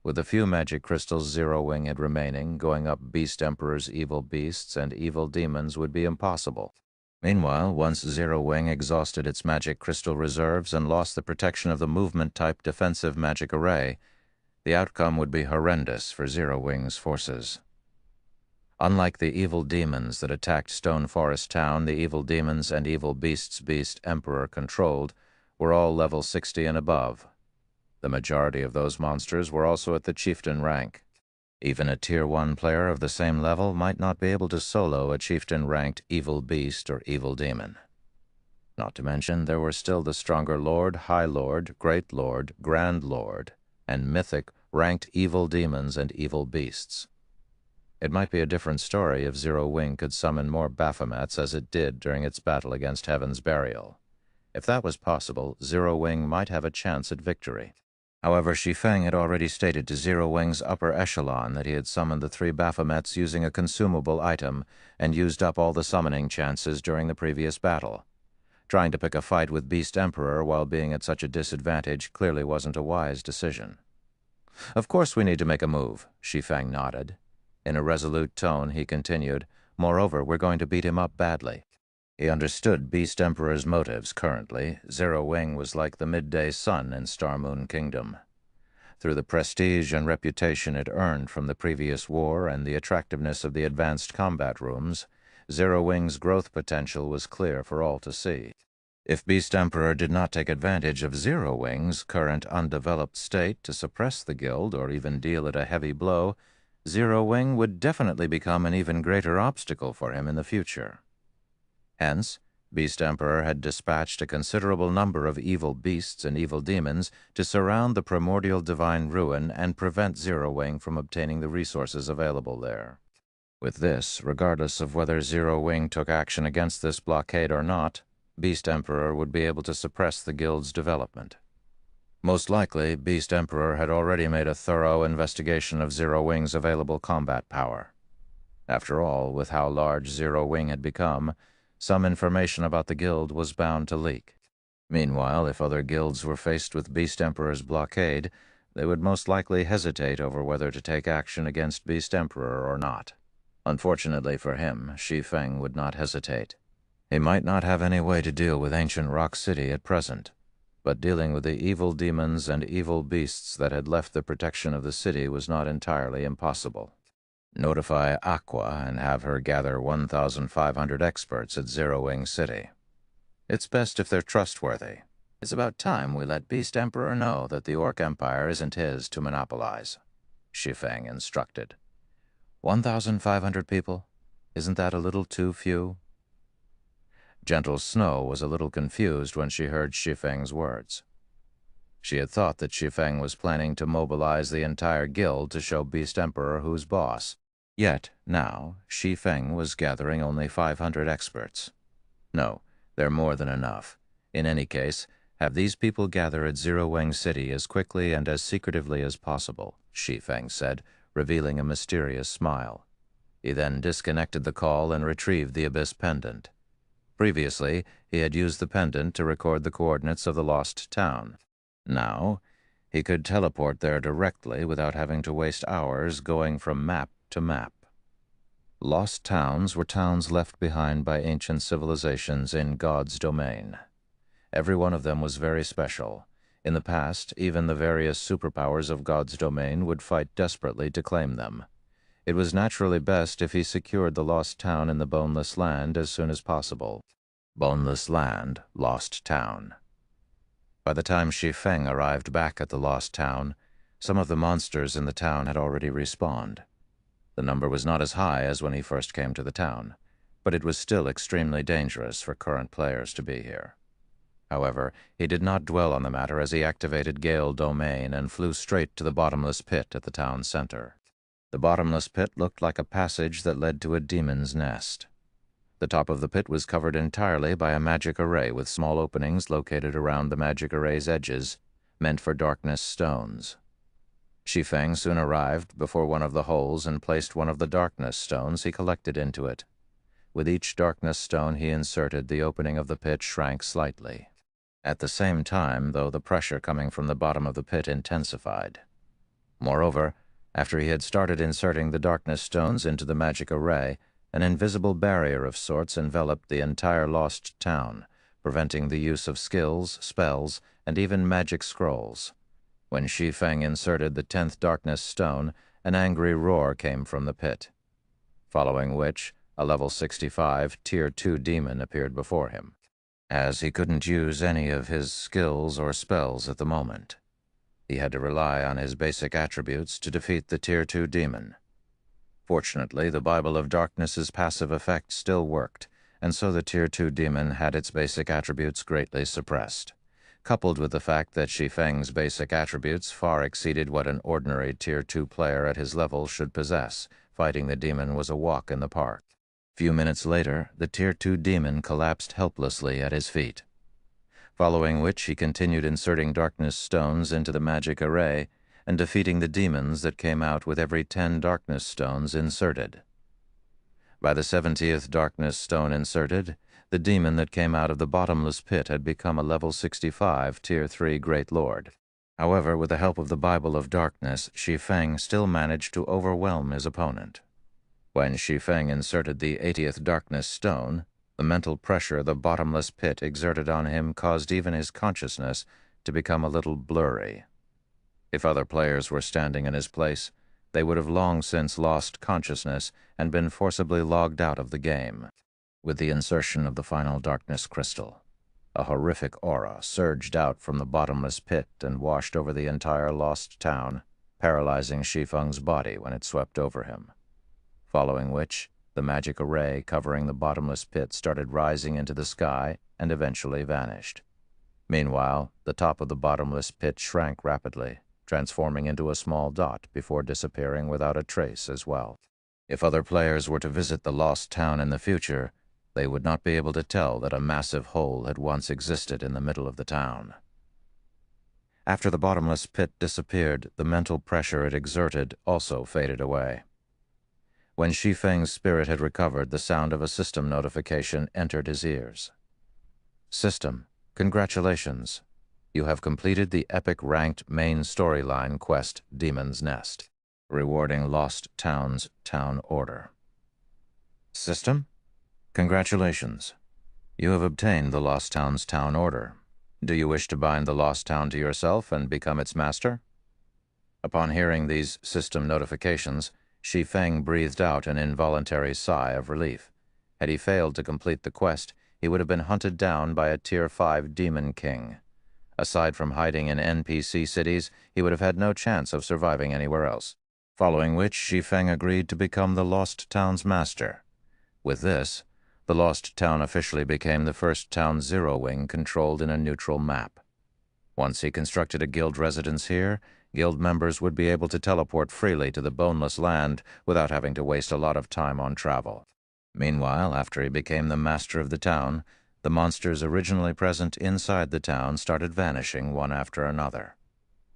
With the few magic crystals Zero Wing had remaining, going up Beast Emperor's evil beasts and evil demons would be impossible. Meanwhile, once Zero Wing exhausted its magic crystal reserves and lost the protection of the movement-type defensive magic array, the outcome would be horrendous for Zero Wing's forces. Unlike the evil demons that attacked Stone Forest Town, the evil demons and evil beasts Beast Emperor controlled were all level 60 and above. The majority of those monsters were also at the chieftain rank. Even a Tier 1 player of the same level might not be able to solo a chieftain-ranked evil beast or evil demon. Not to mention, there were still the stronger Lord, High Lord, Great Lord, Grand Lord, and mythic ranked evil demons and evil beasts. It might be a different story if Zero Wing could summon more Baphomets as it did during its battle against Heaven's Burial. If that was possible, Zero Wing might have a chance at victory. However, Shi Feng had already stated to Zero Wing's upper echelon that he had summoned the 3 Baphomets using a consumable item and used up all the summoning chances during the previous battle. Trying to pick a fight with Beast Emperor while being at such a disadvantage clearly wasn't a wise decision. Of course we need to make a move, Shi Feng nodded. In a resolute tone, he continued, moreover, we're going to beat him up badly. He understood Beast Emperor's motives currently. Zero Wing was like the midday sun in Star Moon Kingdom. Through the prestige and reputation it earned from the previous war and the attractiveness of the advanced combat rooms, Zero Wing's growth potential was clear for all to see. If Beast Emperor did not take advantage of Zero Wing's current undeveloped state to suppress the guild or even deal it a heavy blow, Zero Wing would definitely become an even greater obstacle for him in the future. Hence, Beast Emperor had dispatched a considerable number of evil beasts and evil demons to surround the primordial divine ruin and prevent Zero Wing from obtaining the resources available there. With this, regardless of whether Zero Wing took action against this blockade or not, Beast Emperor would be able to suppress the guild's development. Most likely, Beast Emperor had already made a thorough investigation of Zero Wing's available combat power. After all, with how large Zero Wing had become, some information about the guild was bound to leak. Meanwhile, if other guilds were faced with Beast Emperor's blockade, they would most likely hesitate over whether to take action against Beast Emperor or not. Unfortunately for him, Shi Feng would not hesitate. He might not have any way to deal with Ancient Rock City at present, But dealing with the evil demons and evil beasts that had left the protection of the city was not entirely impossible. Notify Aqua and have her gather 1,500 experts at Zero Wing City. It's best if they're trustworthy. It's about time we let Beast Emperor know that the Orc Empire isn't his to monopolize, Shi Feng instructed. 1,500 people? Isn't that a little too few? Gentle Snow was a little confused when she heard Shi Feng's words. She had thought that Shi Feng was planning to mobilize the entire guild to show Beast Emperor who's boss. Yet, now, Shi Feng was gathering only 500 experts. No, they're more than enough. In any case, have these people gather at Zero Wing City as quickly and as secretively as possible, Shi Feng said, revealing a mysterious smile. He then disconnected the call and retrieved the Abyss pendant. Previously, he had used the pendant to record the coordinates of the lost town. Now, he could teleport there directly without having to waste hours going from map to map. Lost towns were towns left behind by ancient civilizations in God's domain. Every one of them was very special. In the past, even the various superpowers of God's domain would fight desperately to claim them. It was naturally best if he secured the lost town in the Boneless Land as soon as possible. Boneless Land, Lost Town. By the time Shi Feng arrived back at the lost town, some of the monsters in the town had already respawned. The number was not as high as when he first came to the town, but it was still extremely dangerous for current players to be here. However, he did not dwell on the matter as he activated Gale Domain and flew straight to the bottomless pit at the town center. The bottomless pit looked like a passage that led to a demon's nest. The top of the pit was covered entirely by a magic array with small openings located around the magic array's edges, meant for darkness stones. Shi Feng soon arrived before one of the holes and placed one of the darkness stones he collected into it. With each darkness stone he inserted, the opening of the pit shrank slightly. At the same time, though, the pressure coming from the bottom of the pit intensified. Moreover, after he had started inserting the darkness stones into the magic array, an invisible barrier of sorts enveloped the entire lost town, preventing the use of skills, spells, and even magic scrolls. When Shi Feng inserted the 10th darkness stone, an angry roar came from the pit, following which a level 65 Tier 2 demon appeared before him. As he couldn't use any of his skills or spells at the moment, he had to rely on his basic attributes to defeat the Tier 2 demon. Fortunately, the Bible of Darkness's passive effect still worked, and so the Tier 2 demon had its basic attributes greatly suppressed. Coupled with the fact that Shi Feng's basic attributes far exceeded what an ordinary Tier 2 player at his level should possess, fighting the demon was a walk in the park. Few minutes later, the Tier 2 demon collapsed helplessly at his feet, following which he continued inserting darkness stones into the magic array and defeating the demons that came out with every 10 darkness stones inserted. By the 70th darkness stone inserted, the demon that came out of the bottomless pit had become a level 65 Tier 3 Great Lord. However, with the help of the Bible of Darkness, Shi Feng still managed to overwhelm his opponent. When Shi Feng inserted the 80th darkness stone, the mental pressure the bottomless pit exerted on him caused even his consciousness to become a little blurry. If other players were standing in his place, they would have long since lost consciousness and been forcibly logged out of the game. With the insertion of the final darkness crystal, a horrific aura surged out from the bottomless pit and washed over the entire lost town, paralyzing Shi Feng's body when it swept over him. Following which, the magic array covering the bottomless pit started rising into the sky and eventually vanished. Meanwhile, the top of the bottomless pit shrank rapidly, transforming into a small dot before disappearing without a trace as well. If other players were to visit the lost town in the future, they would not be able to tell that a massive hole had once existed in the middle of the town. After the bottomless pit disappeared, the mental pressure it exerted also faded away. When Shi Feng's spirit had recovered, the sound of a system notification entered his ears. System, congratulations. You have completed the epic ranked main storyline quest Demon's Nest, rewarding Lost Town's town order. System? Congratulations. You have obtained the Lost Town's town order. Do you wish to bind the lost town to yourself and become its master? Upon hearing these system notifications, Shi Feng breathed out an involuntary sigh of relief. Had he failed to complete the quest, he would have been hunted down by a Tier 5 Demon King. Aside from hiding in NPC cities, he would have had no chance of surviving anywhere else. Following which, Shi Feng agreed to become the Lost Town's master. With this, the Lost Town officially became the first town Zero Wing controlled in a neutral map. Once he constructed a guild residence here, guild members would be able to teleport freely to the Boneless Land without having to waste a lot of time on travel. Meanwhile, after he became the master of the town, the monsters originally present inside the town started vanishing one after another.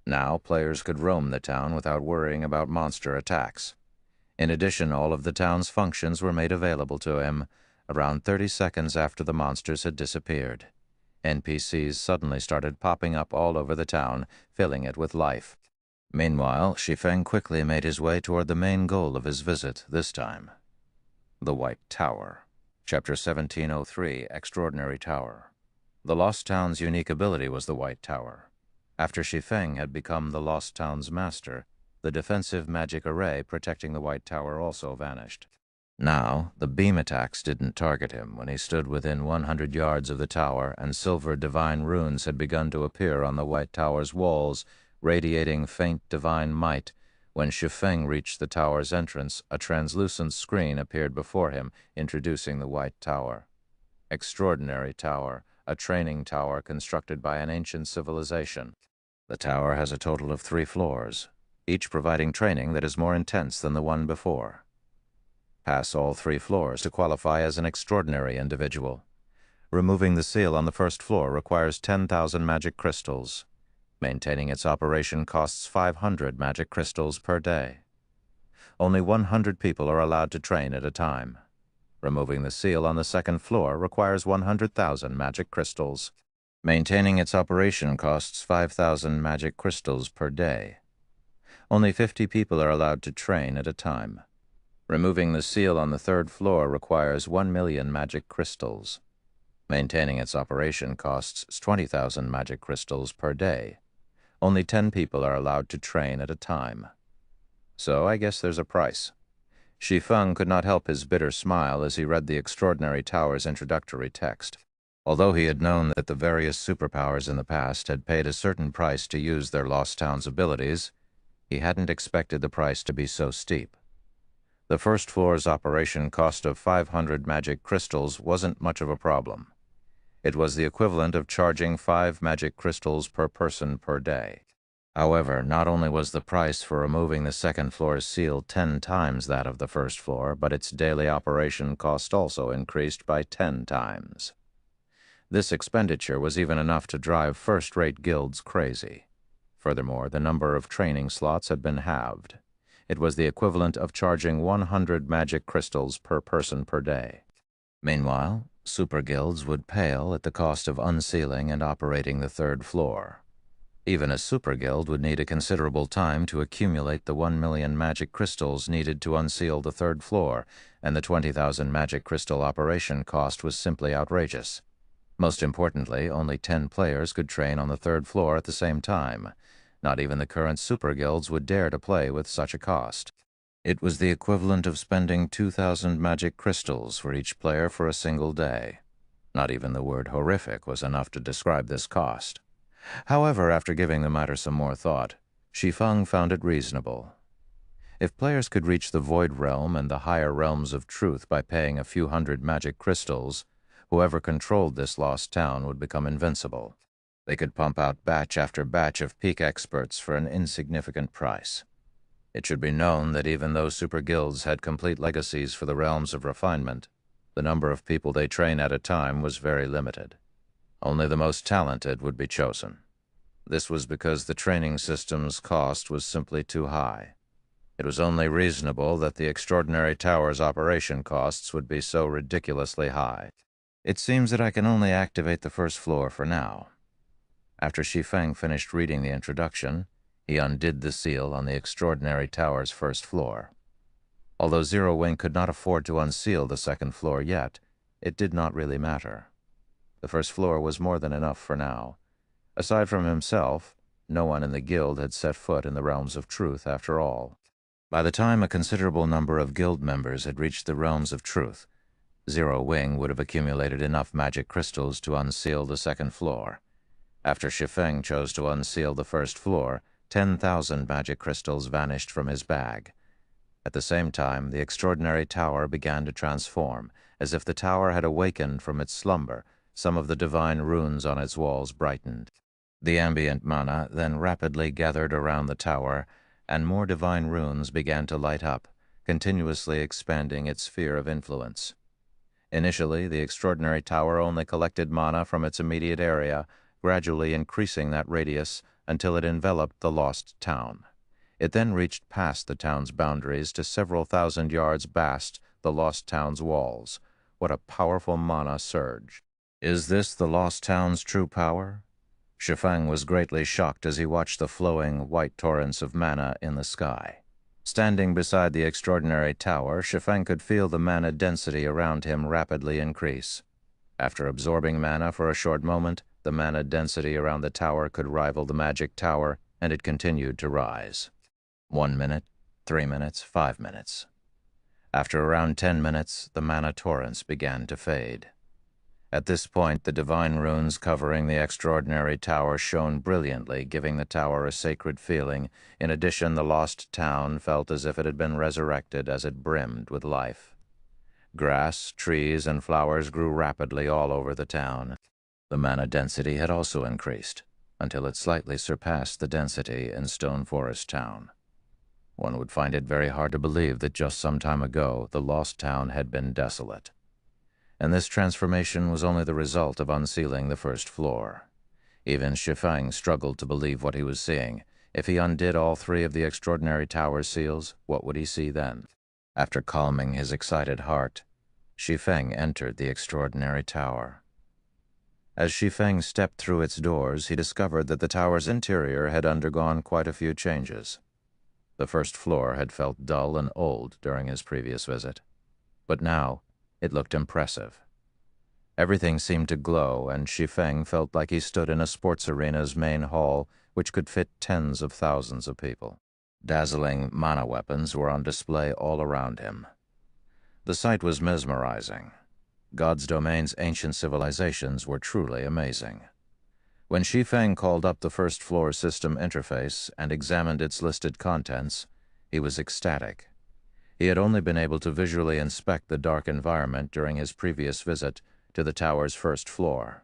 Now, players could roam the town without worrying about monster attacks. In addition, all of the town's functions were made available to him around 30 seconds after the monsters had disappeared. NPCs suddenly started popping up all over the town, filling it with life. Meanwhile, Shi Feng quickly made his way toward the main goal of his visit this time: the White Tower. Chapter 1703, Extraordinary Tower. The Lost Town's unique ability was the White Tower. After Shi Feng had become the Lost Town's master, the defensive magic array protecting the White Tower also vanished. Now, the beam attacks didn't target him when he stood within 100 yards of the tower, and silver divine runes had begun to appear on the White Tower's walls, radiating faint divine might. When Shi Feng reached the tower's entrance, a translucent screen appeared before him, introducing the White Tower. Extraordinary Tower, a training tower constructed by an ancient civilization. The tower has a total of 3 floors, each providing training that is more intense than the one before. Pass all 3 floors to qualify as an extraordinary individual. Removing the seal on the first floor requires 10,000 magic crystals. Maintaining its operation costs 500 magic crystals per day. Only 100 people are allowed to train at a time. Removing the seal on the second floor requires 100,000 magic crystals. Maintaining its operation costs 5,000 magic crystals per day. Only 50 people are allowed to train at a time. Removing the seal on the third floor requires 1 million magic crystals. Maintaining its operation costs 20,000 magic crystals per day. Only 10 people are allowed to train at a time. So I guess there's a price. Shi Feng could not help his bitter smile as he read the Extraordinary Tower's introductory text. Although he had known that the various superpowers in the past had paid a certain price to use their Lost Town's abilities, he hadn't expected the price to be so steep. The first floor's operation cost of 500 magic crystals wasn't much of a problem. It was the equivalent of charging 5 magic crystals per person per day. However, not only was the price for removing the second floor's seal 10 times that of the first floor, but its daily operation cost also increased by 10 times. This expenditure was even enough to drive first-rate guilds crazy. Furthermore, the number of training slots had been halved. It was the equivalent of charging 100 magic crystals per person per day. Meanwhile, super guilds would pale at the cost of unsealing and operating the third floor. Even a super guild would need a considerable time to accumulate the 1 million magic crystals needed to unseal the third floor, and the 20,000 magic crystal operation cost was simply outrageous. Most importantly, only 10 players could train on the third floor at the same time. Not even the current super guilds would dare to play with such a cost. It was the equivalent of spending 2,000 magic crystals for each player for a single day. Not even the word horrific was enough to describe this cost. However, after giving the matter some more thought, Shi Feng found it reasonable. If players could reach the Void Realm and the higher realms of truth by paying a few hundred magic crystals, whoever controlled this lost town would become invincible. They could pump out batch after batch of peak experts for an insignificant price. It should be known that even though super guilds had complete legacies for the realms of refinement, the number of people they train at a time was very limited. Only the most talented would be chosen. This was because the training system's cost was simply too high. It was only reasonable that the Extraordinary Tower's operation costs would be so ridiculously high. It seems that I can only activate the first floor for now. After Shi Feng finished reading the introduction, he undid the seal on the Extraordinary Tower's first floor. Although Zero Wing could not afford to unseal the second floor yet, it did not really matter. The first floor was more than enough for now. Aside from himself, no one in the guild had set foot in the realms of truth after all. By the time a considerable number of guild members had reached the realms of truth, Zero Wing would have accumulated enough magic crystals to unseal the second floor. After Shi Feng chose to unseal the first floor, 10,000 magic crystals vanished from his bag. At the same time, the extraordinary tower began to transform. As if the tower had awakened from its slumber, some of the divine runes on its walls brightened. The ambient mana then rapidly gathered around the tower, and more divine runes began to light up, continuously expanding its sphere of influence. Initially, the extraordinary tower only collected mana from its immediate area, gradually increasing that radius until it enveloped the lost town. It then reached past the town's boundaries to several thousand yards past the lost town's walls. What a powerful mana surge! Is this the lost town's true power? Shi Feng was greatly shocked as he watched the flowing, white torrents of mana in the sky. Standing beside the extraordinary tower, Shi Feng could feel the mana density around him rapidly increase. After absorbing mana for a short moment, the mana density around the tower could rival the magic tower, and it continued to rise. 1 minute, 3 minutes, 5 minutes. After around 10 minutes, the mana torrents began to fade. At this point, the divine runes covering the extraordinary tower shone brilliantly, giving the tower a sacred feeling. In addition, the lost town felt as if it had been resurrected as it brimmed with life. Grass, trees, and flowers grew rapidly all over the town. The mana density had also increased, until it slightly surpassed the density in Stone Forest Town. One would find it very hard to believe that just some time ago the lost town had been desolate. And this transformation was only the result of unsealing the first floor. Even Shi Feng struggled to believe what he was seeing. If he undid all 3 of the extraordinary tower's seals, what would he see then? After calming his excited heart, Shi Feng entered the extraordinary tower. As Shi Feng stepped through its doors, he discovered that the tower's interior had undergone quite a few changes. The first floor had felt dull and old during his previous visit, but now it looked impressive. Everything seemed to glow, and Shi Feng felt like he stood in a sports arena's main hall, which could fit tens of thousands of people. Dazzling mana weapons were on display all around him. The sight was mesmerizing. God's Domain's ancient civilizations were truly amazing. When Shi Feng called up the first floor system interface and examined its listed contents, he was ecstatic. He had only been able to visually inspect the dark environment during his previous visit to the tower's first floor.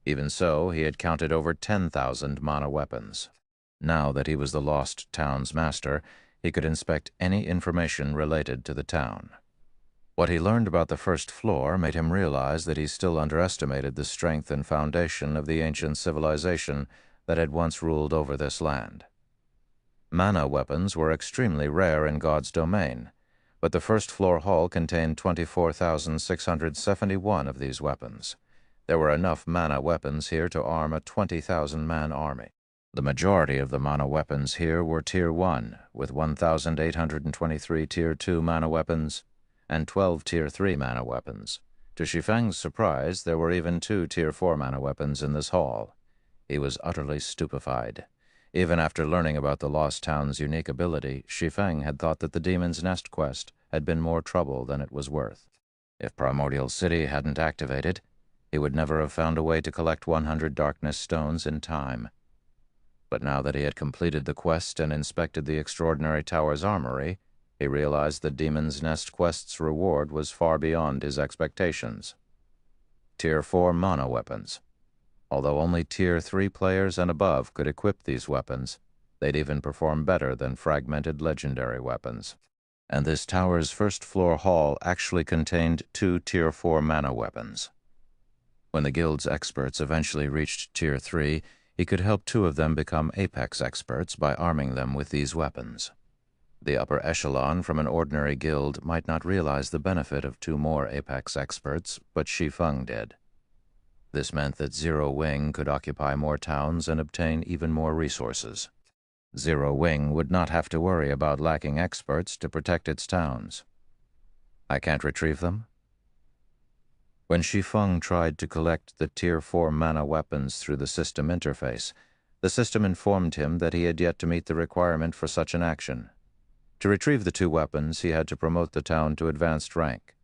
Even so, he had counted over 10,000 mana weapons. Now that he was the lost town's master, he could inspect any information related to the town. What he learned about the first floor made him realize that he still underestimated the strength and foundation of the ancient civilization that had once ruled over this land. Mana weapons were extremely rare in God's Domain, but the first floor hall contained 24,671 of these weapons. There were enough mana weapons here to arm a 20,000-man army. The majority of the mana weapons here were Tier 1, with 1,823 Tier 2 mana weapons and 12 Tier 3 mana weapons. To Shi Feng's surprise, there were even 2 Tier 4 mana weapons in this hall. He was utterly stupefied. Even after learning about the Lost Town's unique ability, Shi Feng had thought that the Demon's Nest quest had been more trouble than it was worth. If Primordial City hadn't activated, he would never have found a way to collect 100 Darkness Stones in time. But now that he had completed the quest and inspected the extraordinary tower's armory, he realized the Demon's Nest quest's reward was far beyond his expectations. Tier 4 mana weapons. Although only Tier 3 players and above could equip these weapons, they'd even perform better than fragmented legendary weapons. And this tower's first floor hall actually contained 2 Tier 4 mana weapons. When the guild's experts eventually reached Tier 3, he could help 2 of them become Apex experts by arming them with these weapons. The upper echelon from an ordinary guild might not realize the benefit of 2 more Apex experts, but Shi Feng did. This meant that Zero Wing could occupy more towns and obtain even more resources. Zero Wing would not have to worry about lacking experts to protect its towns. I can't retrieve them? When Shi Feng tried to collect the Tier 4 mana weapons through the system interface, the system informed him that he had yet to meet the requirement for such an action. To retrieve the two weapons, he had to promote the town to advanced rank.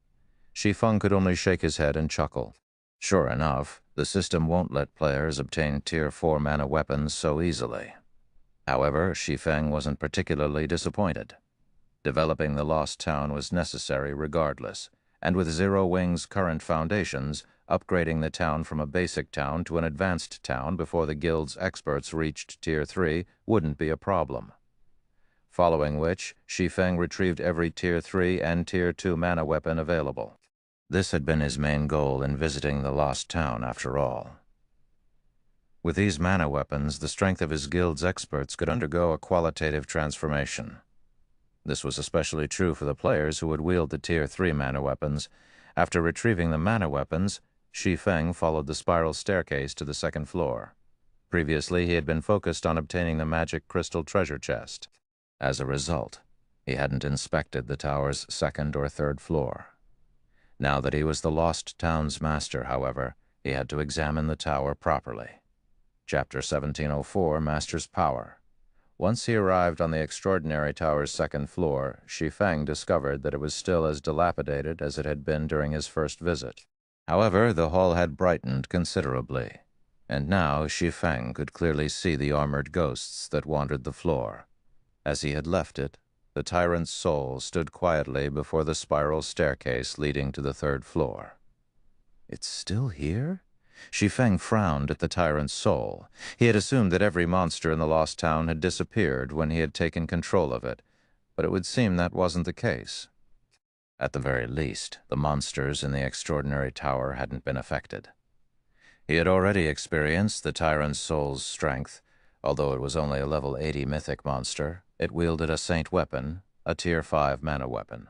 Shi Feng could only shake his head and chuckle. Sure enough, the system won't let players obtain Tier 4 mana weapons so easily. However, Shi Feng wasn't particularly disappointed. Developing the lost town was necessary regardless, and with Zero Wing's current foundations, upgrading the town from a basic town to an advanced town before the guild's experts reached Tier 3 wouldn't be a problem. Following which, Shi Feng retrieved every Tier 3 and Tier 2 mana weapon available. This had been his main goal in visiting the lost town after all. With these mana weapons, the strength of his guild's experts could undergo a qualitative transformation. This was especially true for the players who would wield the Tier 3 mana weapons. After retrieving the mana weapons, Shi Feng followed the spiral staircase to the second floor. Previously, he had been focused on obtaining the magic crystal treasure chest. As a result, he hadn't inspected the tower's second or third floor. Now that he was the lost town's master, however, he had to examine the tower properly. Chapter 1704, Master's Power. Once he arrived on the extraordinary tower's second floor, Shi Feng discovered that it was still as dilapidated as it had been during his first visit. However, the hall had brightened considerably, and now Shi Feng could clearly see the armored ghosts that wandered the floor. As he had left it, the tyrant's soul stood quietly before the spiral staircase leading to the third floor. It's still here? Shi Feng frowned at the tyrant's soul. He had assumed that every monster in the lost town had disappeared when he had taken control of it, but it would seem that wasn't the case. At the very least, the monsters in the extraordinary tower hadn't been affected. He had already experienced the tyrant's soul's strength. Although it was only a level 80 mythic monster, it wielded a saint weapon, a Tier 5 mana weapon.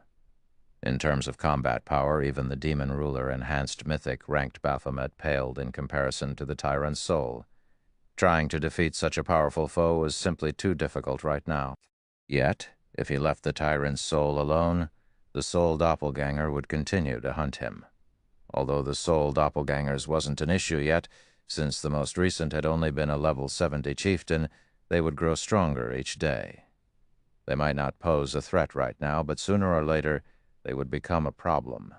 In terms of combat power, even the Demon Ruler Enhanced Mythic ranked Baphomet paled in comparison to the Tyrant's Soul. Trying to defeat such a powerful foe was simply too difficult right now. Yet, if he left the Tyrant's Soul alone, the Soul Doppelganger would continue to hunt him. Although the Soul Doppelgangers wasn't an issue yet, since the most recent had only been a level 70 chieftain, they would grow stronger each day. They might not pose a threat right now, but sooner or later, they would become a problem.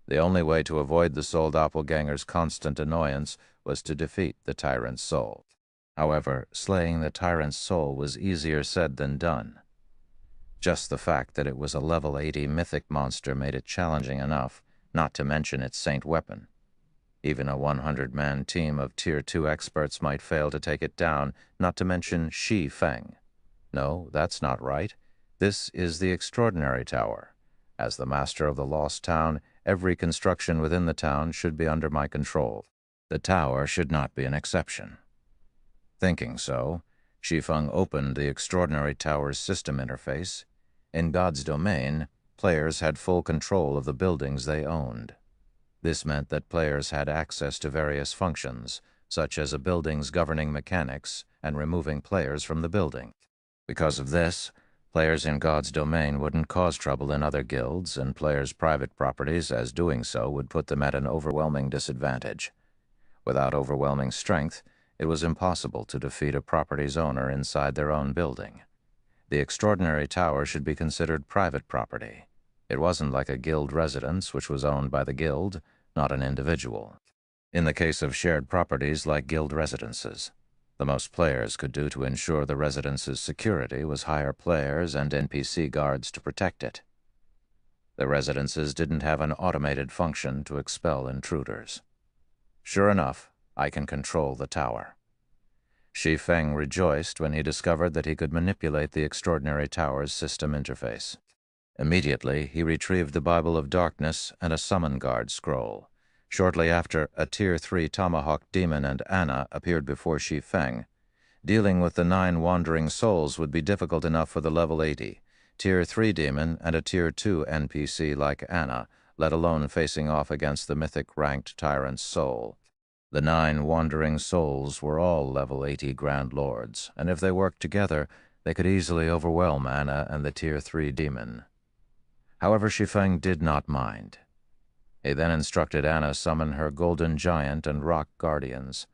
The only way to avoid the Soul Doppelganger's constant annoyance was to defeat the Tyrant's Soul. However, slaying the Tyrant's Soul was easier said than done. Just the fact that it was a level 80 mythic monster made it challenging enough, not to mention its saint weapon. Even a 100-man team of Tier 2 experts might fail to take it down, not to mention Shi Feng. No, that's not right. This is the Extraordinary Tower. As the master of the lost town, every construction within the town should be under my control. The tower should not be an exception. Thinking so, Shi Feng opened the Extraordinary Tower's system interface. In God's domain, players had full control of the buildings they owned. This meant that players had access to various functions, such as a building's governing mechanics and removing players from the building. Because of this, players in God's domain wouldn't cause trouble in other guilds and players' private properties, as doing so would put them at an overwhelming disadvantage. Without overwhelming strength, it was impossible to defeat a property's owner inside their own building. The Extraordinary Tower should be considered private property. It wasn't like a guild residence, which was owned by the guild, not an individual. In the case of shared properties like guild residences, the most players could do to ensure the residence's security was hire players and NPC guards to protect it. The residences didn't have an automated function to expel intruders. Sure enough, I can control the tower. Shi Feng rejoiced when he discovered that he could manipulate the Extraordinary Tower's system interface. Immediately, he retrieved the Bible of Darkness and a Summon Guard scroll. Shortly after, a Tier 3 Tomahawk Demon and Anna appeared before Shi Feng. Dealing with the 9 wandering souls would be difficult enough for the level 80, Tier 3 Demon and a Tier 2 NPC like Anna, let alone facing off against the mythic-ranked Tyrant's Soul. The 9 wandering souls were all level 80 Grand Lords, and if they worked together, they could easily overwhelm Anna and the Tier 3 Demon. However, Shi Feng did not mind. He then instructed Anna summon her golden giant and rock guardians.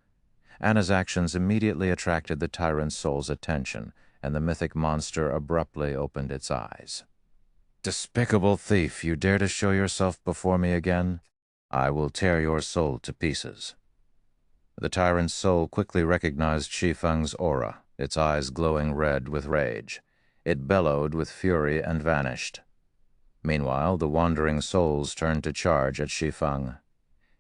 Anna's actions immediately attracted the tyrant soul's attention, and the mythic monster abruptly opened its eyes. "Despicable thief, you dare to show yourself before me again? I will tear your soul to pieces." The tyrant's soul quickly recognized Shi Feng's aura, its eyes glowing red with rage. It bellowed with fury and vanished. Meanwhile, the wandering souls turned to charge at Shi Feng.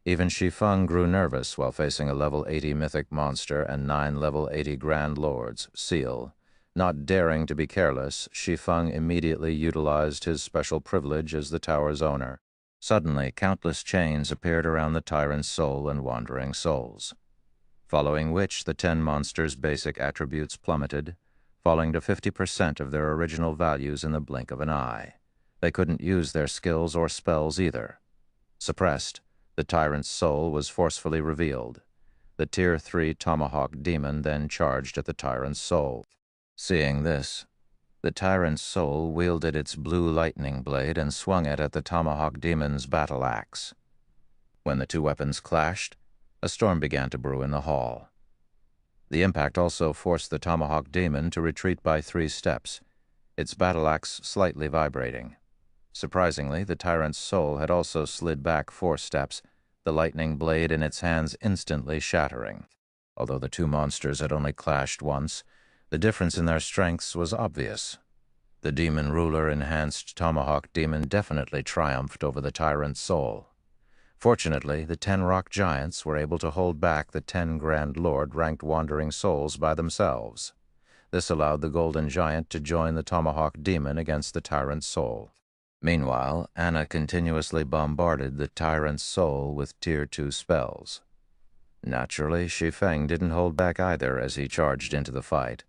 Even Shi Feng grew nervous while facing a level 80 mythic monster and 9 level 80 grand lords, seal. Not daring to be careless, Shi Feng immediately utilized his special privilege as the tower's owner. Suddenly, countless chains appeared around the tyrant's soul and wandering souls, following which the 10 monsters' basic attributes plummeted, falling to 50% of their original values in the blink of an eye. They couldn't use their skills or spells either. Suppressed, the tyrant's soul was forcefully revealed. The Tier 3 Tomahawk Demon then charged at the tyrant's soul. Seeing this, the tyrant's soul wielded its blue lightning blade and swung it at the Tomahawk Demon's battle axe. When the two weapons clashed, a storm began to brew in the hall. The impact also forced the Tomahawk Demon to retreat by 3 steps, its battle axe slightly vibrating. Surprisingly, the tyrant's soul had also slid back 4 steps, the lightning blade in its hands instantly shattering. Although the two monsters had only clashed once, the difference in their strengths was obvious. The demon ruler-enhanced Tomahawk Demon definitely triumphed over the tyrant's soul. Fortunately, the 10 rock giants were able to hold back the 10 Grand Lord-ranked wandering souls by themselves. This allowed the golden giant to join the Tomahawk Demon against the tyrant's soul. Meanwhile, Anna continuously bombarded the tyrant's soul with Tier 2 spells. Naturally, Shi Feng didn't hold back either as he charged into the fight.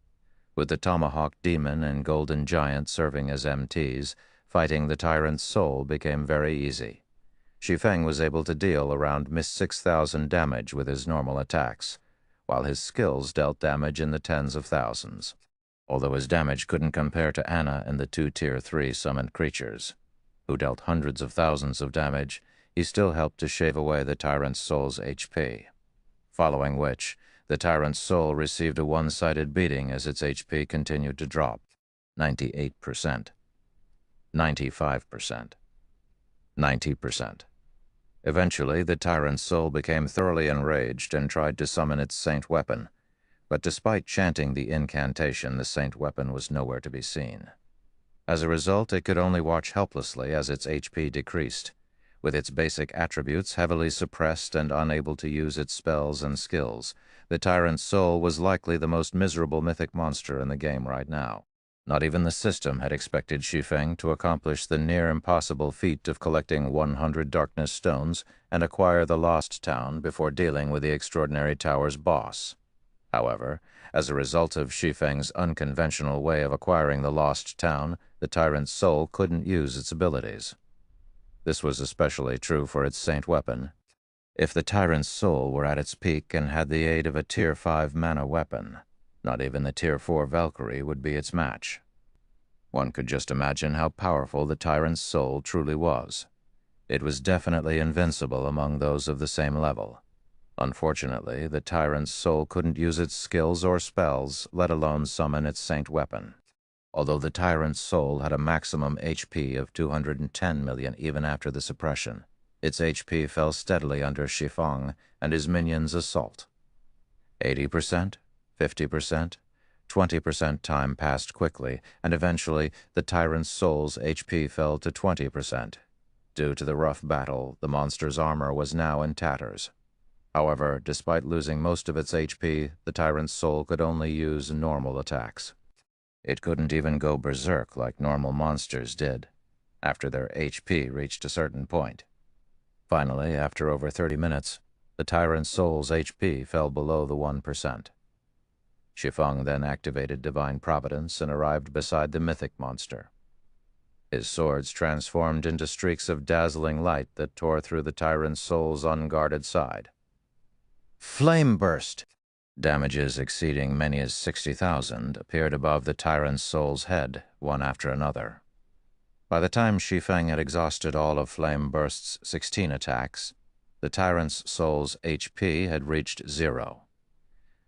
With the Tomahawk Demon and Golden Giant serving as MTs, fighting the tyrant's soul became very easy. Shi Feng was able to deal around 6,000 damage with his normal attacks, while his skills dealt damage in the tens of thousands. Although his damage couldn't compare to Anna and the 2 Tier 3 summoned creatures, who dealt hundreds of thousands of damage, he still helped to shave away the tyrant's soul's HP. Following which, the tyrant's soul received a one-sided beating as its HP continued to drop. 98%. 95%. 90%. Eventually, the tyrant's soul became thoroughly enraged and tried to summon its saint weapon, but despite chanting the incantation, the saint weapon was nowhere to be seen. As a result, it could only watch helplessly as its HP decreased. With its basic attributes heavily suppressed and unable to use its spells and skills, the tyrant's soul was likely the most miserable mythic monster in the game right now. Not even the system had expected Shi Feng to accomplish the near-impossible feat of collecting 100 darkness stones and acquire the Lost Town before dealing with the extraordinary tower's boss. However, as a result of Shi Feng's unconventional way of acquiring the Lost Town, the tyrant's soul couldn't use its abilities. This was especially true for its saint weapon. If the tyrant's soul were at its peak and had the aid of a Tier 5 mana weapon, not even the Tier 4 Valkyrie would be its match. One could just imagine how powerful the tyrant's soul truly was. It was definitely invincible among those of the same level. Unfortunately, the tyrant's soul couldn't use its skills or spells, let alone summon its saint weapon. Although the tyrant's soul had a maximum HP of 210 million even after the suppression, its HP fell steadily under Shi Feng and his minions' assault. 80%, 50%, 20% time passed quickly, and eventually the tyrant's soul's HP fell to 20%. Due to the rough battle, the monster's armor was now in tatters. However, despite losing most of its HP, the tyrant's soul could only use normal attacks. It couldn't even go berserk like normal monsters did, after their HP reached a certain point. Finally, after over 30 minutes, the tyrant's soul's HP fell below the 1%. Shi Feng then activated Divine Providence and arrived beside the mythic monster. His swords transformed into streaks of dazzling light that tore through the tyrant's soul's unguarded side. Flame burst! Damages exceeding many as 60,000 appeared above the tyrant's soul's head, one after another. By the time Shi Feng had exhausted all of Flame Burst's 16 attacks, the tyrant's soul's HP had reached 0.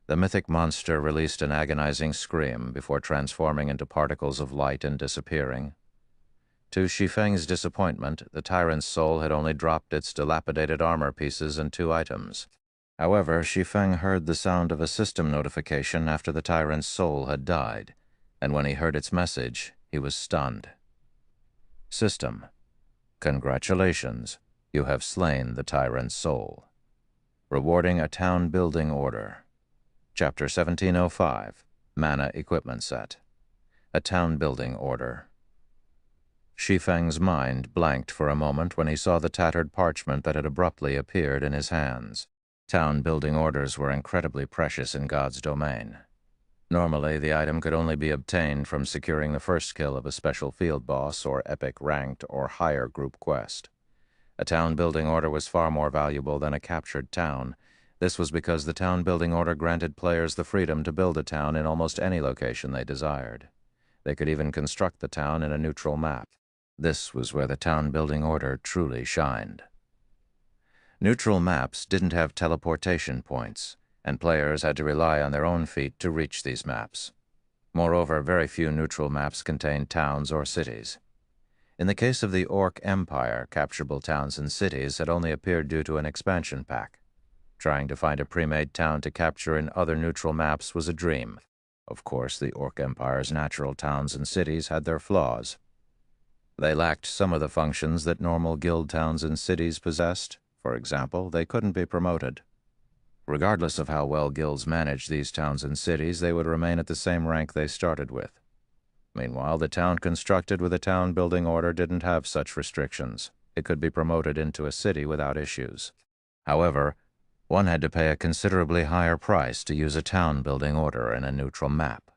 The mythic monster released an agonizing scream before transforming into particles of light and disappearing. To Shi Feng's disappointment, the tyrant's soul had only dropped its dilapidated armor pieces and 2 items. However, Shi Feng heard the sound of a system notification after the tyrant's soul had died, and when he heard its message, he was stunned. System: congratulations, you have slain the tyrant's soul. Rewarding a town-building order. Chapter 1705, Mana Equipment Set. A town-building order. Shi Feng's mind blanked for a moment when he saw the tattered parchment that had abruptly appeared in his hands. Town-building orders were incredibly precious in God's domain. Normally, the item could only be obtained from securing the first kill of a special field boss or epic ranked or higher group quest. A town-building order was far more valuable than a captured town. This was because the town-building order granted players the freedom to build a town in almost any location they desired. They could even construct the town in a neutral map. This was where the town-building order truly shined. Neutral maps didn't have teleportation points, and players had to rely on their own feet to reach these maps. Moreover, very few neutral maps contained towns or cities. In the case of the Orc Empire, capturable towns and cities had only appeared due to an expansion pack. Trying to find a pre-made town to capture in other neutral maps was a dream. Of course, the Orc Empire's natural towns and cities had their flaws. They lacked some of the functions that normal guild towns and cities possessed. For example, they couldn't be promoted. Regardless of how well guilds managed these towns and cities, they would remain at the same rank they started with. Meanwhile, the town constructed with a town-building order didn't have such restrictions. It could be promoted into a city without issues. However, one had to pay a considerably higher price to use a town-building order in a neutral map.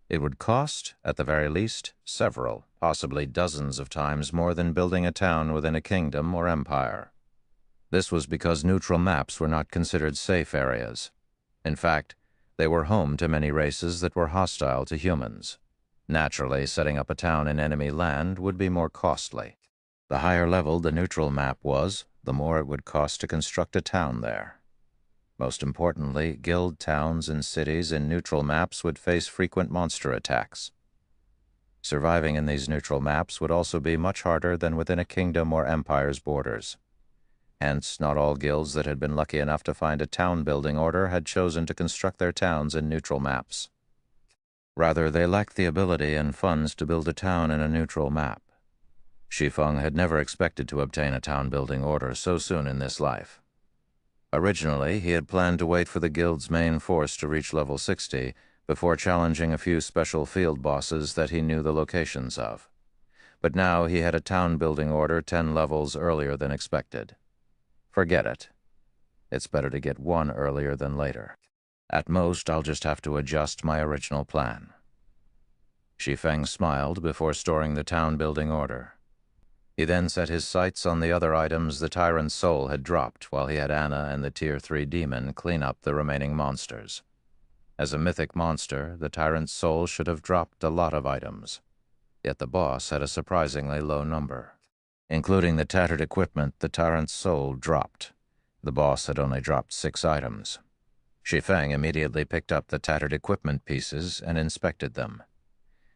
It would cost, at the very least, several, possibly dozens of times more than building a town within a kingdom or empire. This was because neutral maps were not considered safe areas. In fact, they were home to many races that were hostile to humans. Naturally, setting up a town in enemy land would be more costly. The higher level the neutral map was, the more it would cost to construct a town there. Most importantly, guild towns and cities in neutral maps would face frequent monster attacks. Surviving in these neutral maps would also be much harder than within a kingdom or empire's borders. Hence, not all guilds that had been lucky enough to find a town-building order had chosen to construct their towns in neutral maps. Rather, they lacked the ability and funds to build a town in a neutral map. Shi Feng had never expected to obtain a town-building order so soon in this life. Originally, he had planned to wait for the guild's main force to reach level 60 before challenging a few special field bosses that he knew the locations of. But now he had a town-building order 10 levels earlier than expected. Forget it. It's better to get one earlier than later. At most, I'll just have to adjust my original plan. Shi Feng smiled before storing the town-building order. He then set his sights on the other items the tyrant's soul had dropped while he had Anna and the Tier 3 demon clean up the remaining monsters. As a mythic monster, the tyrant's soul should have dropped a lot of items. Yet the boss had a surprisingly low number. Including the tattered equipment the tyrant's soul dropped. The boss had only dropped 6 items. Shi Feng immediately picked up the tattered equipment pieces and inspected them.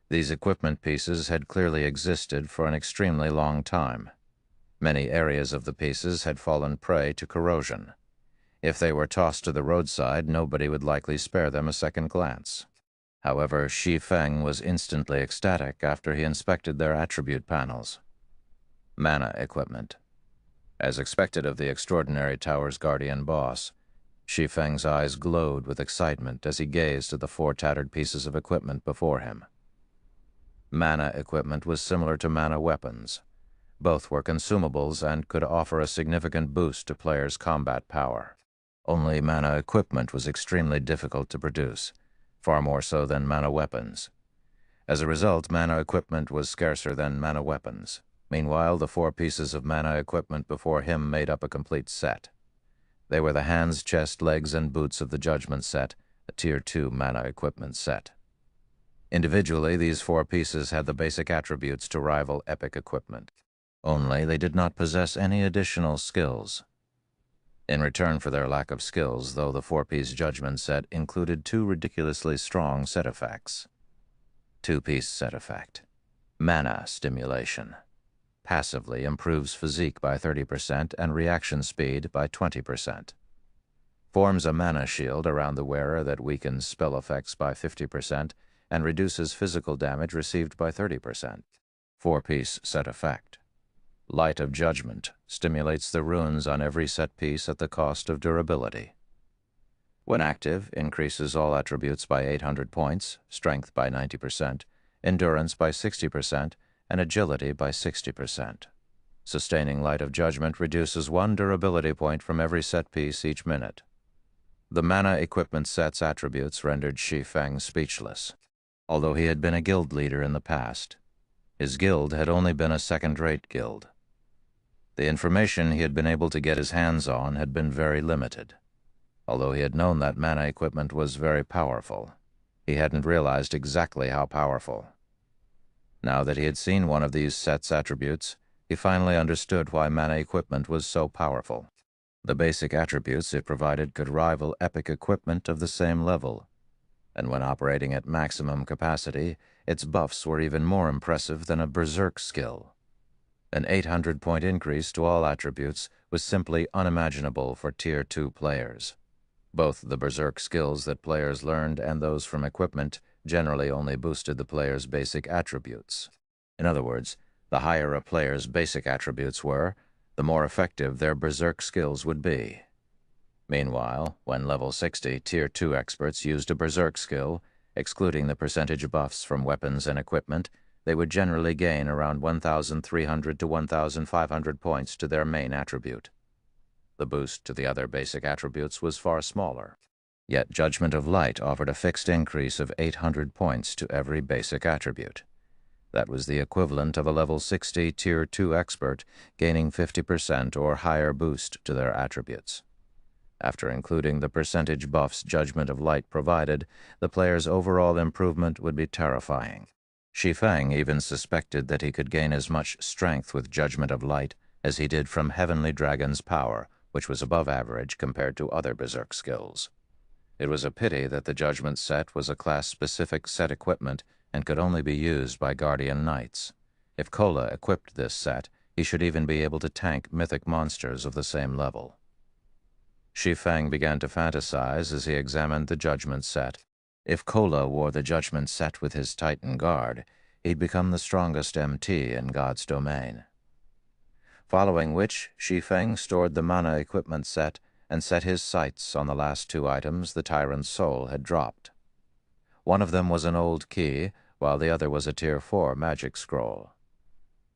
These equipment pieces had clearly existed for an extremely long time. Many areas of the pieces had fallen prey to corrosion. If they were tossed to the roadside, nobody would likely spare them a second glance. However, Shi Feng was instantly ecstatic after he inspected their attribute panels. Mana equipment. As expected of the extraordinary Tower's guardian boss, Shi Feng's eyes glowed with excitement as he gazed at the 4 tattered pieces of equipment before him. Mana equipment was similar to mana weapons. Both were consumables and could offer a significant boost to players' combat power. Only mana equipment was extremely difficult to produce, far more so than mana weapons. As a result, mana equipment was scarcer than mana weapons. Meanwhile, the 4 pieces of mana equipment before him made up a complete set. They were the hands, chest, legs, and boots of the Judgment set, a Tier 2 mana equipment set. Individually, these 4 pieces had the basic attributes to rival epic equipment. Only they did not possess any additional skills. In return for their lack of skills, though, the 4-piece judgment set included 2 ridiculously strong set effects. 2-piece set effect. Mana stimulation. Passively improves physique by 30% and reaction speed by 20%. Forms a mana shield around the wearer that weakens spell effects by 50% and reduces physical damage received by 30%. 4-piece set effect. Light of Judgment stimulates the runes on every set piece at the cost of durability. When active, increases all attributes by 800 points, strength by 90%, endurance by 60%, and agility by 60%. Sustaining Light of Judgment reduces 1 durability point from every set piece each minute. The mana equipment set's attributes rendered Shi Feng speechless. Although he had been a guild leader in the past, his guild had only been a second-rate guild. The information he had been able to get his hands on had been very limited. Although he had known that mana equipment was very powerful, he hadn't realized exactly how powerful. Now that he had seen one of these set's attributes, he finally understood why mana equipment was so powerful. The basic attributes it provided could rival epic equipment of the same level, and when operating at maximum capacity, its buffs were even more impressive than a berserk skill. An 800-point increase to all attributes was simply unimaginable for Tier 2 players. Both the berserk skills that players learned and those from equipment generally only boosted the player's basic attributes. In other words, the higher a player's basic attributes were, the more effective their berserk skills would be. Meanwhile, when level 60 Tier 2 experts used a berserk skill, excluding the percentage buffs from weapons and equipment, they would generally gain around 1,300 to 1,500 points to their main attribute. The boost to the other basic attributes was far smaller. Yet Judgment of Light offered a fixed increase of 800 points to every basic attribute. That was the equivalent of a level 60 Tier 2 expert gaining 50% or higher boost to their attributes. After including the percentage buffs Judgment of Light provided, the player's overall improvement would be terrifying. Shi Feng even suspected that he could gain as much strength with Judgment of Light as he did from Heavenly Dragon's power, which was above average compared to other berserk skills. It was a pity that the Judgment set was a class-specific set equipment and could only be used by Guardian Knights. If Kola equipped this set, he should even be able to tank mythic monsters of the same level. Shi Feng began to fantasize as he examined the Judgment set. If Kola wore the Judgment set with his Titan Guard, he'd become the strongest MT in God's domain. Following which, Shi Feng stored the mana equipment set and set his sights on the last 2 items the Tyrant's Soul had dropped. One of them was an old key, while the other was a Tier 4 magic scroll.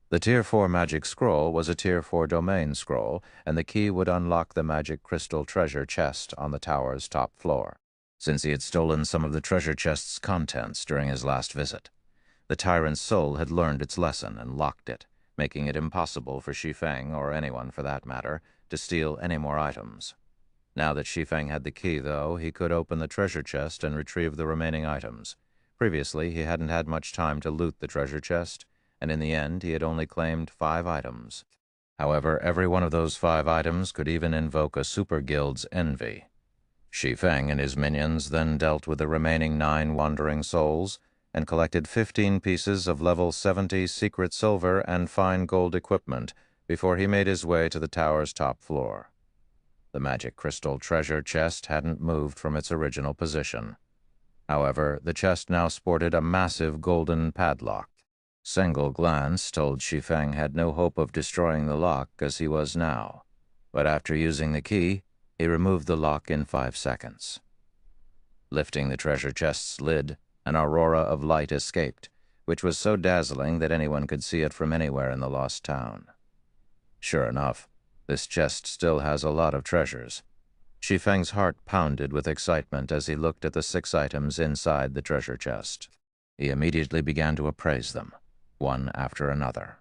The Tier 4 magic scroll was a Tier 4 domain scroll, and the key would unlock the magic crystal treasure chest on the tower's top floor. Since he had stolen some of the treasure chest's contents during his last visit, the Tyrant's Soul had learned its lesson and locked it, making it impossible for Shi Feng, or anyone for that matter, to steal any more items. Now that Shi Feng had the key, though, he could open the treasure chest and retrieve the remaining items. Previously, he hadn't had much time to loot the treasure chest, and in the end he had only claimed 5 items. However, every one of those 5 items could even invoke a super guild's envy. Shi Feng and his minions then dealt with the remaining 9 wandering souls and collected 15 pieces of level 70 secret silver and fine gold equipment before he made his way to the tower's top floor. The magic crystal treasure chest hadn't moved from its original position. However, the chest now sported a massive golden padlock. Single glance told Shi Feng had no hope of destroying the lock as he was now, but after using the key, he removed the lock in 5 seconds. Lifting the treasure chest's lid, an aurora of light escaped, which was so dazzling that anyone could see it from anywhere in the lost town. Sure enough, this chest still has a lot of treasures. Shi Feng's heart pounded with excitement as he looked at the 6 items inside the treasure chest. He immediately began to appraise them, one after another.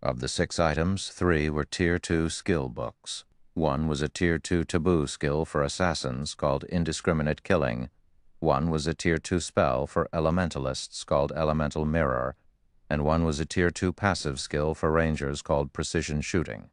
Of the 6 items, 3 were Tier 2 skill books. One was a Tier 2 taboo skill for assassins called Indiscriminate Killing, One was a Tier 2 spell for elementalists called Elemental Mirror, and one was a Tier 2 passive skill for rangers called Precision Shooting.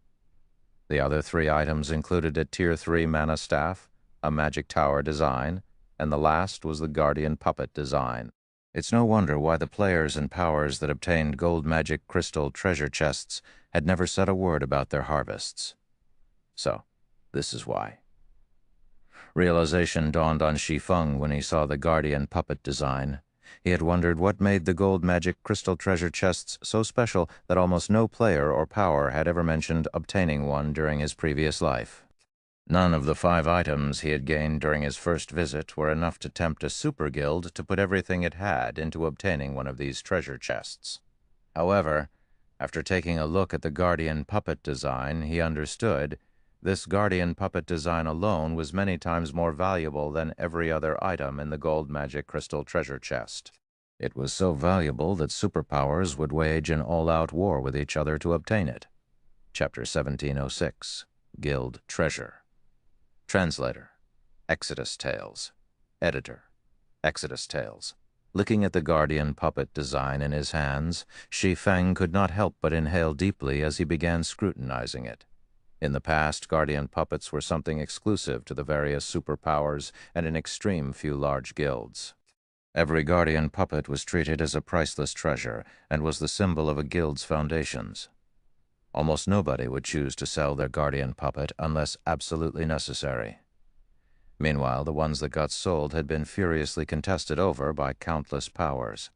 The other 3 items included a Tier 3 mana staff, a magic tower design, and the last was the Guardian Puppet design. It's no wonder why the players and powers that obtained gold magic crystal treasure chests had never said a word about their harvests. So, this is why. Realization dawned on Shi Feng when he saw the Guardian Puppet design. He had wondered what made the gold magic crystal treasure chests so special that almost no player or power had ever mentioned obtaining one during his previous life. None of the 5 items he had gained during his first visit were enough to tempt a super guild to put everything it had into obtaining one of these treasure chests. However, after taking a look at the Guardian Puppet design, he understood this Guardian Puppet design alone was many times more valuable than every other item in the gold magic crystal treasure chest. It was so valuable that superpowers would wage an all-out war with each other to obtain it. Chapter 1706, Guild Treasure. Translator, Exodus Tales. Editor, Exodus Tales. Looking at the Guardian Puppet design in his hands, Shi Feng could not help but inhale deeply as he began scrutinizing it. In the past, Guardian Puppets were something exclusive to the various superpowers and an extreme few large guilds. Every Guardian Puppet was treated as a priceless treasure and was the symbol of a guild's foundations. Almost nobody would choose to sell their Guardian Puppet unless absolutely necessary. Meanwhile, the ones that got sold had been furiously contested over by countless powers.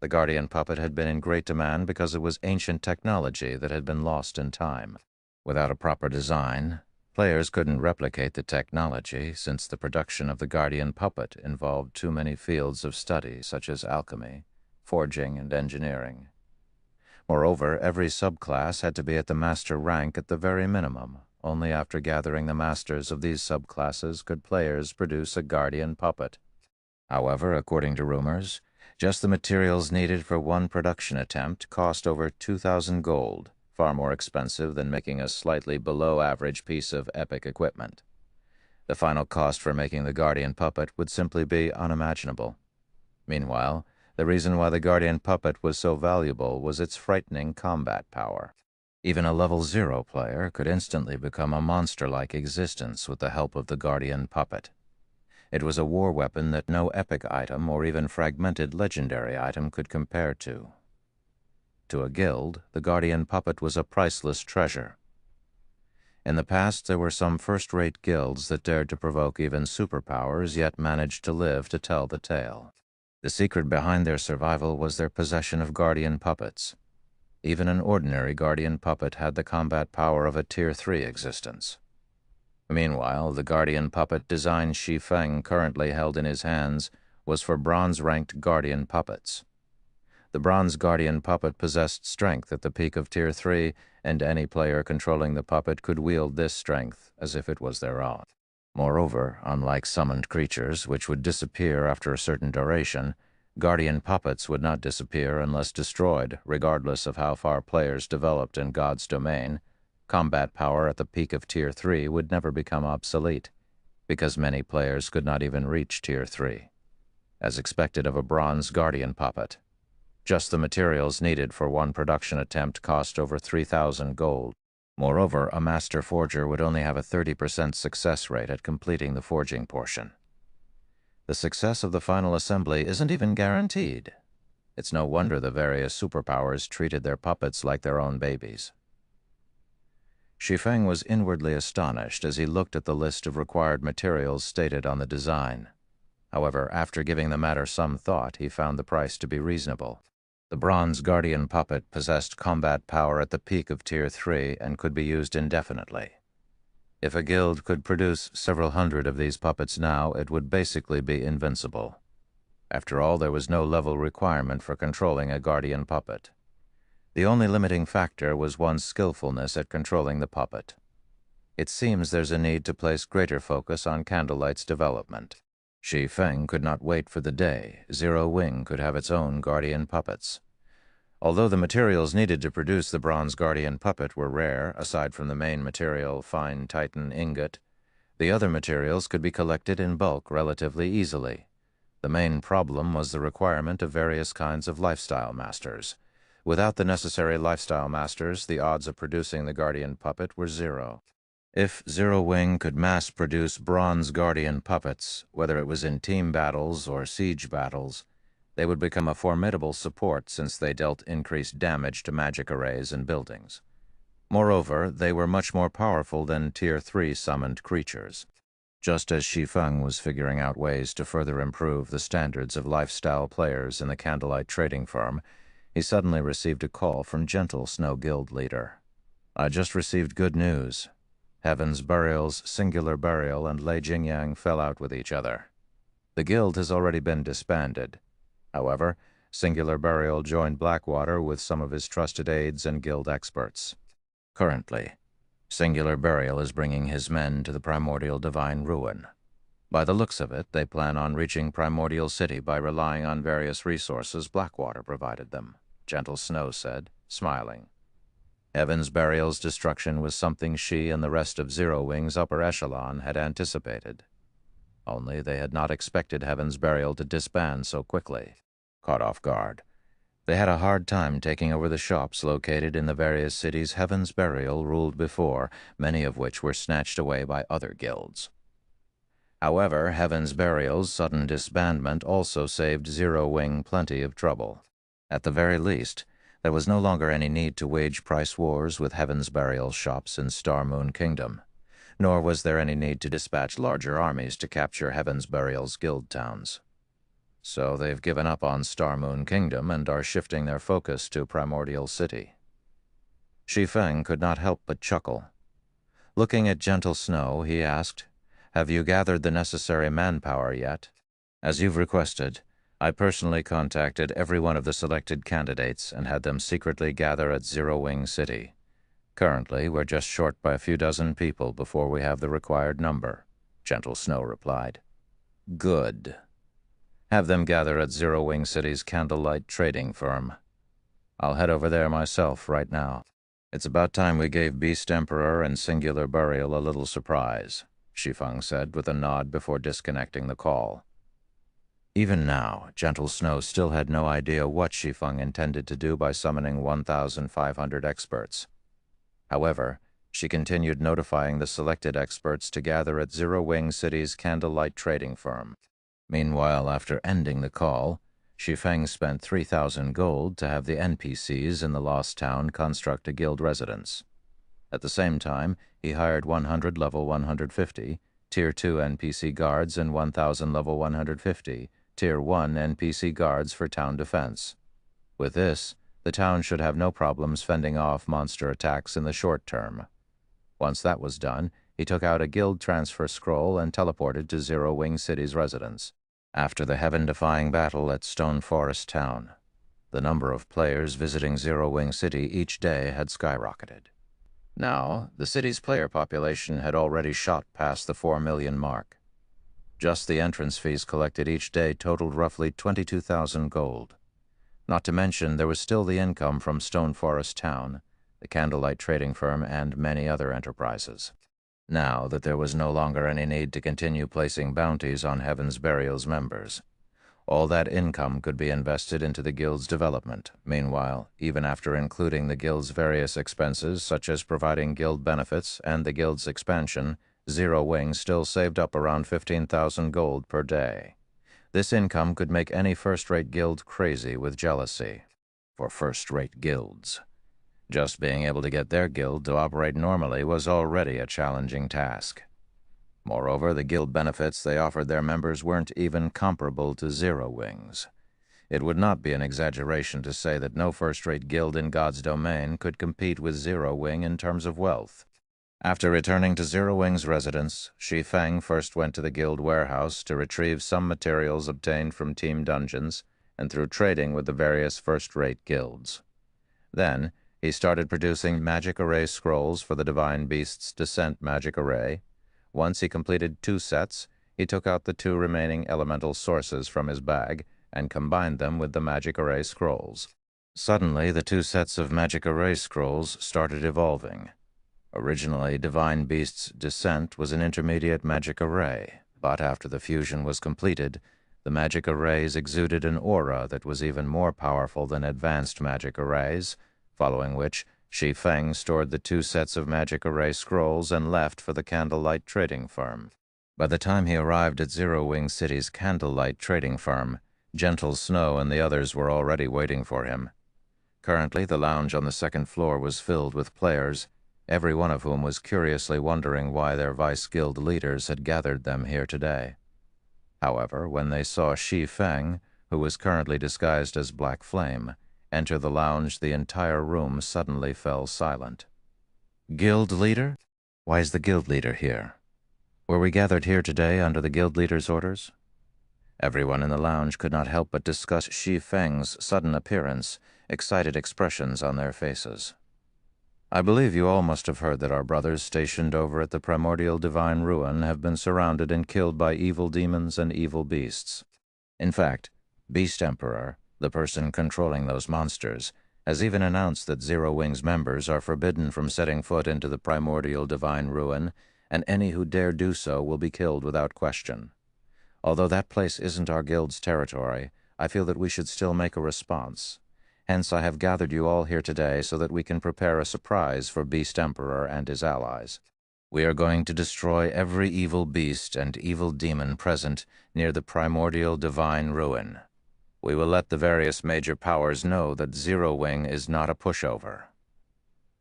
The Guardian Puppet had been in great demand because it was ancient technology that had been lost in time. Without a proper design, players couldn't replicate the technology since the production of the Guardian Puppet involved too many fields of study such as alchemy, forging, and engineering. Moreover, every subclass had to be at the master rank at the very minimum. Only after gathering the masters of these subclasses could players produce a Guardian Puppet. However, according to rumors, just the materials needed for one production attempt cost over 2,000 gold, far more expensive than making a slightly below-average piece of epic equipment. The final cost for making the Guardian Puppet would simply be unimaginable. Meanwhile, the reason why the Guardian Puppet was so valuable was its frightening combat power. Even a level 0 player could instantly become a monster-like existence with the help of the Guardian Puppet. It was a war weapon that no epic item or even fragmented legendary item could compare to. To a guild, the Guardian Puppet was a priceless treasure. In the past, there were some first-rate guilds that dared to provoke even superpowers, yet managed to live to tell the tale. The secret behind their survival was their possession of Guardian Puppets. Even an ordinary Guardian Puppet had the combat power of a Tier 3 existence. Meanwhile, the Guardian Puppet design Shi Feng currently held in his hands was for bronze-ranked Guardian Puppets. The bronze Guardian Puppet possessed strength at the peak of Tier 3, and any player controlling the puppet could wield this strength as if it was their own. Moreover, unlike summoned creatures, which would disappear after a certain duration, Guardian Puppets would not disappear unless destroyed, regardless of how far players developed in God's domain. Combat power at the peak of Tier 3 would never become obsolete, because many players could not even reach Tier 3, as expected of a bronze Guardian Puppet. Just the materials needed for one production attempt cost over 3,000 gold. Moreover, a master forger would only have a 30% success rate at completing the forging portion. The success of the final assembly isn't even guaranteed. It's no wonder the various superpowers treated their puppets like their own babies. Shi Feng was inwardly astonished as he looked at the list of required materials stated on the design. However, after giving the matter some thought, he found the price to be reasonable. The bronze Guardian Puppet possessed combat power at the peak of Tier 3 and could be used indefinitely. If a guild could produce several hundred of these puppets now, it would basically be invincible. After all, there was no level requirement for controlling a Guardian Puppet. The only limiting factor was one's skillfulness at controlling the puppet. It seems there's a need to place greater focus on Candlelight's development. Shi Feng could not wait for the day Zero Wing could have its own Guardian Puppets. Although the materials needed to produce the bronze Guardian Puppet were rare, aside from the main material, fine Titan ingot, The other materials could be collected in bulk relatively easily. The main problem was the requirement of various kinds of lifestyle masters. Without the necessary lifestyle masters, the odds of producing the Guardian puppet were zero. If Zero Wing could mass-produce bronze Guardian puppets, whether it was in team battles or siege battles, they would become a formidable support since they dealt increased damage to magic arrays and buildings. Moreover, they were much more powerful than Tier 3 summoned creatures. Just as Shi Feng was figuring out ways to further improve the standards of lifestyle players in the Candlelight trading firm, he suddenly received a call from Gentle Snow Guild leader. "I just received good news. Heaven's Burial's Singular Burial and Lei Jingyang fell out with each other. The guild has already been disbanded. However, Singular Burial joined Blackwater with some of his trusted aides and guild experts. Currently, Singular Burial is bringing his men to the primordial divine ruin. By the looks of it, they plan on reaching Primordial City by relying on various resources Blackwater provided them," Gentle Snow said, smiling. Heaven's Burial's destruction was something she and the rest of Zero Wing's upper echelon had anticipated. Only they had not expected Heaven's Burial to disband so quickly. Caught off guard, they had a hard time taking over the shops located in the various cities Heaven's Burial ruled before, many of which were snatched away by other guilds. However, Heaven's Burial's sudden disbandment also saved Zero Wing plenty of trouble. At the very least, there was no longer any need to wage price wars with Heaven's Burial shops in Star Moon Kingdom, nor was there any need to dispatch larger armies to capture Heaven's Burial's guild towns. So they've given up on Star Moon Kingdom and are shifting their focus to Primordial City. Shi Feng could not help but chuckle. Looking at Gentle Snow, he asked, "Have you gathered the necessary manpower yet?" "As you've requested, I personally contacted every one of the selected candidates and had them secretly gather at Zero Wing City. Currently, we're just short by a few dozen people before we have the required number," Gentle Snow replied. "Good. Have them gather at Zero Wing City's Candlelight trading firm. I'll head over there myself right now. It's about time we gave Beast Emperor and Singular Burial a little surprise," Shi Feng said with a nod before disconnecting the call. Even now, Gentle Snow still had no idea what Shi Feng intended to do by summoning 1,500 experts. However, she continued notifying the selected experts to gather at Zero Wing City's Candlelight trading firm. Meanwhile, after ending the call, Shi Feng spent 3,000 gold to have the NPCs in the Lost Town construct a guild residence. At the same time, he hired 100 level 150 Tier 2 NPC guards and 1,000 level 150 Tier 1 NPC guards for town defense. With this, the town should have no problems fending off monster attacks in the short term. Once that was done, he took out a guild transfer scroll and teleported to Zero Wing City's residence. After the heaven-defying battle at Stone Forest Town, the number of players visiting Zero Wing City each day had skyrocketed. Now, the city's player population had already shot past the 4 million mark. Just the entrance fees collected each day totaled roughly 22,000 gold. Not to mention, there was still the income from Stone Forest Town, the Candlelight trading firm, and many other enterprises. Now that there was no longer any need to continue placing bounties on Heaven's Burial's members, all that income could be invested into the guild's development. Meanwhile, even after including the guild's various expenses, such as providing guild benefits and the guild's expansion, Zero Wing still saved up around 15,000 gold per day. This income could make any first-rate guild crazy with jealousy. For first-rate guilds, just being able to get their guild to operate normally was already a challenging task. Moreover, the guild benefits they offered their members weren't even comparable to Zero Wing's. It would not be an exaggeration to say that no first-rate guild in God's domain could compete with Zero Wing in terms of wealth. After returning to Zero Wing's residence, Shi Feng first went to the guild warehouse to retrieve some materials obtained from team dungeons and through trading with the various first-rate guilds. Then, he started producing magic array scrolls for the Divine Beast's Descent magic array. Once he completed 2 sets, he took out the 2 remaining elemental sources from his bag and combined them with the magic array scrolls. Suddenly, the 2 sets of magic array scrolls started evolving. Originally, Divine Beast's descent was an intermediate magic array, but after the fusion was completed, the magic arrays exuded an aura that was even more powerful than advanced magic arrays, following which Shi Feng stored the 2 sets of magic array scrolls and left for the Candlelight trading firm. By the time he arrived at Zero Wing City's Candlelight trading firm, Gentle Snow and the others were already waiting for him. Currently, the lounge on the 2nd floor was filled with players, every one of whom was curiously wondering why their vice guild leaders had gathered them here today. However, when they saw Shi Feng, who was currently disguised as Black Flame, enter the lounge, the entire room suddenly fell silent. Guild leader? Why is the guild leader here? Were we gathered here today under the guild leader's orders? Everyone in the lounge could not help but discuss Shi Feng's sudden appearance, excited expressions on their faces. I believe you all must have heard that our brothers stationed over at the primordial divine ruin have been surrounded and killed by evil demons and evil beasts. In fact, Beast Emperor, the person controlling those monsters, has even announced that Zero Wing's members are forbidden from setting foot into the primordial divine ruin, and any who dare do so will be killed without question. Although that place isn't our guild's territory, I feel that we should still make a response. Hence, I have gathered you all here today so that we can prepare a surprise for Beast Emperor and his allies. We are going to destroy every evil beast and evil demon present near the primordial divine ruin. We will let the various major powers know that Zero Wing is not a pushover.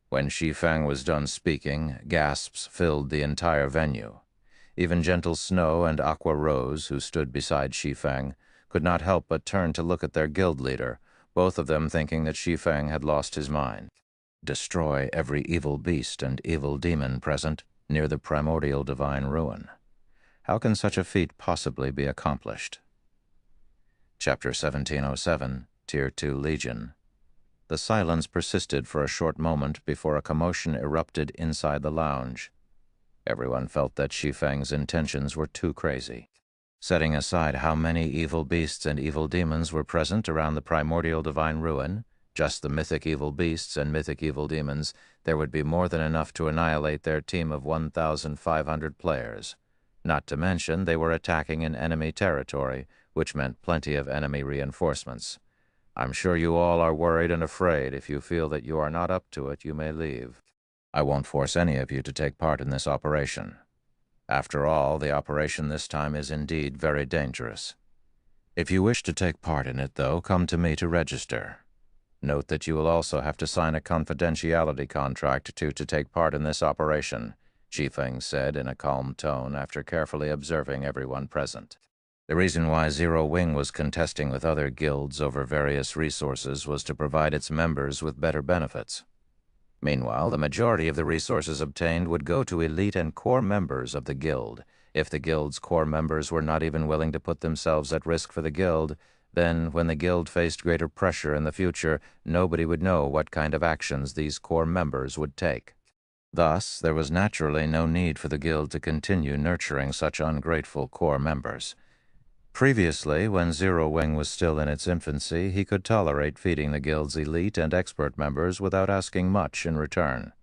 When Shi Feng was done speaking, gasps filled the entire venue. Even Gentle Snow and Aqua Rose, who stood beside Shi Feng, could not help but turn to look at their guild leader, both of them thinking that Shi Feng had lost his mind. Destroy every evil beast and evil demon present near the primordial divine ruin. How can such a feat possibly be accomplished? Chapter 1707, Tier 2 Legion. The silence persisted for a short moment before a commotion erupted inside the lounge. Everyone felt that Shi Feng's intentions were too crazy. Setting aside how many evil beasts and evil demons were present around the primordial divine ruin, just the mythic evil beasts and mythic evil demons, there would be more than enough to annihilate their team of 1,500 players. Not to mention, they were attacking in enemy territory, which meant plenty of enemy reinforcements. I'm sure you all are worried and afraid. If you feel that you are not up to it, you may leave. I won't force any of you to take part in this operation. After all, the operation this time is indeed very dangerous. If you wish to take part in it, though, come to me to register. Note that you will also have to sign a confidentiality contract to take part in this operation, Shi Feng said in a calm tone after carefully observing everyone present. The reason why Zero Wing was contesting with other guilds over various resources was to provide its members with better benefits. Meanwhile, the majority of the resources obtained would go to elite and core members of the guild. If the guild's core members were not even willing to put themselves at risk for the guild, then when the guild faced greater pressure in the future, nobody would know what kind of actions these core members would take. Thus, there was naturally no need for the guild to continue nurturing such ungrateful core members. Previously, when Zero Wing was still in its infancy, he could tolerate feeding the guild's elite and expert members without asking much in return.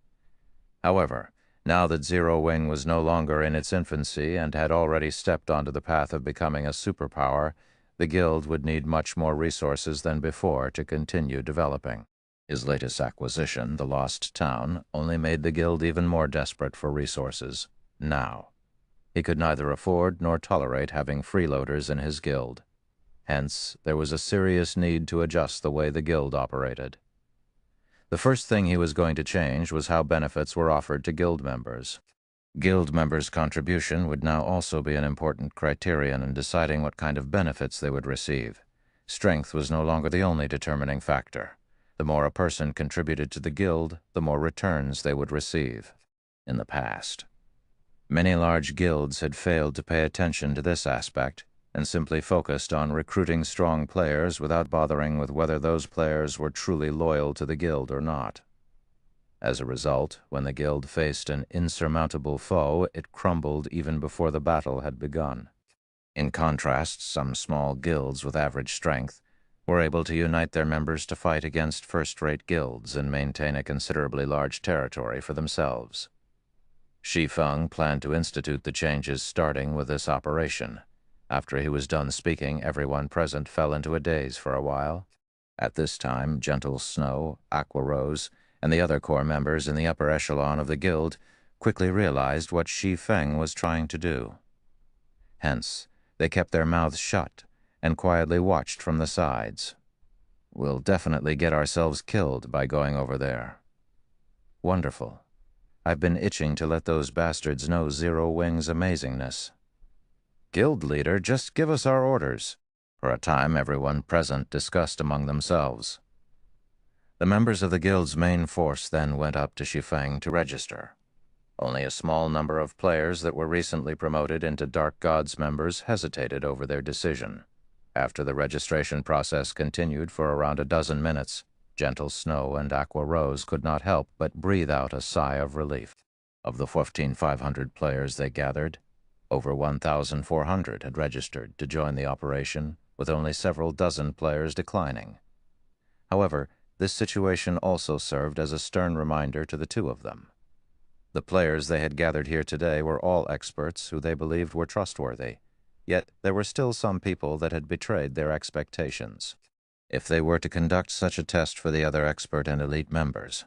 However, now that Zero Wing was no longer in its infancy and had already stepped onto the path of becoming a superpower, the guild would need much more resources than before to continue developing. His latest acquisition, the Lost Town, only made the guild even more desperate for resources, now. He could neither afford nor tolerate having freeloaders in his guild. Hence, there was a serious need to adjust the way the guild operated. The first thing he was going to change was how benefits were offered to guild members. Guild members' contribution would now also be an important criterion in deciding what kind of benefits they would receive. Strength was no longer the only determining factor. The more a person contributed to the guild, the more returns they would receive. In the past, many large guilds had failed to pay attention to this aspect and simply focused on recruiting strong players without bothering with whether those players were truly loyal to the guild or not. As a result, when the guild faced an insurmountable foe, it crumbled even before the battle had begun. In contrast, some small guilds with average strength were able to unite their members to fight against first-rate guilds and maintain a considerably large territory for themselves. Shi Feng planned to institute the changes starting with this operation. After he was done speaking, everyone present fell into a daze for a while. At this time, Gentle Snow, Aqua Rose, and the other core members in the upper echelon of the guild quickly realized what Shi Feng was trying to do. Hence, they kept their mouths shut and quietly watched from the sides. "We'll definitely get ourselves killed by going over there." "Wonderful. I've been itching to let those bastards know Zero Wing's amazingness." "Guild leader, just give us our orders." For a time, everyone present discussed among themselves. The members of the guild's main force then went up to Shi Feng to register. Only a small number of players that were recently promoted into Dark Gods members hesitated over their decision. After the registration process continued for around a dozen minutes, Gentle Snow and Aqua Rose could not help but breathe out a sigh of relief. Of the 15,500 players they gathered, over 1,400 had registered to join the operation, with only several dozen players declining. However, this situation also served as a stern reminder to the two of them. The players they had gathered here today were all experts who they believed were trustworthy, yet there were still some people that had betrayed their expectations. If they were to conduct such a test for the other expert and elite members,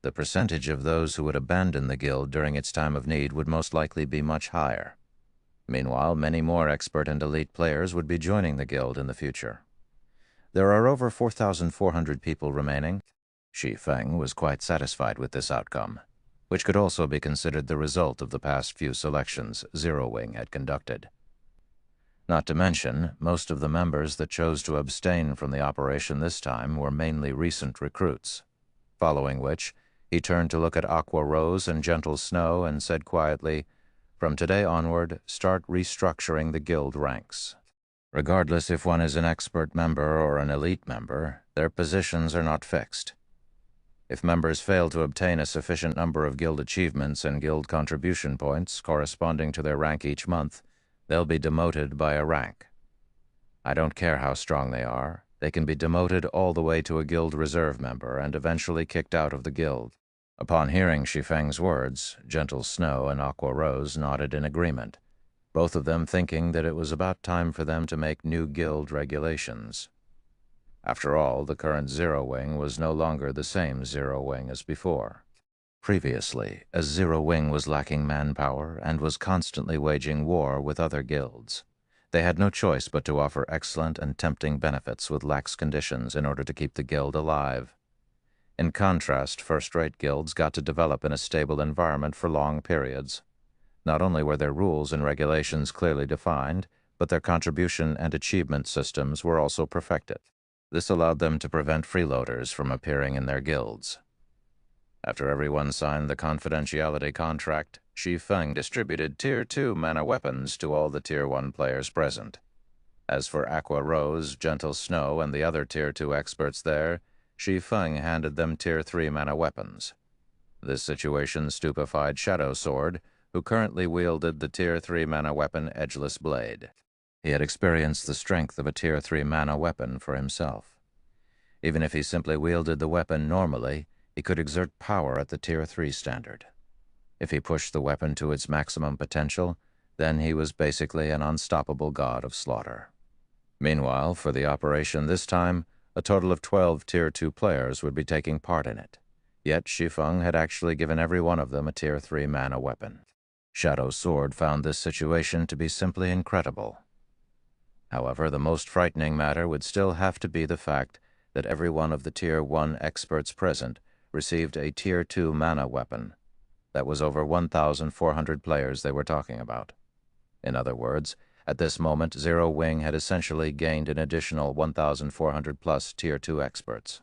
the percentage of those who would abandon the guild during its time of need would most likely be much higher. Meanwhile, many more expert and elite players would be joining the guild in the future. There are over 4,400 people remaining. Shi Feng was quite satisfied with this outcome, which could also be considered the result of the past few selections Zero Wing had conducted. Not to mention, most of the members that chose to abstain from the operation this time were mainly recent recruits. Following which, he turned to look at Aqua Rose and Gentle Snow and said quietly, "From today onward, start restructuring the guild ranks. Regardless if one is an expert member or an elite member, their positions are not fixed. If members fail to obtain a sufficient number of guild achievements and guild contribution points corresponding to their rank each month, they'll be demoted by a rank. I don't care how strong they are, they can be demoted all the way to a guild reserve member and eventually kicked out of the guild." Upon hearing Shi Feng's words, Gentle Snow and Aqua Rose nodded in agreement, both of them thinking that it was about time for them to make new guild regulations. After all, the current Zero Wing was no longer the same Zero Wing as before. Previously, as Zero Wing was lacking manpower and was constantly waging war with other guilds, they had no choice but to offer excellent and tempting benefits with lax conditions in order to keep the guild alive. In contrast, first-rate guilds got to develop in a stable environment for long periods. Not only were their rules and regulations clearly defined, but their contribution and achievement systems were also perfected. This allowed them to prevent freeloaders from appearing in their guilds. After everyone signed the confidentiality contract, Shi Feng distributed Tier 2 mana weapons to all the Tier 1 players present. As for Aqua Rose, Gentle Snow, and the other Tier 2 experts there, Shi Feng handed them Tier 3 mana weapons. This situation stupefied Shadow Sword, who currently wielded the Tier 3 mana weapon Edgeless Blade. He had experienced the strength of a Tier 3 mana weapon for himself. Even if he simply wielded the weapon normally, he could exert power at the Tier 3 standard. If he pushed the weapon to its maximum potential, then he was basically an unstoppable god of slaughter. Meanwhile, for the operation this time, a total of 12 Tier 2 players would be taking part in it. Yet Shi Feng had actually given every one of them a Tier 3 mana weapon. Shadow Sword found this situation to be simply incredible. However, the most frightening matter would still have to be the fact that every one of the Tier 1 experts present received a Tier 2 mana weapon. That was over 1,400 players they were talking about. In other words, at this moment, Zero Wing had essentially gained an additional 1,400 plus Tier 2 experts.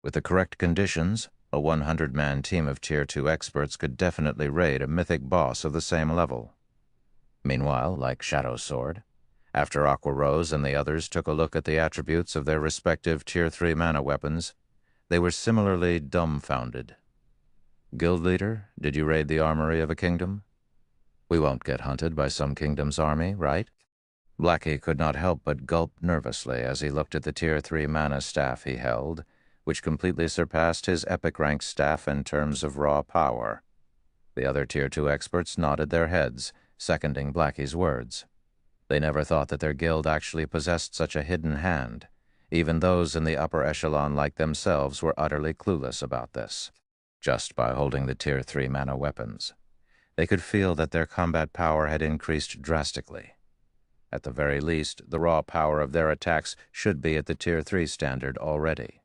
With the correct conditions, a 100-man team of Tier 2 experts could definitely raid a mythic boss of the same level. Meanwhile, like Shadow Sword, after Aqua Rose and the others took a look at the attributes of their respective Tier 3 mana weapons, they were similarly dumbfounded. "Guild leader, did you raid the armory of a kingdom? We won't get hunted by some kingdom's army, right?" Blackie could not help but gulp nervously as he looked at the Tier 3 mana staff he held, which completely surpassed his epic rank staff in terms of raw power. The other Tier 2 experts nodded their heads, seconding Blackie's words. They never thought that their guild actually possessed such a hidden hand. Even those in the upper echelon like themselves were utterly clueless about this. Just by holding the Tier 3 mana weapons, they could feel that their combat power had increased drastically. At the very least, the raw power of their attacks should be at the Tier 3 standard already.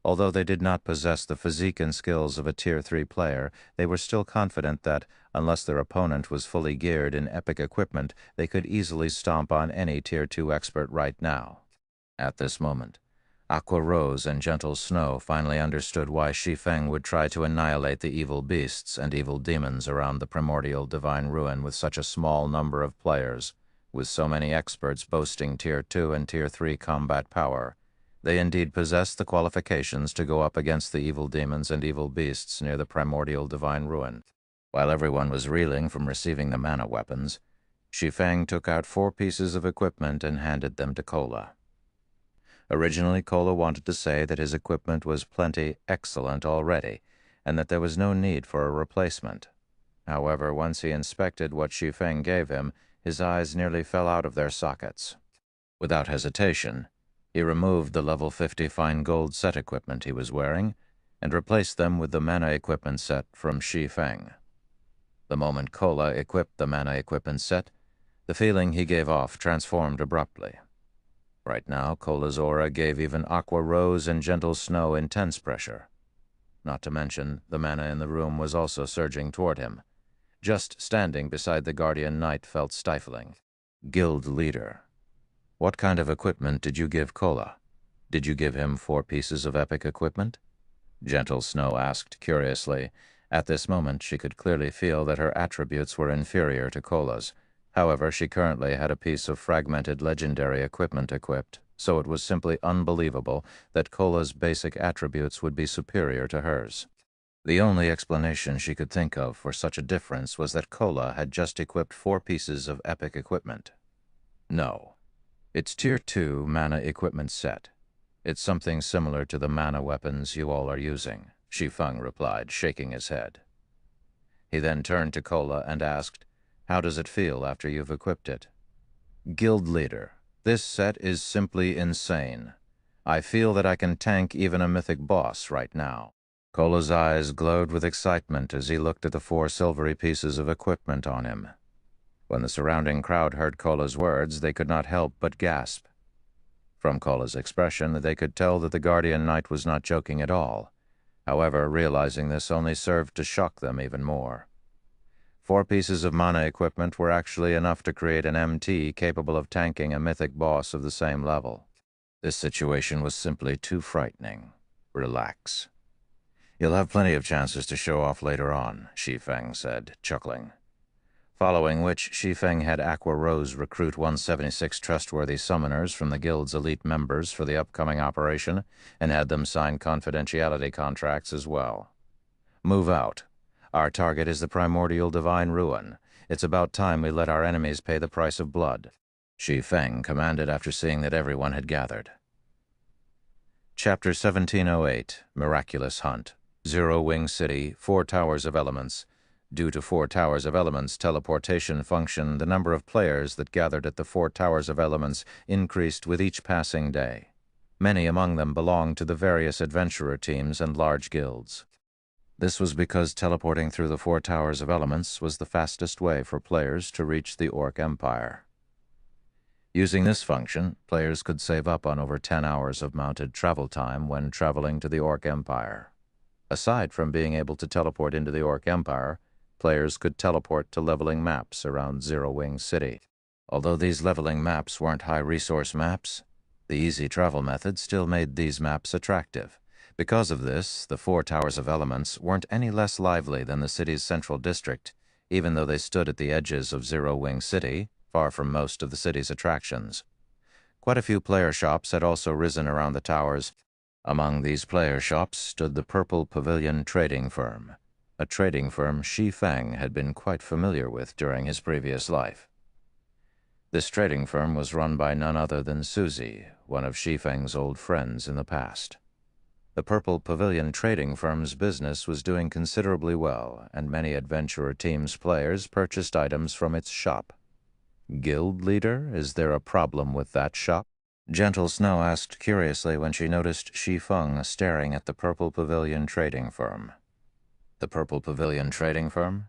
Although they did not possess the physique and skills of a Tier 3 player, they were still confident that, unless their opponent was fully geared in epic equipment, they could easily stomp on any Tier 2 expert right now. At this moment, Aqua Rose and Gentle Snow finally understood why Shi Feng would try to annihilate the evil beasts and evil demons around the primordial divine ruin with such a small number of players. With so many experts boasting Tier 2 and Tier 3 combat power, they indeed possessed the qualifications to go up against the evil demons and evil beasts near the primordial divine ruin. While everyone was reeling from receiving the mana weapons, Shi Feng took out 4 pieces of equipment and handed them to Kola. Originally, Kola wanted to say that his equipment was plenty excellent already, and that there was no need for a replacement. However, once he inspected what Shi Feng gave him, his eyes nearly fell out of their sockets. Without hesitation, he removed the level 50 fine gold set equipment he was wearing and replaced them with the mana equipment set from Shi Feng. The moment Kola equipped the mana equipment set, the feeling he gave off transformed abruptly. Right now, Kola's aura gave even Aqua Rose and Gentle Snow intense pressure. Not to mention, the mana in the room was also surging toward him. Just standing beside the Guardian Knight felt stifling. Guild leader. What kind of equipment did you give Kola? Did you give him 4 pieces of epic equipment? Gentle Snow asked curiously. At this moment, she could clearly feel that her attributes were inferior to Kola's. However, she currently had a piece of fragmented legendary equipment equipped, so it was simply unbelievable that Kola's basic attributes would be superior to hers. The only explanation she could think of for such a difference was that Kola had just equipped 4 pieces of epic equipment. No. It's Tier 2 mana equipment set. It's something similar to the mana weapons you all are using, Shi Feng replied, shaking his head. He then turned to Kola and asked, "How does it feel after you've equipped it?" Guild leader, this set is simply insane. I feel that I can tank even a mythic boss right now. Kola's eyes glowed with excitement as he looked at the 4 silvery pieces of equipment on him. When the surrounding crowd heard Kola's words, they could not help but gasp. From Kola's expression, they could tell that the Guardian Knight was not joking at all. However, realizing this only served to shock them even more. 4 pieces of mana equipment were actually enough to create an MT capable of tanking a mythic boss of the same level. This situation was simply too frightening. Relax. You'll have plenty of chances to show off later on, Shi Feng said, chuckling. Following which, Shi Feng had Aqua Rose recruit 176 trustworthy summoners from the guild's elite members for the upcoming operation, and had them sign confidentiality contracts as well. Move out. Our target is the primordial divine ruin. It's about time we let our enemies pay the price of blood, Shi Feng commanded after seeing that everyone had gathered. Chapter 1708, Miraculous Hunt. Zero Wing City, 4 Towers of Elements. Due to 4 Towers of Elements' teleportation function, the number of players that gathered at the 4 Towers of Elements increased with each passing day. Many among them belonged to the various adventurer teams and large guilds. This was because teleporting through the 4 Towers of Elements was the fastest way for players to reach the Orc Empire. Using this function, players could save up on over 10 hours of mounted travel time when traveling to the Orc Empire. Aside from being able to teleport into the Orc Empire, players could teleport to leveling maps around Zero Wing City. Although these leveling maps weren't high-resource maps, the easy travel method still made these maps attractive. Because of this, the 4 Towers of Elements weren't any less lively than the city's central district, even though they stood at the edges of Zero Wing City, far from most of the city's attractions. Quite a few player shops had also risen around the towers. Among these player shops stood the Purple Pavilion Trading Firm, a trading firm Shi Feng had been quite familiar with during his previous life. This trading firm was run by none other than Susie, one of Shi Feng's old friends in the past. The Purple Pavilion trading firm's business was doing considerably well, and many adventurer team's players purchased items from its shop. Guild leader, is there a problem with that shop? Gentle Snow asked curiously when she noticed Shi Feng staring at the Purple Pavilion trading firm. The Purple Pavilion trading firm?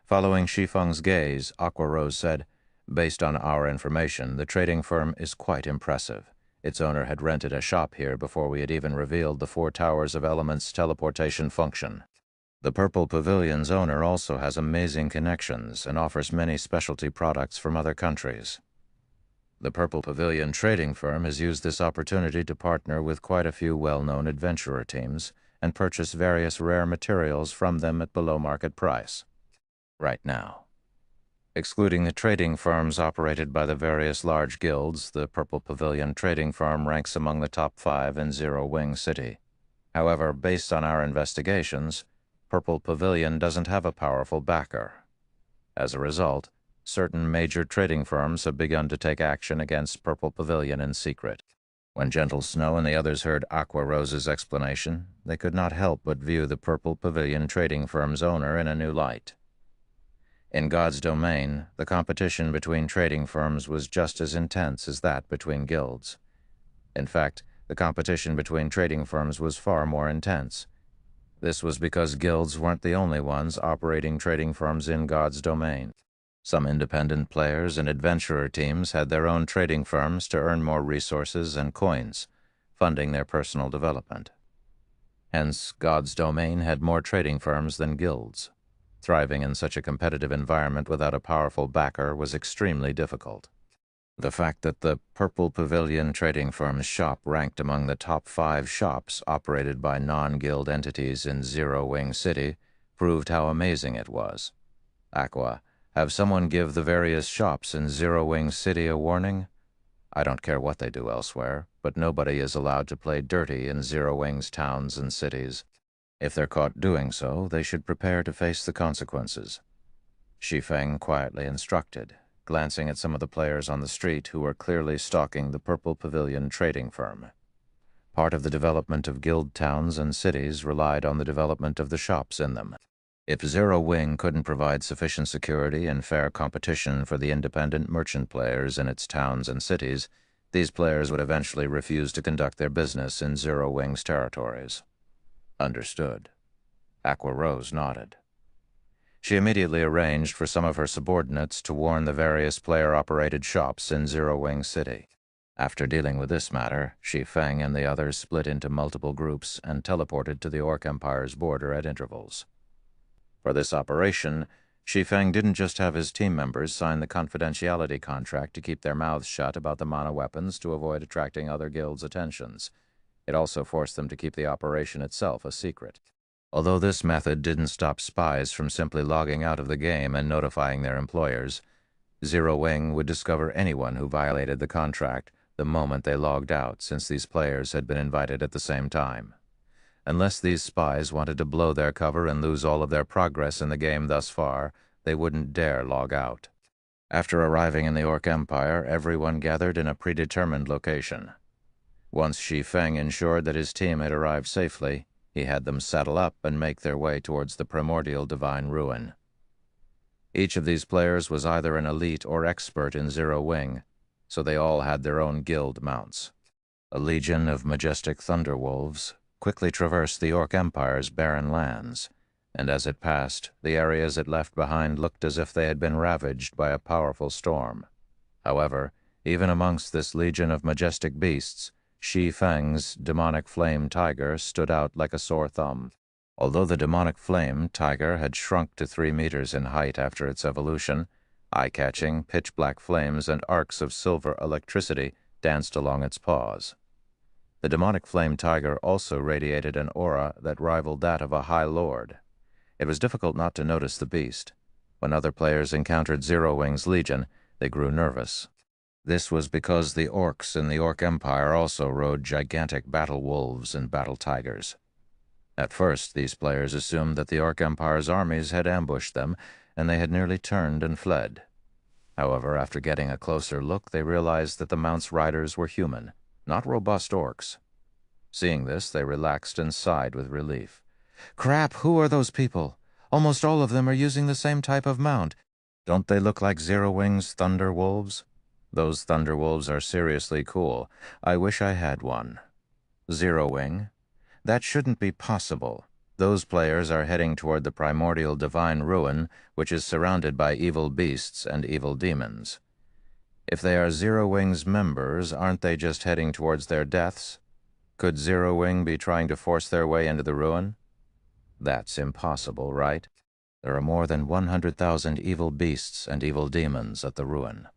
Following Shi Feng's gaze, Aqua Rose said, "Based on our information, the trading firm is quite impressive. Its owner had rented a shop here before we had even revealed the 4 Towers of Elements teleportation function. The Purple Pavilion's owner also has amazing connections and offers many specialty products from other countries. The Purple Pavilion trading firm has used this opportunity to partner with quite a few well-known adventurer teams and purchase various rare materials from them at below market price. Right now. Excluding the trading firms operated by the various large guilds, the Purple Pavilion trading firm ranks among the top 5 in Zero Wing City. However, based on our investigations, Purple Pavilion doesn't have a powerful backer. As a result, certain major trading firms have begun to take action against Purple Pavilion in secret." When Gentle Snow and the others heard Aqua Rose's explanation, they could not help but view the Purple Pavilion trading firm's owner in a new light. In God's domain, the competition between trading firms was just as intense as that between guilds. In fact, the competition between trading firms was far more intense. This was because guilds weren't the only ones operating trading firms in God's domain. Some independent players and adventurer teams had their own trading firms to earn more resources and coins, funding their personal development. Hence, God's domain had more trading firms than guilds. Thriving in such a competitive environment without a powerful backer was extremely difficult. The fact that the Purple Pavilion trading firm's shop ranked among the top 5 shops operated by non-guild entities in Zero Wing City proved how amazing it was. Aqua, have someone give the various shops in Zero Wing City a warning? I don't care what they do elsewhere, but nobody is allowed to play dirty in Zero Wing's towns and cities. If they're caught doing so, they should prepare to face the consequences." Shi Feng quietly instructed, glancing at some of the players on the street who were clearly stalking the Purple Pavilion trading firm. Part of the development of guild towns and cities relied on the development of the shops in them. If Zero Wing couldn't provide sufficient security and fair competition for the independent merchant players in its towns and cities, these players would eventually refuse to conduct their business in Zero Wing's territories. Understood. Aqua Rose nodded. She immediately arranged for some of her subordinates to warn the various player-operated shops in Zero Wing City. After dealing with this matter, Shi Feng and the others split into multiple groups and teleported to the Orc Empire's border at intervals. For this operation, Shi Feng didn't just have his team members sign the confidentiality contract to keep their mouths shut about the mana weapons to avoid attracting other guilds' attentions. It also forced them to keep the operation itself a secret. Although this method didn't stop spies from simply logging out of the game and notifying their employers, Zero Wing would discover anyone who violated the contract the moment they logged out, since these players had been invited at the same time. Unless these spies wanted to blow their cover and lose all of their progress in the game thus far, they wouldn't dare log out. After arriving in the Orc Empire, everyone gathered in a predetermined location. Once Shi Feng ensured that his team had arrived safely, he had them saddle up and make their way towards the primordial divine ruin. Each of these players was either an elite or expert in Zero Wing, so they all had their own guild mounts. A legion of majestic thunderwolves quickly traversed the Orc Empire's barren lands, and as it passed, the areas it left behind looked as if they had been ravaged by a powerful storm. However, even amongst this legion of majestic beasts, Shi Feng's demonic flame tiger stood out like a sore thumb. Although the demonic flame tiger had shrunk to 3 meters in height after its evolution, eye-catching, pitch-black flames and arcs of silver electricity danced along its paws. The demonic flame tiger also radiated an aura that rivaled that of a high lord. It was difficult not to notice the beast. When other players encountered Zero Wing's legion, they grew nervous. This was because the orcs in the Orc Empire also rode gigantic battle wolves and battle tigers. At first, these players assumed that the Orc Empire's armies had ambushed them, and they had nearly turned and fled. However, after getting a closer look, they realized that the mount's riders were human, not robust orcs. Seeing this, they relaxed and sighed with relief. "Crap, who are those people? Almost all of them are using the same type of mount. Don't they look like Zero Wing's Thunder Wolves? Those Thunder Wolves are seriously cool. I wish I had one." Zero Wing? That shouldn't be possible. Those players are heading toward the primordial divine ruin, which is surrounded by evil beasts and evil demons. If they are Zero Wing's members, aren't they just heading towards their deaths? Could Zero Wing be trying to force their way into the ruin? That's impossible, right? There are more than 100,000 evil beasts and evil demons at the ruin.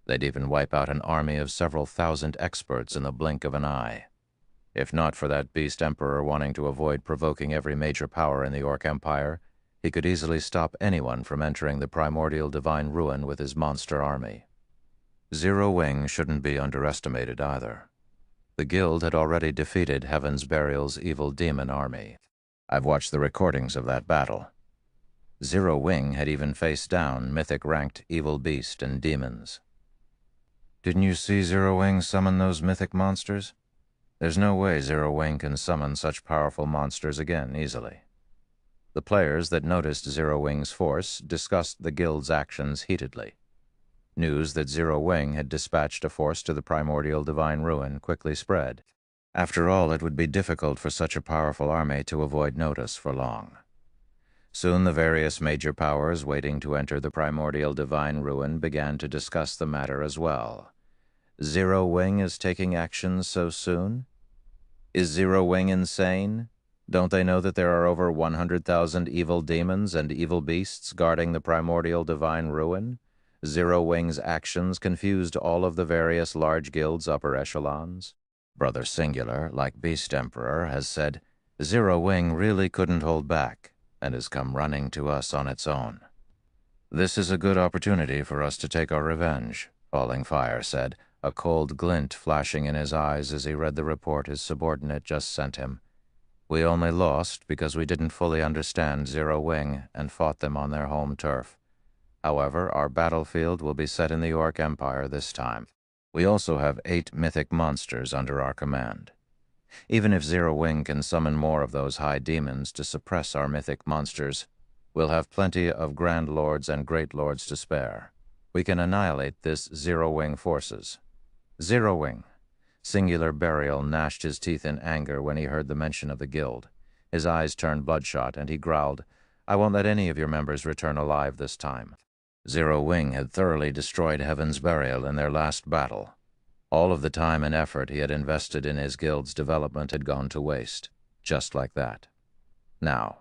They'd even wipe out an army of several thousand experts in the blink of an eye. If not for that Beast Emperor wanting to avoid provoking every major power in the Orc Empire, he could easily stop anyone from entering the primordial divine ruin with his monster army. Zero Wing shouldn't be underestimated either. The Guild had already defeated Heaven's Burial's evil demon army. I've watched the recordings of that battle. Zero Wing had even faced down mythic-ranked evil beast and demons. Didn't you see Zero Wing summon those mythic monsters? There's no way Zero Wing can summon such powerful monsters again easily. The players that noticed Zero Wing's force discussed the Guild's actions heatedly. News that Zero Wing had dispatched a force to the primordial divine ruin quickly spread. After all, it would be difficult for such a powerful army to avoid notice for long. Soon the various major powers waiting to enter the primordial divine ruin began to discuss the matter as well. Zero Wing is taking action so soon? Is Zero Wing insane? Don't they know that there are over 100,000 evil demons and evil beasts guarding the primordial divine ruin? Zero Wing's actions confused all of the various large guilds' upper echelons. Brother Singular, like Beast Emperor, has said, Zero Wing really couldn't hold back and has come running to us on its own. "This is a good opportunity for us to take our revenge," Falling Fire said, a cold glint flashing in his eyes as he read the report his subordinate just sent him. "We only lost because we didn't fully understand Zero Wing and fought them on their home turf. However, our battlefield will be set in the Orc Empire this time. We also have 8 mythic monsters under our command. Even if Zero Wing can summon more of those high demons to suppress our mythic monsters, we'll have plenty of Grand Lords and Great Lords to spare. We can annihilate this Zero Wing forces." Zero Wing. Singular Burial gnashed his teeth in anger when he heard the mention of the Guild. His eyes turned bloodshot, and he growled, "I won't let any of your members return alive this time." Zero Wing had thoroughly destroyed Heaven's Burial in their last battle. All of the time and effort he had invested in his Guild's development had gone to waste, just like that. Now,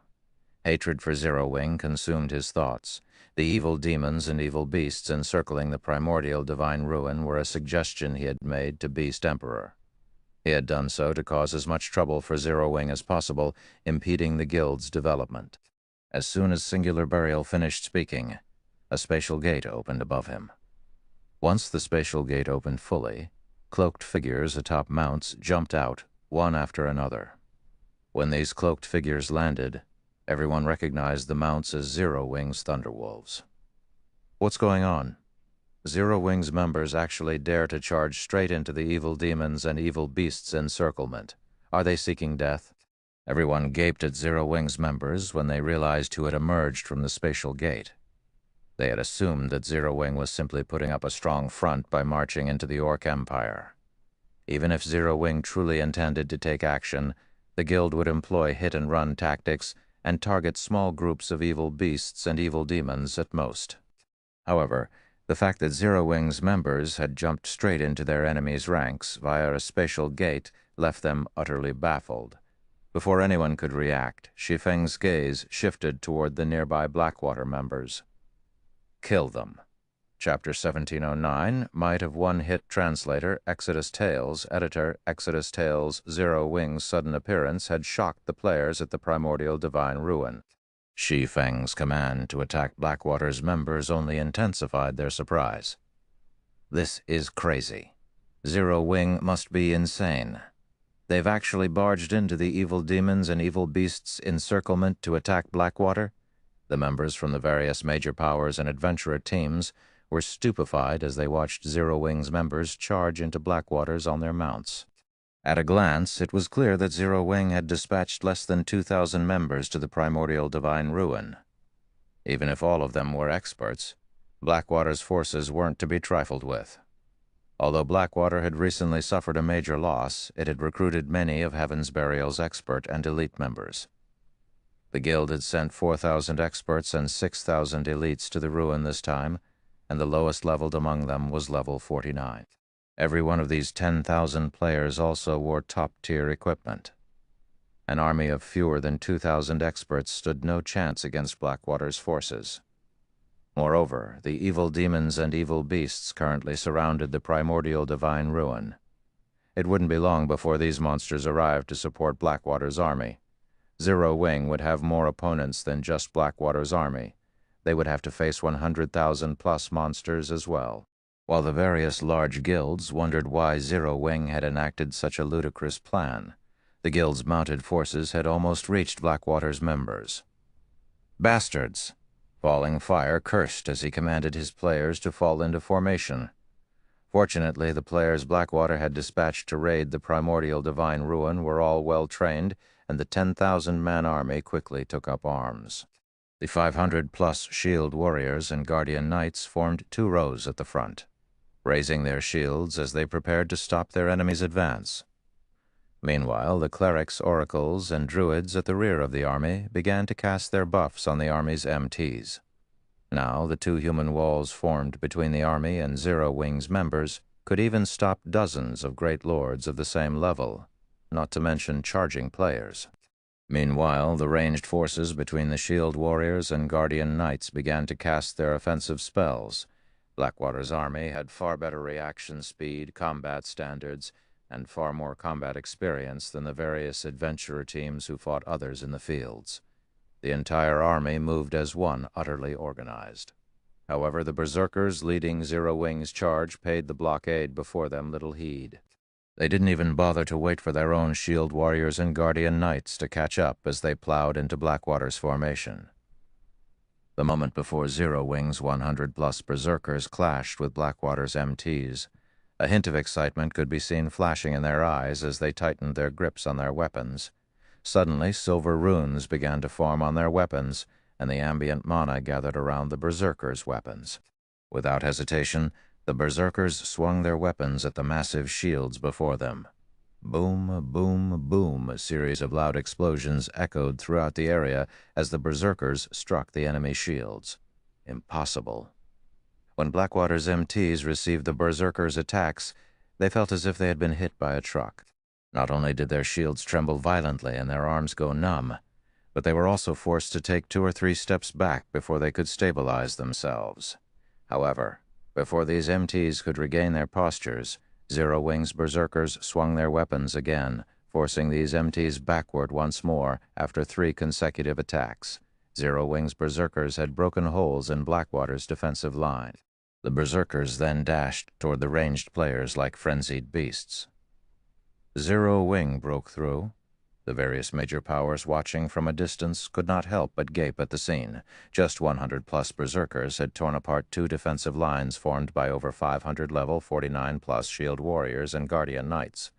hatred for Zero Wing consumed his thoughts. The evil demons and evil beasts encircling the primordial divine ruin were a suggestion he had made to Beast Emperor. He had done so to cause as much trouble for Zero Wing as possible, impeding the Guild's development. As soon as Singular Burial finished speaking, a spatial gate opened above him. Once the spatial gate opened fully, cloaked figures atop mounts jumped out, one after another. When these cloaked figures landed, everyone recognized the mounts as Zero Wing's Thunderwolves. "What's going on? Zero Wing's members actually dare to charge straight into the evil demons and evil beasts' encirclement. Are they seeking death?" Everyone gaped at Zero Wing's members when they realized who had emerged from the spatial gate. They had assumed that Zero Wing was simply putting up a strong front by marching into the Orc Empire. Even if Zero Wing truly intended to take action, the Guild would employ hit-and-run tactics and target small groups of evil beasts and evil demons at most. However, the fact that Zero Wing's members had jumped straight into their enemy's ranks via a spatial gate left them utterly baffled. Before anyone could react, Shi Feng's gaze shifted toward the nearby Blackwater members. "Kill them." Chapter 1709, Might of One-Hit Translator, Exodus Tales, Editor, Exodus Tales. Zero Wing's sudden appearance had shocked the players at the primordial divine ruin. Shi Feng's command to attack Blackwater's members only intensified their surprise. "This is crazy. Zero Wing must be insane. They've actually barged into the evil demons and evil beasts' encirclement to attack Blackwater?" The members from the various major powers and adventurer teams were stupefied as they watched Zero Wing's members charge into Blackwater's on their mounts. At a glance, it was clear that Zero Wing had dispatched less than 2,000 members to the primordial divine ruin. Even if all of them were experts, Blackwater's forces weren't to be trifled with. Although Blackwater had recently suffered a major loss, it had recruited many of Heaven's Burial's expert and elite members. The guild had sent 4,000 experts and 6,000 elites to the ruin this time, and the lowest leveled among them was level 49. Every one of these 10,000 players also wore top-tier equipment. An army of fewer than 2,000 experts stood no chance against Blackwater's forces. Moreover, the evil demons and evil beasts currently surrounded the primordial divine ruin. It wouldn't be long before these monsters arrived to support Blackwater's army. Zero Wing would have more opponents than just Blackwater's army. They would have to face 100,000 plus monsters as well. While the various large guilds wondered why Zero Wing had enacted such a ludicrous plan, the guild's mounted forces had almost reached Blackwater's members. Bastards! Falling Fire cursed as he commanded his players to fall into formation. Fortunately, the players Blackwater had dispatched to raid the primordial divine ruin were all well trained, and the 10,000-man army quickly took up arms. The 500-plus shield warriors and guardian knights formed two rows at the front, raising their shields as they prepared to stop their enemy's advance. Meanwhile, the clerics, oracles, and druids at the rear of the army began to cast their buffs on the army's MTs. Now, the two human walls formed between the army and Zero Wing's members could even stop dozens of great lords of the same level, not to mention charging players. Meanwhile, the ranged forces between the shield warriors and guardian knights began to cast their offensive spells. Blackwater's army had far better reaction speed, combat standards, and far more combat experience than the various adventurer teams who fought others in the fields. The entire army moved as one, utterly organized. However, the berserkers leading Zero Wing's charge paid the blockade before them little heed. They didn't even bother to wait for their own shield warriors and guardian knights to catch up as they plowed into Blackwater's formation. The moment before Zero Wing's 100-plus berserkers clashed with Blackwater's MTs, a hint of excitement could be seen flashing in their eyes as they tightened their grips on their weapons. Suddenly, silver runes began to form on their weapons, and the ambient mana gathered around the berserkers' weapons. Without hesitation, the berserkers swung their weapons at the massive shields before them. Boom, boom, boom, a series of loud explosions echoed throughout the area as the berserkers struck the enemy shields. Impossible. When Blackwater's MTs received the berserkers' attacks, they felt as if they had been hit by a truck. Not only did their shields tremble violently and their arms go numb, but they were also forced to take 2 or 3 steps back before they could stabilize themselves. However, before these MTs could regain their postures, Zero Wing's berserkers swung their weapons again, forcing these MTs backward once more after 3 consecutive attacks. Zero Wing's berserkers had broken holes in Blackwater's defensive line. The berserkers then dashed toward the ranged players like frenzied beasts. Zero Wing broke through. The various major powers watching from a distance could not help but gape at the scene. Just 100-plus berserkers had torn apart 2 defensive lines formed by over 500-level 49-plus shield warriors and guardian knights.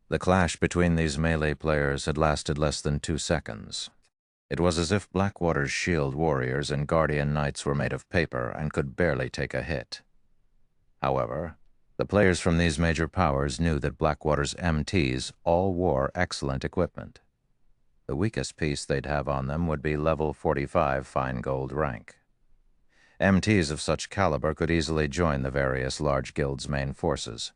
The clash between these melee players had lasted less than 2 seconds. It was as if Blackwater's shield warriors and guardian knights were made of paper and could barely take a hit. However, the players from these major powers knew that Blackwater's MTs all wore excellent equipment. The weakest piece they'd have on them would be level 45 fine gold rank. MTs of such caliber could easily join the various large guilds' main forces.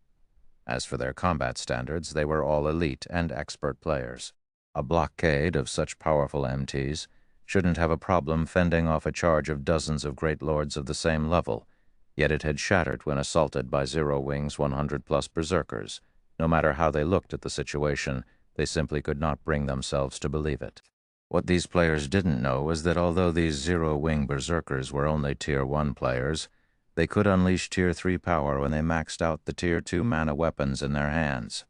As for their combat standards, they were all elite and expert players. A blockade of such powerful MTs shouldn't have a problem fending off a charge of dozens of great lords of the same level, yet it had shattered when assaulted by Zero Wing's 100-plus berserkers. No matter how they looked at the situation, they simply could not bring themselves to believe it. What these players didn't know was that although these Zero Wing berserkers were only Tier 1 players, they could unleash Tier 3 power when they maxed out the Tier 2 mana weapons in their hands.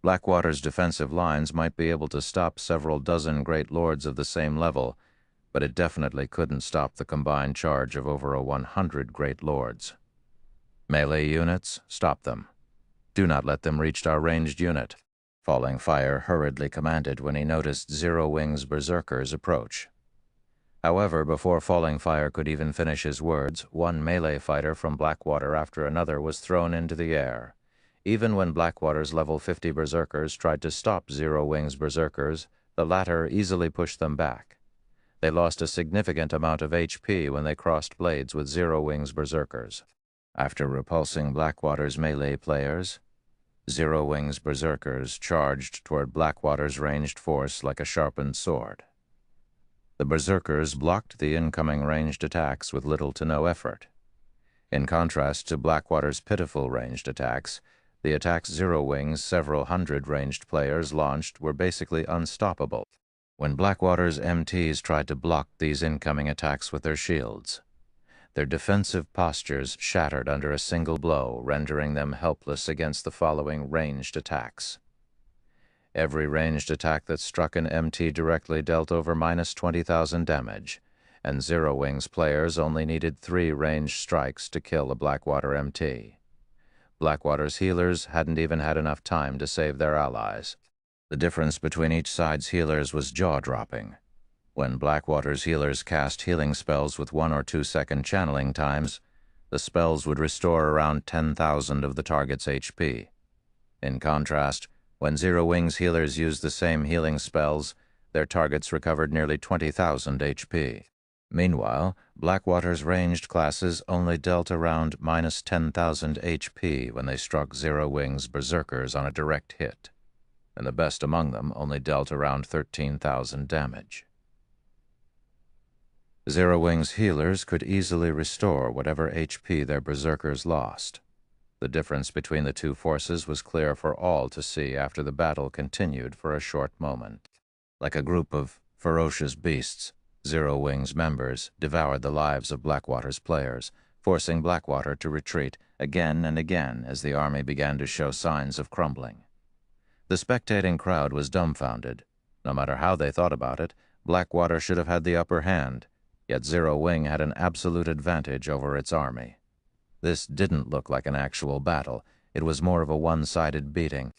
Blackwater's defensive lines might be able to stop several dozen great lords of the same level, but it definitely couldn't stop the combined charge of over 100 great lords. Melee units, stop them. Do not let them reach our ranged unit. Falling Fire hurriedly commanded when he noticed Zero Wing's berserkers approach. However, before Falling Fire could even finish his words, one melee fighter from Blackwater after another was thrown into the air. Even when Blackwater's level 50 berserkers tried to stop Zero Wing's berserkers, the latter easily pushed them back. They lost a significant amount of HP when they crossed blades with Zero Wing's berserkers. After repulsing Blackwater's melee players, Zero Wing's berserkers charged toward Blackwater's ranged force like a sharpened sword. The berserkers blocked the incoming ranged attacks with little to no effort. In contrast to Blackwater's pitiful ranged attacks, the attacks Zero Wing's several hundred ranged players launched were basically unstoppable. When Blackwater's MTs tried to block these incoming attacks with their shields, their defensive postures shattered under a single blow, rendering them helpless against the following ranged attacks. Every ranged attack that struck an MT directly dealt over minus 20,000 damage, and Zero Wing's players only needed 3 ranged strikes to kill a Blackwater MT. Blackwater's healers hadn't even had enough time to save their allies. The difference between each side's healers was jaw-dropping. When Blackwater's healers cast healing spells with 1 or 2 second channeling times, the spells would restore around 10,000 of the target's HP. In contrast, when Zero Wing's healers used the same healing spells, their targets recovered nearly 20,000 HP. Meanwhile, Blackwater's ranged classes only dealt around minus 10,000 HP when they struck Zero Wing's berserkers on a direct hit, and the best among them only dealt around 13,000 damage. Zero Wing's healers could easily restore whatever HP their berserkers lost. The difference between the two forces was clear for all to see after the battle continued for a short moment. Like a group of ferocious beasts, Zero Wing's members devoured the lives of Blackwater's players, forcing Blackwater to retreat again and again as the army began to show signs of crumbling. The spectating crowd was dumbfounded. No matter how they thought about it, Blackwater should have had the upper hand, yet Zero Wing had an absolute advantage over its army. This didn't look like an actual battle. It was more of a one-sided beating.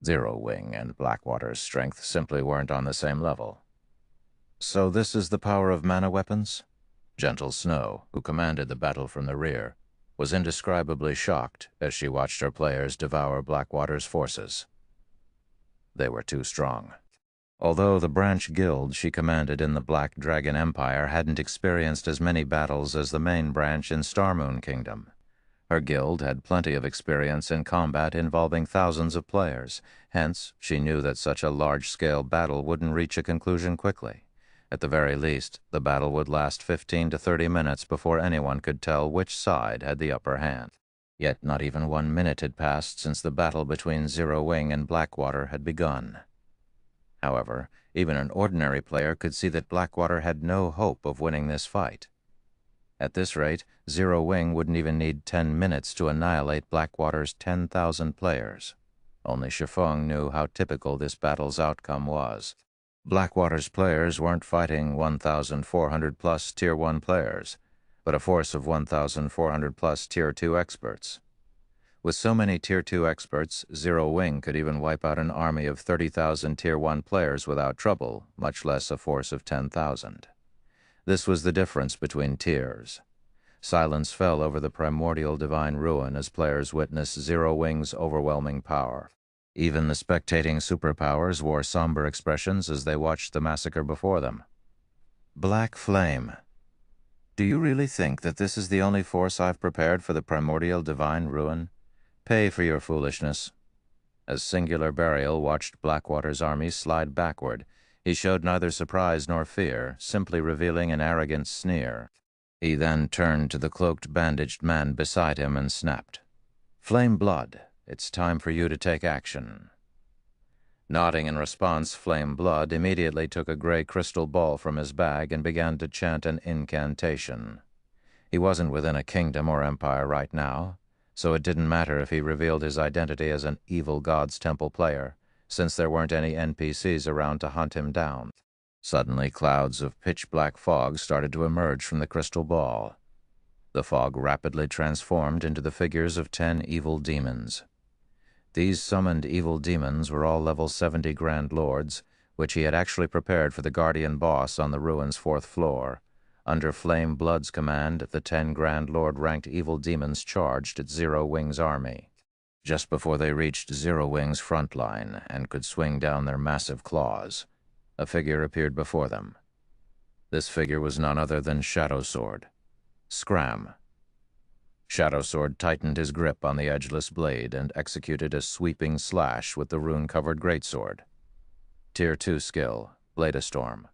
Zero Wing and Blackwater's strength simply weren't on the same level. So this is the power of mana weapons? Gentle Snow, who commanded the battle from the rear, was indescribably shocked as she watched her players devour Blackwater's forces. They were too strong. Although the branch guild she commanded in the Black Dragon Empire hadn't experienced as many battles as the main branch in Starmoon Kingdom, her guild had plenty of experience in combat involving thousands of players. Hence, she knew that such a large-scale battle wouldn't reach a conclusion quickly. At the very least, the battle would last 15 to 30 minutes before anyone could tell which side had the upper hand. Yet not even 1 minute had passed since the battle between Zero Wing and Blackwater had begun. However, even an ordinary player could see that Blackwater had no hope of winning this fight. At this rate, Zero Wing wouldn't even need 10 minutes to annihilate Blackwater's 10,000 players. Only Shi Feng knew how typical this battle's outcome was. Blackwater's players weren't fighting 1,400-plus Tier 1 players, but a force of 1,400-plus Tier 2 experts. With so many Tier 2 experts, Zero Wing could even wipe out an army of 30,000 Tier 1 players without trouble, much less a force of 10,000. This was the difference between tiers. Silence fell over the primordial divine ruin as players witnessed Zero Wing's overwhelming power. Even the spectating superpowers wore somber expressions as they watched the massacre before them. Black Flame. Do you really think that this is the only force I've prepared for the primordial divine ruin? Pay for your foolishness. As Singular Burial watched Blackwater's army slide backward, he showed neither surprise nor fear, simply revealing an arrogant sneer. He then turned to the cloaked, bandaged man beside him and snapped, "Flame Blood, it's time for you to take action." Nodding in response, Flame Blood immediately took a gray crystal ball from his bag and began to chant an incantation. He wasn't within a kingdom or empire right now, so it didn't matter if he revealed his identity as an evil God's Temple player, since there weren't any NPCs around to hunt him down. Suddenly, clouds of pitch-black fog started to emerge from the crystal ball. The fog rapidly transformed into the figures of 10 evil demons. These summoned evil demons were all level 70 Grand Lords, which he had actually prepared for the Guardian Boss on the ruin's 4th floor. Under Flame Blood's command, the 10 Grand Lord-ranked evil demons charged at Zero Wing's army. Just before they reached Zero Wing's front line and could swing down their massive claws, a figure appeared before them. This figure was none other than Shadow Sword. Scram. Shadow Sword tightened his grip on the edgeless blade and executed a sweeping slash with the rune-covered greatsword. Tier 2 skill, Bladestorm.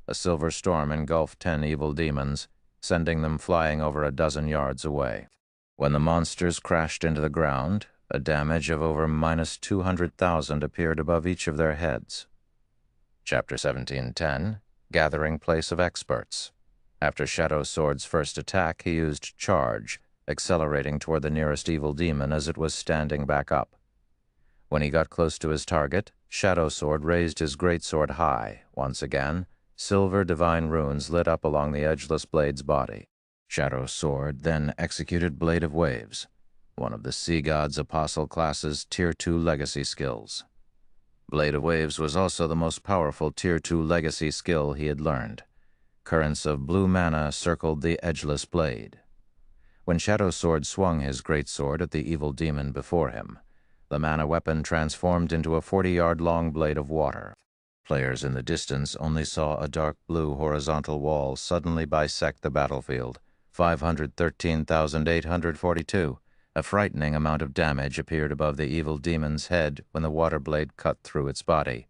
A silver storm engulfed 10 evil demons, sending them flying over a dozen yards away. When the monsters crashed into the ground, a damage of over -200,000 appeared above each of their heads. Chapter 1710, Gathering Place of Experts. After Shadow Sword's first attack, he used Charge, accelerating toward the nearest evil demon as it was standing back up. When he got close to his target, Shadow Sword raised his greatsword high. Once again, silver divine runes lit up along the edgeless blade's body. Shadow Sword then executed Blade of Waves, one of the Sea God's Apostle class's Tier 2 legacy skills. Blade of Waves was also the most powerful Tier 2 legacy skill he had learned. Currents of blue mana circled the edgeless blade. When Shadow Sword swung his greatsword at the evil demon before him, the mana weapon transformed into a 40-yard-long blade of water. Players in the distance only saw a dark blue horizontal wall suddenly bisect the battlefield. 513,842. A frightening amount of damage appeared above the evil demon's head when the water blade cut through its body.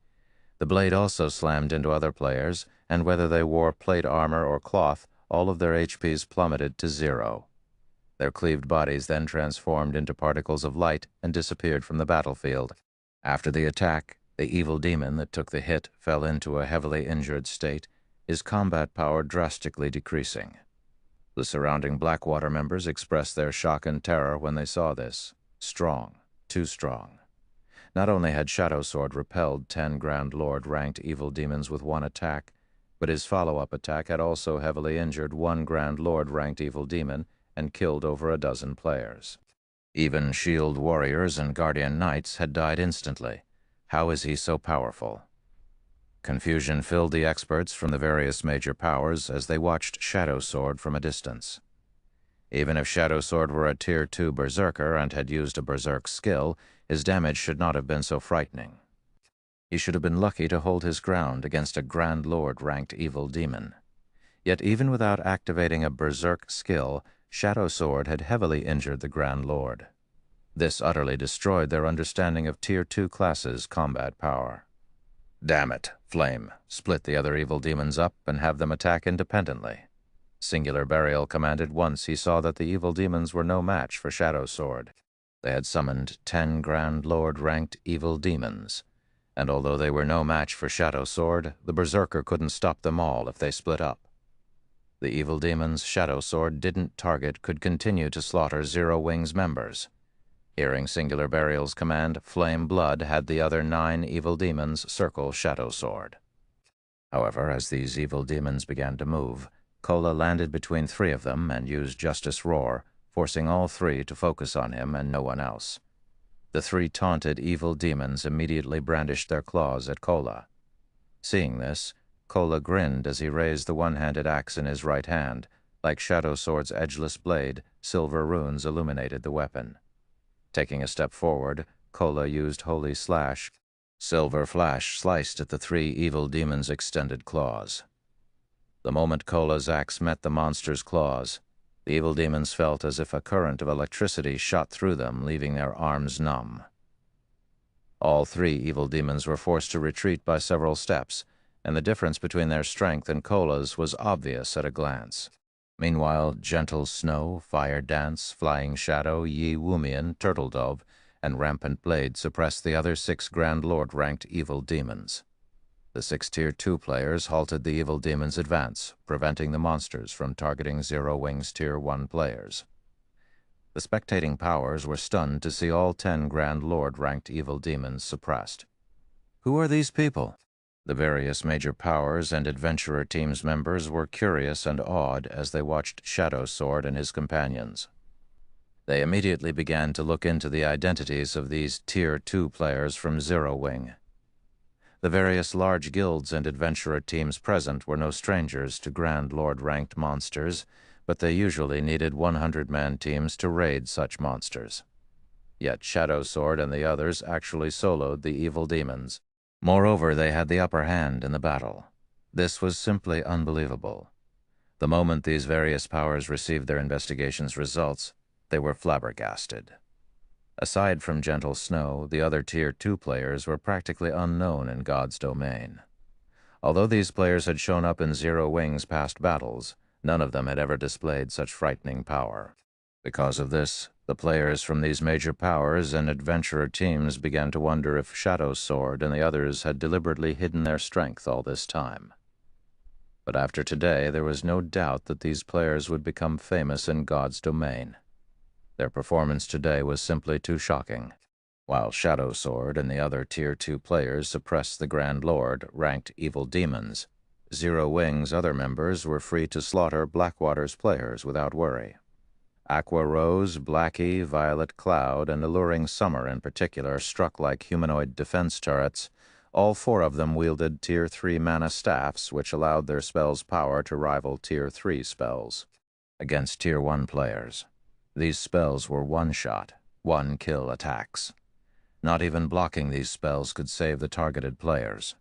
The blade also slammed into other players, and whether they wore plate armor or cloth, all of their HPs plummeted to 0. Their cleaved bodies then transformed into particles of light and disappeared from the battlefield. After the attack, the evil demon that took the hit fell into a heavily injured state, his combat power drastically decreasing. The surrounding Blackwater members expressed their shock and terror when they saw this. Strong. Too strong. Not only had Shadow Sword repelled 10 Grand Lord-ranked evil demons with one attack, but his follow-up attack had also heavily injured 1 Grand Lord-ranked evil demon and killed over a dozen players. Even Shield Warriors and Guardian Knights had died instantly. How is he so powerful? Confusion filled the experts from the various major powers as they watched Shadow Sword from a distance. Even if Shadow Sword were a Tier 2 berserker and had used a berserk skill, his damage should not have been so frightening. He should have been lucky to hold his ground against a Grand Lord-ranked evil demon. Yet even without activating a berserk skill, Shadow Sword had heavily injured the Grand Lord. This utterly destroyed their understanding of Tier 2 classes' combat power. Damn it, Flame. Split the other evil demons up and have them attack independently. Singular Burial commanded once he saw that the evil demons were no match for Shadow Sword. They had summoned 10 Grand Lord-ranked evil demons, and although they were no match for Shadow Sword, the Berserker couldn't stop them all if they split up. The evil demons Shadow Sword didn't target could continue to slaughter Zero Wing's members. Hearing Singular Burial's command, Flame Blood had the other 9 evil demons circle Shadow Sword. However, as these evil demons began to move, Kola landed between 3 of them and used Justice Roar, forcing all 3 to focus on him and no one else. The 3 taunted evil demons immediately brandished their claws at Kola. Seeing this, Kola grinned as he raised the one-handed axe in his right hand. Like Shadow Sword's edgeless blade, silver runes illuminated the weapon. Taking a step forward, Kola used Holy Slash. Silver Flash sliced at the 3 evil demons' extended claws. The moment Kola's axe met the monster's claws, the evil demons felt as if a current of electricity shot through them, leaving their arms numb. All 3 evil demons were forced to retreat by several steps, and the difference between their strength and Kola's was obvious at a glance. Meanwhile, Gentle Snow, Fire Dance, Flying Shadow, Yi Wumian, Turtle Dove, and Rampant Blade suppressed the other 6 Grand Lord-ranked evil demons. The 6 Tier 2 players halted the evil demons' advance, preventing the monsters from targeting Zero Wing's Tier 1 players. The spectating powers were stunned to see all 10 Grand Lord-ranked evil demons suppressed. Who are these people? The various major powers and adventurer team's members were curious and awed as they watched Shadow Sword and his companions. They immediately began to look into the identities of these Tier 2 players from Zero Wing. The various large guilds and adventurer teams present were no strangers to Grand Lord-ranked monsters, but they usually needed 100-man teams to raid such monsters. Yet Shadow Sword and the others actually soloed the evil demons. Moreover, they had the upper hand in the battle. This was simply unbelievable. The moment these various powers received their investigations' results, they were flabbergasted. Aside from Gentle Snow, the other Tier 2 players were practically unknown in God's domain. Although these players had shown up in Zero Wing's past battles, none of them had ever displayed such frightening power. Because of this, the players from these major powers and adventurer teams began to wonder if Shadow Sword and the others had deliberately hidden their strength all this time. But after today, there was no doubt that these players would become famous in God's domain. Their performance today was simply too shocking. While Shadow Sword and the other Tier 2 players suppressed the Grand Lord, ranked evil demons, Zero Wing's other members were free to slaughter Blackwater's players without worry. Aqua Rose, Blackie, Violet Cloud, and Alluring Summer in particular struck like humanoid defense turrets. All four of them wielded Tier 3 mana staffs, which allowed their spells' power to rival Tier 3 spells against Tier 1 players. These spells were one-shot, one-kill attacks. Not even blocking these spells could save the targeted players.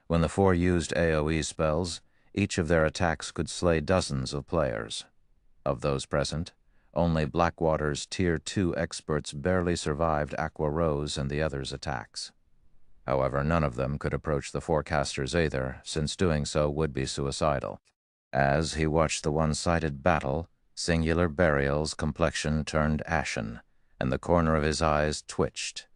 When the four used AoE spells, each of their attacks could slay dozens of players. Of those present, only Blackwater's Tier 2 experts barely survived Aqua Rose and the others' attacks. However, none of them could approach the forecasters either, since doing so would be suicidal. As he watched the one-sided battle, Singular Burial's complexion turned ashen, and the corner of his eyes twitched.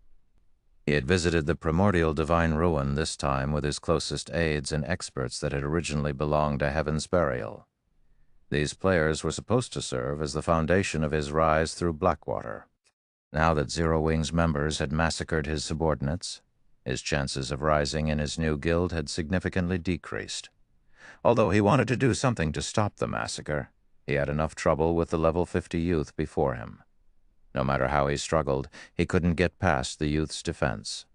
He had visited the primordial divine ruin this time with his closest aides and experts that had originally belonged to Heaven's Burial. These players were supposed to serve as the foundation of his rise through Blackwater. Now that Zero Wing's members had massacred his subordinates, his chances of rising in his new guild had significantly decreased. Although he wanted to do something to stop the massacre, he had enough trouble with the level 50 youth before him. No matter how he struggled, he couldn't get past the youth's defense.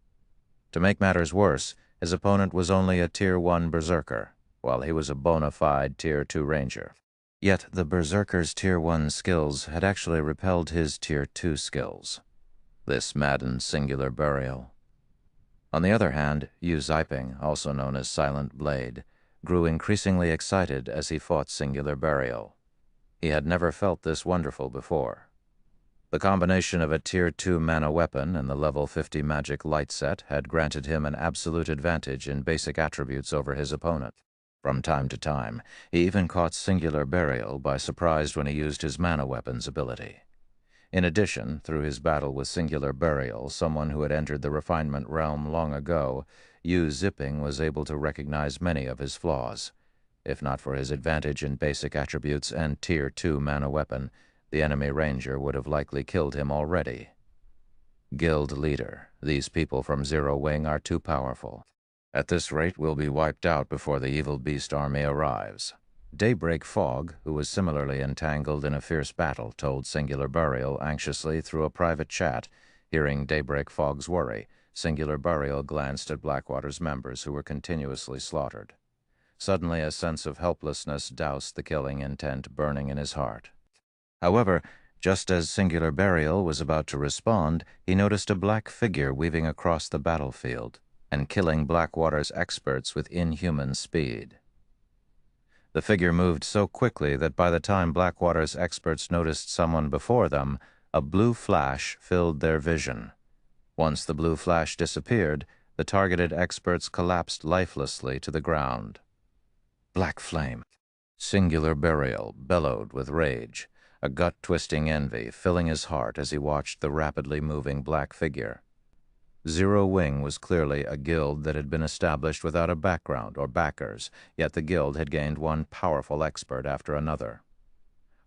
To make matters worse, his opponent was only a Tier 1 berserker, while he was a bona fide Tier 2 ranger. Yet the berserker's Tier 1 skills had actually repelled his Tier 2 skills. This maddened Singular Burial. On the other hand, Yu Ziping, also known as Silent Blade, grew increasingly excited as he fought Singular Burial. He had never felt this wonderful before. The combination of a Tier 2 mana weapon and the level 50 magic light set had granted him an absolute advantage in basic attributes over his opponent. From time to time, he even caught Singular Burial by surprise when he used his mana weapons ability. In addition, through his battle with Singular Burial, someone who had entered the refinement realm long ago, Yu Ziping was able to recognize many of his flaws. If not for his advantage in basic attributes and Tier 2 mana weapon, the enemy ranger would have likely killed him already. Guild leader, these people from Zero Wing are too powerful. At this rate, we'll be wiped out before the evil beast army arrives. Daybreak Fog, who was similarly entangled in a fierce battle, told Singular Burial anxiously through a private chat. Hearing Daybreak Fog's worry, Singular Burial glanced at Blackwater's members who were continuously slaughtered. Suddenly, a sense of helplessness doused the killing intent burning in his heart. However, just as Singular Burial was about to respond, he noticed a black figure weaving across the battlefield and killing Blackwater's experts with inhuman speed. The figure moved so quickly that by the time Blackwater's experts noticed someone before them, a blue flash filled their vision. Once the blue flash disappeared, the targeted experts collapsed lifelessly to the ground. Black flame. Singular Burial bellowed with rage, a gut-twisting envy filling his heart as he watched the rapidly moving black figure. Zero Wing was clearly a guild that had been established without a background or backers, yet the guild had gained one powerful expert after another.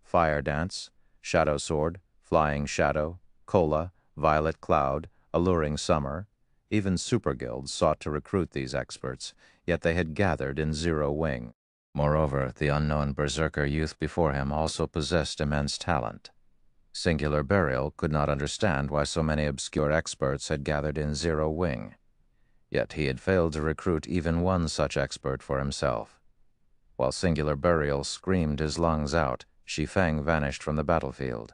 Fire Dance, Shadow Sword, Flying Shadow, Cola, Violet Cloud, Alluring Summer, even super guilds sought to recruit these experts, yet they had gathered in Zero Wing. Moreover, the unknown berserker youth before him also possessed immense talent. Singular Burial could not understand why so many obscure experts had gathered in Zero Wing, yet he had failed to recruit even one such expert for himself. While Singular Burial screamed his lungs out, Shi Feng vanished from the battlefield.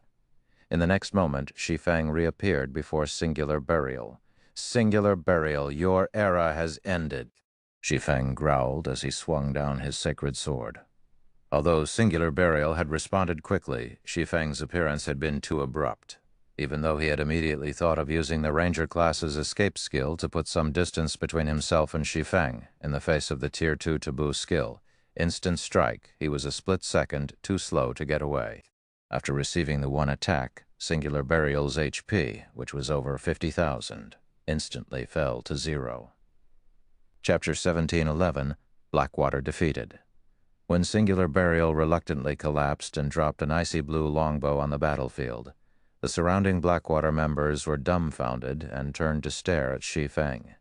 In the next moment, Shi Feng reappeared before Singular Burial. "Singular Burial, your era has ended," Shi Feng growled as he swung down his sacred sword. Although Singular Burial had responded quickly, Shi Feng's appearance had been too abrupt. Even though he had immediately thought of using the Ranger class's escape skill to put some distance between himself and Shi Feng in the face of the Tier 2 taboo skill, Instant Strike, he was a split second too slow to get away. After receiving the one attack, Singular Burial's HP, which was over 50,000, instantly fell to 0. Chapter 1711, Blackwater Defeated. When Singular Burial reluctantly collapsed and dropped an icy blue longbow on the battlefield, the surrounding Blackwater members were dumbfounded and turned to stare at Shi Feng.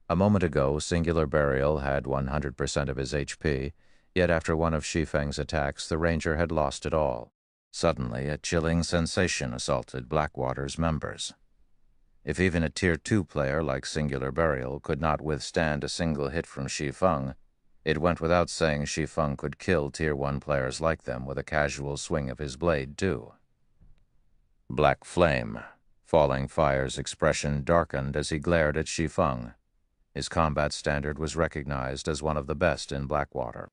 A moment ago, Singular Burial had 100% of his HP, yet after one of Shi Feng's attacks, the Ranger had lost it all. Suddenly, a chilling sensation assaulted Blackwater's members. If even a Tier 2 player like Singular Burial could not withstand a single hit from Shi Feng, it went without saying Shi Feng could kill Tier 1 players like them with a casual swing of his blade, too. Black Flame. Falling Fire's expression darkened as he glared at Shi Feng. His combat standard was recognized as one of the best in Blackwater.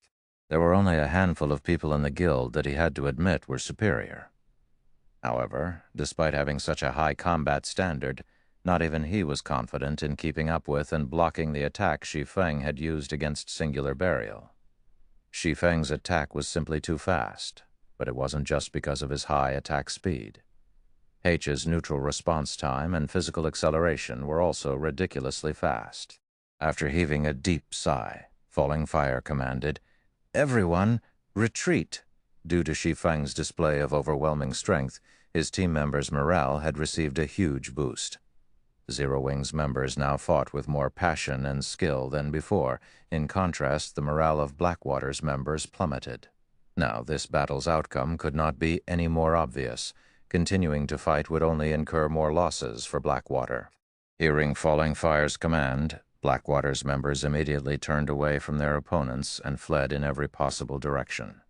There were only a handful of people in the guild that he had to admit were superior. However, despite having such a high combat standard, not even he was confident in keeping up with and blocking the attack Shi Feng had used against Singular Burial. Shi Feng's attack was simply too fast, but it wasn't just because of his high attack speed. H's neutral response time and physical acceleration were also ridiculously fast. After heaving a deep sigh, Falling Fire commanded, "Everyone, retreat!" Due to Shi Feng's display of overwhelming strength, his team members' morale had received a huge boost. Zero Wing's members now fought with more passion and skill than before. In contrast, the morale of Blackwater's members plummeted. Now, this battle's outcome could not be any more obvious. Continuing to fight would only incur more losses for Blackwater. Hearing Falling Fire's command, Blackwater's members immediately turned away from their opponents and fled in every possible direction.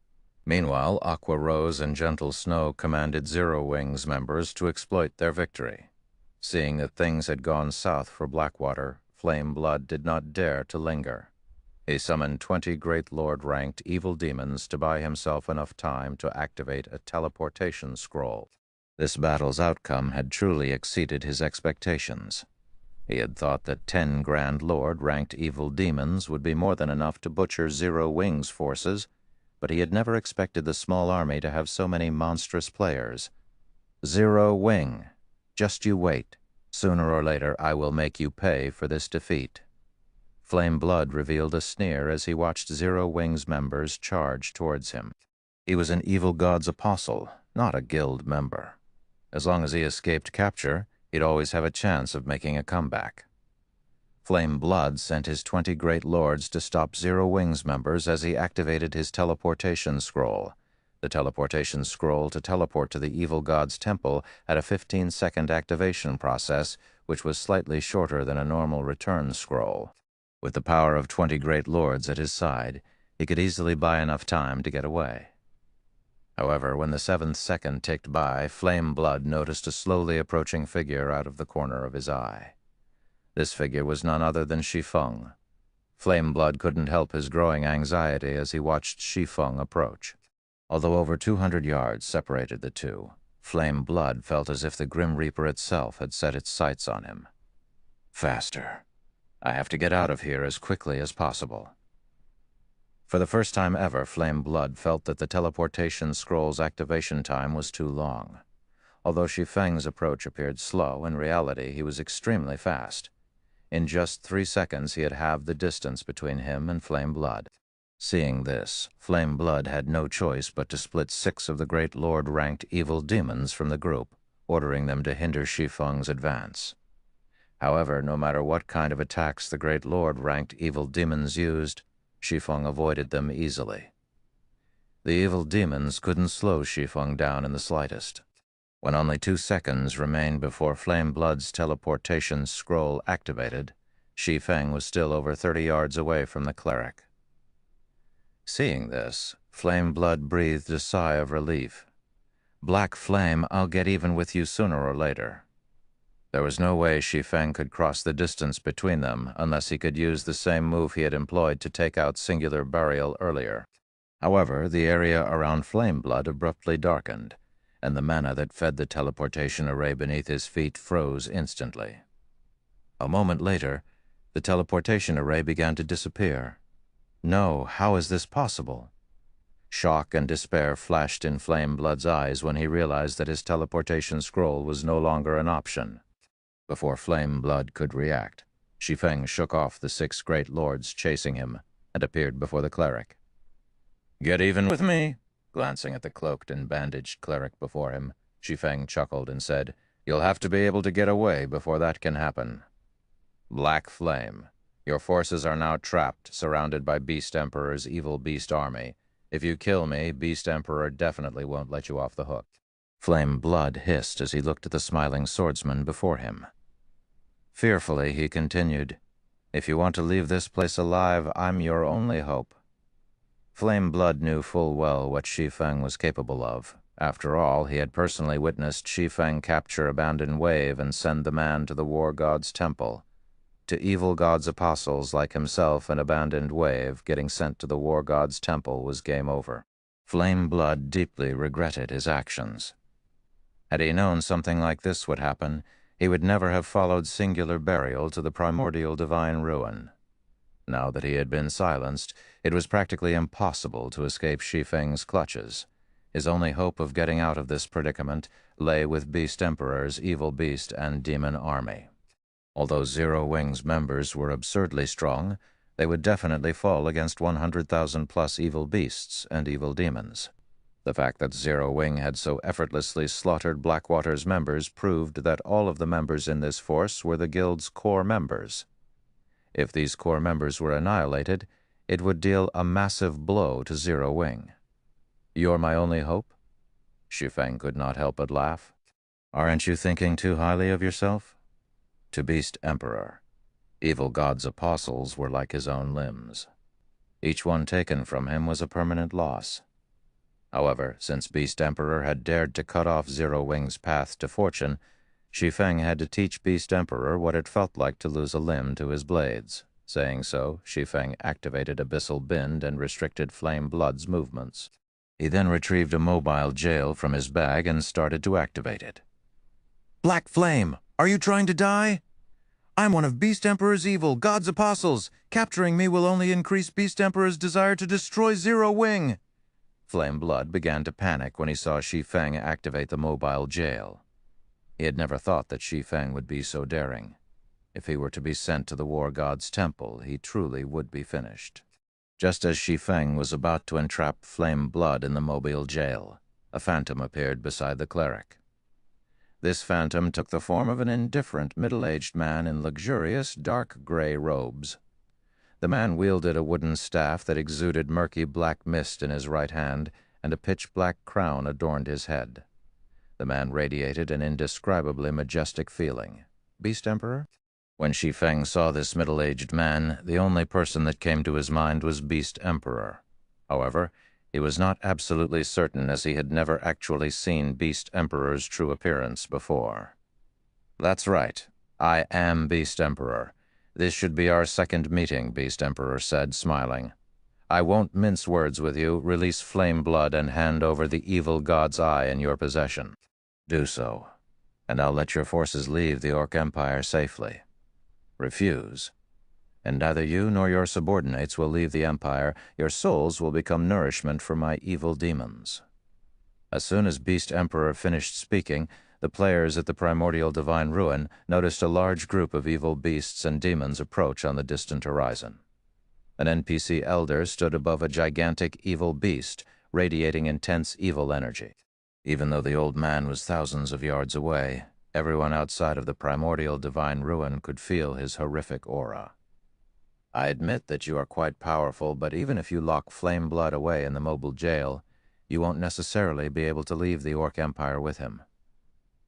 Meanwhile, Aqua Rose and Gentle Snow commanded Zero Wing's members to exploit their victory. Seeing that things had gone south for Blackwater, Flame Blood did not dare to linger. He summoned 20 Great Lord-ranked evil demons to buy himself enough time to activate a teleportation scroll. This battle's outcome had truly exceeded his expectations. He had thought that 10 Grand Lord-ranked evil demons would be more than enough to butcher Zero Wing's forces, but he had never expected the small army to have so many monstrous players. "Zero Wing, just you wait. Sooner or later I will make you pay for this defeat." Flame Blood revealed a sneer as he watched Zero Wing's members charge towards him. He was an evil god's apostle, not a guild member. As long as he escaped capture, he'd always have a chance of making a comeback. Flame Blood sent his 20 Great Lords to stop Zero Wing's members as he activated his teleportation scroll. The teleportation scroll to teleport to the evil god's temple had a 15-second activation process, which was slightly shorter than a normal return scroll. With the power of 20 Great Lords at his side, he could easily buy enough time to get away. However, when the 7th second ticked by, Flame Blood noticed a slowly approaching figure out of the corner of his eye. This figure was none other than Shi Feng. Flame Blood couldn't help his growing anxiety as he watched Shi Feng approach. Although over 200 yards separated the two, Flame Blood felt as if the Grim Reaper itself had set its sights on him. "Faster. I have to get out of here as quickly as possible." For the first time ever, Flame Blood felt that the teleportation scroll's activation time was too long. Although Shi Feng's approach appeared slow, in reality he was extremely fast. In just 3 seconds he had halved the distance between him and Flame Blood. Seeing this, Flame Blood had no choice but to split 6 of the Great Lord-ranked evil demons from the group, ordering them to hinder Shi Feng's advance. However, no matter what kind of attacks the Great Lord-ranked evil demons used, Shi Feng avoided them easily. The evil demons couldn't slow Shi Feng down in the slightest. When only 2 seconds remained before Flame Blood's teleportation scroll activated, Shi Feng was still over 30 yards away from the cleric. Seeing this, Flame Blood breathed a sigh of relief. "Black Flame, I'll get even with you sooner or later." There was no way Shi Feng could cross the distance between them unless he could use the same move he had employed to take out Singular Burial earlier. However, the area around Flame Blood abruptly darkened, and the mana that fed the teleportation array beneath his feet froze instantly. A moment later, the teleportation array began to disappear. No, how is this possible? Shock and despair flashed in Flame Blood's eyes when he realized that his teleportation scroll was no longer an option. Before Flame Blood could react, Shi Feng shook off the 6 great lords chasing him and appeared before the cleric. "Get even with me?" Glancing at the cloaked and bandaged cleric before him, Shi Feng chuckled and said, "You'll have to be able to get away before that can happen. Black Flame, your forces are now trapped, surrounded by Beast Emperor's evil beast army. If you kill me, Beast Emperor definitely won't let you off the hook." Flame Blood hissed as he looked at the smiling swordsman before him. Fearfully, he continued, "If you want to leave this place alive, I'm your only hope." Flame Blood knew full well what Shi Feng was capable of. After all, he had personally witnessed Shi Feng capture Abandoned Wave and send the man to the War God's temple. To evil God's apostles like himself and Abandoned Wave, getting sent to the War God's temple was game over. Flame Blood deeply regretted his actions. Had he known something like this would happen, he would never have followed Singular Burial to the primordial divine ruin. Now that he had been silenced, it was practically impossible to escape Shi Feng's clutches. His only hope of getting out of this predicament lay with Beast Emperor's evil beast and demon army. Although Zero Wing's members were absurdly strong, they would definitely fall against 100,000 plus evil beasts and evil demons. The fact that Zero Wing had so effortlessly slaughtered Blackwater's members proved that all of the members in this force were the guild's core members. If these core members were annihilated, it would deal a massive blow to Zero Wing. "You're my only hope?" Shi Feng could not help but laugh. "Aren't you thinking too highly of yourself?" To Beast Emperor, evil God's apostles were like his own limbs. Each one taken from him was a permanent loss. However, since Beast Emperor had dared to cut off Zero Wing's path to fortune, Shi Feng had to teach Beast Emperor what it felt like to lose a limb to his blades. Saying so, Shi Feng activated Abyssal Bind and restricted Flame Blood's movements. He then retrieved a mobile jail from his bag and started to activate it. "Black Flame, are you trying to die? I'm one of Beast Emperor's evil, God's apostles. Capturing me will only increase Beast Emperor's desire to destroy Zero Wing." Flame Blood began to panic when he saw Shi Feng activate the mobile jail. He had never thought that Shi Feng would be so daring. If he were to be sent to the War God's temple, he truly would be finished. Just as Shi Feng was about to entrap Flame Blood in the mobile jail, a phantom appeared beside the cleric. This phantom took the form of an indifferent middle-aged man in luxurious dark gray robes. The man wielded a wooden staff that exuded murky black mist in his right hand, and a pitch-black crown adorned his head. The man radiated an indescribably majestic feeling. Beast Emperor? When Shi Feng saw this middle-aged man, the only person that came to his mind was Beast Emperor. However, he was not absolutely certain, as he had never actually seen Beast Emperor's true appearance before. "That's right. I am Beast Emperor. This should be our second meeting," Beast Emperor said, smiling. "I won't mince words with you. Release Flame Blood and hand over the evil God's Eye in your possession. Do so, and I'll let your forces leave the Orc Empire safely. Refuse, and neither you nor your subordinates will leave the Empire. Your souls will become nourishment for my evil demons." As soon as Beast Emperor finished speaking, the players at the primordial divine ruin noticed a large group of evil beasts and demons approach on the distant horizon. An NPC elder stood above a gigantic evil beast, radiating intense evil energy. Even though the old man was thousands of yards away, everyone outside of the primordial divine ruin could feel his horrific aura. "I admit that you are quite powerful, but even if you lock Flame Blood away in the mobile jail, you won't necessarily be able to leave the Orc Empire with him.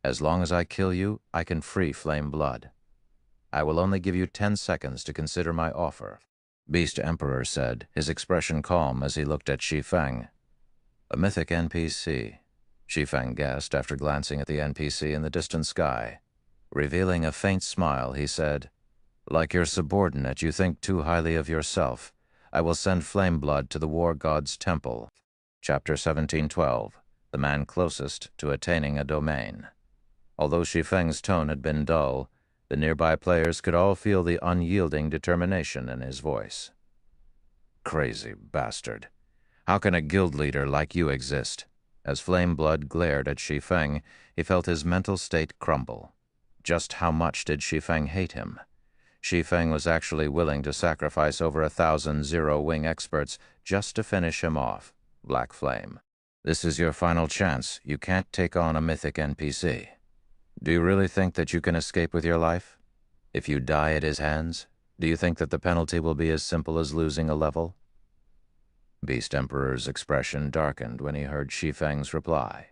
As long as I kill you, I can free Flame Blood. I will only give you 10 seconds to consider my offer," Beast Emperor said, his expression calm as he looked at Shi Feng. "A mythic NPC," Shi Feng guessed after glancing at the NPC in the distant sky. Revealing a faint smile, he said, "Like your subordinate, you think too highly of yourself. I will send Flame Blood to the War God's Temple." Chapter 1712, The Man Closest to Attaining a Domain. Although Shi Feng's tone had been dull, the nearby players could all feel the unyielding determination in his voice. "Crazy bastard. How can a guild leader like you exist?" As Flame Blood glared at Shi Feng, he felt his mental state crumble. Just how much did Shi Feng hate him? Shi Feng was actually willing to sacrifice over 1,000 zero-wing experts just to finish him off. Black Flame. "This is your final chance. You can't take on a mythic NPC. Do you really think that you can escape with your life? If you die at his hands, do you think that the penalty will be as simple as losing a level?" Beast Emperor's expression darkened when he heard Shi Feng's reply.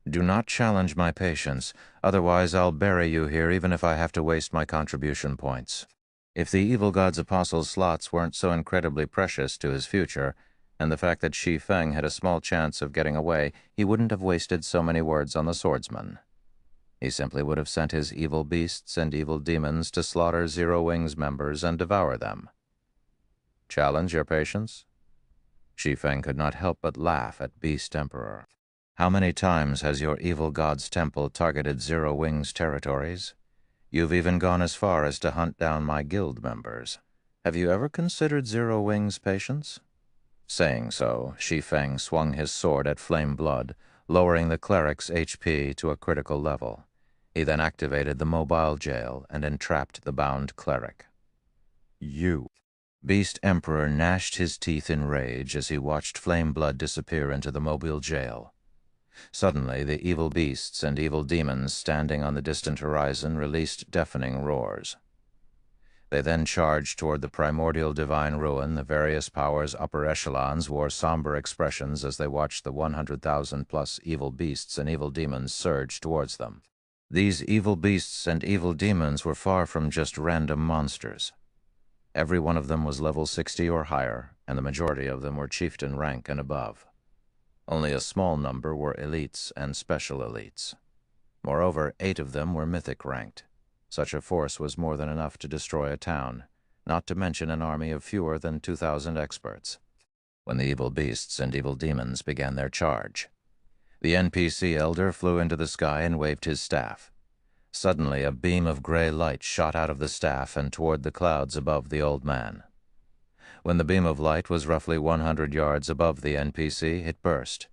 "Do not challenge my patience, otherwise I'll bury you here even if I have to waste my contribution points." If the evil god's apostles' slots weren't so incredibly precious to his future, and the fact that Shi Feng had a small chance of getting away, he wouldn't have wasted so many words on the swordsman. He simply would have sent his evil beasts and evil demons to slaughter Zero Wing's members and devour them. "Challenge your patience?" Shi Feng could not help but laugh at Beast Emperor. "How many times has your evil god's temple targeted Zero Wing's territories? You've even gone as far as to hunt down my guild members. Have you ever considered Zero Wing's patience?" Saying so, Shi Feng swung his sword at Flame Blood, lowering the cleric's HP to a critical level. He then activated the mobile jail and entrapped the bound cleric. "You!" Beast Emperor gnashed his teeth in rage as he watched Flame Blood disappear into the mobile jail. Suddenly, the evil beasts and evil demons standing on the distant horizon released deafening roars. They then charged toward the primordial divine ruin. The various powers' upper echelons wore somber expressions as they watched the 100,000-plus evil beasts and evil demons surge towards them. These evil beasts and evil demons were far from just random monsters. Every one of them was level 60 or higher, and the majority of them were chieftain rank and above. Only a small number were elites and special elites. Moreover, 8 of them were mythic ranked. Such a force was more than enough to destroy a town, not to mention an army of fewer than 2,000 experts. When the evil beasts and evil demons began their charge, the NPC elder flew into the sky and waved his staff. Suddenly, a beam of gray light shot out of the staff and toward the clouds above the old man. When the beam of light was roughly 100 yards above the NPC, it burst.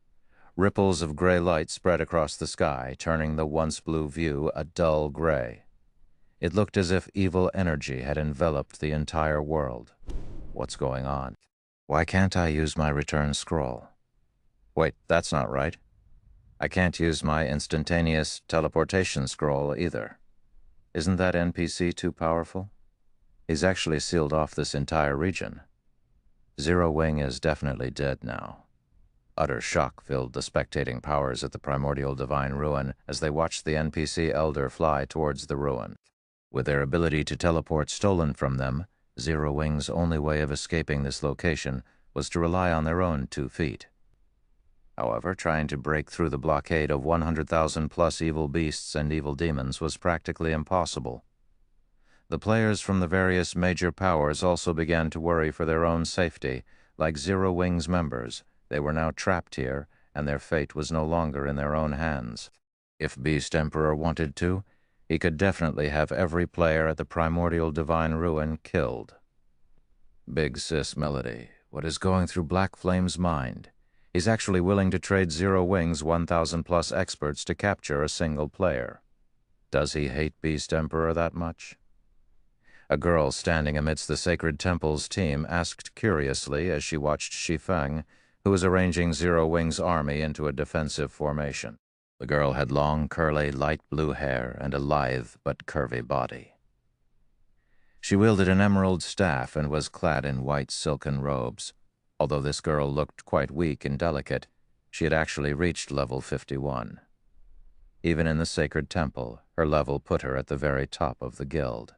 Ripples of gray light spread across the sky, turning the once blue view a dull gray. It looked as if evil energy had enveloped the entire world. What's going on? Why can't I use my return scroll? Wait, that's not right. I can't use my instantaneous teleportation scroll either. Isn't that NPC too powerful? He's actually sealed off this entire region. Zero Wing is definitely dead now. Utter shock filled the spectating powers at the primordial divine ruin as they watched the NPC elder fly towards the ruin. With their ability to teleport stolen from them, Zero Wing's only way of escaping this location was to rely on their own 2 feet. However, trying to break through the blockade of 100,000-plus evil beasts and evil demons was practically impossible. The players from the various major powers also began to worry for their own safety. Like Zero Wing's members, they were now trapped here, and their fate was no longer in their own hands. If Beast Emperor wanted to, he could definitely have every player at the primordial divine ruin killed. Big Sis Melody, what is going through Black Flame's mind? He's actually willing to trade Zero Wing's 1,000-plus experts to capture a single player. Does he hate Beast Emperor that much? A girl standing amidst the sacred temple's team asked curiously as she watched Shi Feng, who was arranging Zero Wing's army into a defensive formation. The girl had long, curly, light blue hair and a lithe but curvy body. She wielded an emerald staff and was clad in white silken robes. Although this girl looked quite weak and delicate, she had actually reached level 51. Even in the sacred temple, her level put her at the very top of the guild,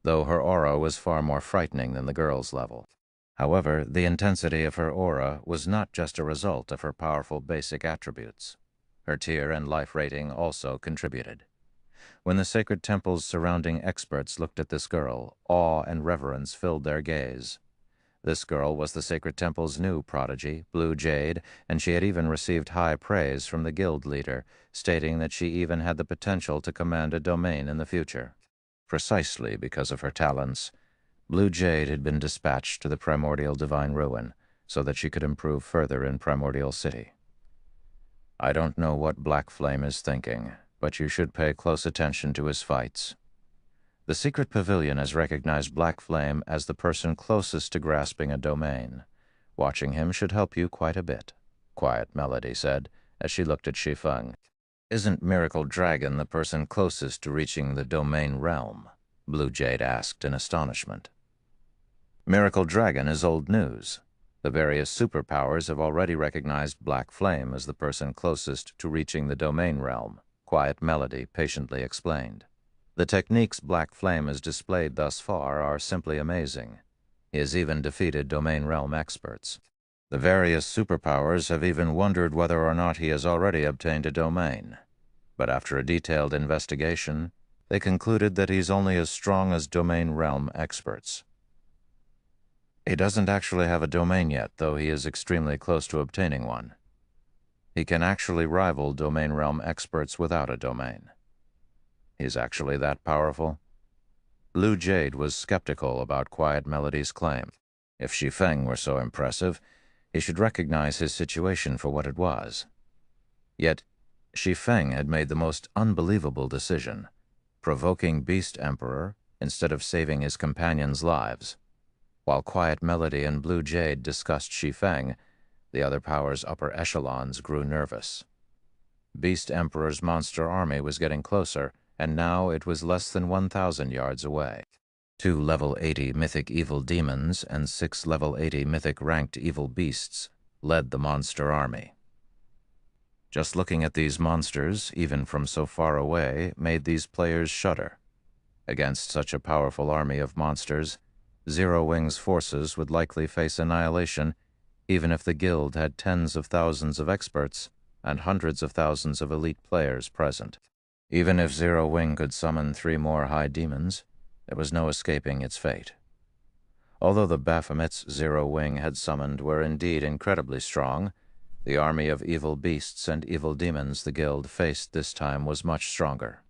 though her aura was far more frightening than the girl's level. However, the intensity of her aura was not just a result of her powerful basic attributes. Her tier and life rating also contributed. When the sacred temple's surrounding experts looked at this girl, awe and reverence filled their gaze. This girl was the sacred temple's new prodigy, Blue Jade, and she had even received high praise from the guild leader, stating that she even had the potential to command a domain in the future. Precisely because of her talents, Blue Jade had been dispatched to the primordial divine ruin so that she could improve further in Primordial City. I don't know what Black Flame is thinking, but you should pay close attention to his fights. The secret pavilion has recognized Black Flame as the person closest to grasping a domain. Watching him should help you quite a bit, Quiet Melody said as she looked at Shi Feng. Isn't Miracle Dragon the person closest to reaching the domain realm? Blue Jade asked in astonishment. Miracle Dragon is old news. The various superpowers have already recognized Black Flame as the person closest to reaching the domain realm, Quiet Melody patiently explained. The techniques Black Flame has displayed thus far are simply amazing. He has even defeated domain realm experts. The various superpowers have even wondered whether or not he has already obtained a domain. But after a detailed investigation, they concluded that he's only as strong as domain realm experts. He doesn't actually have a domain yet, though he is extremely close to obtaining one. He can actually rival domain realm experts without a domain. He's actually that powerful? Blue Jade was skeptical about Quiet Melody's claim. If Shi Feng were so impressive, he should recognize his situation for what it was. Yet, Shi Feng had made the most unbelievable decision, provoking Beast Emperor instead of saving his companions' lives. While Quiet Melody and Blue Jade discussed Shi Feng, the other power's upper echelons grew nervous. Beast Emperor's monster army was getting closer, and now it was less than 1,000 yards away. 2 level 80 mythic evil demons and 6 level 80 mythic ranked evil beasts led the monster army. Just looking at these monsters, even from so far away, made these players shudder. Against such a powerful army of monsters, Zero Wing's forces would likely face annihilation, even if the guild had tens of thousands of experts and hundreds of thousands of elite players present. Even if Zero Wing could summon 3 more high demons, there was no escaping its fate. Although the Baphomets Zero Wing had summoned were indeed incredibly strong, the army of evil beasts and evil demons the guild faced this time was much stronger.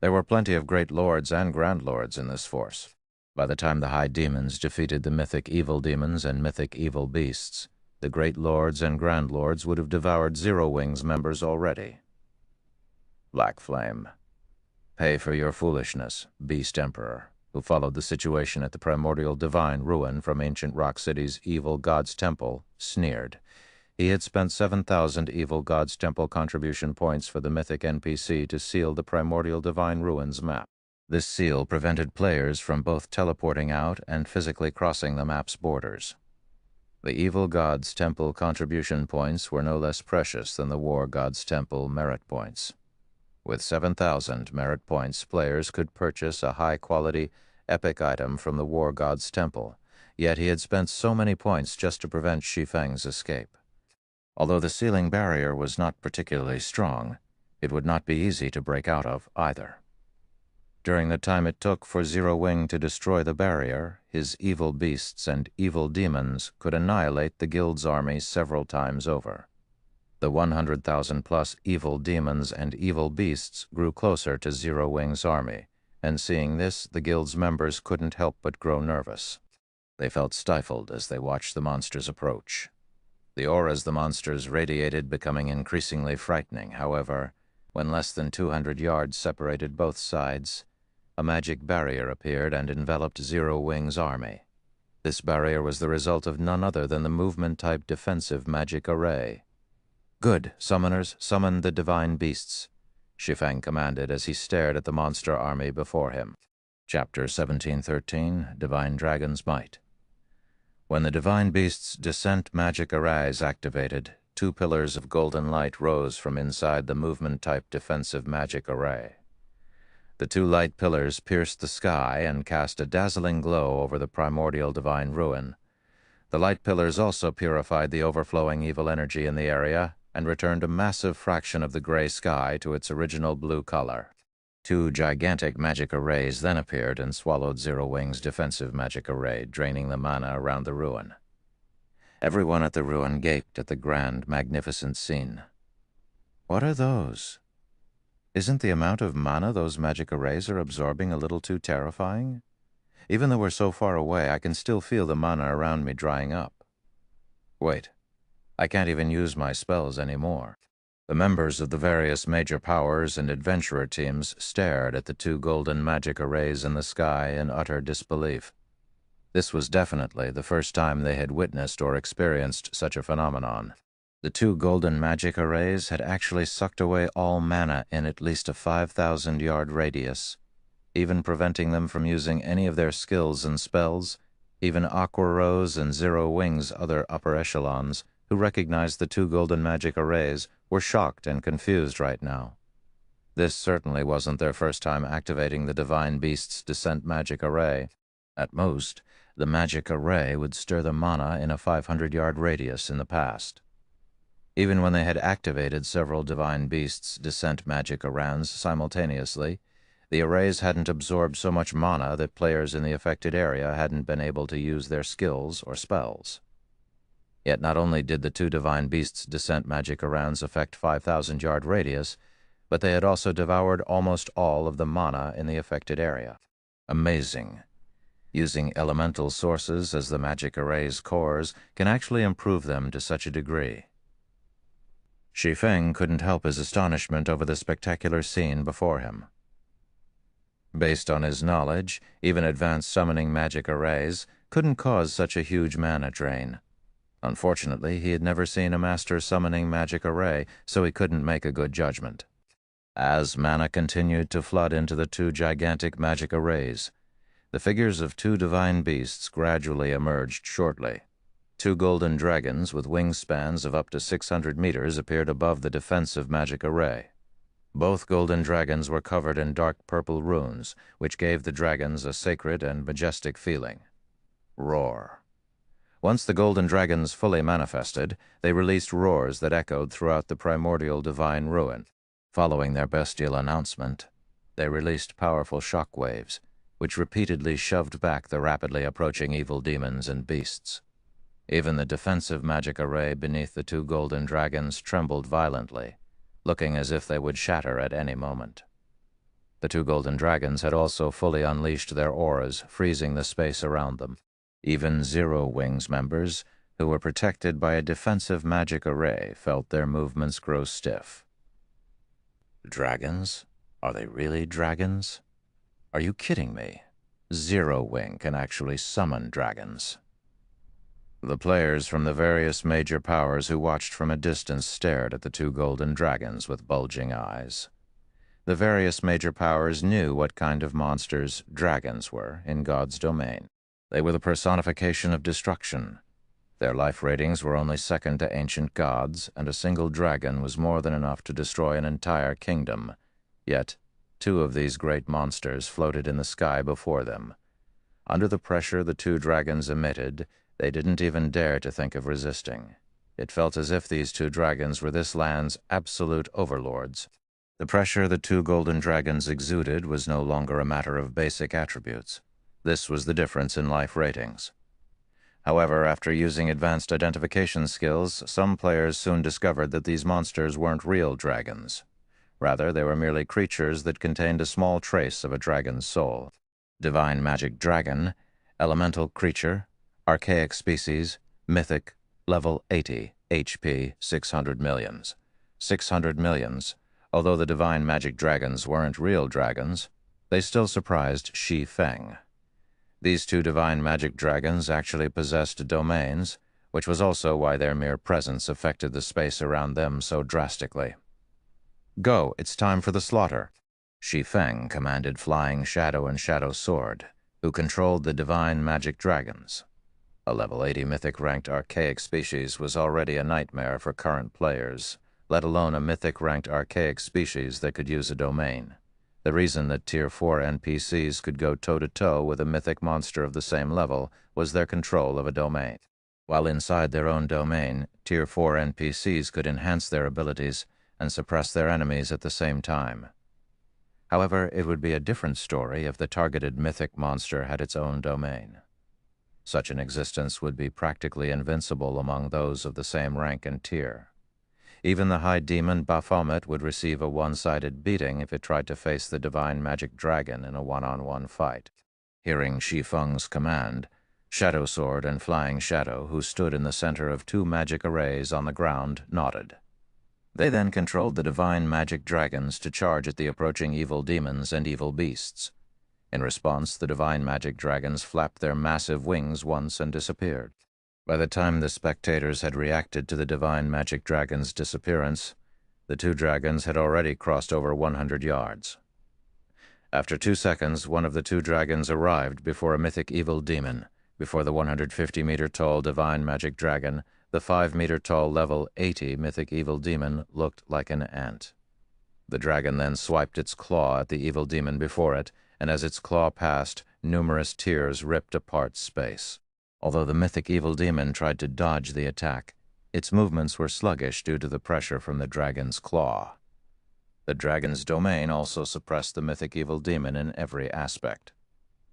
There were plenty of great lords and grand lords in this force. By the time the high demons defeated the mythic evil demons and mythic evil beasts, the great lords and grand lords would have devoured Zero Wing's members already. Black Flame. Pay for your foolishness, Beast Emperor, who followed the situation at the primordial divine ruin from ancient Rock City's evil god's temple, sneered. He had spent 7,000 evil god's temple contribution points for the mythic NPC to seal the primordial divine ruins map. This seal prevented players from both teleporting out and physically crossing the map's borders. The evil god's temple contribution points were no less precious than the war god's temple merit points. With 7,000 merit points, players could purchase a high-quality, epic item from the war god's temple, yet he had spent so many points just to prevent Shi Feng's escape. Although the sealing barrier was not particularly strong, it would not be easy to break out of either. During the time it took for Zero Wing to destroy the barrier, his evil beasts and evil demons could annihilate the guild's army several times over. The 100,000-plus evil demons and evil beasts grew closer to Zero Wing's army, and seeing this, the guild's members couldn't help but grow nervous. They felt stifled as they watched the monsters approach. The auras the monsters radiated becoming increasingly frightening. However, when less than 200 yards separated both sides, a magic barrier appeared and enveloped Zero Wing's army. This barrier was the result of none other than the movement-type defensive magic array. "Good, summoners, summon the divine beasts," Shi Feng commanded as he stared at the monster army before him. Chapter 1713, Divine Dragon's Might. When the divine beasts' descent magic arrays activated, two pillars of golden light rose from inside the movement-type defensive magic array. The two light pillars pierced the sky and cast a dazzling glow over the primordial divine ruin. The light pillars also purified the overflowing evil energy in the area and returned a massive fraction of the gray sky to its original blue color. Two gigantic magic arrays then appeared and swallowed Zero Wing's defensive magic array, draining the mana around the ruin. Everyone at the ruin gaped at the grand, magnificent scene. What are those? Isn't the amount of mana those magic arrays are absorbing a little too terrifying? Even though we're so far away, I can still feel the mana around me drying up. Wait, I can't even use my spells anymore. The members of the various major powers and adventurer teams stared at the two golden magic arrays in the sky in utter disbelief. This was definitely the first time they had witnessed or experienced such a phenomenon. The two golden magic arrays had actually sucked away all mana in at least a 5,000-yard radius, even preventing them from using any of their skills and spells. Even Aqua Rose and Zero Wing's other upper echelons, who recognized the two golden magic arrays, were shocked and confused right now. This certainly wasn't their first time activating the Divine Beast's Descent magic array. At most, the magic array would stir the mana in a 500-yard radius in the past. Even when they had activated several Divine Beast's Descent magic arounds simultaneously, the arrays hadn't absorbed so much mana that players in the affected area hadn't been able to use their skills or spells. Yet not only did the two Divine Beast's Descent magic arounds affect 5,000-yard radius, but they had also devoured almost all of the mana in the affected area. Amazing. Using elemental sources as the magic array's cores can actually improve them to such a degree. Shi Feng couldn't help his astonishment over the spectacular scene before him. Based on his knowledge, even advanced summoning magic arrays couldn't cause such a huge mana drain. Unfortunately, he had never seen a master summoning magic array, so he couldn't make a good judgment. As mana continued to flood into the two gigantic magic arrays, the figures of two divine beasts gradually emerged shortly. Two golden dragons with wingspans of up to 600 meters appeared above the defensive magic array. Both golden dragons were covered in dark purple runes, which gave the dragons a sacred and majestic feeling. Roar. Once the golden dragons fully manifested, they released roars that echoed throughout the primordial divine ruin. Following their bestial announcement, they released powerful shock waves, which repeatedly shoved back the rapidly approaching evil demons and beasts. Even the defensive magic array beneath the two golden dragons trembled violently, looking as if they would shatter at any moment. The two golden dragons had also fully unleashed their auras, freezing the space around them. Even Zero Wing's members, who were protected by a defensive magic array, felt their movements grow stiff. Dragons? Are they really dragons? Are you kidding me? Zero Wing can actually summon dragons. The players from the various major powers who watched from a distance stared at the two golden dragons with bulging eyes. The various major powers knew what kind of monsters dragons were in God's domain. They were the personification of destruction. Their life ratings were only second to ancient gods, and a single dragon was more than enough to destroy an entire kingdom. Yet, two of these great monsters floated in the sky before them. Under the pressure the two dragons emitted, they didn't even dare to think of resisting. It felt as if these two dragons were this land's absolute overlords. The pressure the two golden dragons exuded was no longer a matter of basic attributes. This was the difference in life ratings. However, after using advanced identification skills, some players soon discovered that these monsters weren't real dragons. Rather, they were merely creatures that contained a small trace of a dragon's soul. Divine magic dragon, elemental creature, archaic species, mythic, level 80, HP 600 millions. 600 millions. Although the divine magic dragons weren't real dragons, they still surprised Shi Feng. These two divine magic dragons actually possessed domains, which was also why their mere presence affected the space around them so drastically. Go, it's time for the slaughter. Shi Feng commanded Flying Shadow and Shadow Sword, who controlled the divine magic dragons. A level 80 mythic-ranked archaic species was already a nightmare for current players, let alone a mythic-ranked archaic species that could use a domain. The reason that Tier 4 NPCs could go toe-to-toe with a mythic monster of the same level was their control of a domain. While inside their own domain, Tier 4 NPCs could enhance their abilities and suppress their enemies at the same time. However, it would be a different story if the targeted mythic monster had its own domain. Such an existence would be practically invincible among those of the same rank and tier. Even the high demon Baphomet would receive a one-sided beating if it tried to face the divine magic dragon in a one-on-one fight. Hearing Shi Feng's command, Shadow Sword and Flying Shadow, who stood in the center of two magic arrays on the ground, nodded. They then controlled the divine magic dragons to charge at the approaching evil demons and evil beasts. In response, the divine magic dragons flapped their massive wings once and disappeared. By the time the spectators had reacted to the divine magic dragon's disappearance, the two dragons had already crossed over 100 yards. After 2 seconds, one of the two dragons arrived before a mythic evil demon. Before the 150-meter-tall divine magic dragon, the 5-meter-tall level 80 mythic evil demon looked like an ant. The dragon then swiped its claw at the evil demon before it, and as its claw passed, numerous tears ripped apart space. Although the mythic evil demon tried to dodge the attack, its movements were sluggish due to the pressure from the dragon's claw. The dragon's domain also suppressed the mythic evil demon in every aspect.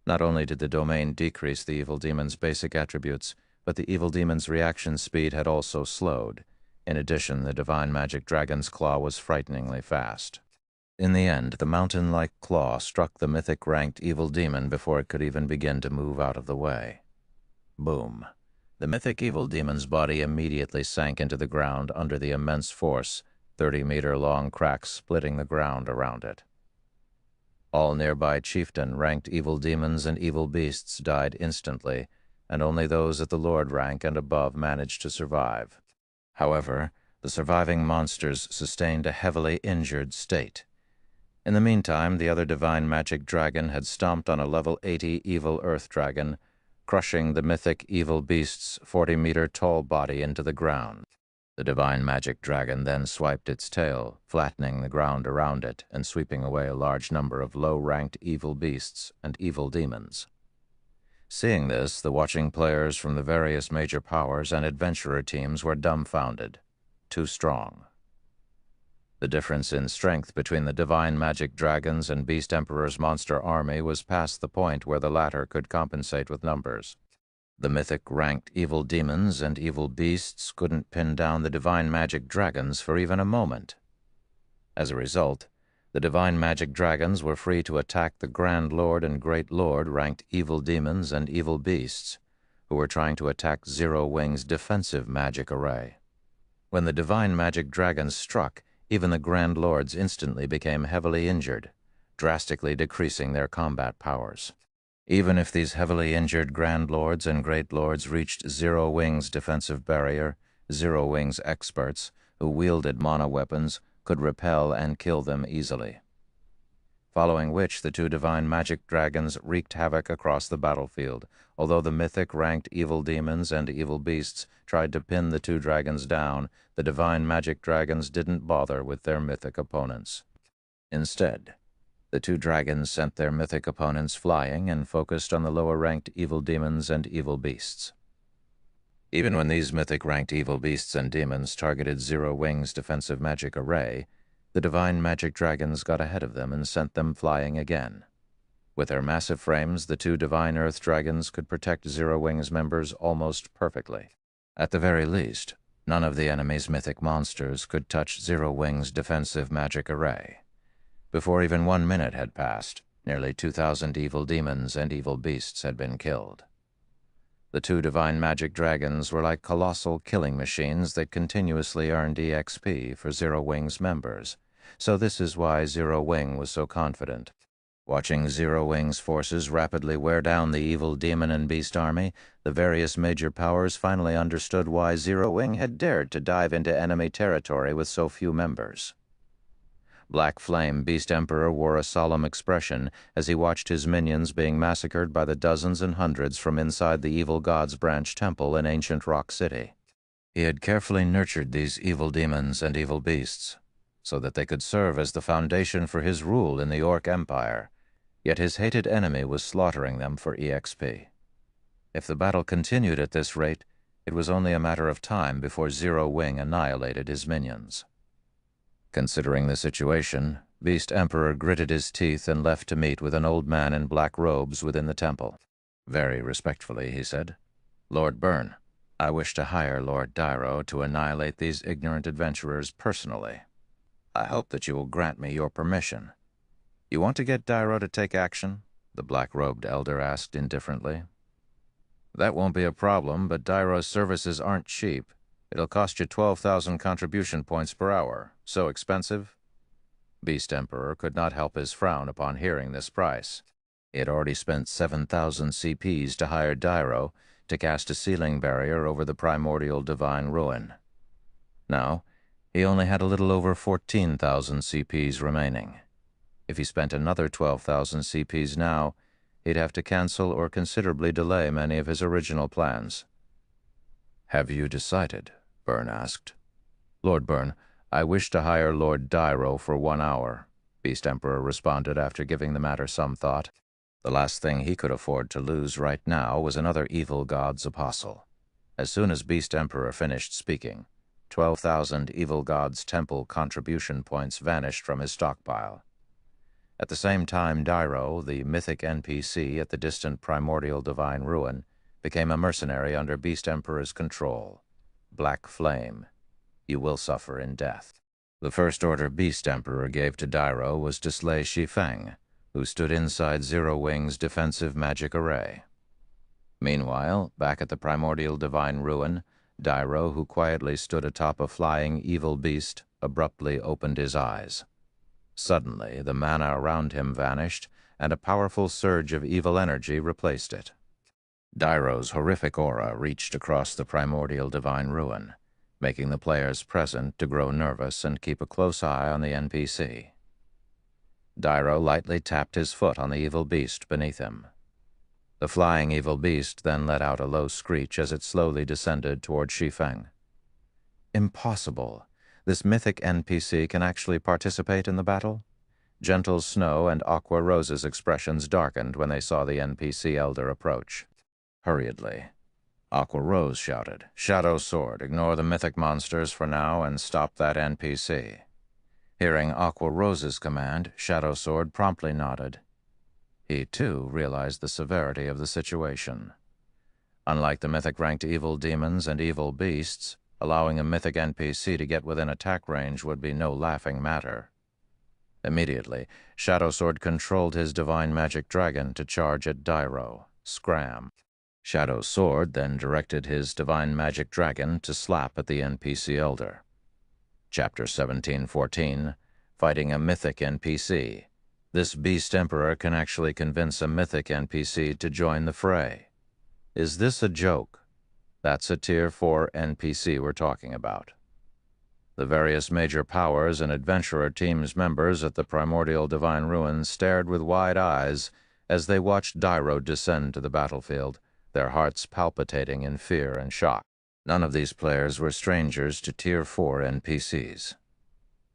Not only did the domain decrease the evil demon's basic attributes, but the evil demon's reaction speed had also slowed. In addition, the divine magic dragon's claw was frighteningly fast. In the end, the mountain-like claw struck the mythic-ranked evil demon before it could even begin to move out of the way. Boom. The mythic evil demon's body immediately sank into the ground under the immense force, 30-meter-long cracks splitting the ground around it. All nearby chieftain-ranked evil demons and evil beasts died instantly, and only those at the Lord rank and above managed to survive. However, the surviving monsters sustained a heavily injured state. In the meantime, the other divine magic dragon had stomped on a level 80 evil earth dragon, crushing the mythic evil beast's 40-meter-tall body into the ground. The divine magic dragon then swiped its tail, flattening the ground around it and sweeping away a large number of low-ranked evil beasts and evil demons. Seeing this, the watching players from the various major powers and adventurer teams were dumbfounded. Too strong. The difference in strength between the divine magic dragons and Beast Emperor's monster army was past the point where the latter could compensate with numbers. The mythic-ranked evil demons and evil beasts couldn't pin down the divine magic dragons for even a moment. As a result, the divine magic dragons were free to attack the Grand Lord and Great Lord-ranked evil demons and evil beasts, who were trying to attack Zero Wing's defensive magic array. When the divine magic dragons struck, even the Grand Lords instantly became heavily injured, drastically decreasing their combat powers. Even if these heavily injured Grand Lords and Great Lords reached Zero Wing's defensive barrier, Zero Wing's experts, who wielded mana weapons, could repel and kill them easily. Following which, the two divine magic dragons wreaked havoc across the battlefield, although the mythic-ranked evil demons and evil beasts tried to pin the two dragons down. The divine magic dragons didn't bother with their mythic opponents. Instead, the two dragons sent their mythic opponents flying and focused on the lower-ranked evil demons and evil beasts. Even when these mythic-ranked evil beasts and demons targeted Zero Wing's defensive magic array, the divine magic dragons got ahead of them and sent them flying again. With their massive frames, the two divine earth dragons could protect Zero Wing's members almost perfectly. At the very least, none of the enemy's mythic monsters could touch Zero Wing's defensive magic array. Before even 1 minute had passed, nearly 2,000 evil demons and evil beasts had been killed. The two divine magic dragons were like colossal killing machines that continuously earned EXP for Zero Wing's members, so this is why Zero Wing was so confident. Watching Zero Wing's forces rapidly wear down the evil demon and beast army, the various major powers finally understood why Zero Wing had dared to dive into enemy territory with so few members. Black Flame, Beast Emperor, wore a solemn expression as he watched his minions being massacred by the dozens and hundreds from inside the evil god's branch temple in ancient Rock City. He had carefully nurtured these evil demons and evil beasts so that they could serve as the foundation for his rule in the Orc Empire, yet his hated enemy was slaughtering them for EXP. If the battle continued at this rate, it was only a matter of time before Zero Wing annihilated his minions. Considering the situation, Beast Emperor gritted his teeth and left to meet with an old man in black robes within the temple. Very respectfully, he said, "Lord Byrne, I wish to hire Lord Dyro to annihilate these ignorant adventurers personally. I hope that you will grant me your permission." "You want to get Dyro to take action?" the black-robed elder asked indifferently. "That won't be a problem, but Dyro's services aren't cheap. It'll cost you 12,000 contribution points per hour. So expensive?" Beast Emperor could not help his frown upon hearing this price. He had already spent 7,000 CPs to hire Dyro to cast a sealing barrier over the primordial divine ruin. Now, he only had a little over 14,000 CPs remaining. If he spent another 12,000 CPs now, he'd have to cancel or considerably delay many of his original plans. "Have you decided?" Byrne asked. "Lord Byrne, I wish to hire Lord Dyro for 1 hour," Beast Emperor responded after giving the matter some thought. The last thing he could afford to lose right now was another evil god's apostle. As soon as Beast Emperor finished speaking, 12,000 evil god's temple contribution points vanished from his stockpile. At the same time, Dyro, the mythic NPC at the distant primordial divine ruin, became a mercenary under Beast Emperor's control. Black Flame, you will suffer in death. The first order Beast Emperor gave to Dyro was to slay Shi Feng, who stood inside Zero Wing's defensive magic array. Meanwhile, back at the primordial divine ruin, Dyro, who quietly stood atop a flying evil beast, abruptly opened his eyes. Suddenly, the mana around him vanished, and a powerful surge of evil energy replaced it. Dyro's horrific aura reached across the primordial divine ruin, making the players present to grow nervous and keep a close eye on the NPC. Dyro lightly tapped his foot on the evil beast beneath him. The flying evil beast then let out a low screech as it slowly descended toward Shi Feng. "Impossible! This mythic NPC can actually participate in the battle?" Gentle Snow and Aqua Rose's expressions darkened when they saw the NPC elder approach. Hurriedly, Aqua Rose shouted, "Shadow Sword, ignore the mythic monsters for now and stop that NPC." Hearing Aqua Rose's command, Shadow Sword promptly nodded. He, too, realized the severity of the situation. Unlike the mythic-ranked evil demons and evil beasts, allowing a mythic NPC to get within attack range would be no laughing matter. Immediately, Shadow Sword controlled his divine magic dragon to charge at Dyro. Scram. Shadow Sword then directed his divine magic dragon to slap at the NPC elder. Chapter 1714, Fighting a Mythic NPC. This Beast Emperor can actually convince a mythic NPC to join the fray. Is this a joke? That's a Tier 4 NPC we're talking about. The various major powers and adventurer teams members at the primordial divine ruins stared with wide eyes as they watched Dyro descend to the battlefield, their hearts palpitating in fear and shock. None of these players were strangers to Tier 4 NPCs.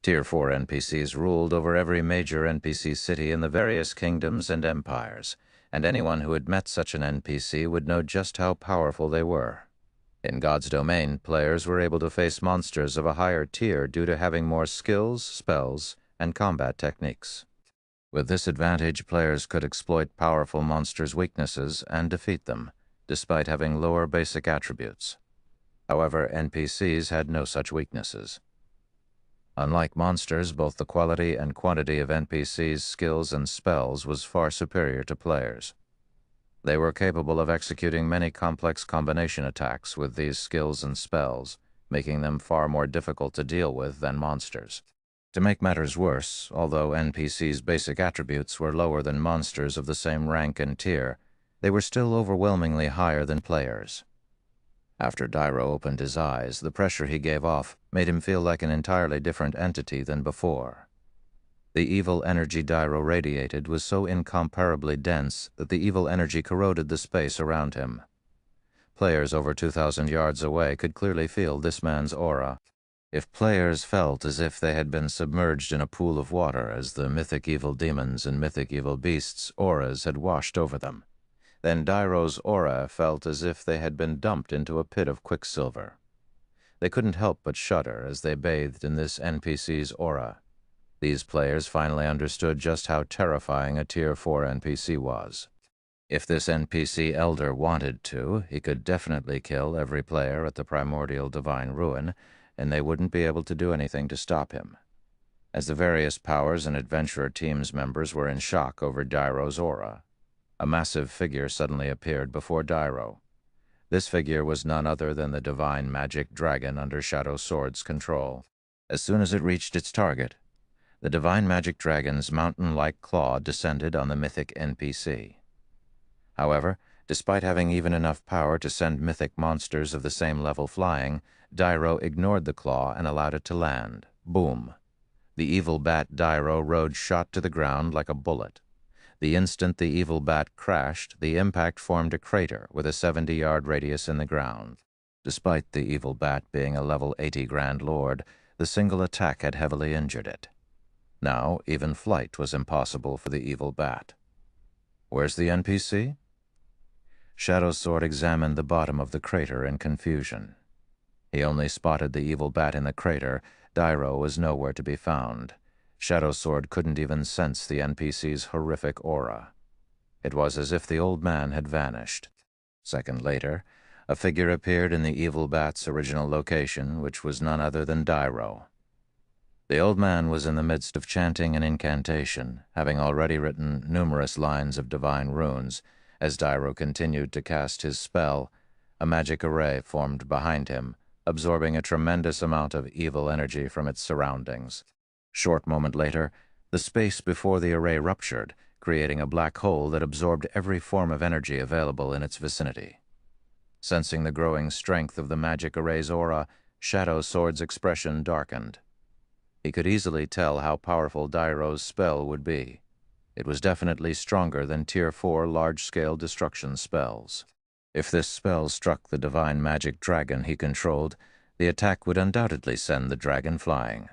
Tier 4 NPCs ruled over every major NPC city in the various kingdoms and empires, and anyone who had met such an NPC would know just how powerful they were. In God's domain, players were able to face monsters of a higher tier due to having more skills, spells, and combat techniques. With this advantage, players could exploit powerful monsters' weaknesses and defeat them, despite having lower basic attributes. However, NPCs had no such weaknesses. Unlike monsters, both the quality and quantity of NPCs' skills and spells was far superior to players. They were capable of executing many complex combination attacks with these skills and spells, making them far more difficult to deal with than monsters. To make matters worse, although NPCs' basic attributes were lower than monsters of the same rank and tier, they were still overwhelmingly higher than players. After Dyro opened his eyes, the pressure he gave off made him feel like an entirely different entity than before. The evil energy Dairo radiated was so incomparably dense that the evil energy corroded the space around him. Players over 2,000 yards away could clearly feel this man's aura. If players felt as if they had been submerged in a pool of water as the mythic evil demons and mythic evil beasts' auras had washed over them, then Dairo's aura felt as if they had been dumped into a pit of quicksilver. They couldn't help but shudder as they bathed in this NPC's aura. These players finally understood just how terrifying a Tier 4 NPC was. If this NPC Elder wanted to, he could definitely kill every player at the primordial divine ruin, and they wouldn't be able to do anything to stop him. As the various powers and adventurer teams members were in shock over Dairo's aura, a massive figure suddenly appeared before Dairo. This figure was none other than the divine magic dragon under Shadow Sword's control. As soon as it reached its target, the divine magic dragon's mountain-like claw descended on the mythic NPC. However, despite having even enough power to send mythic monsters of the same level flying, Dairo ignored the claw and allowed it to land. Boom! The evil bat Dairo rode shot to the ground like a bullet. The instant the evil bat crashed, the impact formed a crater with a 70-yard radius in the ground. Despite the evil bat being a level 80 Grand Lord, the single attack had heavily injured it. Now, even flight was impossible for the evil bat. Where's the NPC? Shadow Sword examined the bottom of the crater in confusion. He only spotted the evil bat in the crater. Dairo was nowhere to be found. Shadow Sword couldn't even sense the NPC's horrific aura. It was as if the old man had vanished. A second later, a figure appeared in the evil bat's original location, which was none other than Dairo. The old man was in the midst of chanting an incantation, having already written numerous lines of divine runes. As Dairo continued to cast his spell, a magic array formed behind him, absorbing a tremendous amount of evil energy from its surroundings. Short moment later, the space before the array ruptured, creating a black hole that absorbed every form of energy available in its vicinity. Sensing the growing strength of the magic array's aura, Shadow Sword's expression darkened. He could easily tell how powerful Dairo's spell would be. It was definitely stronger than Tier 4 large-scale destruction spells. If this spell struck the divine magic dragon he controlled, the attack would undoubtedly send the dragon flying.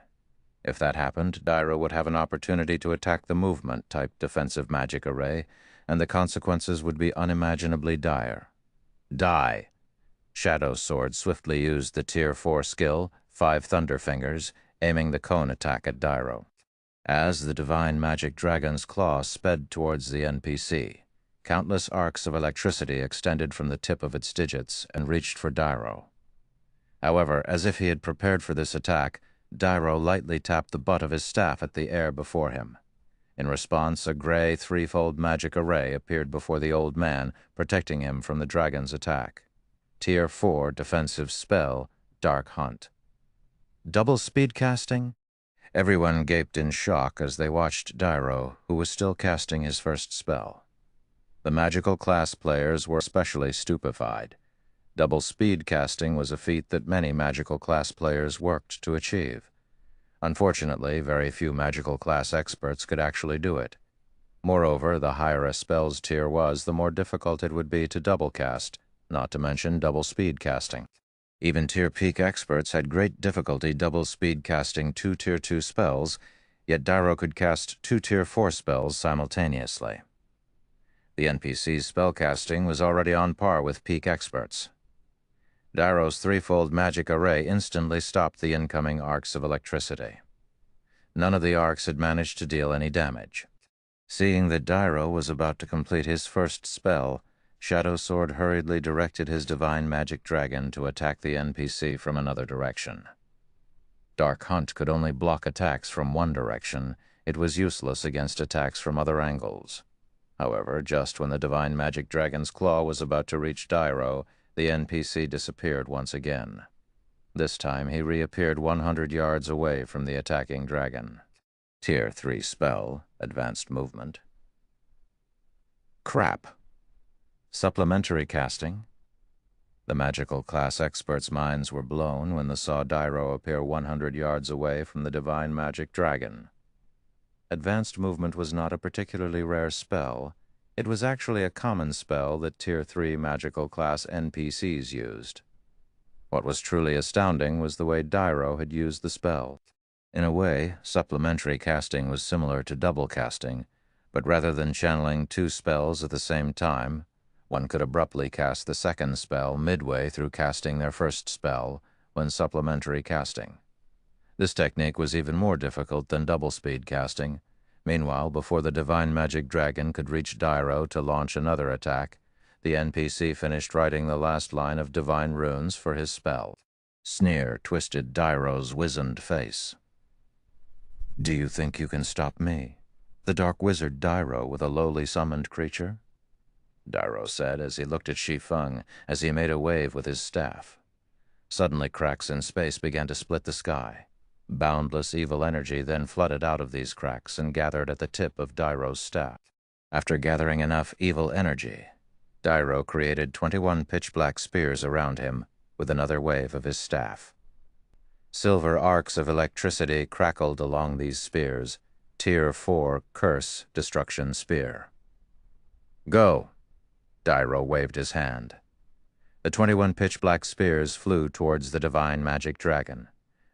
If that happened, Dairo would have an opportunity to attack the movement-type defensive magic array, and the consequences would be unimaginably dire. Die! Shadow Sword swiftly used the Tier 4 skill, 5 Thunder Fingers, aiming the cone attack at Dairo. As the divine magic dragon's claw sped towards the NPC, countless arcs of electricity extended from the tip of its digits and reached for Dairo. However, as if he had prepared for this attack, Dairo lightly tapped the butt of his staff at the air before him. In response, a gray, threefold magic array appeared before the old man, protecting him from the dragon's attack. Tier 4 defensive spell, Dark Hunt. Double speed casting? Everyone gaped in shock as they watched Dairo, who was still casting his first spell. The magical class players were especially stupefied. Double speed casting was a feat that many magical class players worked to achieve. Unfortunately, very few magical class experts could actually do it. Moreover, the higher a spell's tier was, the more difficult it would be to double cast, not to mention double speed casting. Even Tier Peak experts had great difficulty double speed casting 2 Tier 2 spells, yet Dairo could cast 2 Tier 4 spells simultaneously. The NPC's spellcasting was already on par with Peak experts. Dairo's threefold magic array instantly stopped the incoming arcs of electricity. None of the arcs had managed to deal any damage. Seeing that Dairo was about to complete his first spell, Shadow Sword hurriedly directed his divine magic dragon to attack the NPC from another direction. Dark Hunt could only block attacks from one direction. It was useless against attacks from other angles. However, just when the divine magic dragon's claw was about to reach Dairo, the NPC disappeared once again. This time he reappeared 100 yards away from the attacking dragon. Tier 3 spell, advanced movement. Crap! Supplementary casting. The magical class experts' minds were blown when they saw Dairo appear 100 yards away from the divine magic dragon. Advanced movement was not a particularly rare spell. It was actually a common spell that Tier 3 magical class NPCs used. What was truly astounding was the way Dairo had used the spell. In a way, supplementary casting was similar to double casting, but rather than channeling two spells at the same time, one could abruptly cast the second spell midway through casting their first spell when supplementary casting. This technique was even more difficult than double-speed casting. Meanwhile, before the Divine Magic Dragon could reach Dairo to launch another attack, the NPC finished writing the last line of divine runes for his spell. Sneer twisted Dairo's wizened face. "Do you think you can stop me, the dark wizard Dairo with a lowly summoned creature?" Dairo said as he looked at Shi Feng as he made a wave with his staff. Suddenly cracks in space began to split the sky. Boundless evil energy then flooded out of these cracks and gathered at the tip of Dairo's staff. After gathering enough evil energy, Dairo created 21 pitch-black spears around him with another wave of his staff. Silver arcs of electricity crackled along these spears. Tier 4 Curse Destruction Spear. "Go!" Dairo waved his hand. The 21 pitch-black spears flew towards the Divine Magic Dragon.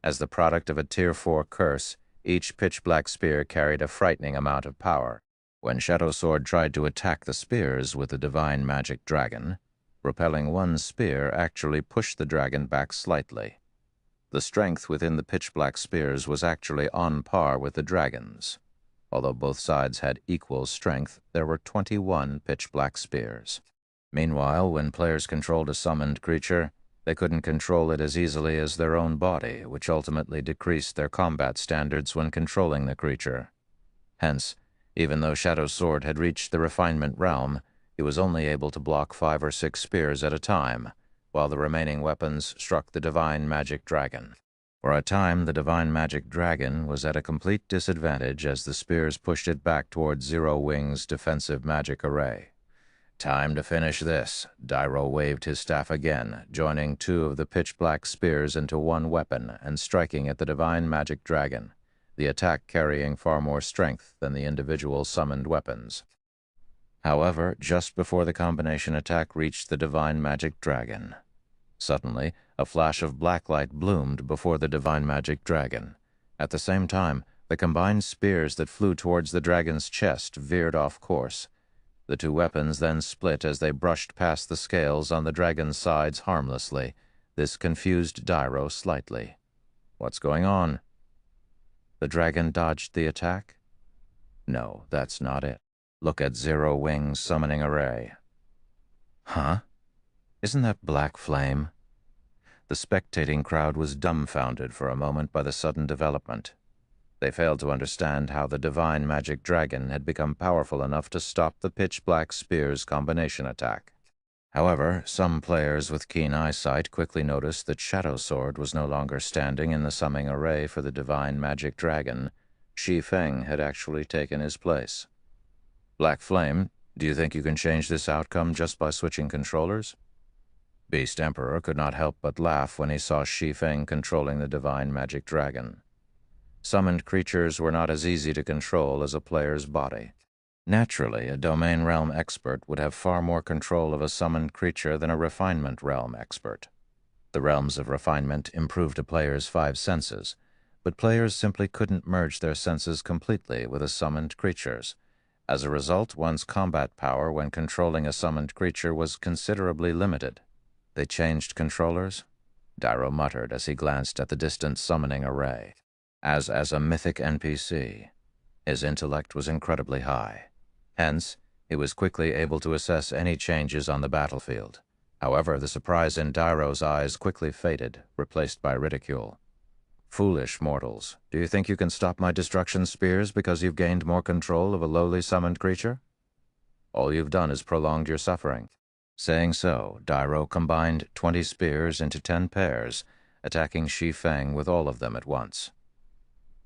As the product of a Tier 4 curse, each pitch-black spear carried a frightening amount of power. When Shadow Sword tried to attack the spears with the Divine Magic Dragon, repelling one spear actually pushed the dragon back slightly. The strength within the pitch-black spears was actually on par with the dragon's. Although both sides had equal strength, there were 21 pitch-black spears. Meanwhile, when players controlled a summoned creature, they couldn't control it as easily as their own body, which ultimately decreased their combat standards when controlling the creature. Hence, even though Shadow Sword had reached the refinement realm, he was only able to block 5 or 6 spears at a time, while the remaining weapons struck the Divine Magic Dragon. For a time, the Divine Magic Dragon was at a complete disadvantage as the spears pushed it back towards Zero Wing's defensive magic array. "Time to finish this." Dairo waved his staff again, joining 2 of the pitch-black spears into one weapon and striking at the Divine Magic Dragon, the attack carrying far more strength than the individual summoned weapons. However, just before the combination attack reached the Divine Magic Dragon, suddenly a flash of black light bloomed before the Divine Magic Dragon. At the same time, the combined spears that flew towards the dragon's chest veered off course. The 2 weapons then split as they brushed past the scales on the dragon's sides harmlessly. This confused Dairo slightly. "What's going on?" "The dragon dodged the attack?" "No, that's not it. Look at Zero Wing's summoning array." "Huh? Isn't that black flame?" The spectating crowd was dumbfounded for a moment by the sudden development. They failed to understand how the Divine Magic Dragon had become powerful enough to stop the pitch-black spear's combination attack. However, some players with keen eyesight quickly noticed that Shadow Sword was no longer standing in the summoning array for the Divine Magic Dragon. Shi Feng had actually taken his place. "Black Flame, do you think you can change this outcome just by switching controllers?" Beast Emperor could not help but laugh when he saw Shi Feng controlling the Divine Magic Dragon. Summoned creatures were not as easy to control as a player's body. Naturally, a Domain Realm expert would have far more control of a summoned creature than a Refinement Realm expert. The realms of refinement improved a player's 5 senses, but players simply couldn't merge their senses completely with a summoned creature's. As a result, one's combat power when controlling a summoned creature was considerably limited. "They changed controllers?" Dairo muttered as he glanced at the distant summoning array. As a mythic NPC, his intellect was incredibly high. Hence, he was quickly able to assess any changes on the battlefield. However, the surprise in Dairo's eyes quickly faded, replaced by ridicule. "Foolish mortals, do you think you can stop my destruction spears because you've gained more control of a lowly summoned creature? All you've done is prolonged your suffering." Saying so, Dairo combined 20 spears into 10 pairs, attacking Shi Feng with all of them at once.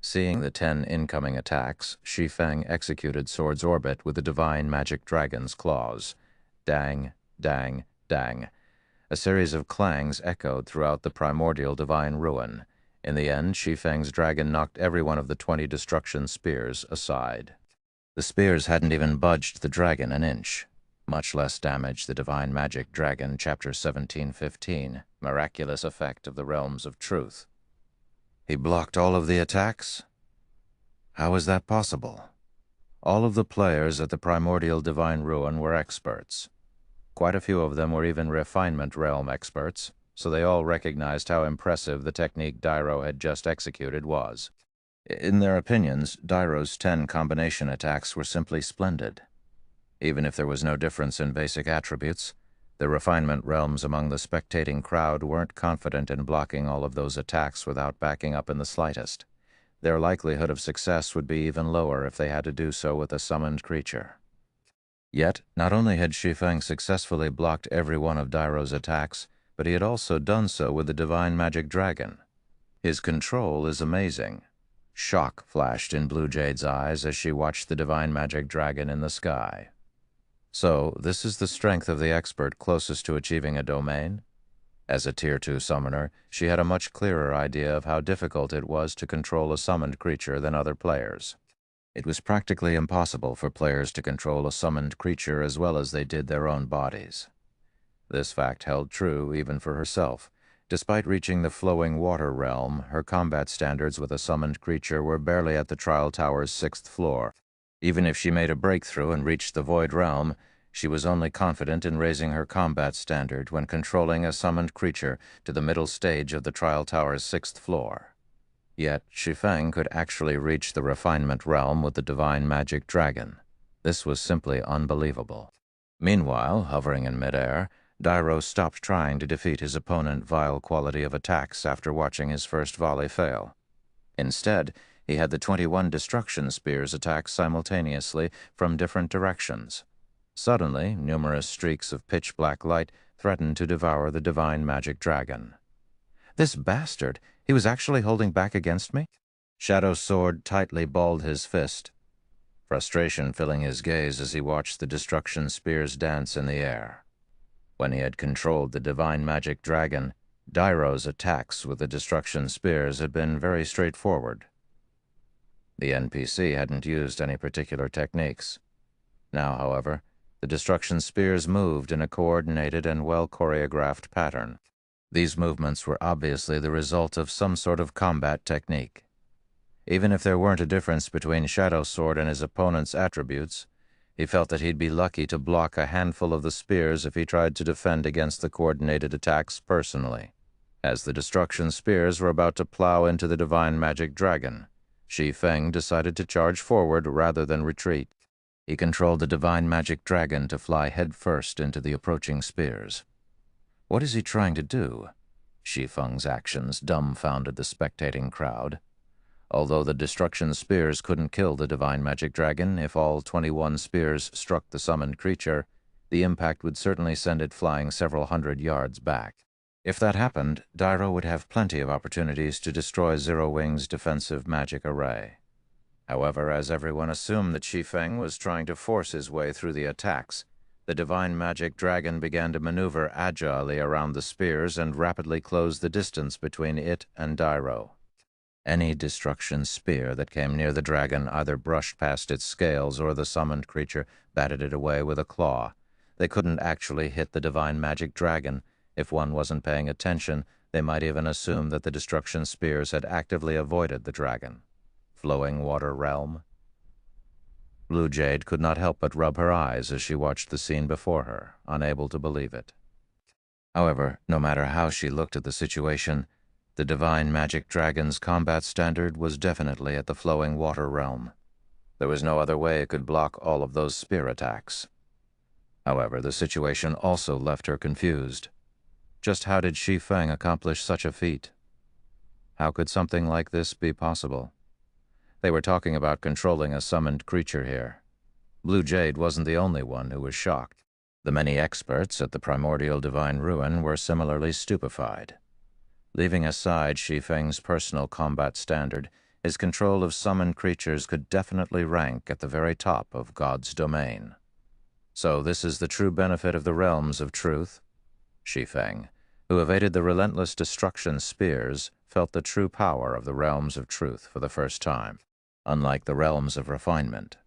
Seeing the 10 incoming attacks, Shi Feng executed Sword's Orbit with the Divine Magic Dragon's claws. Dang, dang, dang. A series of clangs echoed throughout the primordial divine ruin. In the end, Shi Feng's dragon knocked every one of the 20 destruction spears aside. The spears hadn't even budged the dragon an inch, much less damaged the divine magic dragon, chapter 1715, miraculous effect of the realms of truth. He blocked all of the attacks? How was that possible? All of the players at the primordial divine ruin were experts. Quite a few of them were even refinement realm experts, so they all recognized how impressive the technique Dairo had just executed was. In their opinions, Dairo's 10 combination attacks were simply splendid. Even if there was no difference in basic attributes, the refinement realms among the spectating crowd weren't confident in blocking all of those attacks without backing up in the slightest. Their likelihood of success would be even lower if they had to do so with a summoned creature. Yet, not only had Shi Feng successfully blocked every one of Dairo's attacks, but he had also done so with the divine magic dragon. His control is amazing. Shock flashed in Blue Jade's eyes as she watched the divine magic dragon in the sky. So, this is the strength of the expert closest to achieving a domain? As a Tier 2 summoner, she had a much clearer idea of how difficult it was to control a summoned creature than other players. It was practically impossible for players to control a summoned creature as well as they did their own bodies. This fact held true even for herself. Despite reaching the flowing water realm, her combat standards with a summoned creature were barely at the trial tower's 6th floor. Even if she made a breakthrough and reached the void realm, she was only confident in raising her combat standard when controlling a summoned creature to the middle stage of the trial tower's 6th floor. Yet, Shi Feng could actually reach the refinement realm with the divine magic dragon. This was simply unbelievable. Meanwhile, hovering in midair, Dairo stopped trying to defeat his opponent's vile quality of attacks after watching his first volley fail. Instead, he had the 21 destruction spears attack simultaneously from different directions. Suddenly, numerous streaks of pitch-black light threatened to devour the divine magic dragon. This bastard! He was actually holding back against me? Shadow's sword tightly balled his fist, frustration filling his gaze as he watched the destruction spears dance in the air. When he had controlled the divine magic dragon, Dairo's attacks with the destruction spears had been very straightforward. The NPC hadn't used any particular techniques. Now, however, the destruction spears moved in a coordinated and well-choreographed pattern. These movements were obviously the result of some sort of combat technique. Even if there weren't a difference between Shadow's sword and his opponent's attributes, he felt that he'd be lucky to block a handful of the spears if he tried to defend against the coordinated attacks personally. As the destruction spears were about to plow into the divine magic dragon, Shi Feng decided to charge forward rather than retreat. He controlled the divine magic dragon to fly headfirst into the approaching spears. What is he trying to do? Shi Feng's actions dumbfounded the spectating crowd. Although the destruction spears couldn't kill the divine magic dragon, if all 21 spears struck the summoned creature, the impact would certainly send it flying several hundred yards back. If that happened, Dairo would have plenty of opportunities to destroy Zero Wing's defensive magic array. However, as everyone assumed that Shi Feng was trying to force his way through the attacks, the divine magic dragon began to maneuver agilely around the spears and rapidly close the distance between it and Dairo. Any destruction spear that came near the dragon either brushed past its scales or the summoned creature batted it away with a claw. They couldn't actually hit the divine magic dragon. If one wasn't paying attention, they might even assume that the destruction spears had actively avoided the dragon. Flowing water realm? Blue Jade could not help but rub her eyes as she watched the scene before her, unable to believe it. However, no matter how she looked at the situation, the divine magic dragon's combat standard was definitely at the flowing water realm. There was no other way it could block all of those spear attacks. However, the situation also left her confused. Just how did Shi Feng accomplish such a feat? How could something like this be possible? They were talking about controlling a summoned creature here. Blue Jade wasn't the only one who was shocked. The many experts at the primordial divine ruin were similarly stupefied. Leaving aside Shi Feng's personal combat standard, his control of summoned creatures could definitely rank at the very top of God's domain. So this is the true benefit of the realms of truth? Shi Feng, who evaded the relentless destruction spears, felt the true power of the realms of truth for the first time. Unlike the realms of refinement,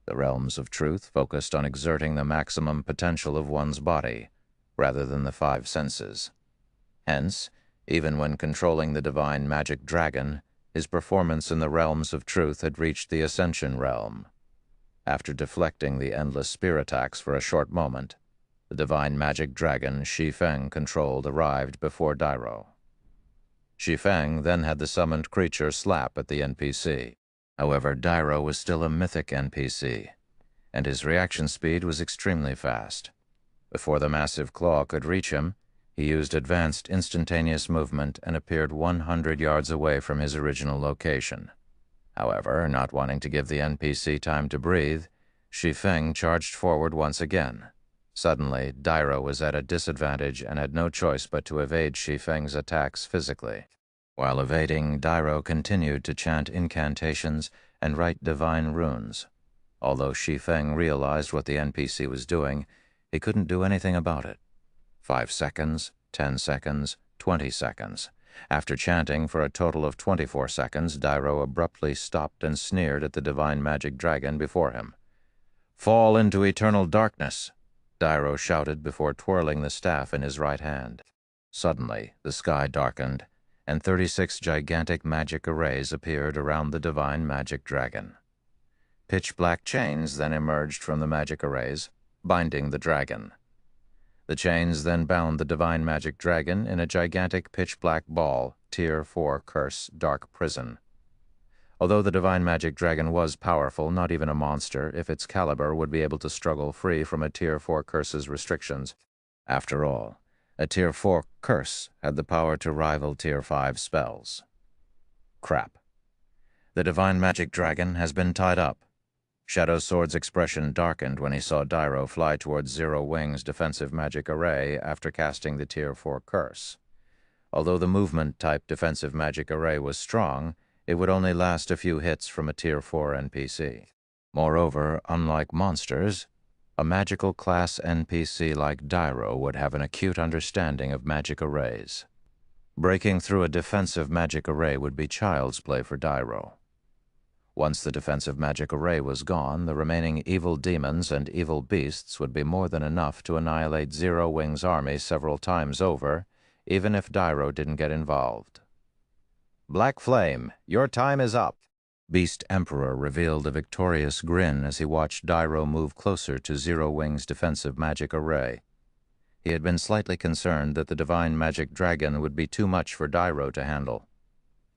the realms of truth focused on exerting the maximum potential of one's body, rather than the five senses. Hence, even when controlling the divine magic dragon, his performance in the realms of truth had reached the ascension realm. After deflecting the endless spear attacks for a short moment, the divine magic dragon Shi Feng controlled arrived before Dairo. Shi Feng then had the summoned creature slap at the NPC. However, Dairo was still a mythic NPC, and his reaction speed was extremely fast. Before the massive claw could reach him, he used advanced instantaneous movement and appeared 100 yards away from his original location. However, not wanting to give the NPC time to breathe, Shi Feng charged forward once again. Suddenly, Dairo was at a disadvantage and had no choice but to evade Shi Feng's attacks physically. While evading, Dairo continued to chant incantations and write divine runes. Although Shi Feng realized what the NPC was doing, he couldn't do anything about it. 5 seconds, 10 seconds, 20 seconds. After chanting for a total of 24 seconds, Dairo abruptly stopped and sneered at the divine magic dragon before him. "Fall into eternal darkness," Dairo shouted before twirling the staff in his right hand. Suddenly, the sky darkened, and 36 gigantic magic arrays appeared around the divine magic dragon. Pitch-black chains then emerged from the magic arrays, binding the dragon. The chains then bound the divine magic dragon in a gigantic pitch-black ball, Tier 4 curse, dark prison. Although the divine magic dragon was powerful, not even a monster, if its caliber would be able to struggle free from a Tier 4 curse's restrictions. After all, a Tier 4 curse had the power to rival Tier 5 spells. Crap. The divine magic dragon has been tied up. Shadow Sword's expression darkened when he saw Dairo fly towards Zero Wing's defensive magic array after casting the Tier 4 curse. Although the movement-type defensive magic array was strong, it would only last a few hits from a Tier 4 NPC. Moreover, unlike monsters, a magical class NPC like Dairo would have an acute understanding of magic arrays. Breaking through a defensive magic array would be child's play for Dairo. Once the defensive magic array was gone, the remaining evil demons and evil beasts would be more than enough to annihilate Zero Wing's army several times over, even if Dairo didn't get involved. "Black Flame, your time is up." Beast Emperor revealed a victorious grin as he watched Dairo move closer to Zero Wing's defensive magic array. He had been slightly concerned that the divine magic dragon would be too much for Dairo to handle.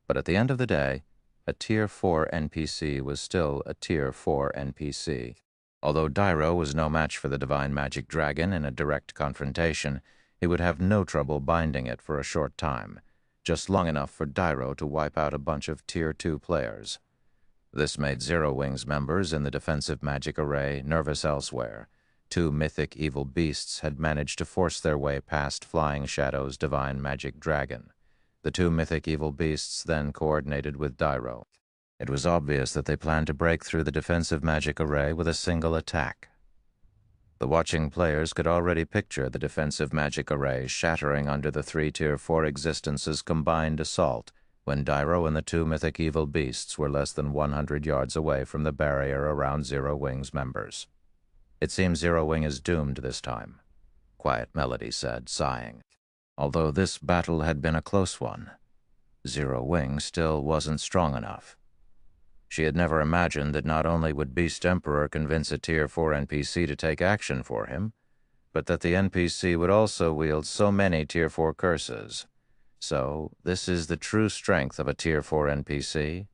But at the end of the day, a Tier 4 NPC was still a Tier 4 NPC. Although Dairo was no match for the divine magic dragon in a direct confrontation, he would have no trouble binding it for a short time, just long enough for Dairo to wipe out a bunch of Tier 2 players. This made Zero Wing's members in the defensive magic array nervous elsewhere. 2 mythic evil beasts had managed to force their way past Flying Shadow's divine magic dragon. The 2 mythic evil beasts then coordinated with Dairo. It was obvious that they planned to break through the defensive magic array with a single attack. The watching players could already picture the defensive magic array shattering under the 3 Tier 4 existences' combined assault when Dairo and the 2 mythic evil beasts were less than 100 yards away from the barrier around Zero Wing's members. "It seems Zero Wing is doomed this time," Quiet Melody said, sighing. Although this battle had been a close one, Zero Wing still wasn't strong enough. She had never imagined that not only would Beast Emperor convince a Tier 4 NPC to take action for him, but that the NPC would also wield so many Tier 4 curses. So, this is the true strength of a Tier 4 NPC.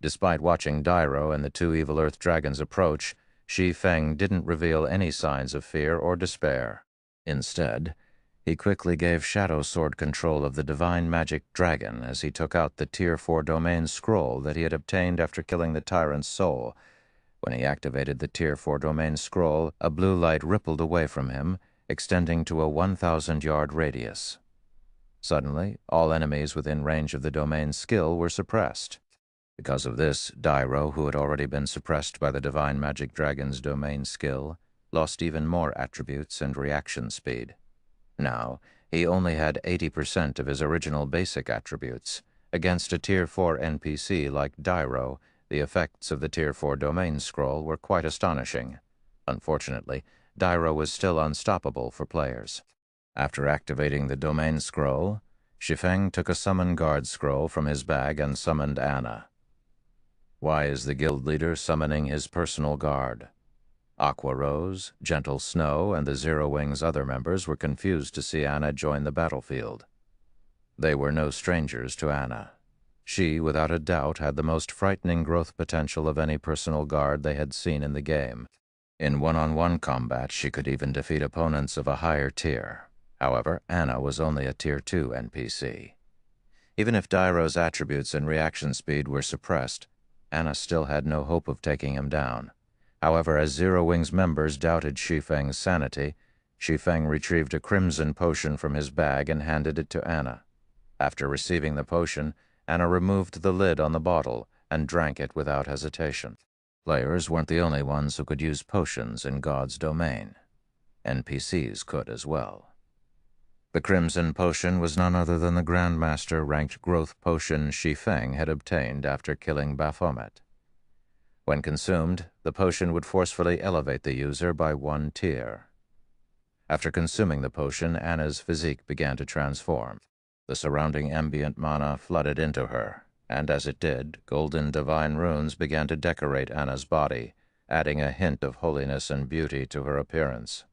Despite watching Dairo and the 2 evil Earth Dragons approach, Shi Feng didn't reveal any signs of fear or despair. Instead, he quickly gave Shadow Sword control of the divine magic dragon as he took out the Tier 4 domain scroll that he had obtained after killing the tyrant's soul. When he activated the Tier 4 domain scroll, a blue light rippled away from him, extending to a 1,000-yard radius. Suddenly, all enemies within range of the domain skill were suppressed. Because of this, Dairo, who had already been suppressed by the divine magic dragon's domain skill, lost even more attributes and reaction speed. Now, He only had 80% of his original basic attributes. Against a Tier 4 NPC like Dairo, the effects of the Tier 4 domain scroll were quite astonishing. Unfortunately, Dairo was still unstoppable for players. After activating the domain scroll, Shi Feng took a summon guard scroll from his bag and summoned Anna. Why is the guild leader summoning his personal guard? Aqua Rose, Gentle Snow, and the Zero Wing's other members were confused to see Anna join the battlefield. They were no strangers to Anna. She, without a doubt, had the most frightening growth potential of any personal guard they had seen in the game. In one-on-one combat, she could even defeat opponents of a higher tier. However, Anna was only a Tier 2 NPC. Even if Dairo's attributes and reaction speed were suppressed, Anna still had no hope of taking him down. However, as Zero Wing's members doubted Shi Feng's sanity, Shi Feng retrieved a crimson potion from his bag and handed it to Anna. After receiving the potion, Anna removed the lid on the bottle and drank it without hesitation. Players weren't the only ones who could use potions in God's domain. NPCs could as well. The crimson potion was none other than the Grandmaster-ranked growth potion Shi Feng had obtained after killing Baphomet. When consumed, the potion would forcefully elevate the user by 1 tier. After consuming the potion, Anna's physique began to transform. The surrounding ambient mana flooded into her, and as it did, golden divine runes began to decorate Anna's body, adding a hint of holiness and beauty to her appearance.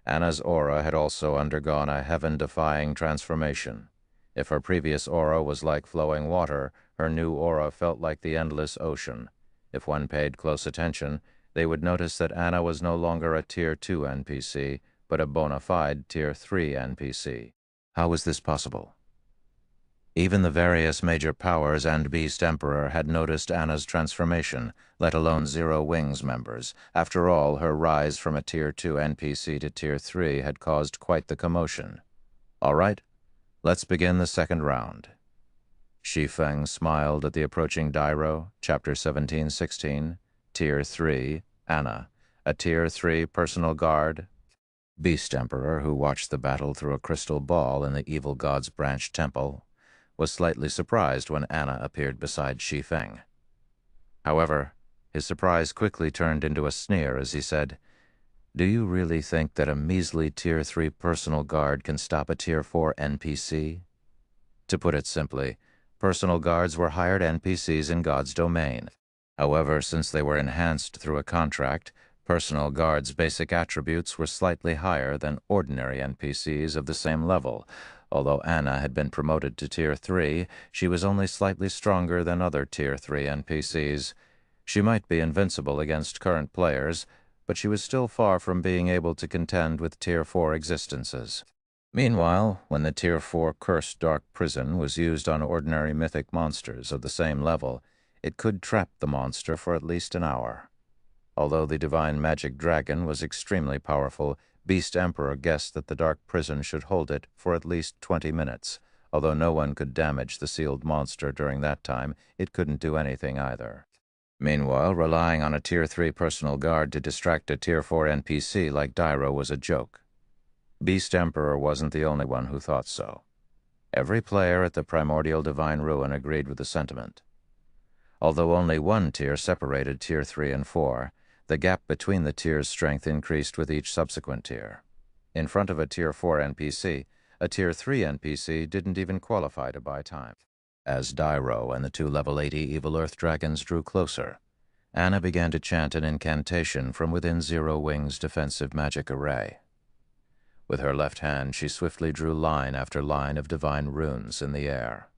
Anna's aura had also undergone a heaven-defying transformation. If her previous aura was like flowing water, her new aura felt like the endless ocean. If one paid close attention, they would notice that Anna was no longer a Tier 2 NPC, but a bona fide Tier 3 NPC. How was this possible? Even the various major powers and Beast Emperor had noticed Anna's transformation, let alone Zero Wing's members. After all, her rise from a Tier 2 NPC to Tier 3 had caused quite the commotion. All right, let's begin the second round. Shi Feng smiled at the approaching Dairo, Chapter 1716, Tier 3, Anna, a Tier 3 personal guard. Beast Emperor, who watched the battle through a crystal ball in the evil god's branch temple, was slightly surprised when Anna appeared beside Shi Feng. However, his surprise quickly turned into a sneer as he said, "Do you really think that a measly Tier 3 personal guard can stop a Tier 4 NPC?" To put it simply, personal guards were hired NPCs in God's domain. However, since they were enhanced through a contract, personal guards' basic attributes were slightly higher than ordinary NPCs of the same level. Although Anna had been promoted to Tier 3, she was only slightly stronger than other Tier 3 NPCs. She might be invincible against current players, but she was still far from being able to contend with Tier 4 existences. Meanwhile, when the Tier 4 Cursed Dark Prison was used on ordinary mythic monsters of the same level, it could trap the monster for at least an hour. Although the Divine Magic Dragon was extremely powerful, Beast Emperor guessed that the Dark Prison should hold it for at least 20 minutes. Although no one could damage the sealed monster during that time, it couldn't do anything either. Meanwhile, relying on a Tier 3 personal guard to distract a Tier 4 NPC like Dairo was a joke. Beast Emperor wasn't the only one who thought so. Every player at the Primordial Divine Ruin agreed with the sentiment. Although only one tier separated Tier 3 and 4, the gap between the tiers' strength increased with each subsequent tier. In front of a Tier 4 NPC, a Tier 3 NPC didn't even qualify to buy time. As Dairo and the 2 level 80 Evil Earth Dragons drew closer, Anna began to chant an incantation from within Zero Wing's defensive magic array. With her left hand, she swiftly drew line after line of divine runes in the air.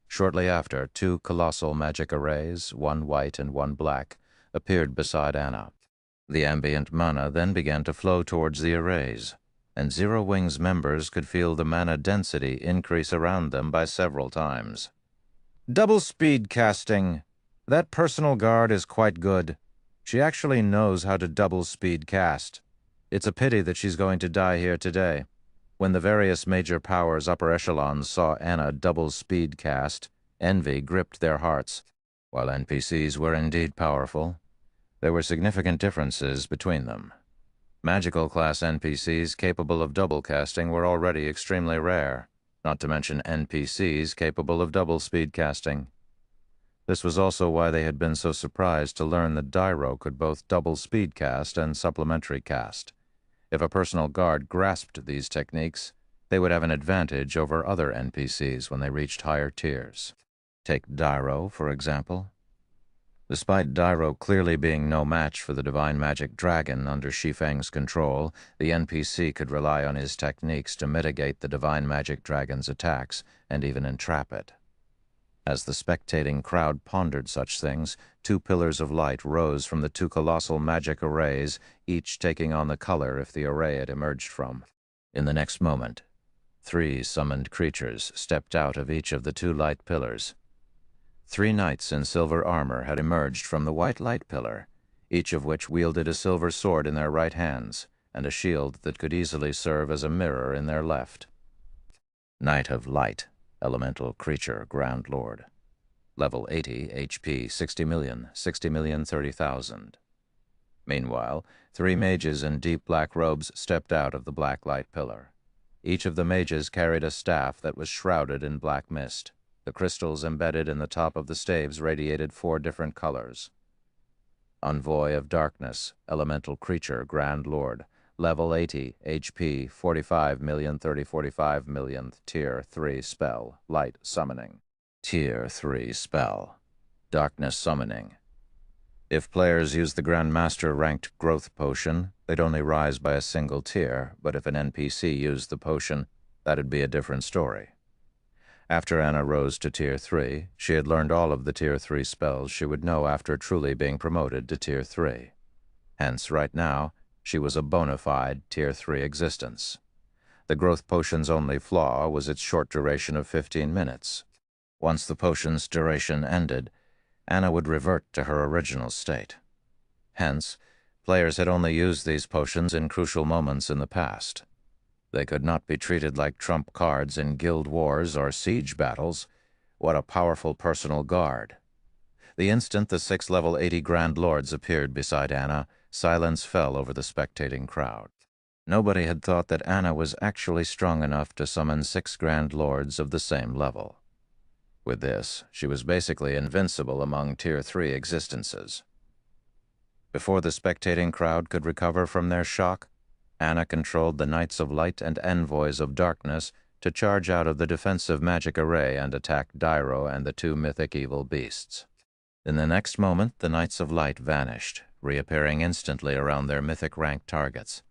Shortly after, 2 colossal magic arrays, one white and one black, appeared beside Anna. The ambient mana then began to flow towards the arrays, and Zero Wing's members could feel the mana density increase around them by several times. Double speed casting. That personal guard is quite good. She actually knows how to double speed cast. It's a pity that she's going to die here today. When the various major powers' upper echelons saw Anna double speed cast, envy gripped their hearts. While NPCs were indeed powerful, there were significant differences between them. Magical class NPCs capable of double casting were already extremely rare, not to mention NPCs capable of double speed casting. This was also why they had been so surprised to learn that Dyro could both double speed cast and supplementary cast. If a personal guard grasped these techniques, they would have an advantage over other NPCs when they reached higher tiers. Take Dyro, for example. Despite Dyro clearly being no match for the divine magic dragon under Shi Feng's control, the NPC could rely on his techniques to mitigate the divine magic dragon's attacks and even entrap it. As the spectating crowd pondered such things, two pillars of light rose from the two colossal magic arrays, each taking on the color if the array it emerged from. In the next moment, 3 summoned creatures stepped out of each of the 2 light pillars. 3 knights in silver armor had emerged from the white light pillar, each of which wielded a silver sword in their right hands and a shield that could easily serve as a mirror in their left. Knight of Light, Elemental Creature, Grand Lord. Level 80, HP 60 million, 30,000. Meanwhile, 3 mages in deep black robes stepped out of the black light pillar. Each of the mages carried a staff that was shrouded in black mist. The crystals embedded in the top of the staves radiated 4 different colors. Envoy of Darkness, Elemental Creature, Grand Lord. Level 80, HP 45 million, 45 millionth, Tier 3 Spell, Light Summoning. Tier 3 Spell, Darkness Summoning. If players use the Grandmaster ranked Growth Potion, they'd only rise by a single tier, but if an NPC used the potion, that'd be a different story. After Anna rose to Tier 3, she had learned all of the Tier 3 spells she would know after truly being promoted to Tier 3. Hence, right now, she was a bona fide Tier 3 existence. The Growth Potion's only flaw was its short duration of 15 minutes. Once the potion's duration ended, Anna would revert to her original state. Hence, players had only used these potions in crucial moments in the past. They could not be treated like trump cards in guild wars or siege battles. What a powerful personal guard. The instant the 6 level 80 Grand Lords appeared beside Anna, silence fell over the spectating crowd. Nobody had thought that Anna was actually strong enough to summon 6 Grand Lords of the same level. With this, she was basically invincible among Tier 3 existences. Before the spectating crowd could recover from their shock, Anna controlled the Knights of Light and Envoys of Darkness to charge out of the defensive magic array and attack Dyro and the 2 mythic evil beasts. In the next moment, the Knights of Light vanished, reappearing instantly around their mythic rank targets.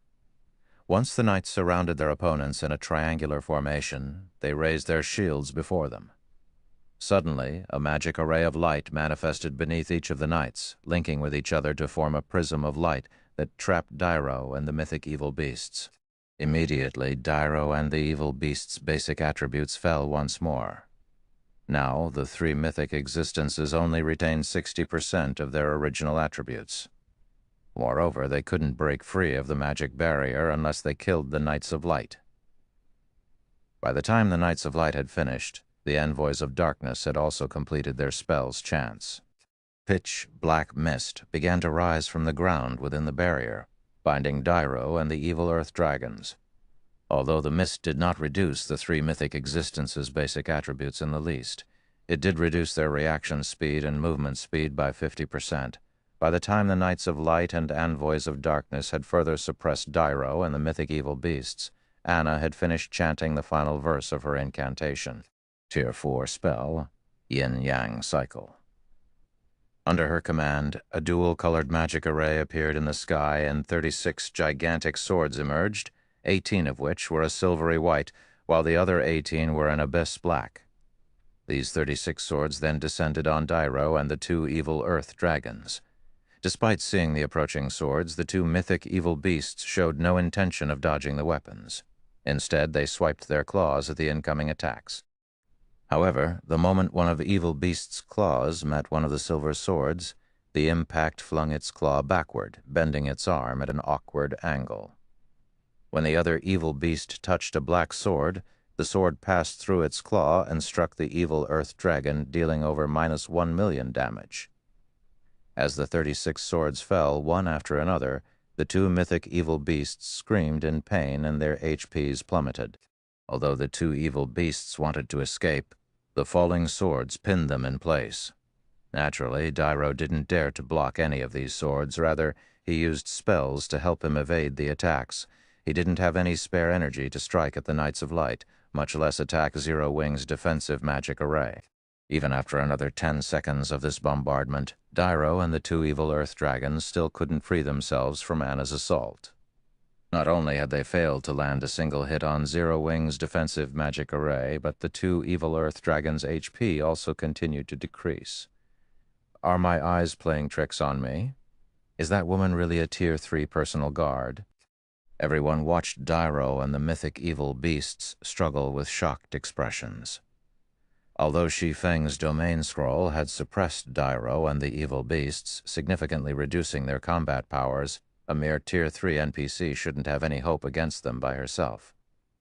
Once the knights surrounded their opponents in a triangular formation, they raised their shields before them. Suddenly, a magic array of light manifested beneath each of the knights, linking with each other to form a prism of light that trapped Dyro and the mythic evil beasts. Immediately, Dyro and the evil beasts' basic attributes fell once more. Now, the 3 mythic existences only retained 60% of their original attributes. Moreover, they couldn't break free of the magic barrier unless they killed the Knights of Light. By the time the Knights of Light had finished, the Envoys of Darkness had also completed their spell's chants. Pitch black mist began to rise from the ground within the barrier, binding Dyro and the evil earth dragons. Although the mist did not reduce the 3 mythic existences' basic attributes in the least, it did reduce their reaction speed and movement speed by 50%. By the time the Knights of Light and Envoys of Darkness had further suppressed Dyro and the mythic evil beasts, Anna had finished chanting the final verse of her incantation. Tier 4 spell, Yin-Yang Cycle. Under her command, a dual-colored magic array appeared in the sky and 36 gigantic swords emerged, 18 of which were a silvery white, while the other 18 were an abyss black. These 36 swords then descended on Dyro and the 2 evil earth dragons. Despite seeing the approaching swords, the 2 mythic evil beasts showed no intention of dodging the weapons. Instead, they swiped their claws at the incoming attacks. However, the moment one of the evil beast's claws met one of the silver swords, the impact flung its claw backward, bending its arm at an awkward angle. When the other evil beast touched a black sword, the sword passed through its claw and struck the evil earth dragon, dealing over -1 million damage. As the 36 swords fell one after another, The two mythic evil beasts screamed in pain and their HPs plummeted. Although the two evil beasts wanted to escape, the falling swords pinned them in place. Naturally, Dairo didn't dare to block any of these swords. Rather, he used spells to help him evade the attacks. He didn't have any spare energy to strike at the Knights of Light, much less attack Zero Wing's defensive magic array. Even after another 10 seconds of this bombardment, Dairo and the two evil earth dragons still couldn't free themselves from Anna's assault. Not only had they failed to land a single hit on Zero Wing's defensive magic array, but the two evil earth dragons' HP also continued to decrease. Are my eyes playing tricks on me? Is that woman really a Tier 3 personal guard? Everyone watched Dairo and the mythic evil beasts struggle with shocked expressions. Although Shi Feng's domain scroll had suppressed Dairo and the evil beasts, significantly reducing their combat powers, a mere Tier 3 NPC shouldn't have any hope against them by herself.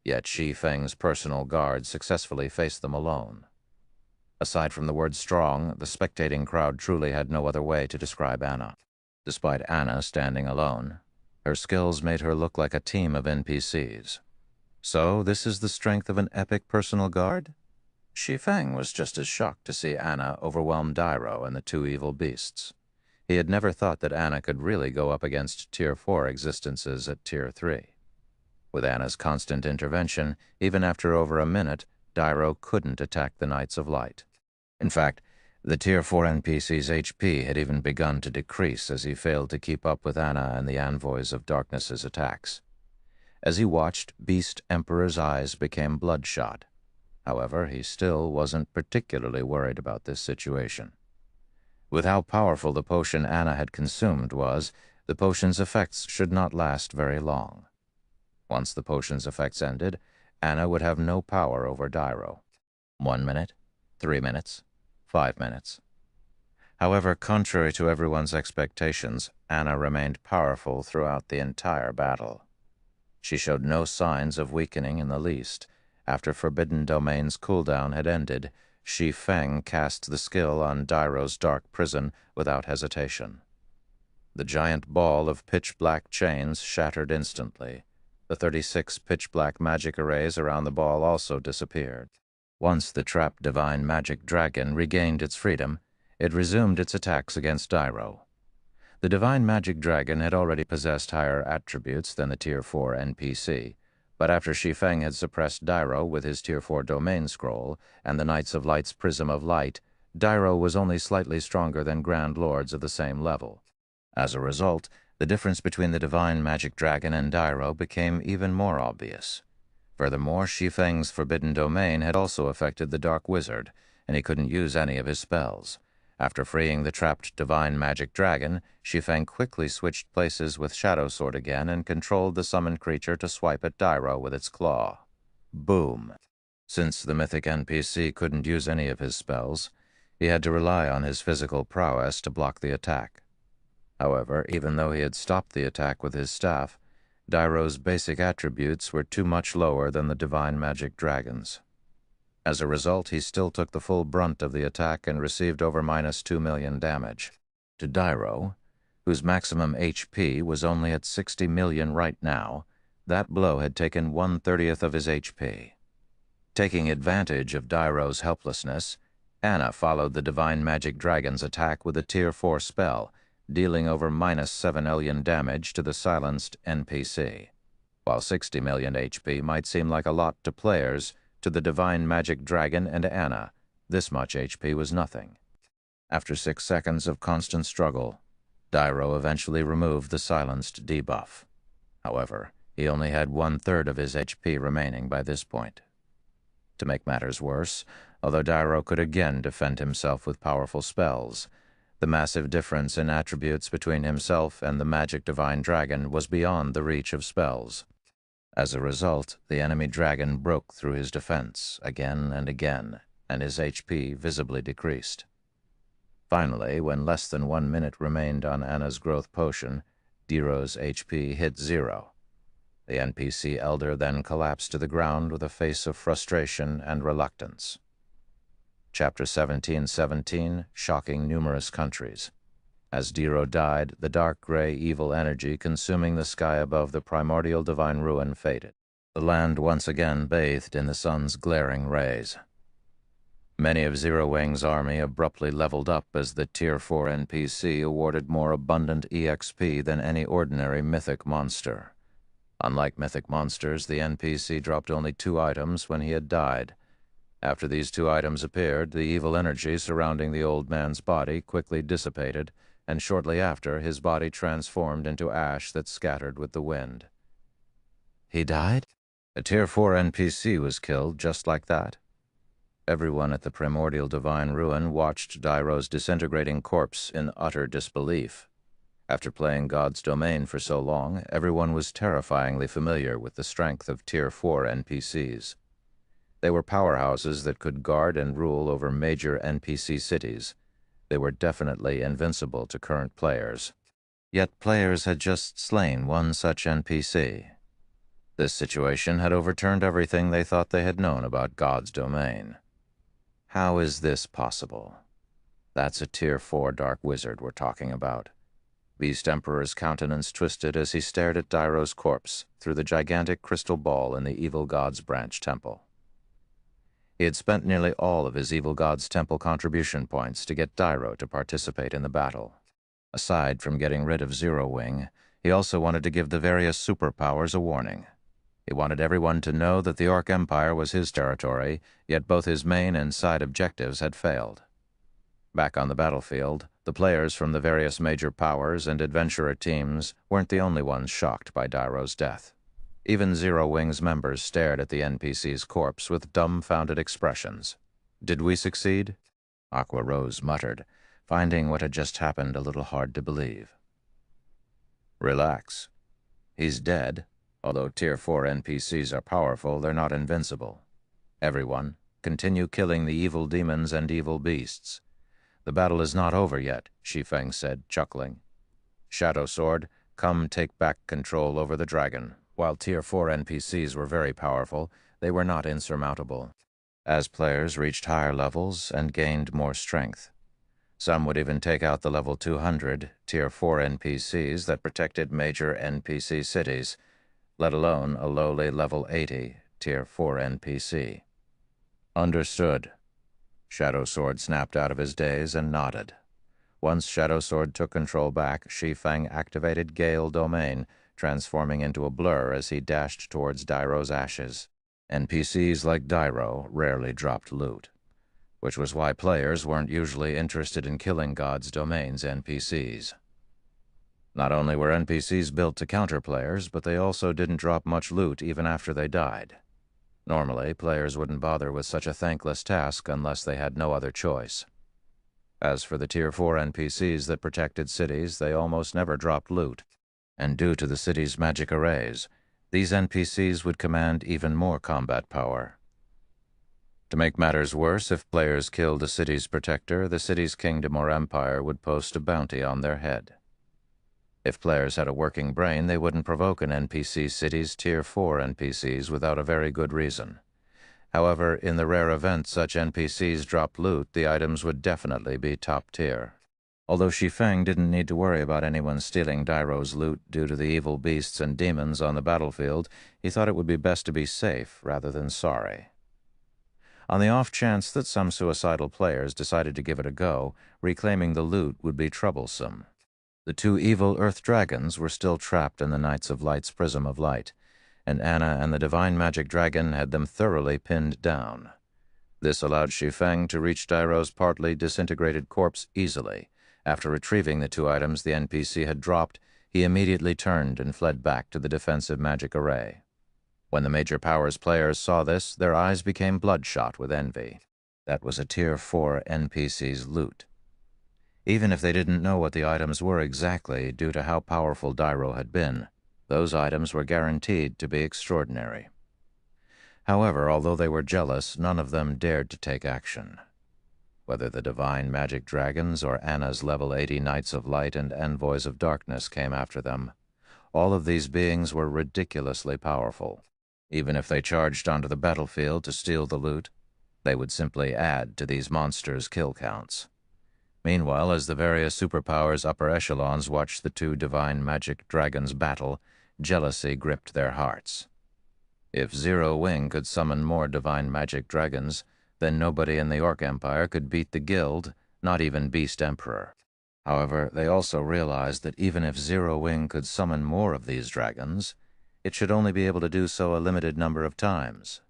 Yet Shi Feng's personal guard successfully faced them alone. Aside from the word strong, the spectating crowd truly had no other way to describe Anna. Despite Anna standing alone, her skills made her look like a team of NPCs. So, this is the strength of an epic personal guard? Shi Feng was just as shocked to see Anna overwhelm Dairo and the two evil beasts. He had never thought that Anna could really go up against Tier 4 existences at Tier 3. With Anna's constant intervention, even after over a minute, Dairo couldn't attack the Knights of Light. In fact, the Tier 4 NPC's HP had even begun to decrease as he failed to keep up with Anna and the Envoys of Darkness's attacks. As he watched, Beast Emperor's eyes became bloodshot. However, he still wasn't particularly worried about this situation. With how powerful the potion Anna had consumed was, the potion's effects should not last very long. Once the potion's effects ended, Anna would have no power over Dairo. 1 minute, 3 minutes, 5 minutes. However, contrary to everyone's expectations, Anna remained powerful throughout the entire battle. She showed no signs of weakening in the least. After Forbidden Domain's cooldown had ended, Shi Feng cast the skill on Dairo's dark prison without hesitation. The giant ball of pitch-black chains shattered instantly. The 36 pitch-black magic arrays around the ball also disappeared. Once the trapped divine magic dragon regained its freedom, it resumed its attacks against Dairo. The divine magic dragon had already possessed higher attributes than the Tier 4 NPC, but after Shi Feng had suppressed Dairo with his Tier 4 domain scroll and the Knights of Light's Prism of Light, Dairo was only slightly stronger than Grand Lords of the same level. As a result, the difference between the divine magic dragon and Dairo became even more obvious. Furthermore, Shi Feng's Forbidden Domain had also affected the Dark Wizard, and he couldn't use any of his spells. After freeing the trapped divine magic dragon, Shi Feng quickly switched places with Shadow Sword again and controlled the summoned creature to swipe at Dairo with its claw. Boom! Since the mythic NPC couldn't use any of his spells, he had to rely on his physical prowess to block the attack. However, even though he had stopped the attack with his staff, Dairo's basic attributes were too much lower than the divine magic dragon's. As a result, he still took the full brunt of the attack and received over -2 million damage. To Dairo, whose maximum HP was only at 60 million right now, that blow had taken 1/30th of his HP. Taking advantage of Dairo's helplessness, Anna followed the divine magic dragon's attack with a Tier 4 spell, dealing over -7 million damage to the silenced NPC. While 60 million HP might seem like a lot to players, to the divine magic dragon and Anna, this much HP was nothing. After 6 seconds of constant struggle, Dairo eventually removed the silenced debuff. However, he only had 1/3 of his HP remaining by this point. To make matters worse, although Dairo could again defend himself with powerful spells, the massive difference in attributes between himself and the magic divine dragon was beyond the reach of spells. As a result, the enemy dragon broke through his defense again and again, and his HP visibly decreased. Finally, when less than 1 minute remained on Anna's growth potion, Dairo's HP hit 0. The NPC elder then collapsed to the ground with a face of frustration and reluctance. Chapter 1717, Shocking Numerous Countries. As Diro died, the dark gray evil energy consuming the sky above the primordial divine ruin faded. The land once again bathed in the sun's glaring rays. Many of Zero Wing's army abruptly leveled up as the Tier 4 NPC awarded more abundant EXP than any ordinary mythic monster. Unlike mythic monsters, the NPC dropped only 2 items when he had died. After these 2 items appeared, the evil energy surrounding the old man's body quickly dissipated, and shortly after, his body transformed into ash that scattered with the wind. He died? A Tier 4 NPC was killed just like that. Everyone at the primordial divine ruin watched Dairo's disintegrating corpse in utter disbelief. After playing God's Domain for so long, everyone was terrifyingly familiar with the strength of Tier 4 NPCs. They were powerhouses that could guard and rule over major NPC cities. They were definitely invincible to current players. Yet players had just slain one such NPC. This situation had overturned everything they thought they had known about God's Domain. How is this possible? That's a Tier 4 Dark Wizard we're talking about. Beast Emperor's countenance twisted as he stared at Dairo's corpse through the gigantic crystal ball in the Evil God's branch temple. He had spent nearly all of his Evil God's temple contribution points to get Dairo to participate in the battle. Aside from getting rid of Zero Wing, he also wanted to give the various superpowers a warning. He wanted everyone to know that the Orc Empire was his territory, yet both his main and side objectives had failed. Back on the battlefield, the players from the various major powers and adventurer teams weren't the only ones shocked by Dairo's death. Even Zero Wing's members stared at the NPC's corpse with dumbfounded expressions. Did we succeed? Aqua Rose muttered, finding what had just happened a little hard to believe. Relax. He's dead. Although Tier 4 NPCs are powerful, they're not invincible. Everyone, continue killing the evil demons and evil beasts. The battle is not over yet, Shi Feng said, chuckling. Shadow Sword, come take back control over the dragon. While Tier 4 NPCs were very powerful, they were not insurmountable. As players reached higher levels and gained more strength, some would even take out the level 200 Tier 4 NPCs that protected major NPC cities, let alone a lowly level 80 Tier 4 NPC. Understood. Shadow Sword snapped out of his daze and nodded. Once Shadow Sword took control back, Shi Feng activated Gale Domain, transforming into a blur as he dashed towards Dairo's ashes. NPCs like Dairo rarely dropped loot, which was why players weren't usually interested in killing God's Domain's NPCs. Not only were NPCs built to counter players, but they also didn't drop much loot even after they died. Normally, players wouldn't bother with such a thankless task unless they had no other choice. As for the Tier 4 NPCs that protected cities, they almost never dropped loot, and due to the city's magic arrays, these NPCs would command even more combat power. To make matters worse, if players killed a city's protector, the city's kingdom or empire would post a bounty on their head. If players had a working brain, they wouldn't provoke an NPC city's Tier 4 NPCs without a very good reason. However, in the rare event such NPCs dropped loot, the items would definitely be top tier. Although Shi Feng didn't need to worry about anyone stealing Dairo's loot due to the evil beasts and demons on the battlefield, he thought it would be best to be safe rather than sorry. On the off chance that some suicidal players decided to give it a go, reclaiming the loot would be troublesome. The 2 evil Earth Dragons were still trapped in the Knights of Light's Prism of Light, and Anna and the Divine Magic Dragon had them thoroughly pinned down. This allowed Shi Feng to reach Dairo's partly disintegrated corpse easily. After retrieving the 2 items the NPC had dropped, he immediately turned and fled back to the defensive magic array. When the Major Powers players saw this, their eyes became bloodshot with envy. That was a Tier 4 NPC's loot. Even if they didn't know what the items were exactly due to how powerful Dairo had been, those items were guaranteed to be extraordinary. However, although they were jealous, none of them dared to take action. Whether the Divine Magic Dragons or Anna's level 80 Knights of Light and Envoys of Darkness came after them, all of these beings were ridiculously powerful. Even if they charged onto the battlefield to steal the loot, they would simply add to these monsters' kill counts. Meanwhile, as the various superpowers' upper echelons watched the two divine magic dragons battle, jealousy gripped their hearts. If Zero Wing could summon more divine magic dragons, then nobody in the Orc Empire could beat the Guild, not even Beast Emperor. However, they also realized that even if Zero Wing could summon more of these dragons, it should only be able to do so a limited number of times.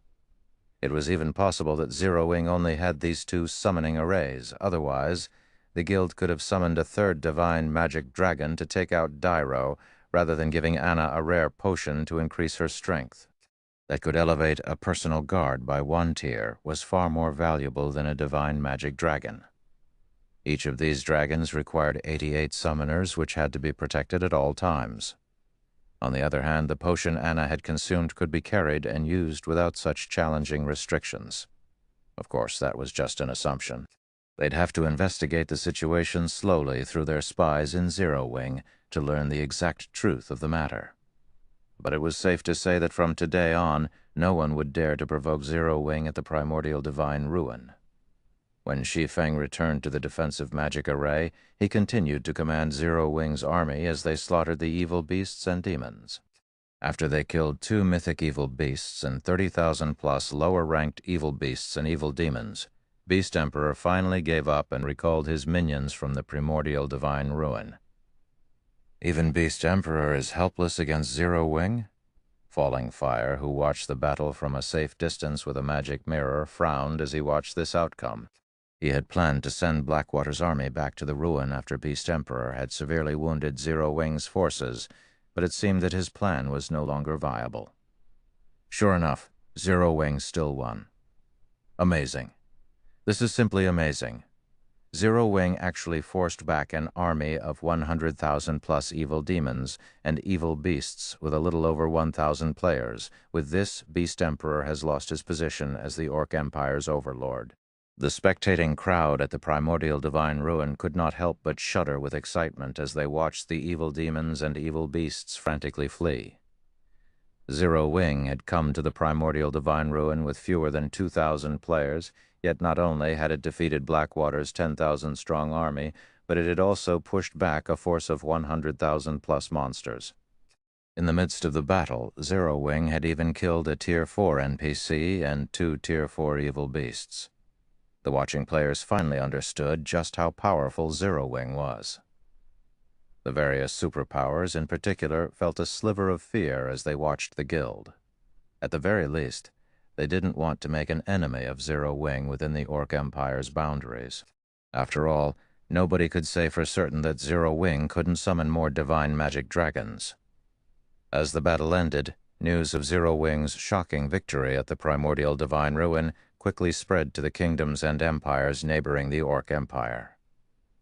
It was even possible that Zero Wing only had these two summoning arrays. Otherwise, the Guild could have summoned a third divine magic dragon to take out Dairo, rather than giving Anna a rare potion to increase her strength. That could elevate a personal guard by 1 tier was far more valuable than a divine magic dragon. Each of these dragons required 88 summoners, which had to be protected at all times. On the other hand, the potion Anna had consumed could be carried and used without such challenging restrictions. Of course, that was just an assumption. They'd have to investigate the situation slowly through their spies in Zero Wing to learn the exact truth of the matter. But it was safe to say that from today on, no one would dare to provoke Zero Wing at the primordial divine ruin. When Shi Feng returned to the defensive magic array, he continued to command Zero Wing's army as they slaughtered the evil beasts and demons. After they killed 2 mythic evil beasts and 30,000+ lower-ranked evil beasts and evil demons, Beast Emperor finally gave up and recalled his minions from the primordial divine ruin. Even Beast Emperor is helpless against Zero Wing? Falling Fire, who watched the battle from a safe distance with a magic mirror, frowned as he watched this outcome. He had planned to send Blackwater's army back to the ruin after Beast Emperor had severely wounded Zero Wing's forces, but it seemed that his plan was no longer viable. Sure enough, Zero Wing still won. Amazing. This is simply amazing. Zero Wing actually forced back an army of 100,000+ evil demons and evil beasts with a little over 1,000 players. With this, Beast Emperor has lost his position as the Orc Empire's overlord. The spectating crowd at the primordial divine ruin could not help but shudder with excitement as they watched the evil demons and evil beasts frantically flee. Zero Wing had come to the primordial divine ruin with fewer than 2,000 players, yet not only had it defeated Blackwater's 10,000-strong army, but it had also pushed back a force of 100,000+ monsters. In the midst of the battle, Zero Wing had even killed a Tier 4 NPC and 2 Tier 4 evil beasts. The watching players finally understood just how powerful Zero Wing was. The various superpowers, in particular, felt a sliver of fear as they watched the Guild. At the very least, they didn't want to make an enemy of Zero Wing within the Orc Empire's boundaries. After all, nobody could say for certain that Zero Wing couldn't summon more divine magic dragons. As the battle ended, news of Zero Wing's shocking victory at the primordial divine ruin quickly spread to the kingdoms and empires neighboring the Orc Empire.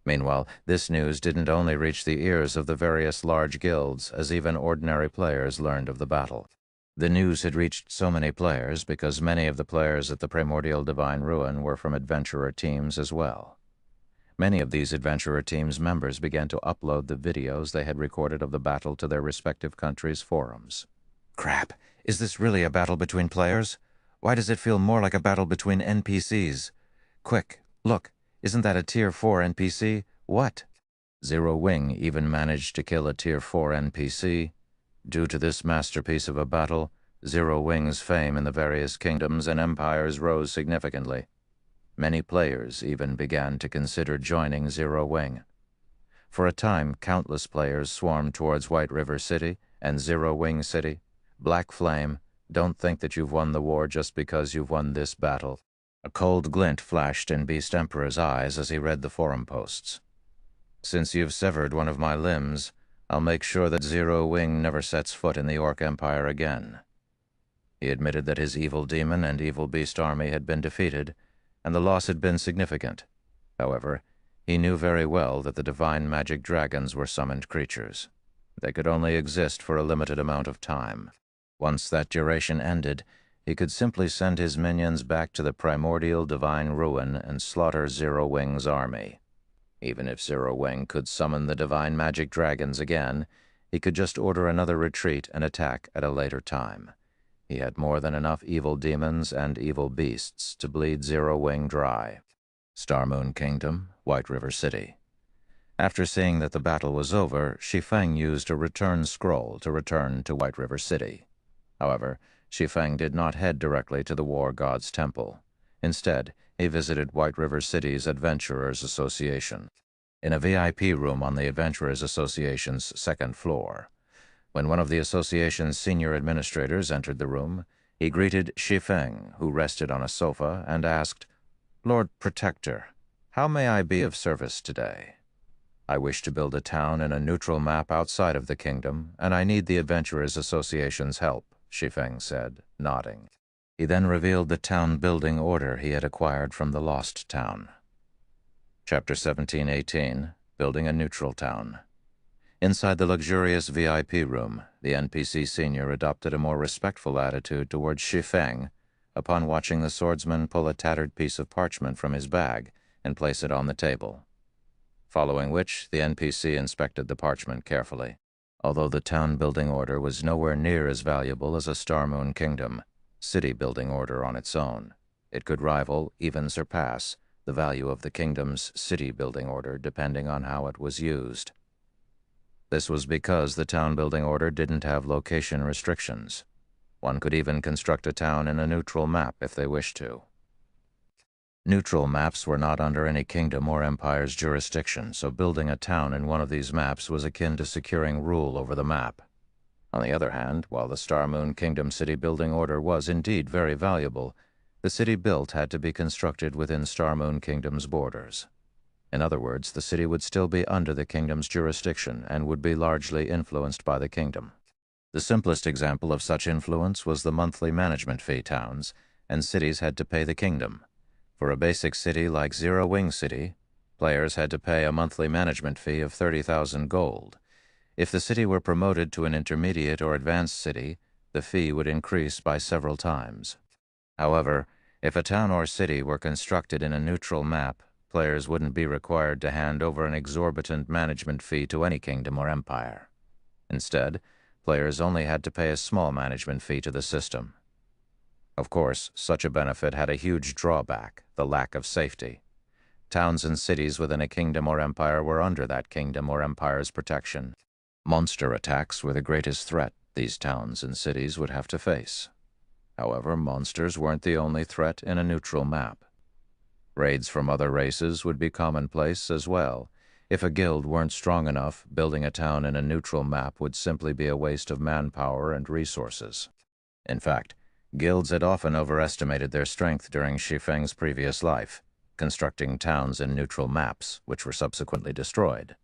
Meanwhile, this news didn't only reach the ears of the various large guilds, as even ordinary players learned of the battle. The news had reached so many players because many of the players at the primordial divine ruin were from adventurer teams as well. Many of these adventurer teams' members began to upload the videos they had recorded of the battle to their respective countries' forums. Crap, is this really a battle between players? Why does it feel more like a battle between NPCs? Quick, look, isn't that a Tier 4 NPC? What? Zero Wing even managed to kill a Tier 4 NPC. Due to this masterpiece of a battle, Zero Wing's fame in the various kingdoms and empires rose significantly. Many players even began to consider joining Zero Wing. For a time, countless players swarmed towards White River City and Zero Wing City. Black Flame, don't think that you've won the war just because you've won this battle. A cold glint flashed in Beast Emperor's eyes as he read the forum posts. Since you've severed one of my limbs, I'll make sure that Zero Wing never sets foot in the Orc Empire again. He admitted that his evil demon and evil beast army had been defeated, and the loss had been significant. However, he knew very well that the divine magic dragons were summoned creatures. They could only exist for a limited amount of time. Once that duration ended, he could simply send his minions back to the primordial divine ruin and slaughter Zero Wing's army. Even if Zero Wing could summon the divine magic dragons again, he could just order another retreat and attack at a later time. He had more than enough evil demons and evil beasts to bleed Zero Wing dry. Star Moon Kingdom, White River City. After seeing that the battle was over, Shi Feng used a return scroll to return to White River City. However, Shi Feng did not head directly to the War God's Temple. Instead, he visited White River City's Adventurers Association, in a VIP room on the Adventurers Association's second floor. When one of the association's senior administrators entered the room, he greeted Shi Feng, who rested on a sofa, and asked, "Lord Protector, how may I be of service today?" "I wish to build a town in a neutral map outside of the kingdom, and I need the Adventurers Association's help," Shi Feng said, nodding. He then revealed the town-building order he had acquired from the Lost Town. Chapter 1718, Building a Neutral Town. Inside the luxurious VIP room, the NPC senior adopted a more respectful attitude towards Shi Feng upon watching the swordsman pull a tattered piece of parchment from his bag and place it on the table. Following which, the NPC inspected the parchment carefully. Although the town-building order was nowhere near as valuable as a Star Moon Kingdom city-building order on its own, it could rival, even surpass, the value of the kingdom's city-building order depending on how it was used. This was because the town-building order didn't have location restrictions. One could even construct a town in a neutral map if they wished to. Neutral maps were not under any kingdom or empire's jurisdiction, so building a town in one of these maps was akin to securing rule over the map. On the other hand, while the Star Moon Kingdom city-building order was indeed very valuable, the city built had to be constructed within Star Moon Kingdom's borders. In other words, the city would still be under the kingdom's jurisdiction and would be largely influenced by the kingdom. The simplest example of such influence was the monthly management fee towns and cities had to pay the kingdom. For a basic city like Zero Wing City, players had to pay a monthly management fee of 30,000 gold. If the city were promoted to an intermediate or advanced city, the fee would increase by several times. However, if a town or city were constructed in a neutral map, players wouldn't be required to hand over an exorbitant management fee to any kingdom or empire. Instead, players only had to pay a small management fee to the system. Of course, such a benefit had a huge drawback, the lack of safety. Towns and cities within a kingdom or empire were under that kingdom or empire's protection. Monster attacks were the greatest threat these towns and cities would have to face. However, monsters weren't the only threat in a neutral map. Raids from other races would be commonplace as well. If a guild weren't strong enough, building a town in a neutral map would simply be a waste of manpower and resources. In fact, guilds had often overestimated their strength during Shi Feng's previous life, constructing towns in neutral maps, which were subsequently destroyed.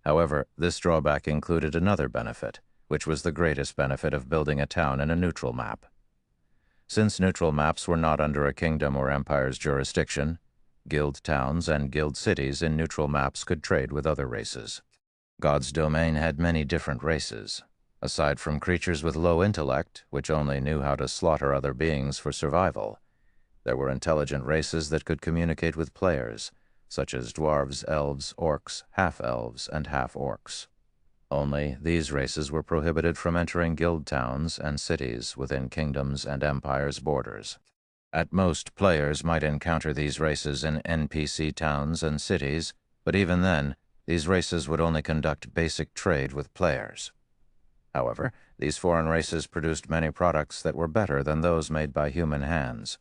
However, this drawback included another benefit, which was the greatest benefit of building a town in a neutral map. Since neutral maps were not under a kingdom or empire's jurisdiction, guild towns and guild cities in neutral maps could trade with other races. God's domain had many different races. Aside from creatures with low intellect, which only knew how to slaughter other beings for survival, there were intelligent races that could communicate with players, such as dwarves, elves, orcs, half-elves, and half-orcs. Only, these races were prohibited from entering guild towns and cities within kingdoms and empires' borders. At most, players might encounter these races in NPC towns and cities, but even then, these races would only conduct basic trade with players. However, these foreign races produced many products that were better than those made by human hands.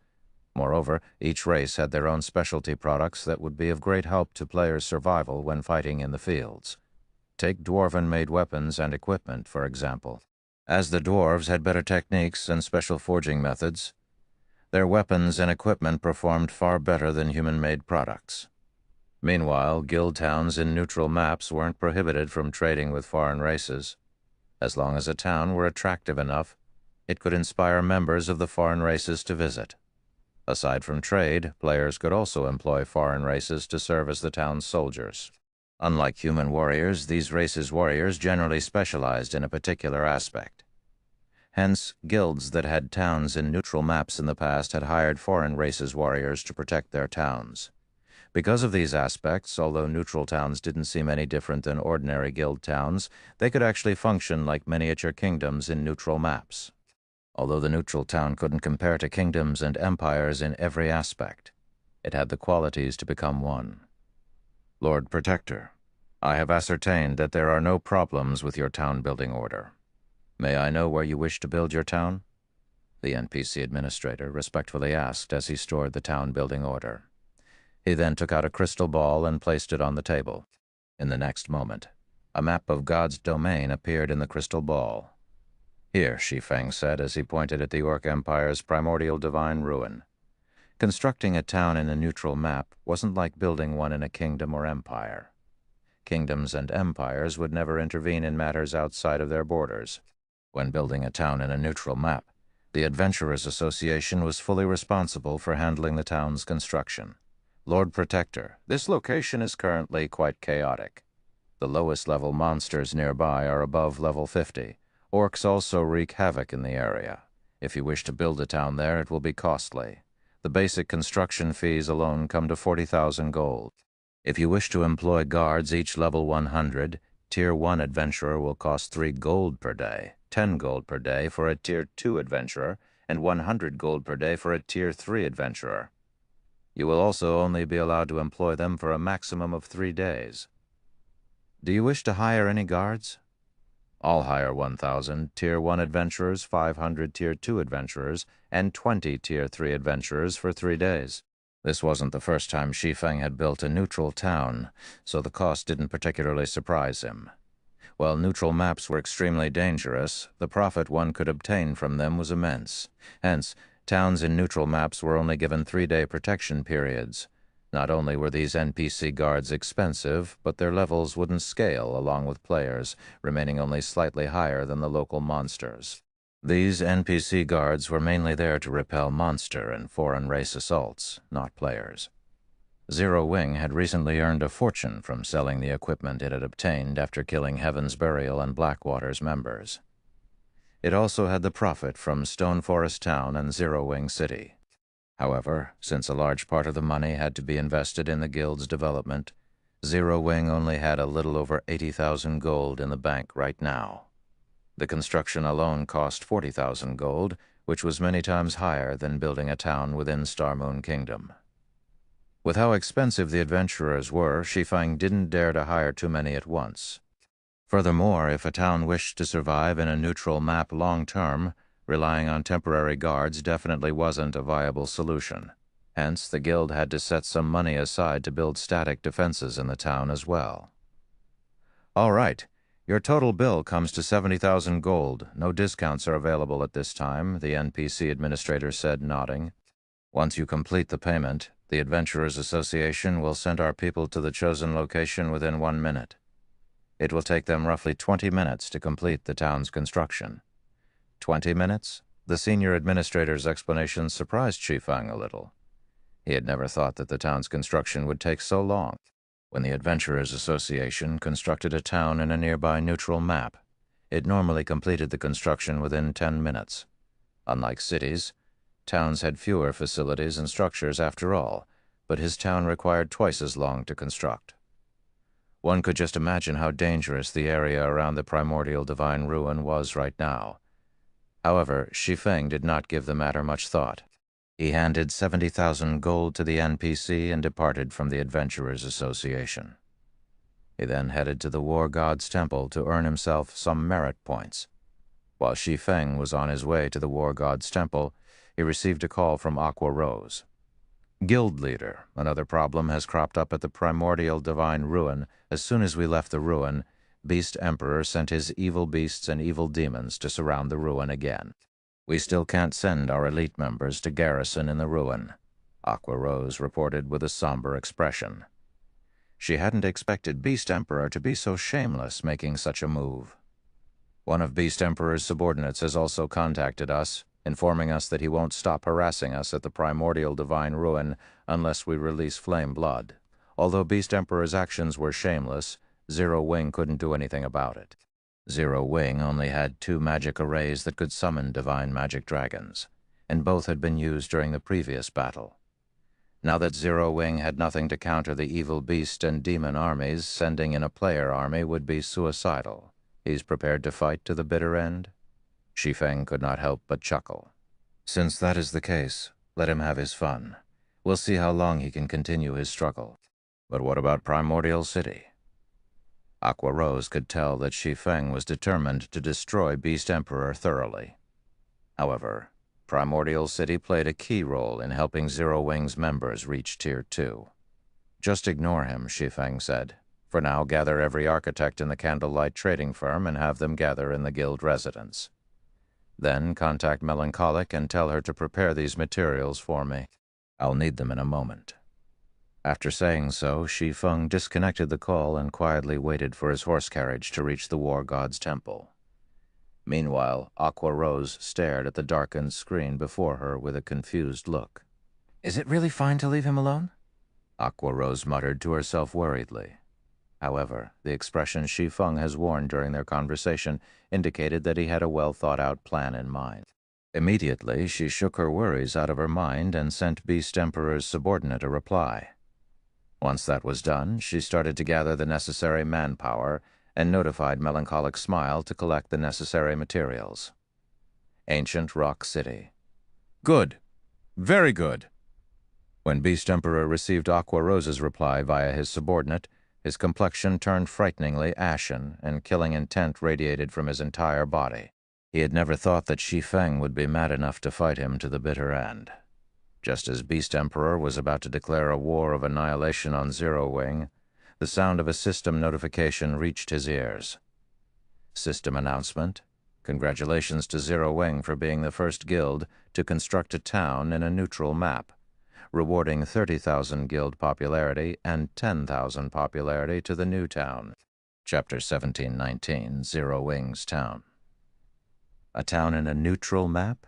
Moreover, each race had their own specialty products that would be of great help to players' survival when fighting in the fields. Take dwarven-made weapons and equipment, for example. As the dwarves had better techniques and special forging methods, their weapons and equipment performed far better than human-made products. Meanwhile, guild towns in neutral maps weren't prohibited from trading with foreign races. As long as a town were attractive enough, it could inspire members of the foreign races to visit. Aside from trade, players could also employ foreign races to serve as the town's soldiers. Unlike human warriors, these races' warriors generally specialized in a particular aspect. Hence, guilds that had towns in neutral maps in the past had hired foreign races' warriors to protect their towns. Because of these aspects, although neutral towns didn't seem any different than ordinary guild towns, they could actually function like miniature kingdoms in neutral maps. Although the neutral town couldn't compare to kingdoms and empires in every aspect, it had the qualities to become one. Lord Protector, I have ascertained that there are no problems with your town-building order. May I know where you wish to build your town? The NPC administrator respectfully asked as he stored the town-building order. He then took out a crystal ball and placed it on the table. In the next moment, a map of God's domain appeared in the crystal ball. Here, Shi Feng said as he pointed at the Orc Empire's primordial divine ruin. Constructing a town in a neutral map wasn't like building one in a kingdom or empire. Kingdoms and empires would never intervene in matters outside of their borders. When building a town in a neutral map, the Adventurers Association was fully responsible for handling the town's construction. Lord Protector, this location is currently quite chaotic. The lowest level monsters nearby are above level 50. Orcs also wreak havoc in the area. If you wish to build a town there, it will be costly. The basic construction fees alone come to 40,000 gold. If you wish to employ guards each level 100, Tier 1 adventurer will cost 3 gold per day, 10 gold per day for a Tier 2 adventurer, and 100 gold per day for a Tier 3 adventurer. You will also only be allowed to employ them for a maximum of 3 days. Do you wish to hire any guards? I'll hire 1,000 Tier 1 adventurers, 500 Tier 2 adventurers, and 20 Tier 3 adventurers for 3 days. This wasn't the first time Shi Feng had built a neutral town, so the cost didn't particularly surprise him. While neutral maps were extremely dangerous, the profit one could obtain from them was immense. Hence, towns in neutral maps were only given 3-day protection periods. Not only were these NPC guards expensive, but their levels wouldn't scale along with players, remaining only slightly higher than the local monsters. These NPC guards were mainly there to repel monster and foreign race assaults, not players. Zero Wing had recently earned a fortune from selling the equipment it had obtained after killing Heaven's Burial and Blackwater's members. It also had the profit from Stone Forest Town and Zero Wing City. However, since a large part of the money had to be invested in the guild's development, Zero Wing only had a little over 80,000 gold in the bank right now. The construction alone cost 40,000 gold, which was many times higher than building a town within Starmoon Kingdom. With how expensive the adventurers were, Shi Feng didn't dare to hire too many at once. Furthermore, if a town wished to survive in a neutral map long-term, relying on temporary guards definitely wasn't a viable solution. Hence, the guild had to set some money aside to build static defenses in the town as well. All right, your total bill comes to 70,000 gold. No discounts are available at this time, the NPC administrator said, nodding. Once you complete the payment, the Adventurers Association will send our people to the chosen location within 1 minute. It will take them roughly 20 minutes to complete the town's construction. 20 minutes? The senior administrator's explanation surprised Shi Feng a little. He had never thought that the town's construction would take so long. When the Adventurers Association constructed a town in a nearby neutral map, it normally completed the construction within 10 minutes. Unlike cities, towns had fewer facilities and structures after all, but his town required twice as long to construct. One could just imagine how dangerous the area around the primordial divine ruin was right now. However, Shi Feng did not give the matter much thought. He handed 70,000 gold to the NPC and departed from the Adventurers Association. He then headed to the War God's Temple to earn himself some merit points. While Shi Feng was on his way to the War God's Temple, he received a call from Aqua Rose. Guild leader, another problem has cropped up at the primordial divine ruin. As soon as we left the ruin, Beast Emperor sent his evil beasts and evil demons to surround the ruin again. We still can't send our elite members to garrison in the ruin, Aqua Rose reported with a somber expression. She hadn't expected Beast Emperor to be so shameless making such a move. One of Beast Emperor's subordinates has also contacted us, informing us that he won't stop harassing us at the primordial divine ruin unless we release Flame Blood. Although Beast Emperor's actions were shameless, Zero Wing couldn't do anything about it. Zero Wing only had 2 magic arrays that could summon divine magic dragons, and both had been used during the previous battle. Now that Zero Wing had nothing to counter the evil beast and demon armies, sending in a player army would be suicidal. He's prepared to fight to the bitter end? Shi Feng could not help but chuckle. Since that is the case, let him have his fun. We'll see how long he can continue his struggle. But what about Primordial City? Aqua Rose could tell that Shi Feng was determined to destroy Beast Emperor thoroughly. However, Primordial City played a key role in helping Zero Wing's members reach Tier 2. Just ignore him, Shi Feng said. For now, gather every architect in the Candlelight trading firm and have them gather in the guild residence. Then contact Melancholic and tell her to prepare these materials for me. I'll need them in a moment. After saying so, Shi Feng disconnected the call and quietly waited for his horse carriage to reach the war god's temple. Meanwhile, Aqua Rose stared at the darkened screen before her with a confused look. "Is it really fine to leave him alone?" Aqua Rose muttered to herself worriedly. However, the expression Shi Feng has worn during their conversation indicated that he had a well-thought-out plan in mind. Immediately, she shook her worries out of her mind and sent Beast Emperor's subordinate a reply. Once that was done, she started to gather the necessary manpower and notified Melancholic Smile to collect the necessary materials. Ancient Rock City. Good. Very good. When Beast Emperor received Aqua Rose's reply via his subordinate, his complexion turned frighteningly ashen, and killing intent radiated from his entire body. He had never thought that Shi Feng would be mad enough to fight him to the bitter end. Just as Beast Emperor was about to declare a war of annihilation on Zero Wing, the sound of a system notification reached his ears. System announcement. Congratulations to Zero Wing for being the first guild to construct a town in a neutral map, rewarding 30,000 guild popularity and 10,000 popularity to the new town. Chapter 1719, Zero Wing's Town. A town in a neutral map?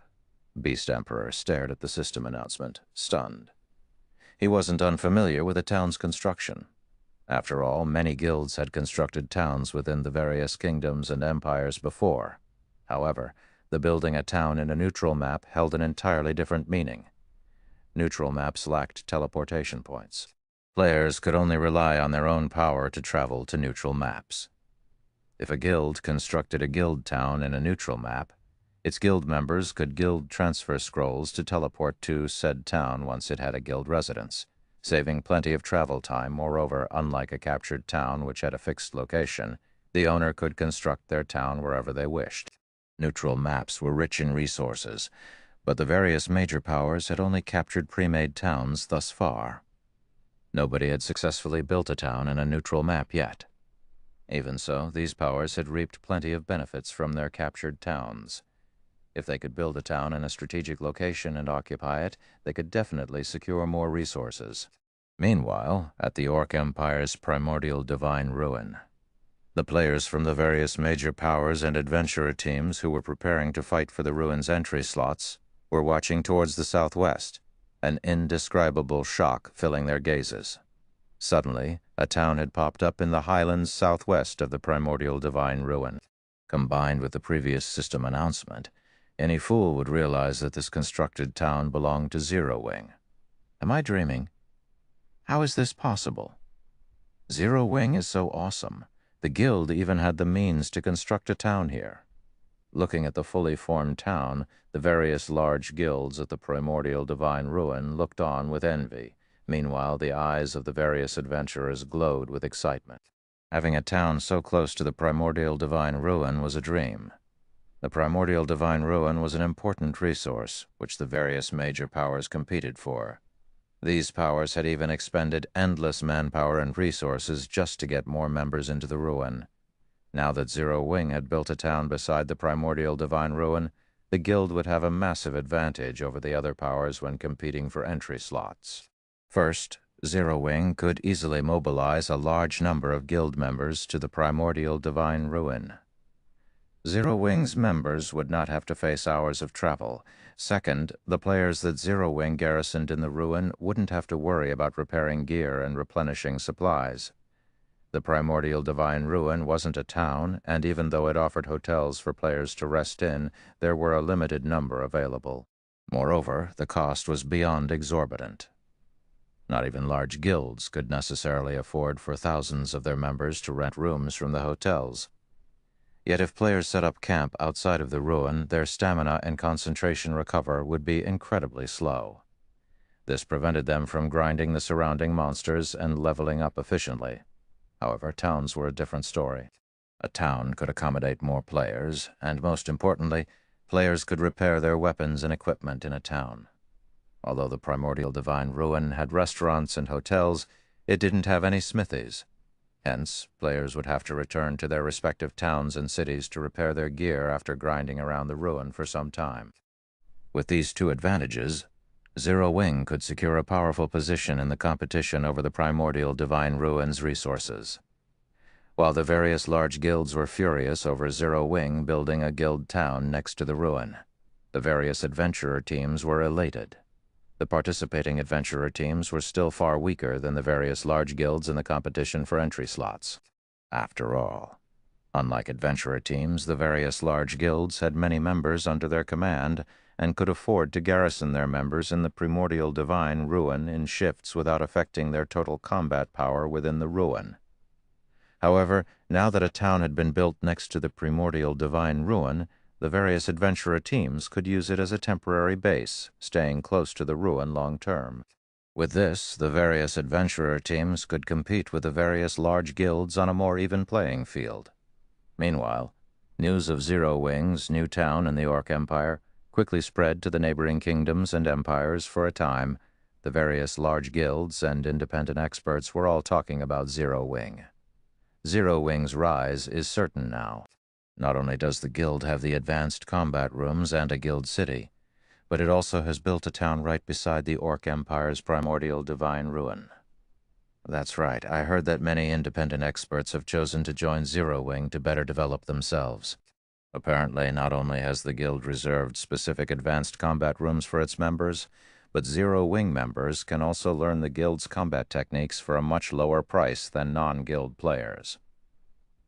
Beast Emperor stared at the system announcement, stunned. He wasn't unfamiliar with a town's construction. After all, many guilds had constructed towns within the various kingdoms and empires before. However, the building a town in a neutral map held an entirely different meaning. Neutral maps lacked teleportation points. Players could only rely on their own power to travel to neutral maps. If a guild constructed a guild town in a neutral map, its guild members could guild transfer scrolls to teleport to said town once it had a guild residence, saving plenty of travel time. Moreover, unlike a captured town which had a fixed location, the owner could construct their town wherever they wished. Neutral maps were rich in resources, but the various major powers had only captured pre-made towns thus far. Nobody had successfully built a town in a neutral map yet. Even so, these powers had reaped plenty of benefits from their captured towns. If they could build a town in a strategic location and occupy it, they could definitely secure more resources. Meanwhile, at the Orc Empire's primordial divine ruin, the players from the various major powers and adventurer teams who were preparing to fight for the ruin's entry slots were watching towards the southwest, an indescribable shock filling their gazes. Suddenly, a town had popped up in the highlands southwest of the primordial divine ruin. Combined with the previous system announcement, any fool would realize that this constructed town belonged to Zero Wing. Am I dreaming? How is this possible? Zero Wing is so awesome. The guild even had the means to construct a town here. Looking at the fully formed town, the various large guilds at the primordial divine ruin looked on with envy. Meanwhile, the eyes of the various adventurers glowed with excitement. Having a town so close to the primordial divine ruin was a dream. The primordial divine ruin was an important resource, which the various major powers competed for. These powers had even expended endless manpower and resources just to get more members into the ruin. Now that Zero Wing had built a town beside the primordial divine ruin, the guild would have a massive advantage over the other powers when competing for entry slots. First, Zero Wing could easily mobilize a large number of guild members to the primordial divine ruin. Zero Wing's members would not have to face hours of travel. Second, the players that Zero Wing garrisoned in the ruin wouldn't have to worry about repairing gear and replenishing supplies. The primordial divine ruin wasn't a town, and even though it offered hotels for players to rest in, there were a limited number available. Moreover, the cost was beyond exorbitant. Not even large guilds could necessarily afford for thousands of their members to rent rooms from the hotels. Yet if players set up camp outside of the ruin, their stamina and concentration recover would be incredibly slow. This prevented them from grinding the surrounding monsters and leveling up efficiently. However, towns were a different story. A town could accommodate more players, and most importantly, players could repair their weapons and equipment in a town. Although the primordial divine ruin had restaurants and hotels, it didn't have any smithies. Hence, players would have to return to their respective towns and cities to repair their gear after grinding around the ruin for some time. With these two advantages, Zero Wing could secure a powerful position in the competition over the primordial divine ruin's resources. While the various large guilds were furious over Zero Wing building a guild town next to the ruin, the various adventurer teams were elated. The participating adventurer teams were still far weaker than the various large guilds in the competition for entry slots. After all, unlike adventurer teams, the various large guilds had many members under their command and could afford to garrison their members in the primordial divine ruin in shifts without affecting their total combat power within the ruin. However, now that a town had been built next to the primordial divine ruin, the various adventurer teams could use it as a temporary base, staying close to the ruin long term. With this, the various adventurer teams could compete with the various large guilds on a more even playing field. Meanwhile, news of Zero Wing's new town in the Orc Empire quickly spread to the neighboring kingdoms and empires. For a time, the various large guilds and independent experts were all talking about Zero Wing. Zero Wing's rise is certain now. Not only does the guild have the advanced combat rooms and a guild city, but it also has built a town right beside the Orc Empire's primordial divine ruin. That's right, I heard that many independent experts have chosen to join Zero Wing to better develop themselves. Apparently, not only has the guild reserved specific advanced combat rooms for its members, but Zero Wing members can also learn the guild's combat techniques for a much lower price than non-guild players.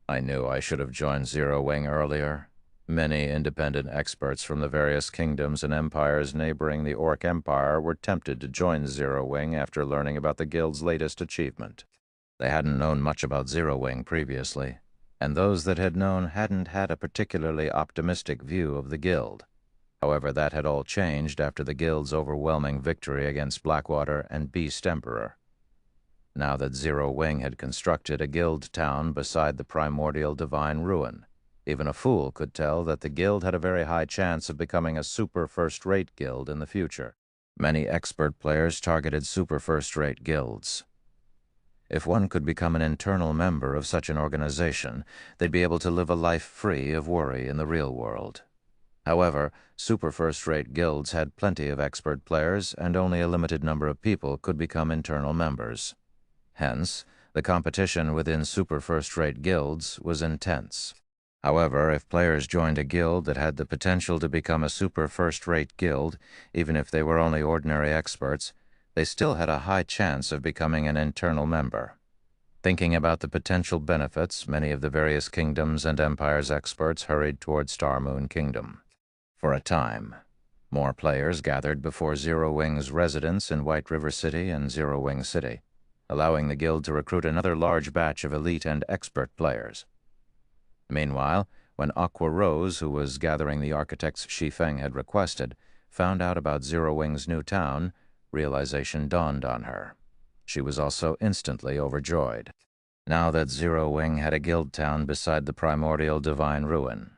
I knew I should have joined Zero Wing earlier. Many independent experts from the various kingdoms and empires neighboring the Orc Empire were tempted to join Zero Wing after learning about the guild's latest achievement. They hadn't known much about Zero Wing previously, and those that had known hadn't had a particularly optimistic view of the guild. However, that had all changed after the guild's overwhelming victory against Blackwater and Beast Emperor. Now that Zero Wing had constructed a guild town beside the primordial divine ruin, even a fool could tell that the guild had a very high chance of becoming a super first-rate guild in the future. Many expert players targeted super first-rate guilds. If one could become an internal member of such an organization, they'd be able to live a life free of worry in the real world. However, super first-rate guilds had plenty of expert players, and only a limited number of people could become internal members. Hence, the competition within super first-rate guilds was intense. However, if players joined a guild that had the potential to become a super first-rate guild, even if they were only ordinary experts, they still had a high chance of becoming an internal member. Thinking about the potential benefits, many of the various kingdoms and empires experts hurried toward Star Moon Kingdom. For a time, more players gathered before Zero Wing's residence in White River City and Zero Wing City, allowing the guild to recruit another large batch of elite and expert players. Meanwhile, when Aqua Rose, who was gathering the architects Shi Feng had requested, found out about Zero Wing's new town, realization dawned on her. She was also instantly overjoyed. Now that Zero Wing had a guild town beside the primordial divine ruin,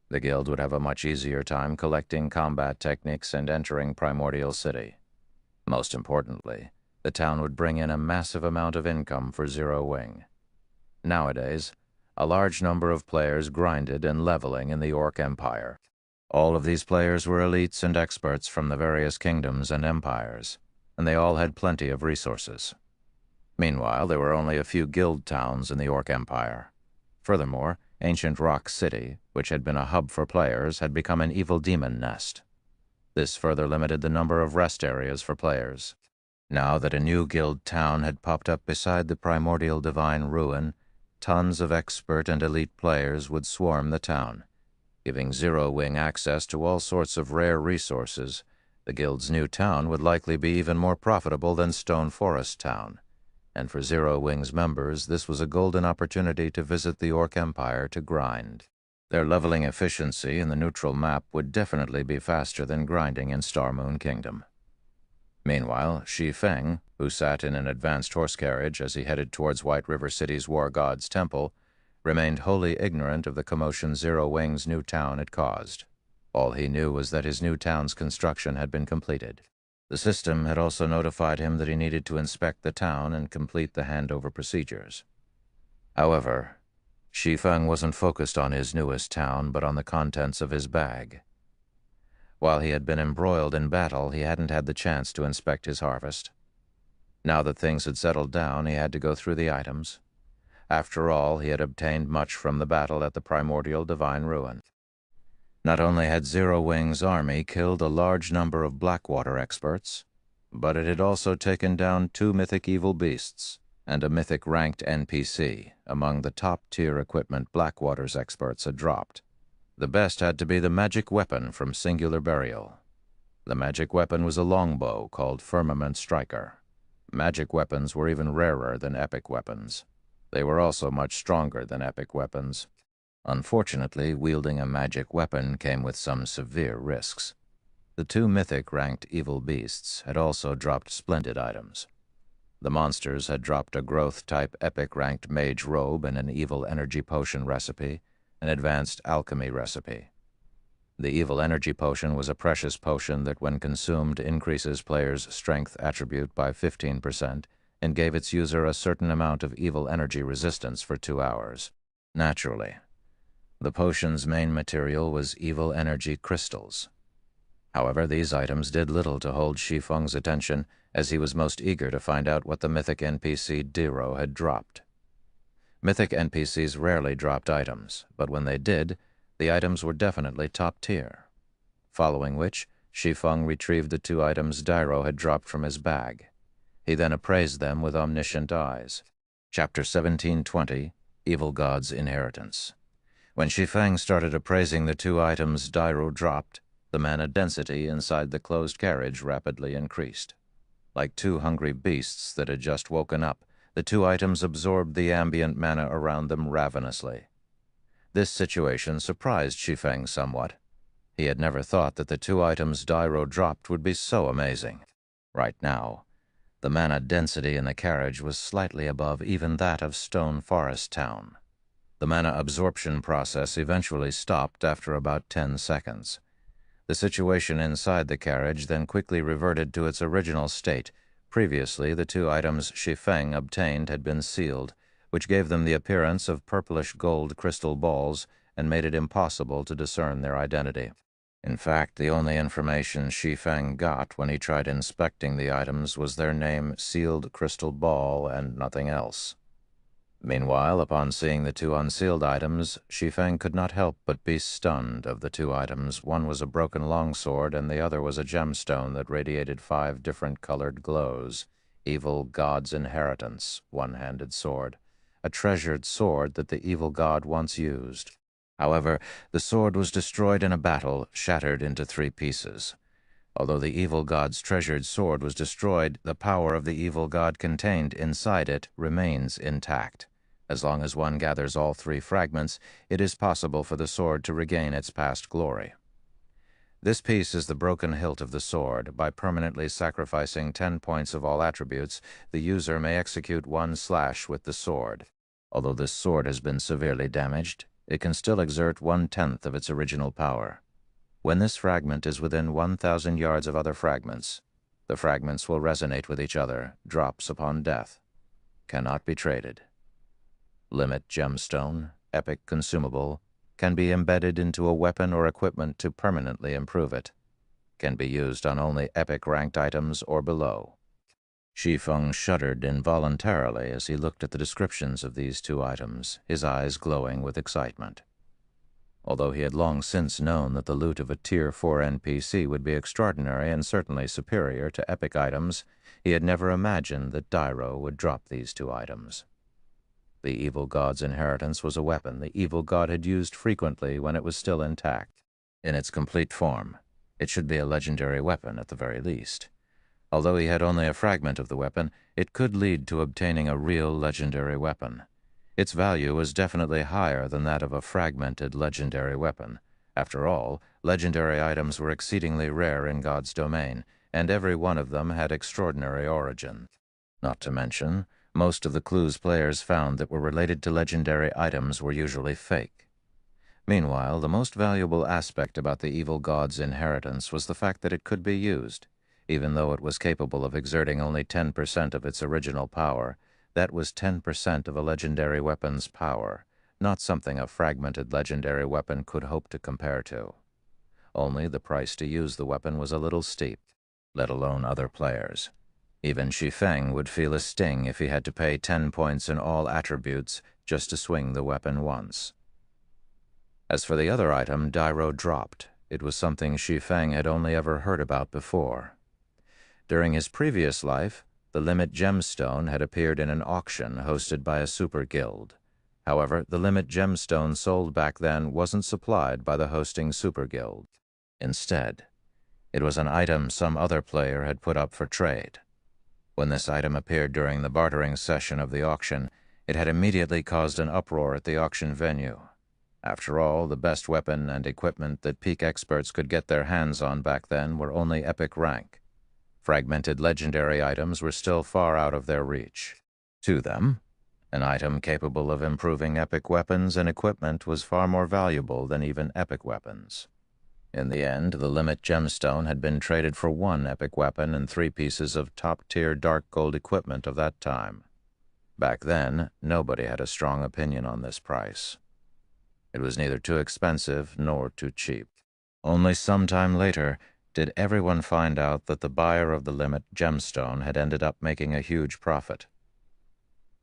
the guild would have a much easier time collecting combat techniques and entering Primordial City. Most importantly, the town would bring in a massive amount of income for Zero Wing. Nowadays, a large number of players grinded and leveling in the Orc Empire. All of these players were elites and experts from the various kingdoms and empires, and they all had plenty of resources. Meanwhile, there were only a few guild towns in the Orc Empire. Furthermore, Ancient Rock City, which had been a hub for players, had become an evil demon nest. This further limited the number of rest areas for players. Now that a new guild town had popped up beside the primordial divine ruin, tons of expert and elite players would swarm the town. Giving Zero Wing access to all sorts of rare resources, the guild's new town would likely be even more profitable than Stone Forest Town. And for Zero Wing's members, this was a golden opportunity to visit the Orc Empire to grind. Their leveling efficiency in the neutral map would definitely be faster than grinding in Star Moon Kingdom. Meanwhile, Shi Feng, who sat in an advanced horse carriage as he headed towards White River City's war god's temple, remained wholly ignorant of the commotion Zero Wing's new town had caused. All he knew was that his new town's construction had been completed. The system had also notified him that he needed to inspect the town and complete the handover procedures. However, Shi Feng wasn't focused on his newest town, but on the contents of his bag. While he had been embroiled in battle, he hadn't had the chance to inspect his harvest. Now that things had settled down, he had to go through the items. After all, he had obtained much from the battle at the primordial divine ruin. Not only had Zero Wing's army killed a large number of Blackwater experts, but it had also taken down 2 mythic evil beasts and a mythic ranked NPC among the top-tier equipment Blackwater's experts had dropped. The best had to be the magic weapon from Singular Burial. The magic weapon was a longbow called Firmament Striker. Magic weapons were even rarer than epic weapons. They were also much stronger than epic weapons. Unfortunately, wielding a magic weapon came with some severe risks. The 2 mythic-ranked evil beasts had also dropped splendid items. The monsters had dropped a growth-type epic-ranked mage robe and an evil energy potion recipe, an advanced alchemy recipe. The evil energy potion was a precious potion that, when consumed, increases players' strength attribute by 15% and gave its user a certain amount of evil energy resistance for 2 hours. Naturally, the potion's main material was evil energy crystals. However, these items did little to hold Shi Feng's attention, as he was most eager to find out what the mythic NPC Dero had dropped. Mythic NPCs rarely dropped items, but when they did, the items were definitely top tier. Following which, Shi Feng retrieved the 2 items Dero had dropped from his bag. He then appraised them with omniscient eyes. Chapter 1720, Evil God's Inheritance. When Shi Feng started appraising the 2 items Dero dropped, the mana density inside the closed carriage rapidly increased. Like 2 hungry beasts that had just woken up, the 2 items absorbed the ambient mana around them ravenously. This situation surprised Shi Feng somewhat. He had never thought that the 2 items Dero dropped would be so amazing. Right now, the mana density in the carriage was slightly above even that of Stone Forest Town. The mana absorption process eventually stopped after about 10 seconds. The situation inside the carriage then quickly reverted to its original state. Previously, the 2 items Shi Feng obtained had been sealed, which gave them the appearance of purplish gold crystal balls and made it impossible to discern their identity. In fact, the only information Shi Feng got when he tried inspecting the items was their name, sealed crystal ball, and nothing else. Meanwhile, upon seeing the 2 unsealed items, Shi Feng could not help but be stunned. Of the 2 items, one was a broken longsword and the other was a gemstone that radiated 5 different colored glows. Evil God's Inheritance, one-handed sword. A treasured sword that the evil god once used. However, the sword was destroyed in a battle, shattered into 3 pieces. Although the evil god's treasured sword was destroyed, the power of the evil god contained inside it remains intact. As long as one gathers all 3 fragments, it is possible for the sword to regain its past glory. This piece is the broken hilt of the sword. By permanently sacrificing 10 points of all attributes, the user may execute 1 slash with the sword. Although this sword has been severely damaged, it can still exert 1/10 of its original power. When this fragment is within 1,000 yards of other fragments, the fragments will resonate with each other, drops upon death. Cannot be traded. Limit gemstone, epic consumable, can be embedded into a weapon or equipment to permanently improve it. Can be used on only epic-ranked items or below. Shi Feng shuddered involuntarily as he looked at the descriptions of these 2 items, his eyes glowing with excitement. Although he had long since known that the loot of a Tier 4 NPC would be extraordinary and certainly superior to epic items, he had never imagined that Dero would drop these 2 items. The evil god's inheritance was a weapon the evil god had used frequently when it was still intact. In its complete form, it should be a legendary weapon at the very least. Although he had only a fragment of the weapon, it could lead to obtaining a real legendary weapon. Its value was definitely higher than that of a fragmented legendary weapon. After all, legendary items were exceedingly rare in God's domain, and every one of them had extraordinary origin. Not to mention, most of the clues players found that were related to legendary items were usually fake. Meanwhile, the most valuable aspect about the evil god's inheritance was the fact that it could be used. Even though it was capable of exerting only 10% of its original power, that was 10% of a legendary weapon's power, not something a fragmented legendary weapon could hope to compare to. Only the price to use the weapon was a little steep, let alone other players. Even Shi Feng would feel a sting if he had to pay 10 points in all attributes just to swing the weapon once. As for the other item Dairo dropped, it was something Shi Feng had only ever heard about before. During his previous life, the Limit Gemstone had appeared in an auction hosted by a super guild. However, the Limit Gemstone sold back then wasn't supplied by the hosting super guild. Instead, it was an item some other player had put up for trade. When this item appeared during the bartering session of the auction, it had immediately caused an uproar at the auction venue. After all, the best weapon and equipment that peak experts could get their hands on back then were only epic rank. Fragmented legendary items were still far out of their reach. To them, an item capable of improving epic weapons and equipment was far more valuable than even epic weapons. In the end, the Limit Gemstone had been traded for 1 epic weapon and 3 pieces of top-tier dark gold equipment of that time. Back then, nobody had a strong opinion on this price. It was neither too expensive nor too cheap. Only some time later did everyone find out that the buyer of the Limit Gemstone had ended up making a huge profit.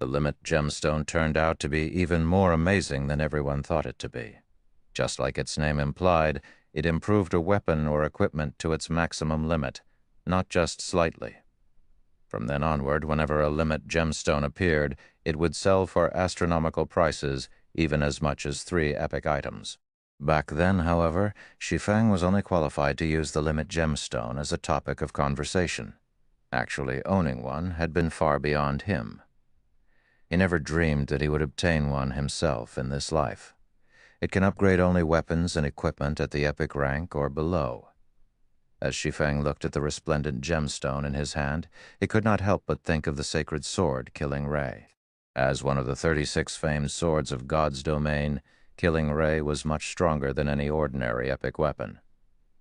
The Limit Gemstone turned out to be even more amazing than everyone thought it to be. Just like its name implied, it improved a weapon or equipment to its maximum limit, not just slightly. From then onward, whenever a Limit Gemstone appeared, it would sell for astronomical prices, even as much as 3 epic items. Back then, however, Shi Feng was only qualified to use the Limit Gemstone as a topic of conversation. Actually owning one had been far beyond him. He never dreamed that he would obtain one himself in this life. It can upgrade only weapons and equipment at the epic rank or below. As Shi Feng looked at the resplendent gemstone in his hand, he could not help but think of the sacred sword Killing Ray. As one of the 36 famed swords of God's domain, Killing Ray was much stronger than any ordinary epic weapon.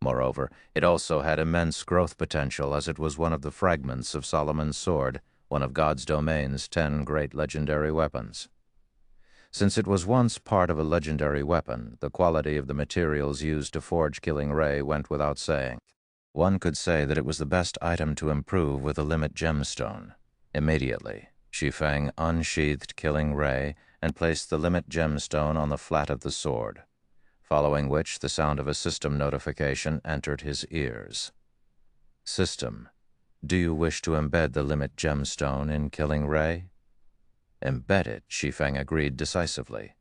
Moreover, it also had immense growth potential as it was one of the fragments of Solomon's sword, one of God's domain's 10 great legendary weapons. Since it was once part of a legendary weapon, the quality of the materials used to forge Killing Ray went without saying. One could say that it was the best item to improve with a Limit Gemstone. Immediately, Shi Feng unsheathed Killing Ray and placed the Limit Gemstone on the flat of the sword, following which the sound of a system notification entered his ears. System, do you wish to embed the Limit Gemstone in Killing Ray? Embed it, Shi Feng agreed decisively.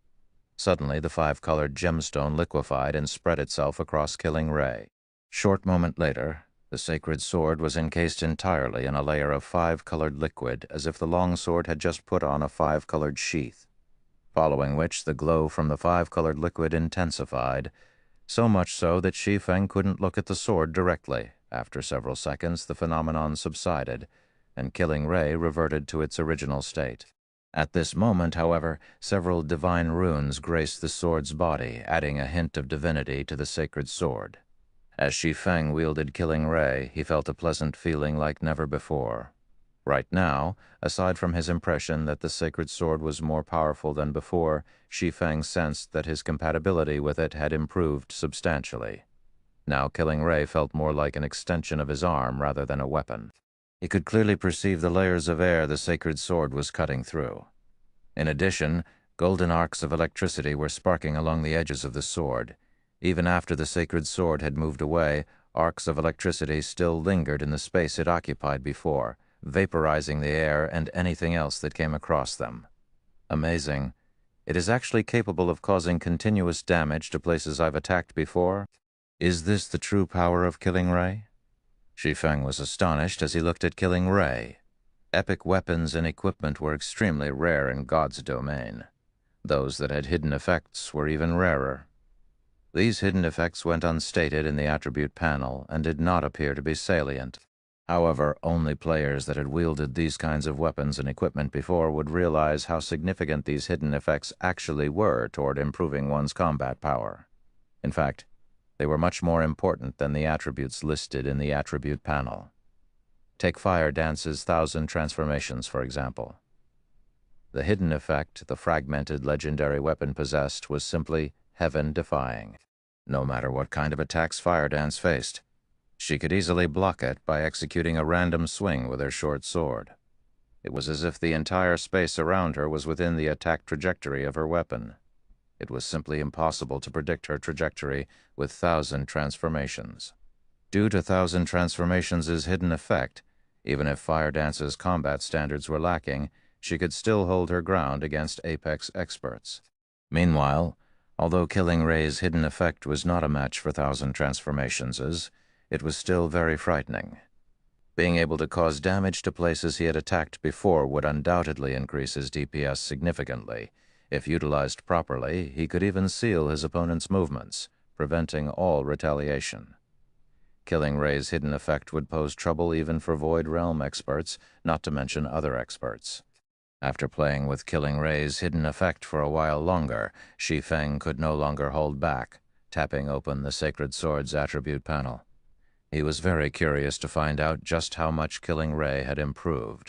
Suddenly, the 5-colored gemstone liquefied and spread itself across Killing Ray. Short moment later, the sacred sword was encased entirely in a layer of 5-colored liquid, as if the long sword had just put on a 5-colored sheath, following which the glow from the 5-colored liquid intensified, so much so that Shi Feng couldn't look at the sword directly. After several seconds, the phenomenon subsided, and Killing Ray reverted to its original state. At this moment, however, several divine runes graced the sword's body, adding a hint of divinity to the sacred sword. As Shi Feng wielded Killing Ray, he felt a pleasant feeling like never before. Right now, aside from his impression that the sacred sword was more powerful than before, Shi Feng sensed that his compatibility with it had improved substantially. Now Killing Ray felt more like an extension of his arm rather than a weapon. He could clearly perceive the layers of air the sacred sword was cutting through. In addition, golden arcs of electricity were sparking along the edges of the sword. Even after the sacred sword had moved away, arcs of electricity still lingered in the space it occupied before, vaporizing the air and anything else that came across them. Amazing. It is actually capable of causing continuous damage to places I've attacked before. Is this the true power of Killing Ray? Shi Feng was astonished as he looked at Killing Ray. Epic weapons and equipment were extremely rare in God's domain. Those that had hidden effects were even rarer. These hidden effects went unstated in the attribute panel and did not appear to be salient. However, only players that had wielded these kinds of weapons and equipment before would realize how significant these hidden effects actually were toward improving one's combat power. In fact, they were much more important than the attributes listed in the attribute panel. Take Fire Dance's 1,000 transformations, for example. The hidden effect the fragmented legendary weapon possessed was simply heaven-defying. No matter what kind of attacks Fire Dance faced, she could easily block it by executing a random swing with her short sword. It was as if the entire space around her was within the attack trajectory of her weapon. It was simply impossible to predict her trajectory with 1,000 transformations. Due to 1,000 transformations' hidden effect, even if Fire Dance's combat standards were lacking, she could still hold her ground against Apex experts. Meanwhile, although Killing Ray's hidden effect was not a match for 1,000 transformations', it was still very frightening. Being able to cause damage to places he had attacked before would undoubtedly increase his DPS significantly. If utilized properly, he could even seal his opponent's movements, preventing all retaliation. Killing Ray's hidden effect would pose trouble even for Void Realm experts, not to mention other experts. After playing with Killing Ray's hidden effect for a while longer, Shi Feng could no longer hold back, tapping open the Sacred Sword's attribute panel. He was very curious to find out just how much Killing Ray had improved.